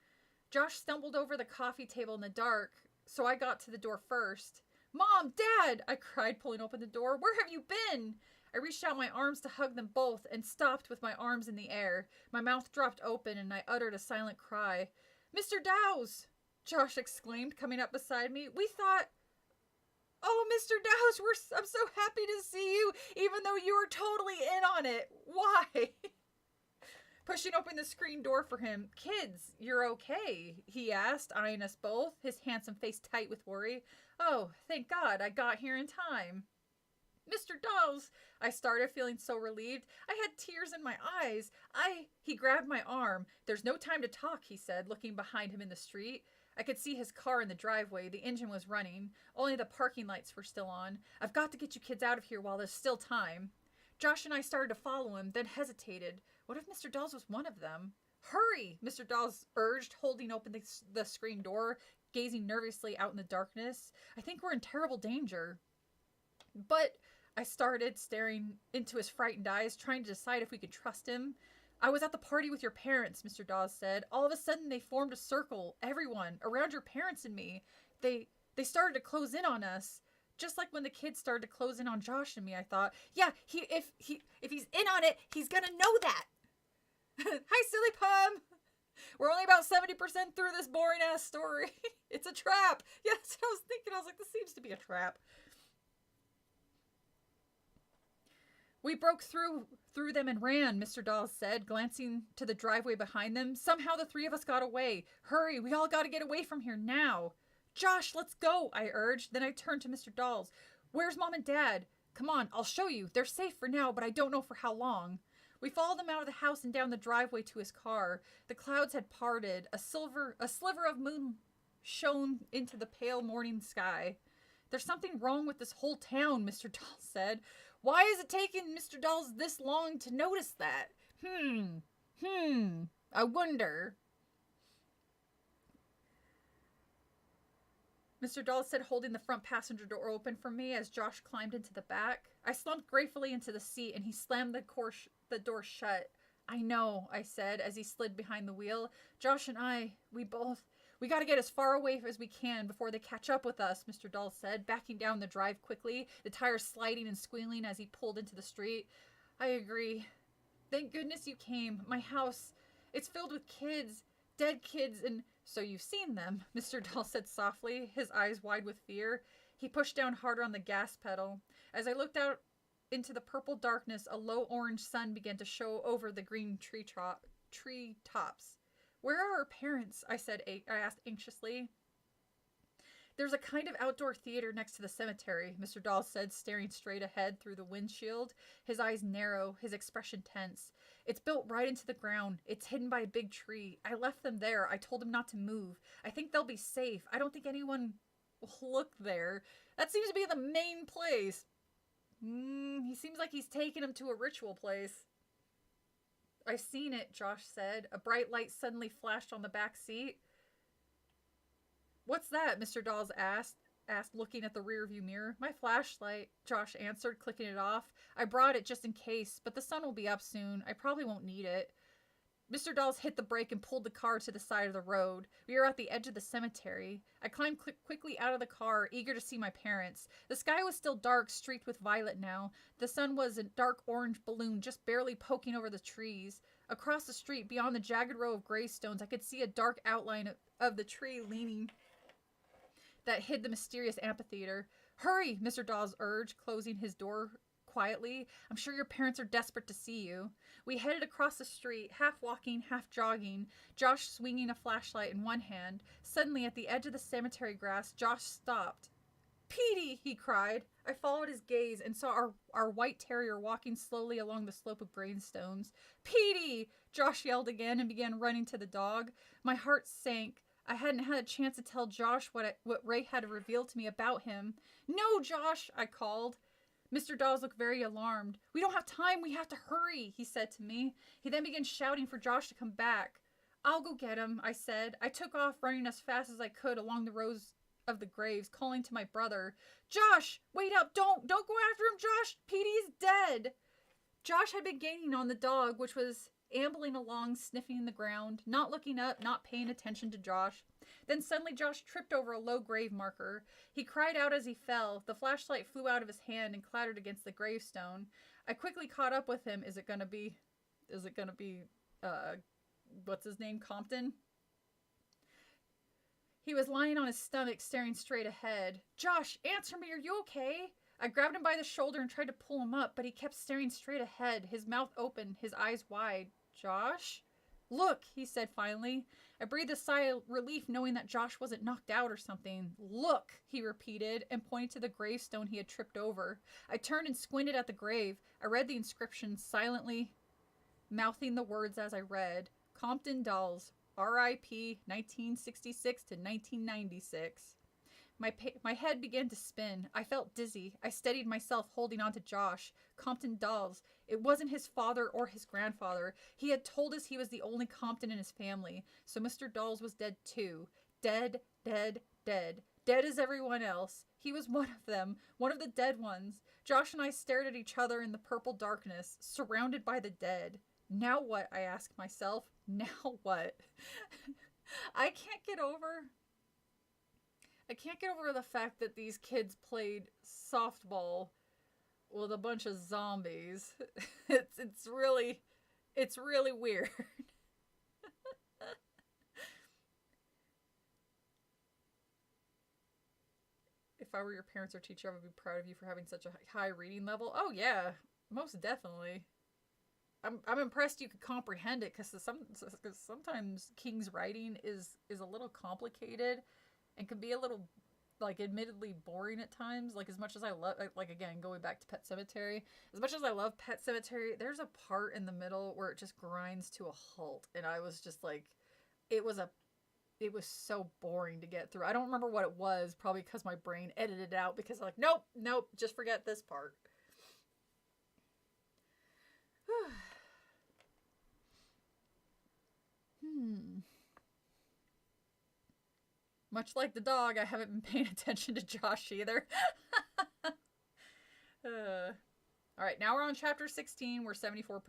Josh stumbled over the coffee table in the dark, so I got to the door first. Mom, Dad, I cried, pulling open the door. Where have you been? I reached out my arms to hug them both and stopped with my arms in the air. My mouth dropped open and I uttered a silent cry. Mr. Dowse, Josh exclaimed, coming up beside me. We thought... Oh, Mr. Dowse, I'm so happy to see you, even though you were totally in on it. Why? Pushing open the screen door for him. Kids, you're okay, he asked, eyeing us both, his handsome face tight with worry. Oh, thank God, I got here in time. Mr. Dawes, I started, feeling so relieved. I had tears in my eyes. He grabbed my arm. There's no time to talk, he said, looking behind him in the street. I could see his car in the driveway. The engine was running. Only the parking lights were still on. I've got to get you kids out of here while there's still time. Josh and I started to follow him, then hesitated. What if Mr. Dawes was one of them? Hurry, Mr. Dawes urged, holding open the screen door, gazing nervously out in the darkness. I think we're in terrible danger. But I started, staring into his frightened eyes, trying to decide if we could trust him. I was at the party with your parents, Mr. Dawes said. All of a sudden, they formed a circle, everyone, around your parents and me. They started to close in on us. Just like when the kids started to close in on Josh and me, I thought, yeah, if he's in on it, he's gonna know that. Hi, silly Pum. We're only about 70% through this boring-ass story. It's a trap. Yeah, that's what I was thinking. I was like, this seems to be a trap. We broke through them and ran, Mr. Dawes said, glancing to the driveway behind them. Somehow the three of us got away. Hurry, we all got to get away from here now. Josh, let's go, I urged. Then I turned to Mr. Dawes. Where's Mom and Dad? Come on, I'll show you. They're safe for now, but I don't know for how long. We followed them out of the house and down the driveway to his car. The clouds had parted. A sliver of moon shone into the pale morning sky. There's something wrong with this whole town, Mr. Dawes said. Why is it taking Mr. Dawes this long to notice that? I wonder. Mr. Dawes said, holding the front passenger door open for me as Josh climbed into the back. I slumped gratefully into the seat and he slammed the door shut. I know, I said as he slid behind the wheel. Josh and I, we got to get as far away as we can before they catch up with us, Mr. Dawes said, backing down the drive quickly, the tires sliding and squealing as he pulled into the street. I agree. Thank goodness you came. My house, it's filled with kids, dead kids, and... So you've seen them, Mr. Dawes said softly, his eyes wide with fear. He pushed down harder on the gas pedal. As I looked out into the purple darkness, a low orange sun began to show over the green tree tops. Where are our parents? I asked anxiously. There's a kind of outdoor theater next to the cemetery, Mr. Dawes said, staring straight ahead through the windshield, his eyes narrow, his expression tense. It's built right into the ground. It's hidden by a big tree. I left them there. I told them not to move. I think they'll be safe. I don't think anyone will look there. That seems to be the main place. He seems like he's taking them to a ritual place. I seen it, Josh said. A bright light suddenly flashed on the back seat. What's that? Mr. Dawes asked, looking at the rearview mirror. My flashlight, Josh answered, clicking it off. I brought it just in case, but the sun will be up soon. I probably won't need it. Mr. Dawes hit the brake and pulled the car to the side of the road. We were at the edge of the cemetery. I climbed quickly out of the car, eager to see my parents. The sky was still dark, streaked with violet now. The sun was a dark orange balloon just barely poking over the trees. Across the street, beyond the jagged row of gravestones, I could see a dark outline of the tree leaning that hid the mysterious amphitheater. Hurry, Mr. Dawes urged, closing his door quietly. I'm sure your parents are desperate to see you. We headed across the street, half walking, half jogging, Josh swinging a flashlight in one hand. Suddenly, at the edge of the cemetery grass, Josh stopped. Petey, he cried. I followed his gaze and saw our white terrier walking slowly along the slope of gravestones. Petey! Josh yelled again and began running to the dog. My heart sank. I hadn't had a chance to tell Josh what Ray had revealed to me about him. No, Josh, I called. Mr. Dawes looked very alarmed. We don't have time. We have to hurry, he said to me. He then began shouting for Josh to come back. I'll go get him, I said. I took off, running as fast as I could along the rows of the graves, calling to my brother. Josh, wait up. Don't go after him, Josh. Petey's dead. Josh had been gaining on the dog, which was ambling along, sniffing the ground, not looking up, not paying attention to Josh. Then suddenly Josh tripped over a low grave marker. He cried out as he fell. The flashlight flew out of his hand and clattered against the gravestone. I quickly caught up with him. Is it gonna be, what's his name, Compton? He was lying on his stomach, staring straight ahead. Josh, answer me, are you okay? I grabbed him by the shoulder and tried to pull him up, but he kept staring straight ahead, his mouth open, his eyes wide. Josh? Look, he said finally. I breathed a sigh of relief knowing that Josh wasn't knocked out or something. Look, he repeated, and pointed to the gravestone he had tripped over. I turned and squinted at the grave. I read the inscription silently, mouthing the words as I read. Compton Dolls, R.I.P. 1966 to 1996. My head began to spin. I felt dizzy. I steadied myself, holding on to Josh. Compton Dolls. It wasn't his father or his grandfather. He had told us he was the only Compton in his family. So Mr. Dolls was dead too. Dead, dead, dead. Dead as everyone else. He was one of them. One of the dead ones. Josh and I stared at each other in the purple darkness, surrounded by the dead. Now what? I asked myself. Now what? I can't get over the fact that these kids played softball with a bunch of zombies. It's really weird. If I were your parents or teacher, I would be proud of you for having such a high reading level. Oh yeah, most definitely. I'm impressed you could comprehend it, because sometimes King's writing is a little complicated and can be a little, like, admittedly boring at times. Like, as much as I love, like, again, going back to Pet Sematary, as much as I love Pet Sematary, there's a part in the middle where it just grinds to a halt, and I was just like, it was so boring to get through. I don't remember what it was, probably because my brain edited it out, because I'm like, nope, just forget this part. Much like the dog, I haven't been paying attention to Josh either. Alright, now we're on chapter 16. We're 74%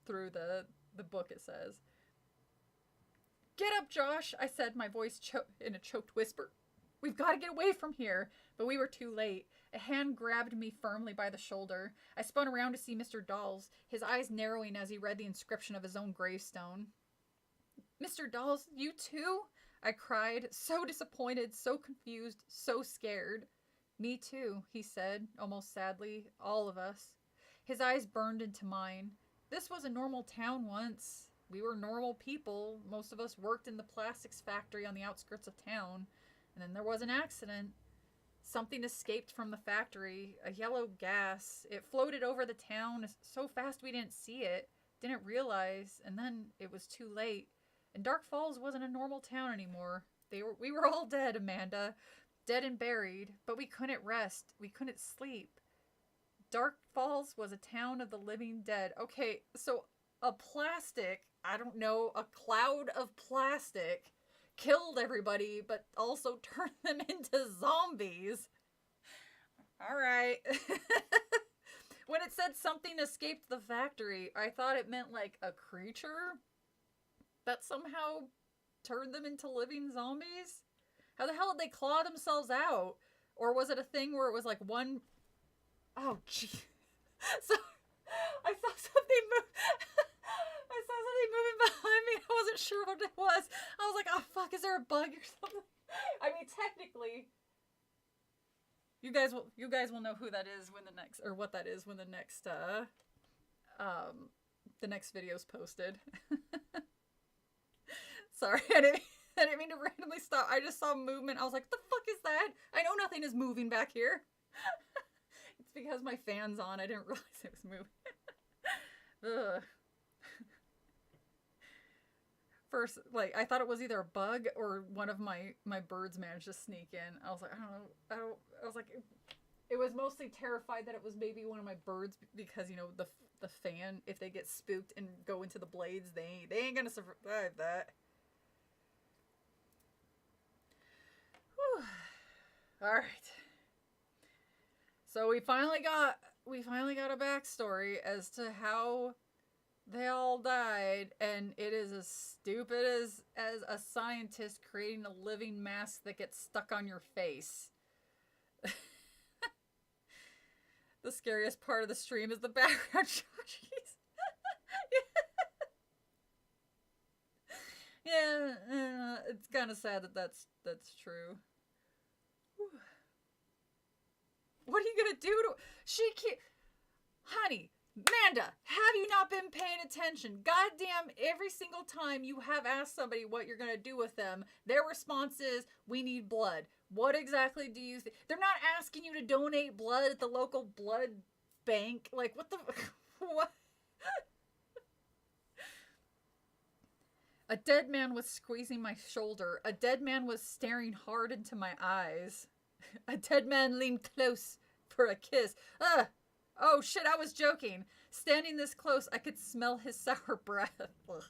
through the book, it says. Get up, Josh, I said, my voice in a choked whisper. We've got to get away from here. But we were too late. A hand grabbed me firmly by the shoulder. I spun around to see Mr. Dolls, his eyes narrowing as he read the inscription of his own gravestone. Mr. Dolls, you too? I cried, so disappointed, so confused, so scared. Me too, he said, almost sadly. All of us. His eyes burned into mine. This was a normal town once. We were normal people. Most of us worked in the plastics factory on the outskirts of town. And then there was an accident. Something escaped from the factory, a yellow gas. It floated over the town so fast we didn't see it, didn't realize, and then it was too late. And Dark Falls wasn't a normal town anymore. We were all dead, Amanda. Dead and buried, but we couldn't rest. We couldn't sleep. Dark Falls was a town of the living dead. Okay, so a plastic, I don't know, a cloud of plastic killed everybody, but also turned them into zombies. All right. When it said something escaped the factory, I thought it meant like a creature that somehow turned them into living zombies. How the hell did they claw themselves out? Or was it a thing where it was like one... Oh, gee. So, I saw something move... I saw something moving behind me. I wasn't sure what it was. I was like, oh, fuck, is there a bug or something? I mean, technically... You guys will know who that is when the next... Or what that is when the next video's posted. Sorry, I didn't mean to randomly stop. I just saw movement. I was like, what the fuck is that? I know nothing is moving back here. It's because my fan's on. I didn't realize it was moving. Ugh. First, like, I thought it was either a bug or one of my birds managed to sneak in. I was like, I was like, it was mostly terrified that it was maybe one of my birds because, you know, the fan, if they get spooked and go into the blades, they ain't gonna survive that. All right. So we finally got a backstory as to how they all died, and it is as stupid as a scientist creating a living mask that gets stuck on your face. The scariest part of the stream is the background shot. Yeah, it's kind of sad that that's true. What are you gonna do to... She can't... Honey, Amanda, have you not been paying attention? Goddamn, every single time you have asked somebody what you're gonna do with them, their response is, we need blood. What exactly do you think? They're not asking you to donate blood at the local blood bank. Like, what the... What? A dead man was squeezing my shoulder. A dead man was staring hard into my eyes. A dead man leaned close for a kiss. Ugh! Oh shit, I was joking. Standing this close, I could smell his sour breath. Ugh.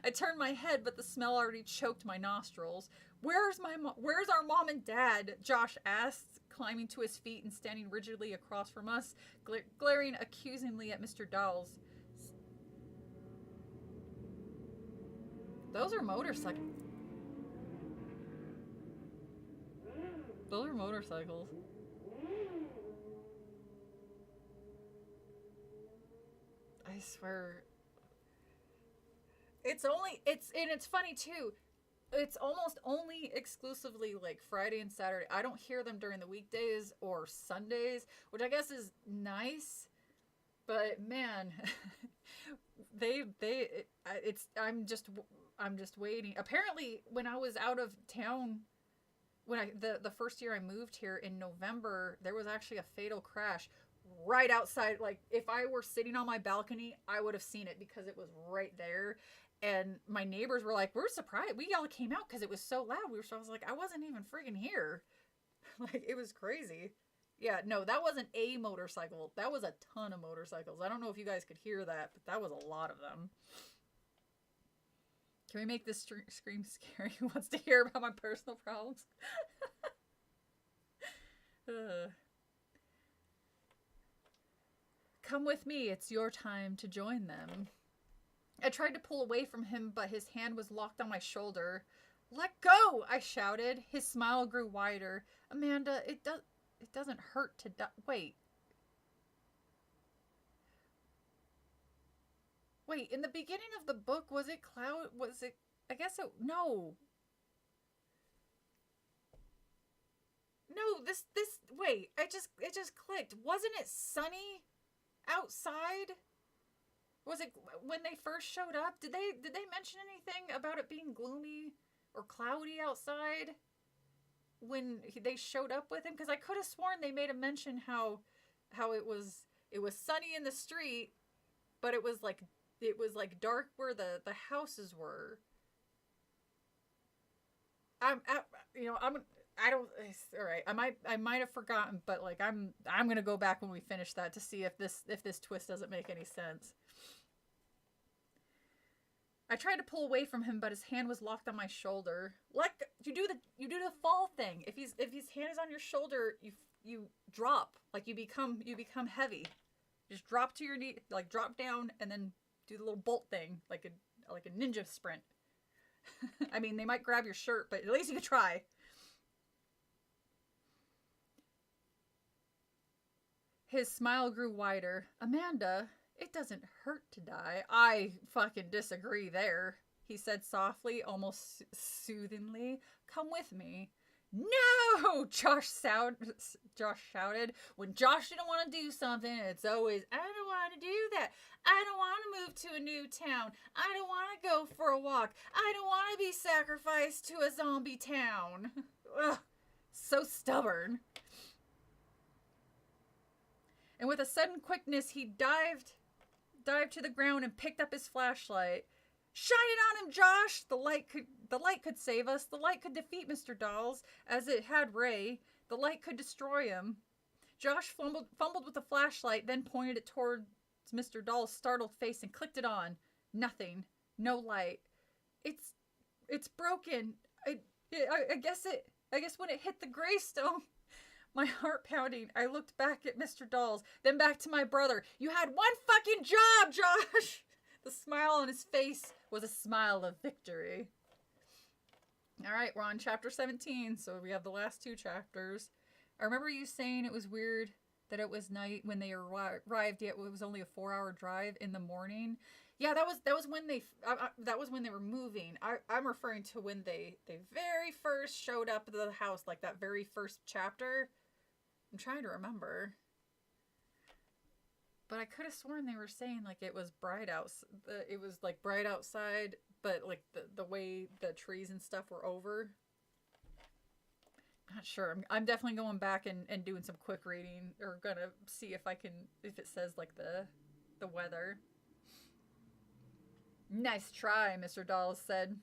I turned my head, but the smell already choked my nostrils. Where's our mom and dad? Josh asked, climbing to his feet and standing rigidly across from us, glaring accusingly at Mr. Dawes. Those are motorcycles. Those are motorcycles. I swear. It's funny too. It's almost only exclusively like Friday and Saturday. I don't hear them during the weekdays or Sundays, which I guess is nice. But man, I'm just waiting. Apparently, when I was out of town, the first year I moved here in November, there was actually a fatal crash right outside. Like, if I were sitting on my balcony, I would have seen it because it was right there. And my neighbors were like, we're surprised. We all came out because it was so loud. I was like, I wasn't even friggin' here. Like, it was crazy. Yeah, no, that wasn't a motorcycle. That was a ton of motorcycles. I don't know if you guys could hear that, but that was a lot of them. Can we make this scream scary? Who wants to hear about my personal problems? Come with me. It's your time to join them. I tried to pull away from him, but his hand was locked on my shoulder. Let go! I shouted. His smile grew wider. Amanda, it doesn't hurt to die. Wait, in the beginning of the book, was it cloud? Was it... I guess it... No. No, this... Wait, it just clicked. Wasn't it sunny outside? Was it... When they first showed up, did they mention anything about it being gloomy or cloudy outside when they showed up with him? Because I could have sworn they made a mention how it was sunny in the street, but it was like dark where the houses were. All right. I might have forgotten, but like I'm gonna go back when we finish that to see if this twist doesn't make any sense. I tried to pull away from him, but his hand was locked on my shoulder. You do the fall thing. If his hand is on your shoulder, you drop, like you become heavy. Just drop to your knee, like drop down, and then do the little bolt thing, like a ninja sprint. I mean, they might grab your shirt, but at least you could try. His smile grew wider. Amanda, it doesn't hurt to die. I fucking disagree there, he said softly, almost soothingly. Come with me. No! Josh shouted. When Josh didn't want to do something, it's always, I don't want to do that. I don't want to move to a new town. I don't want to go for a walk. I don't want to be sacrificed to a zombie town. Ugh, so stubborn. And with a sudden quickness, he dived to the ground and picked up his flashlight. Shine it on him, Josh! The light could save us. The light could defeat Mr. Dolls, as it had Ray. The light could destroy him. Josh fumbled with the flashlight, then pointed it towards Mr. Doll's startled face and clicked it on. Nothing. No light. It's broken. I guess when it hit the Greystone. My heart pounding, I looked back at Mr. Dolls, then back to my brother. You had one fucking job, Josh! The smile on his face was a smile of victory. Alright, we're on chapter 17, so we have the last 2 chapters. I remember you saying it was weird that it was night when they arrived, yet it was only a 4-hour drive in the morning. Yeah, that was when they were moving. I'm referring to when they very first showed up at the house, like that very first chapter. I'm trying to remember. But I could have sworn they were saying like it was bright it was like bright outside, but like the way the trees and stuff were over. Not sure. I'm definitely going back and doing some quick reading, or gonna see if it says like the weather. Nice try, Mr. Dolls said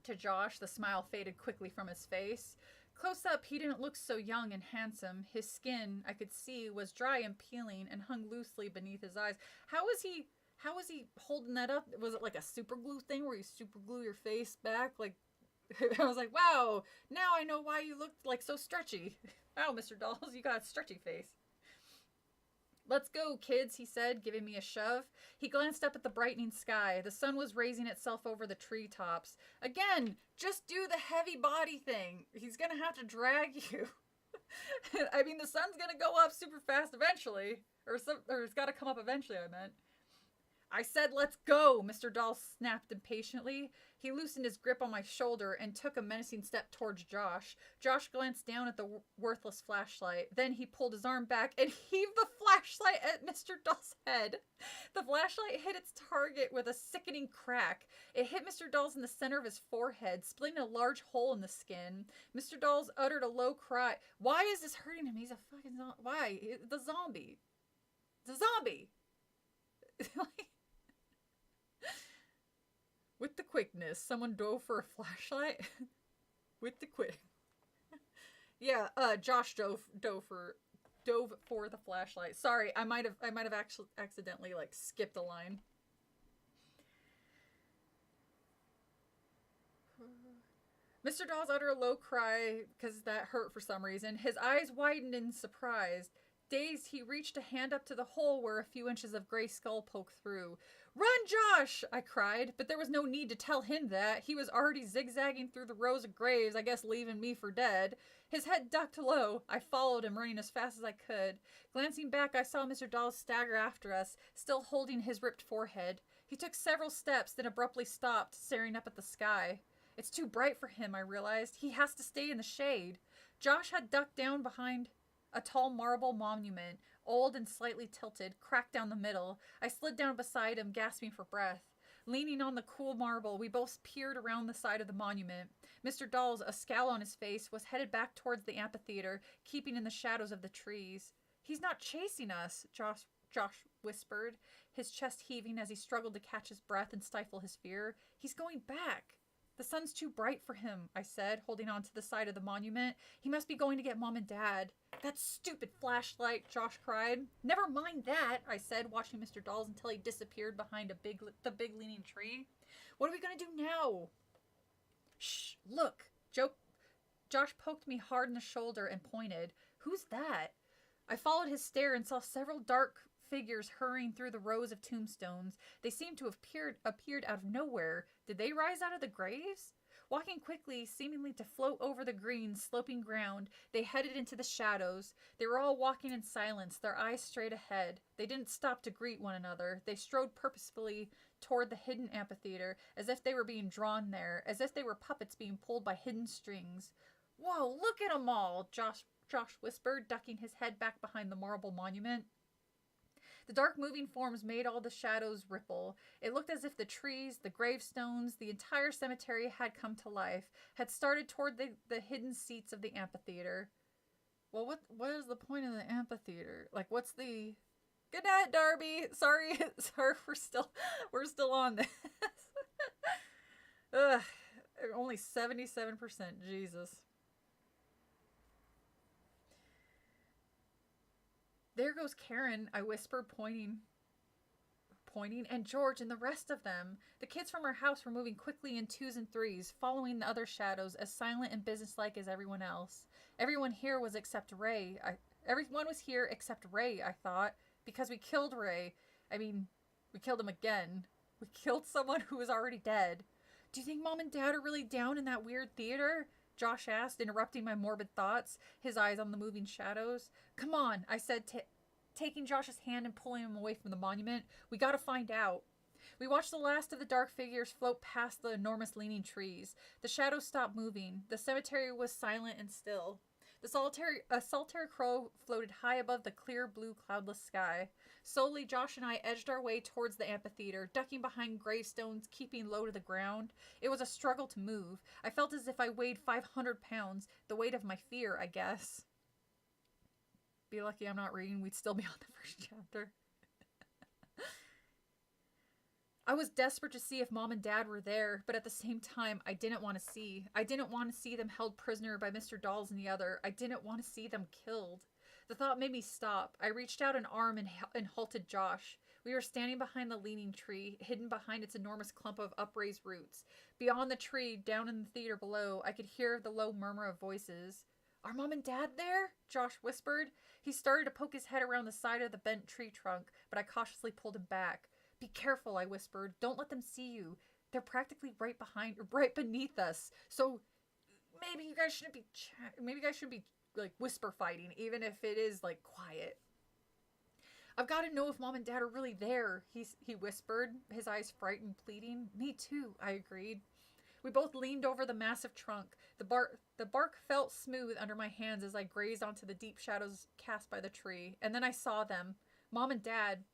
to Josh. The smile faded quickly from his face. Close up, he didn't look so young and handsome. His skin, I could see, was dry and peeling and hung loosely beneath his eyes. How was he holding that up? Was it like a super glue thing where you super glue your face back? Like, I was like, wow, now I know why you looked like so stretchy. Wow, Mr. Dolls, you got a stretchy face. Let's go, kids, he said, giving me a shove. He glanced up at the brightening sky. The sun was raising itself over the treetops. Again, just do the heavy body thing. He's gonna have to drag you. I mean, the sun's gonna go up super fast eventually. Or it's gotta come up eventually, I meant. I said, let's go, Mr. Doll snapped impatiently. He loosened his grip on my shoulder and took a menacing step towards Josh. Josh glanced down at the worthless flashlight. Then he pulled his arm back and heaved the flashlight at Mr. Doll's head. The flashlight hit its target with a sickening crack. It hit Mr. Dolls in the center of his forehead, splitting a large hole in the skin. Mr. Dolls uttered a low cry. Why is this hurting him? He's a fucking zombie. Why? The zombie. It's a zombie. With the quickness, someone dove for a flashlight. With the quick. Yeah, Josh dove for the flashlight. Sorry, I might have actually accidentally like skipped a line. Mr. Dolls uttered a low cry because that hurt for some reason. His eyes widened in surprise. Dazed, he reached a hand up to the hole where a few inches of gray skull poked through. Run, Josh! I cried, but there was no need to tell him that. He was already zigzagging through the rows of graves, I guess leaving me for dead. His head ducked low. I followed him, running as fast as I could. Glancing back, I saw Mr. Dolls stagger after us, still holding his ripped forehead. He took several steps, then abruptly stopped, staring up at the sky. It's too bright for him, I realized. He has to stay in the shade. Josh had ducked down behind a tall marble monument, old and slightly tilted, cracked down the middle. I slid down beside him, gasping for breath. Leaning on the cool marble, we both peered around the side of the monument. Mr. Dolls, a scowl on his face, was headed back towards the amphitheater, keeping in the shadows of the trees. He's not chasing us, Josh whispered, his chest heaving as he struggled to catch his breath and stifle his fear. He's going back. The sun's too bright for him, I said, holding on to the side of the monument. He must be going to get Mom and Dad. That stupid flashlight, Josh cried. Never mind that, I said, watching Mr. Dolls until he disappeared behind the big leaning tree. What are we gonna do now? Shh, look. Josh poked me hard in the shoulder and pointed. Who's that? I followed his stare and saw several dark figures hurrying through the rows of tombstones. They seemed to have appeared out of nowhere. Did they rise out of the graves? Walking quickly, seemingly to float over the green, sloping ground, they headed into the shadows. They were all walking in silence, their eyes straight ahead. They didn't stop to greet one another. They strode purposefully toward the hidden amphitheater, as if they were being drawn there, as if they were puppets being pulled by hidden strings. Whoa, look at 'em all, Josh whispered, ducking his head back behind the marble monument. The dark moving forms made all the shadows ripple. It looked as if the trees, the gravestones, the entire cemetery had come to life, had started toward the hidden seats of the amphitheater. Well, what is the point of the amphitheater? Like, what's the... Good night, Darby. Sorry, we're still on this. Ugh, only 77%. Jesus. There goes Karen, I whispered, pointing, and George and the rest of them. The kids from our house were moving quickly in twos and threes, following the other shadows, as silent and businesslike as everyone else. Everyone was here except Ray, I thought, because we killed Ray. I mean, we killed him again. We killed someone who was already dead. Do you think Mom and Dad are really down in that weird theater? Josh asked, interrupting my morbid thoughts, his eyes on the moving shadows. Come on, I said, taking Josh's hand and pulling him away from the monument. We gotta find out. We watched the last of the dark figures float past the enormous leaning trees. The shadows stopped moving. The cemetery was silent and still. A solitary crow floated high above the clear blue cloudless sky. Slowly, Josh and I edged our way towards the amphitheater, ducking behind gravestones, keeping low to the ground. It was a struggle to move. I felt as if I weighed 500 pounds, the weight of my fear, I guess. Be lucky I'm not reading, we'd still be on the first chapter. I was desperate to see if Mom and Dad were there, but at the same time, I didn't want to see. I didn't want to see them held prisoner by Mr. Dawes and the other. I didn't want to see them killed. The thought made me stop. I reached out an arm and halted Josh. We were standing behind the leaning tree, hidden behind its enormous clump of upraised roots. Beyond the tree, down in the theater below, I could hear the low murmur of voices. Are Mom and Dad there? Josh whispered. He started to poke his head around the side of the bent tree trunk, but I cautiously pulled him back. Be careful, I whispered. Don't let them see you. They're practically right beneath us. So maybe you guys shouldn't be like whisper fighting, even if it is like quiet. I've got to know if Mom and Dad are really there, he whispered, his eyes frightened, pleading. Me too, I agreed. We both leaned over the massive trunk. The bark felt smooth under my hands as I grazed onto the deep shadows cast by the tree. And then I saw them. Mom and Dad.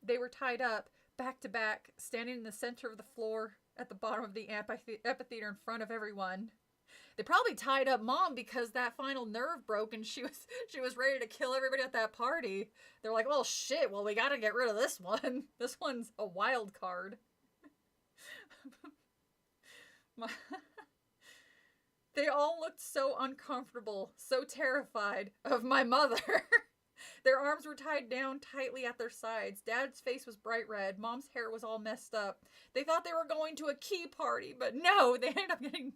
They were tied up, back to back, standing in the center of the floor at the bottom of the amphitheater in front of everyone. They probably tied up Mom because that final nerve broke and she was ready to kill everybody at that party. They're like, well, shit, we gotta get rid of this one. This one's a wild card. They all looked so uncomfortable, so terrified of my mother. Their arms were tied down tightly at their sides. Dad's face was bright red. Mom's hair was all messed up. They thought they were going to a key party, but no, they ended up getting...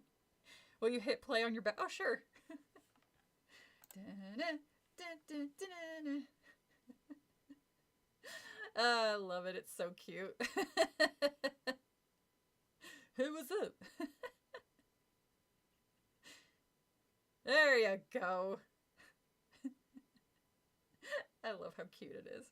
Will you hit play on your back? Oh, sure. I love it. It's so cute. Hey, what's up? There you go. I love how cute it is.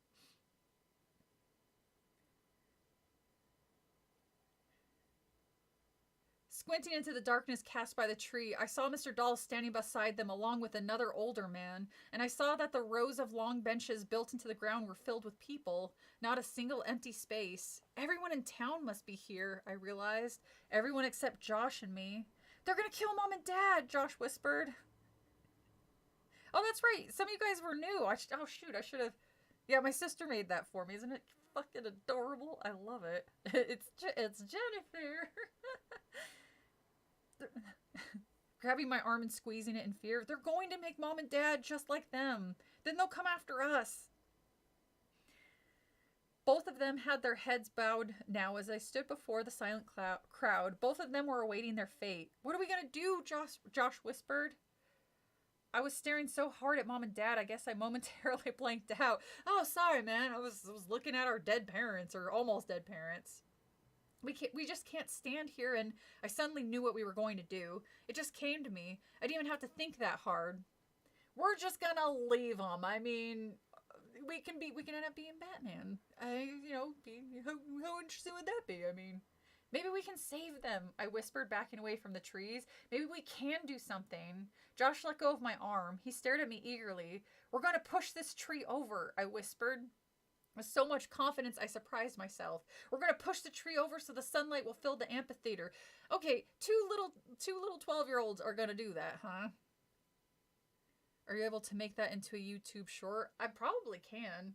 Squinting into the darkness cast by the tree, I saw Mr. Dawes standing beside them along with another older man, and I saw that the rows of long benches built into the ground were filled with people, not a single empty space. Everyone in town must be here, I realized. Everyone except Josh and me. They're gonna kill Mom and Dad, Josh whispered. Oh, that's right. Some of you guys were new. I should have... Yeah, my sister made that for me. Isn't it fucking adorable? I love it. It's Jennifer. Grabbing my arm and squeezing it in fear. They're going to make Mom and Dad just like them. Then they'll come after us. Both of them had their heads bowed now as I stood before the silent crowd. Both of them were awaiting their fate. What are we gonna do? Josh whispered. I was staring so hard at Mom and Dad, I guess I momentarily blanked out. Oh, sorry, man. I was looking at our dead parents, or almost dead parents. We just can't stand here, and I suddenly knew what we were going to do. It just came to me. I didn't even have to think that hard. We're just gonna leave them. I mean, we can end up being Batman. How interesting would that be? I mean, maybe we can save them, I whispered, backing away from the trees. Maybe we can do something. Josh let go of my arm. He stared at me eagerly. We're going to push this tree over, I whispered. With so much confidence, I surprised myself. We're going to push the tree over so the sunlight will fill the amphitheater. Okay, two little 12-year-olds are going to do that, huh? Are you able to make that into a YouTube short? I probably can.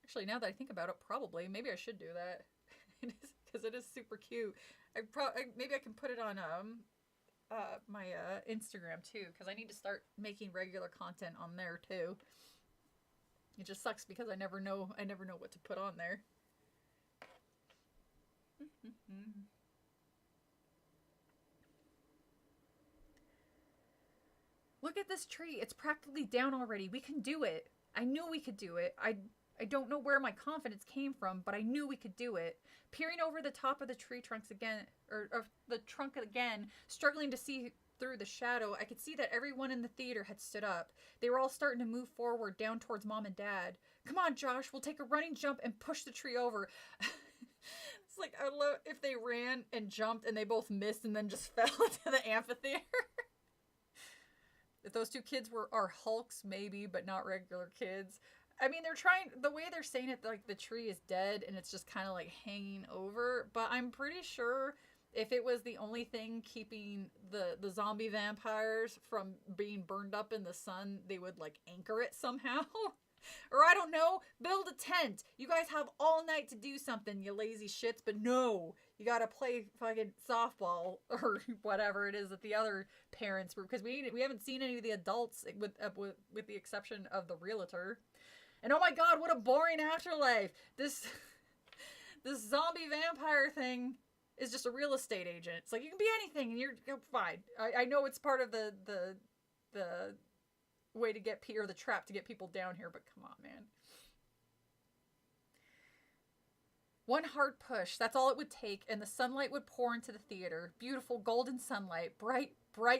Actually, now that I think about it, probably. Maybe I should do that. Because it is super cute. Maybe I can put it on my Instagram too, because I need to start making regular content on there too. It just sucks because I never know what to put on there. Look at this tree. It's practically down already. We can do it. I knew we could do it. I don't know where my confidence came from, but I knew we could do it. Peering over the top of the tree trunks again, or the trunk again, struggling to see through the shadow, I could see that everyone in the theater had stood up. They were all starting to move forward down towards Mom and Dad. Come on, Josh, we'll take a running jump and push the tree over. It's like, I love if they ran and jumped and they both missed and then just fell into the amphitheater. If those two kids are Hulks, maybe, but not regular kids. I mean, the way they're saying it, like the tree is dead and it's just kind of like hanging over. But I'm pretty sure if it was the only thing keeping the zombie vampires from being burned up in the sun, they would like anchor it somehow. Or I don't know, build a tent. You guys have all night to do something, you lazy shits. But no, you gotta play fucking softball or whatever it is that the other parents were. Because we haven't seen any of the adults with the exception of the realtor. And oh my god, what a boring afterlife. This zombie vampire thing is just a real estate agent. It's like, you can be anything and you're fine. I know it's part of the way to get or the trap to get people down here, but come on, man. One hard push, that's all it would take, and the sunlight would pour into the theater. Beautiful golden sunlight, bright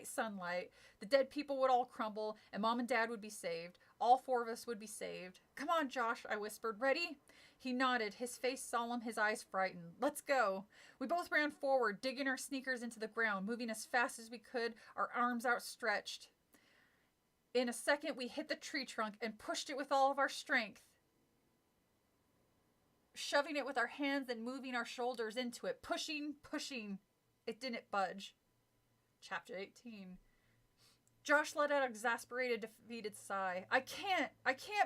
sunlight. The dead people would all crumble, and Mom and Dad would be saved. All four of us would be saved. Come on, Josh, I whispered. Ready? He nodded, his face solemn, his eyes frightened. Let's go. We both ran forward, digging our sneakers into the ground, moving as fast as we could, our arms outstretched. In a second, we hit the tree trunk and pushed it with all of our strength, shoving it with our hands and moving our shoulders into it. Pushing. It didn't budge. Chapter 18. Josh let out an exasperated, defeated sigh. I can't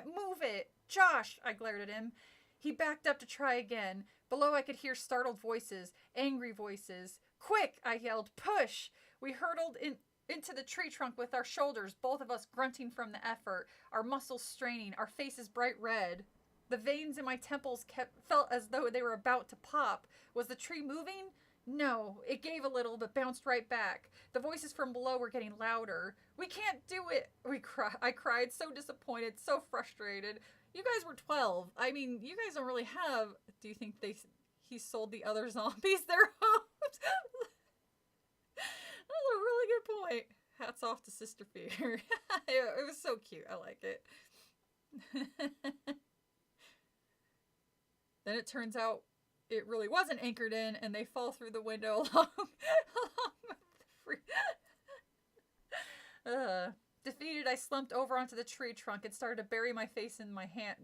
move it. Josh, I glared at him. He backed up to try again. Below I could hear startled voices, angry voices. Quick, I yelled, push! We hurtled into the tree trunk with our shoulders, both of us grunting from the effort, our muscles straining, our faces bright red. The veins in my temples felt as though they were about to pop. Was the tree moving? No, it gave a little but bounced right back. The voices from below were getting louder. We can't do it! I cried, so disappointed, so frustrated. You guys were 12. I mean, you guys don't really have... Do you think he sold the other zombies their homes? That's a really good point. Hats off to Sister Fear. It was so cute. I like it. Then it turns out it really wasn't anchored in, and they fall through the window along with the free... Defeated, I slumped over onto the tree trunk and started to bury my face in my hand.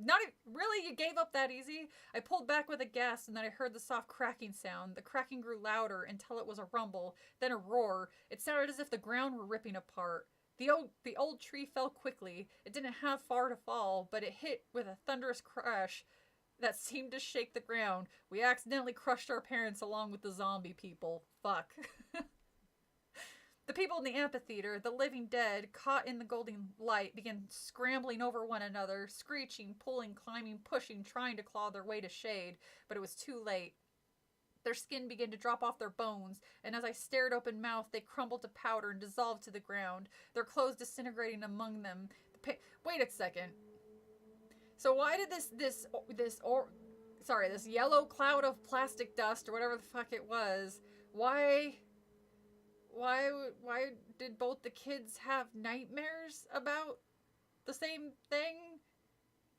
Really? You gave up that easy? I pulled back with a gasp, and then I heard the soft cracking sound. The cracking grew louder until it was a rumble, then a roar. It sounded as if the ground were ripping apart. The old tree fell quickly. It didn't have far to fall, but it hit with a thunderous crash that seemed to shake the ground. We accidentally crushed our parents along with the zombie people. Fuck. The people in the amphitheater, the living dead, caught in the golden light, began scrambling over one another, screeching, pulling, climbing, pushing, trying to claw their way to shade, but it was too late. Their skin began to drop off their bones, and as I stared open-mouthed, they crumbled to powder and dissolved to the ground, their clothes disintegrating among them. Wait a second. So why did this yellow cloud of plastic dust, or whatever the fuck it was, why did both the kids have nightmares about the same thing?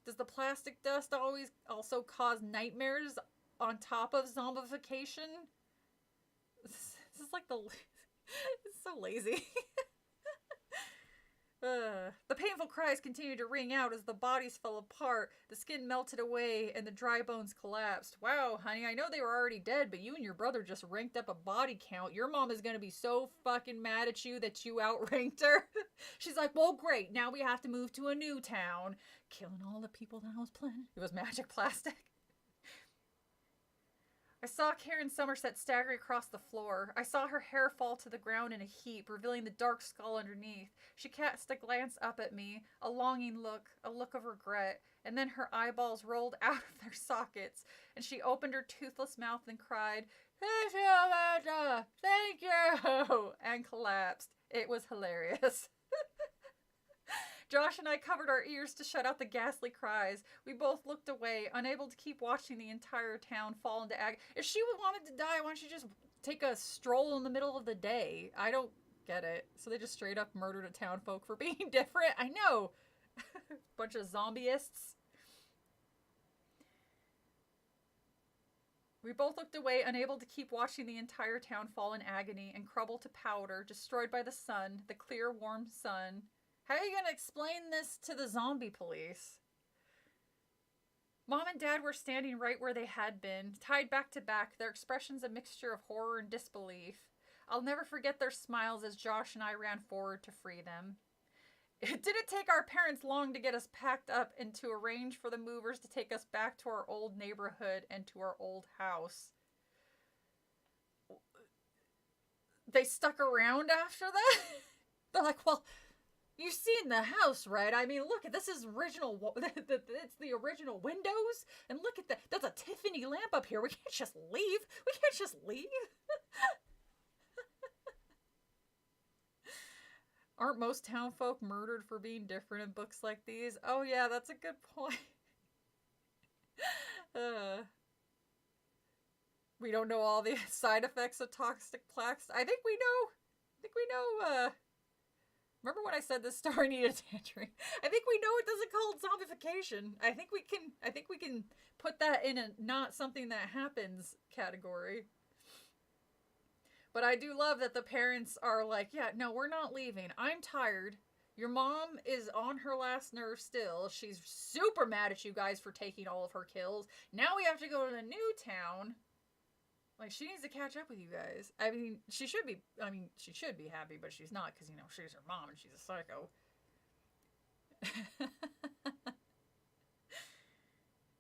Does the plastic dust always also cause nightmares on top of zombification? This is like it's so lazy. The painful cries continued to ring out as the bodies fell apart, the skin melted away, and the dry bones collapsed. Wow, honey, I know they were already dead, but you and your brother just ranked up a body count. Your mom is gonna be so fucking mad at you that you outranked her. She's like, well, great, now we have to move to a new town. Killing all the people that I was planning. It was magic plastic. I saw Karen Somerset staggering across the floor. I saw her hair fall to the ground in a heap, revealing the dark skull underneath. She cast a glance up at me, a longing look, a look of regret, and then her eyeballs rolled out of their sockets, and she opened her toothless mouth and cried, "Thank you, Amanda! Thank you!" and collapsed. It was hilarious. Josh and I covered our ears to shut out the ghastly cries. We both looked away, unable to keep watching the entire town fall into agony. If she wanted to die, why don't you just take a stroll in the middle of the day? I don't get it. So they just straight up murdered a town folk for being different? I know. Bunch of zombieists. We both looked away, unable to keep watching the entire town fall in agony and crumble to powder, destroyed by the sun, the clear, warm sun. How are you going to explain this to the zombie police? Mom and Dad were standing right where they had been, tied back to back, their expressions a mixture of horror and disbelief. I'll never forget their smiles as Josh and I ran forward to free them. It didn't take our parents long to get us packed up and to arrange for the movers to take us back to our old neighborhood and to our old house. They stuck around after that? They're like, well, you've seen the house, right? I mean, look, this is original. It's the original windows. And look at that. That's a Tiffany lamp up here. We can't just leave. We can't just leave. Aren't most townfolk murdered for being different in books like these? Oh, yeah, that's a good point. We don't know all the side effects of toxic plaques. I think we know. Remember when I said this story needed a tangerine? I think we know it doesn't call zombification. I think we can put that in a not something that happens category. But I do love that the parents are like, yeah, no, we're not leaving. I'm tired. Your mom is on her last nerve still. She's super mad at you guys for taking all of her kills. Now we have to go to the new town. Like, she needs to catch up with you guys. I mean, she should be happy, but she's not because, she's her mom and she's a psycho.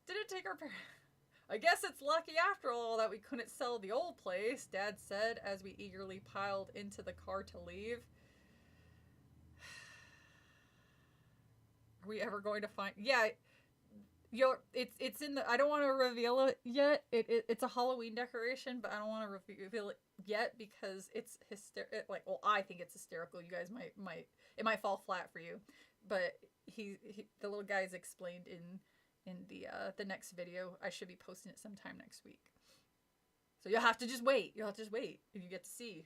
Did it take our parents? I guess it's lucky after all that we couldn't sell the old place, Dad said as we eagerly piled into the car to leave. Are we ever going to find... Yeah, it's in the... I don't want to reveal it yet. It's a Halloween decoration, but I don't want to reveal it yet because it's hysterical. I think it's hysterical. You guys it might fall flat for you. But the little guy's explained in the next video. I should be posting it sometime next week. So you'll have to just wait. And you get to see.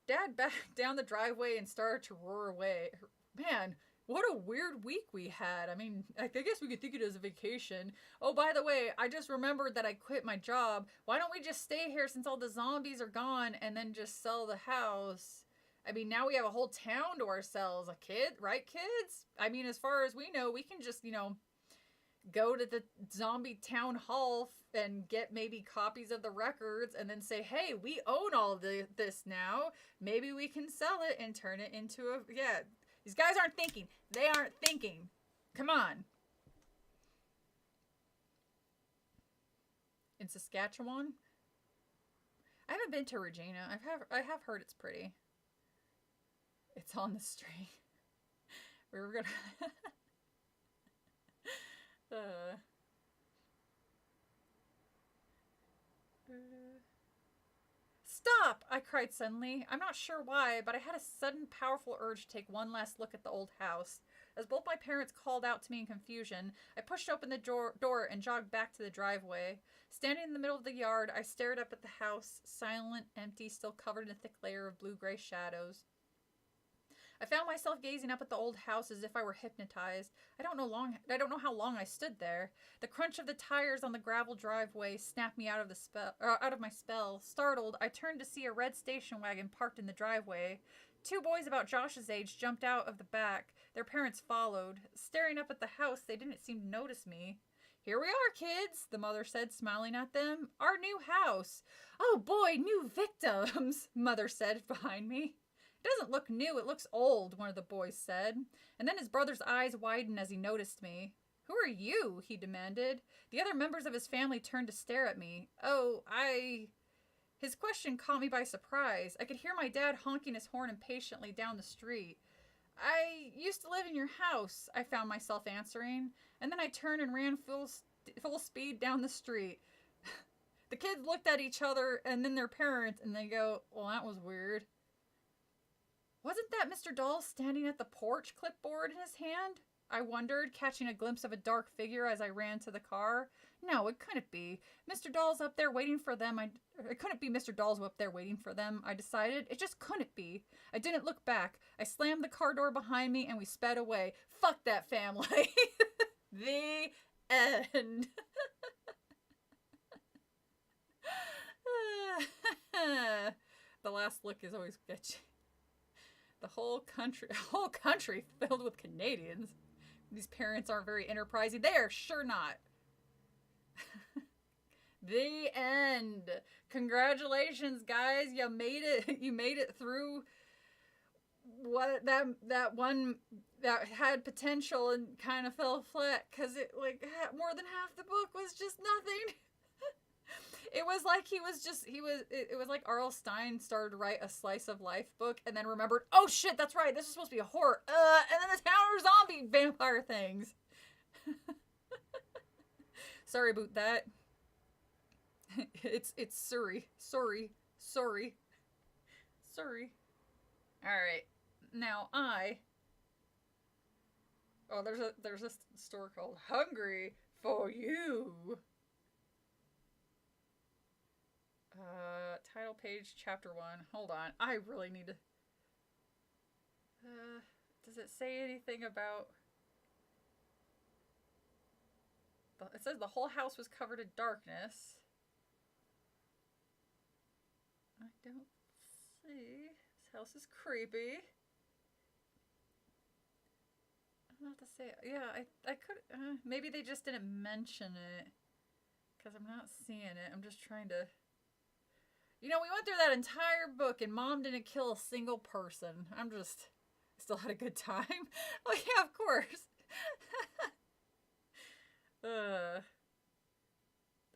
Dad backed down the driveway and started to roar away. Man, what a weird week we had. I mean, I guess we could think it as a vacation. Oh, by the way, I just remembered that I quit my job. Why don't we just stay here since all the zombies are gone and then just sell the house? I mean, now we have a whole town to ourselves. Right, kids? I mean, as far as we know, we can just, go to the zombie town hall and get maybe copies of the records and then say, hey, we own all of this now. Maybe we can sell it and turn it into a... Yeah, these guys aren't thinking. They aren't thinking. Come on. In Saskatchewan? I haven't been to Regina. I have heard it's pretty. It's on the string. We were gonna. uh. Stop! I cried suddenly. I'm not sure why, but I had a sudden, powerful urge to take one last look at the old house. As both my parents called out to me in confusion, I pushed open the door and jogged back to the driveway. Standing in the middle of the yard, I stared up at the house, silent, empty, still covered in a thick layer of blue-gray shadows. I found myself gazing up at the old house as if I were hypnotized. I don't know how long I stood there. The crunch of the tires on the gravel driveway snapped me out of my spell. Startled, I turned to see a red station wagon parked in the driveway. Two boys about Josh's age jumped out of the back. Their parents followed. Staring up at the house, they didn't seem to notice me. Here we are, kids, the mother said, smiling at them. Our new house. Oh boy, new victims, Mother said behind me. It doesn't look new, it looks old, one of the boys said. And then his brother's eyes widened as he noticed me. Who are you? He demanded. The other members of his family turned to stare at me. His question caught me by surprise. I could hear my dad honking his horn impatiently down the street. I used to live in your house, I found myself answering. And then I turned and ran full speed down the street. The kids looked at each other and then their parents, and they go, well, that was weird. Wasn't that Mr. Dahl standing at the porch, clipboard in his hand? I wondered, catching a glimpse of a dark figure as I ran to the car. No, it couldn't be. Mr. Dahl's up there waiting for them. It couldn't be Mr. Dahl's up there waiting for them, I decided. It just couldn't be. I didn't look back. I slammed the car door behind me and we sped away. Fuck that family. The end. The last look is always sketchy. The whole country filled with Canadians. These parents aren't very enterprising. They are sure not. The end. Congratulations, guys. You made it. You made it through what that one that had potential and kind of fell flat because it more than half the book was just nothing. It was like it was like R.L. Stine started to write a slice of life book and then remembered, oh shit, that's right, this is supposed to be a horror. And then the town are zombie vampire things. Sorry about that. It's Surrey. Sorry. Alright. Now there's a store called Hungry for You. Title page, chapter 1. Hold on. I really need to... does it say anything about... It says the whole house was covered in darkness. I don't see. This house is creepy. I'm not to say... Yeah, I could... maybe they just didn't mention it. Because I'm not seeing it. I'm just trying to... You know, we went through that entire book and Mom didn't kill a single person. Still had a good time. Well, yeah, of course.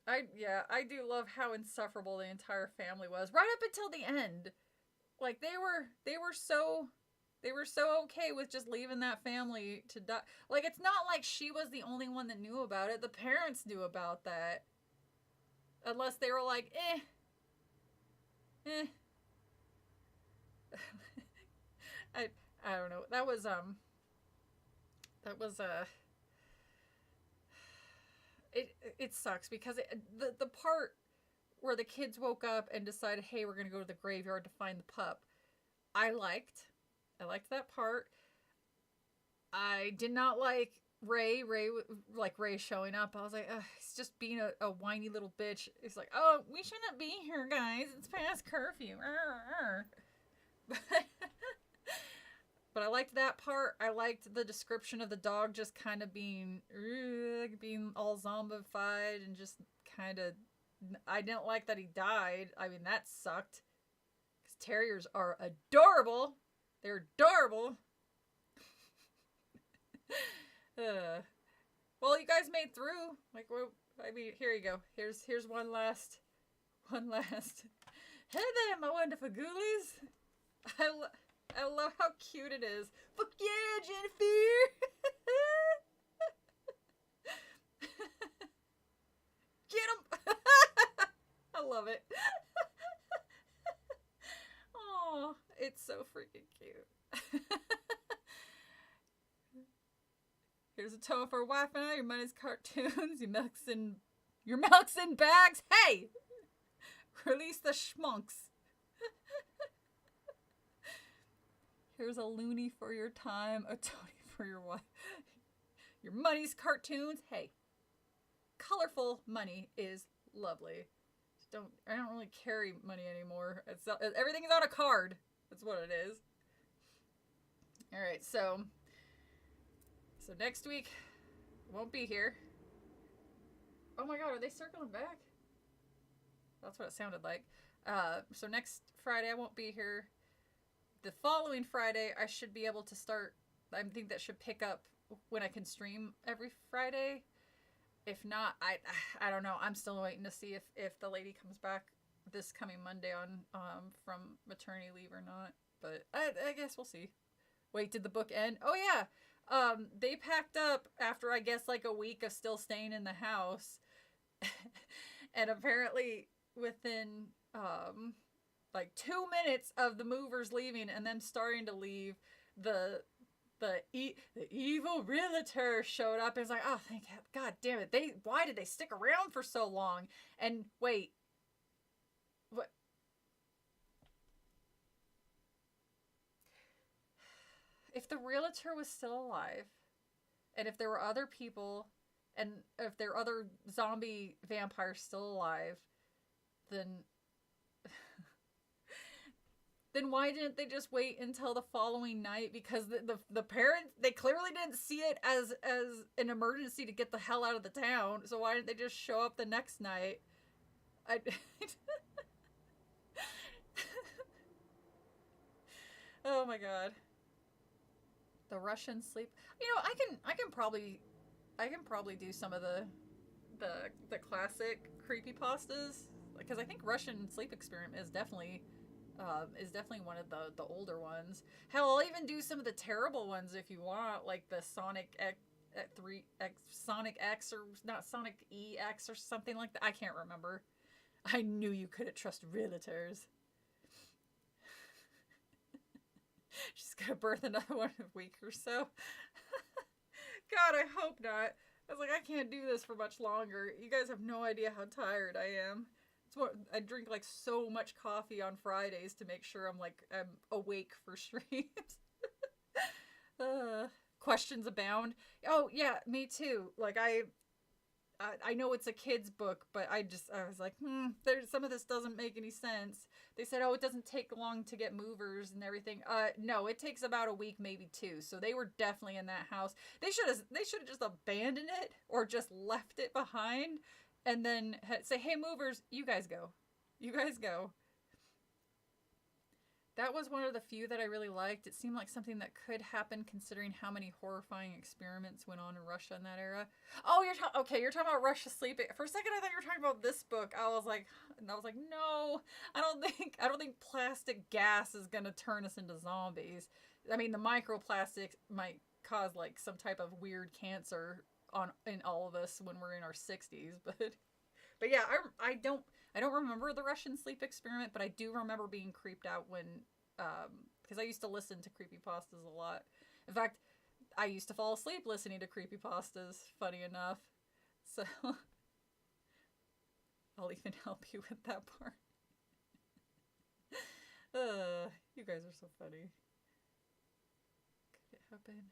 I do love how insufferable the entire family was. Right up until the end. Like, they were so okay with just leaving that family to die. Like, it's not like she was the only one that knew about it. The parents knew about that. Unless they were like, I don't know. That was it sucks because the part where the kids woke up and decided, hey, we're gonna go to the graveyard to find the pup. I liked that part. I did not like Ray showing up. I was like, ugh, he's just being a whiny little bitch. It's like, oh, we shouldn't be here, guys. It's past curfew. But I liked that part. I liked the description of the dog just kind of being all zombified and just kind of... I didn't like that he died. I mean, that sucked. Because terriers are adorable. They're adorable. Well, you guys made through. Like, well, I mean, here you go. Here's one last Hey there, my wonderful ghoulies. I love how cute it is. Fuck yeah, Jennifer! Get him! I love it. Oh, it's so freaking cute. Here's a tow for a wife and I. Your money's cartoons. Your milk's in bags. Hey! Release the schmunks. Here's a loony for your time. A Tony for your wife. Your money's cartoons. Hey. Colorful money is lovely. I don't really carry money anymore. Everything is on a card. That's what it is. All right, so next week won't be here. Oh my god, are they circling back? That's what it sounded like. So next Friday I won't be here. The following Friday I should be able to start. I think that should pick up when I can stream every Friday. If not, I don't know. I'm still waiting to see if the lady comes back this coming Monday on from maternity leave or not. But I guess we'll see. Wait, did the book end? Oh yeah. They packed up after I guess like a week of still staying in the house. And apparently within like 2 minutes of the movers leaving and them starting to leave, the evil realtor showed up and was like, oh, thank God damn it. Why did they stick around for so long? And wait, what? If the realtor was still alive, and if there were other people, and if there were other zombie vampires still alive, then why didn't they just wait until the following night? Because the parents, they clearly didn't see it as an emergency to get the hell out of the town. So why didn't they just show up the next night? Oh my god. The Russian sleep. You know, I can probably do some of the classic creepypastas, because I think Russian Sleep Experiment is definitely one of the older ones. Hell, I'll even do some of the terrible ones if you want, like the Sonic X, or not Sonic EX or something like that. I can't remember. I knew you couldn't trust realtors. She's gonna birth another one in a week or so. God, I hope not. I was like, I can't do this for much longer. You guys have no idea how tired I am. I drink like so much coffee on Fridays to make sure I'm awake for streams. Questions abound. Oh yeah, me too. Like I know it's a kid's book, but I was like, some of this doesn't make any sense. They said, oh, it doesn't take long to get movers and everything. No, it takes about a week, maybe 2. So they were definitely in that house. They should have just abandoned it or just left it behind, and then say, hey, movers, you guys go. You guys go. That was one of the few that I really liked. It seemed like something that could happen considering how many horrifying experiments went on in Russia in that era. Oh, you're talking about Russia Sleep. For a second I thought you were talking about this book. I was like, no, I don't think plastic gas is going to turn us into zombies. I mean, the microplastics might cause like some type of weird cancer in all of us when we're in our 60s, but yeah, I don't remember the Russian Sleep Experiment, but I do remember being creeped out when, because I used to listen to creepypastas a lot. In fact, I used to fall asleep listening to creepypastas, funny enough. So, I'll even help you with that part. You guys are so funny. Could it happen?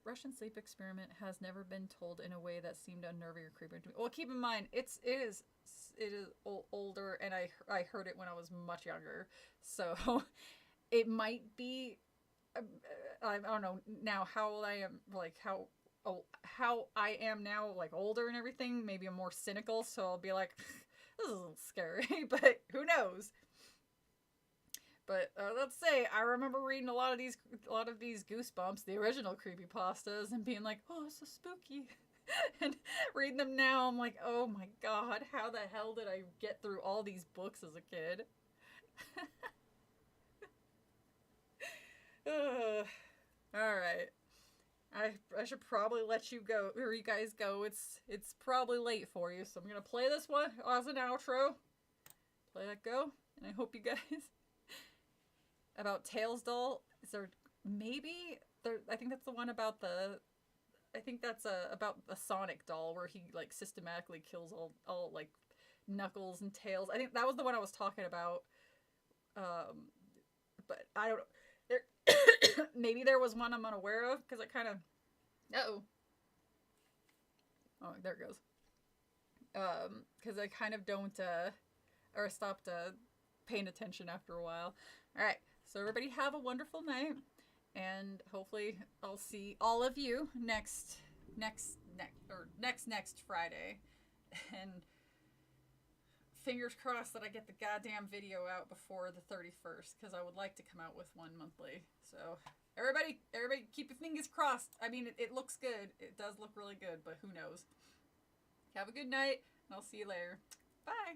Russian Sleep Experiment has never been told in a way that seemed unnerving or creepy to me. Well, keep in mind, it is older, and I heard it when I was much younger, so it might be. I don't know now how old I am, like how I am now, like older and everything. Maybe I'm more cynical, so I'll be like, this is a little scary, but who knows? But let's say I remember reading a lot of these Goosebumps, the original creepypastas, and being like, oh, it's so spooky. And reading them now, I'm like, oh my god, how the hell did I get through all these books as a kid? All right. I should probably let you go, or you guys go. It's probably late for you, so I'm gonna play this one as an outro. Play that go, and I hope you guys about Tails doll. Is there maybe there? I think that's the one about the. I think that's about the Sonic doll where he like systematically kills all like Knuckles and Tails. I think that was the one I was talking about. But I don't know. There maybe there was one I'm unaware of because I kind of. Oh, there it goes. Because I kind of don't or stopped paying attention after a while. All right, so everybody have a wonderful night, and hopefully I'll see all of you next Friday, and fingers crossed that I get the goddamn video out before the 31st, because I would like to come out with one monthly. So everybody keep your fingers crossed. I mean, it looks good. It does look really good, but who knows? Have a good night, and I'll see you later. Bye.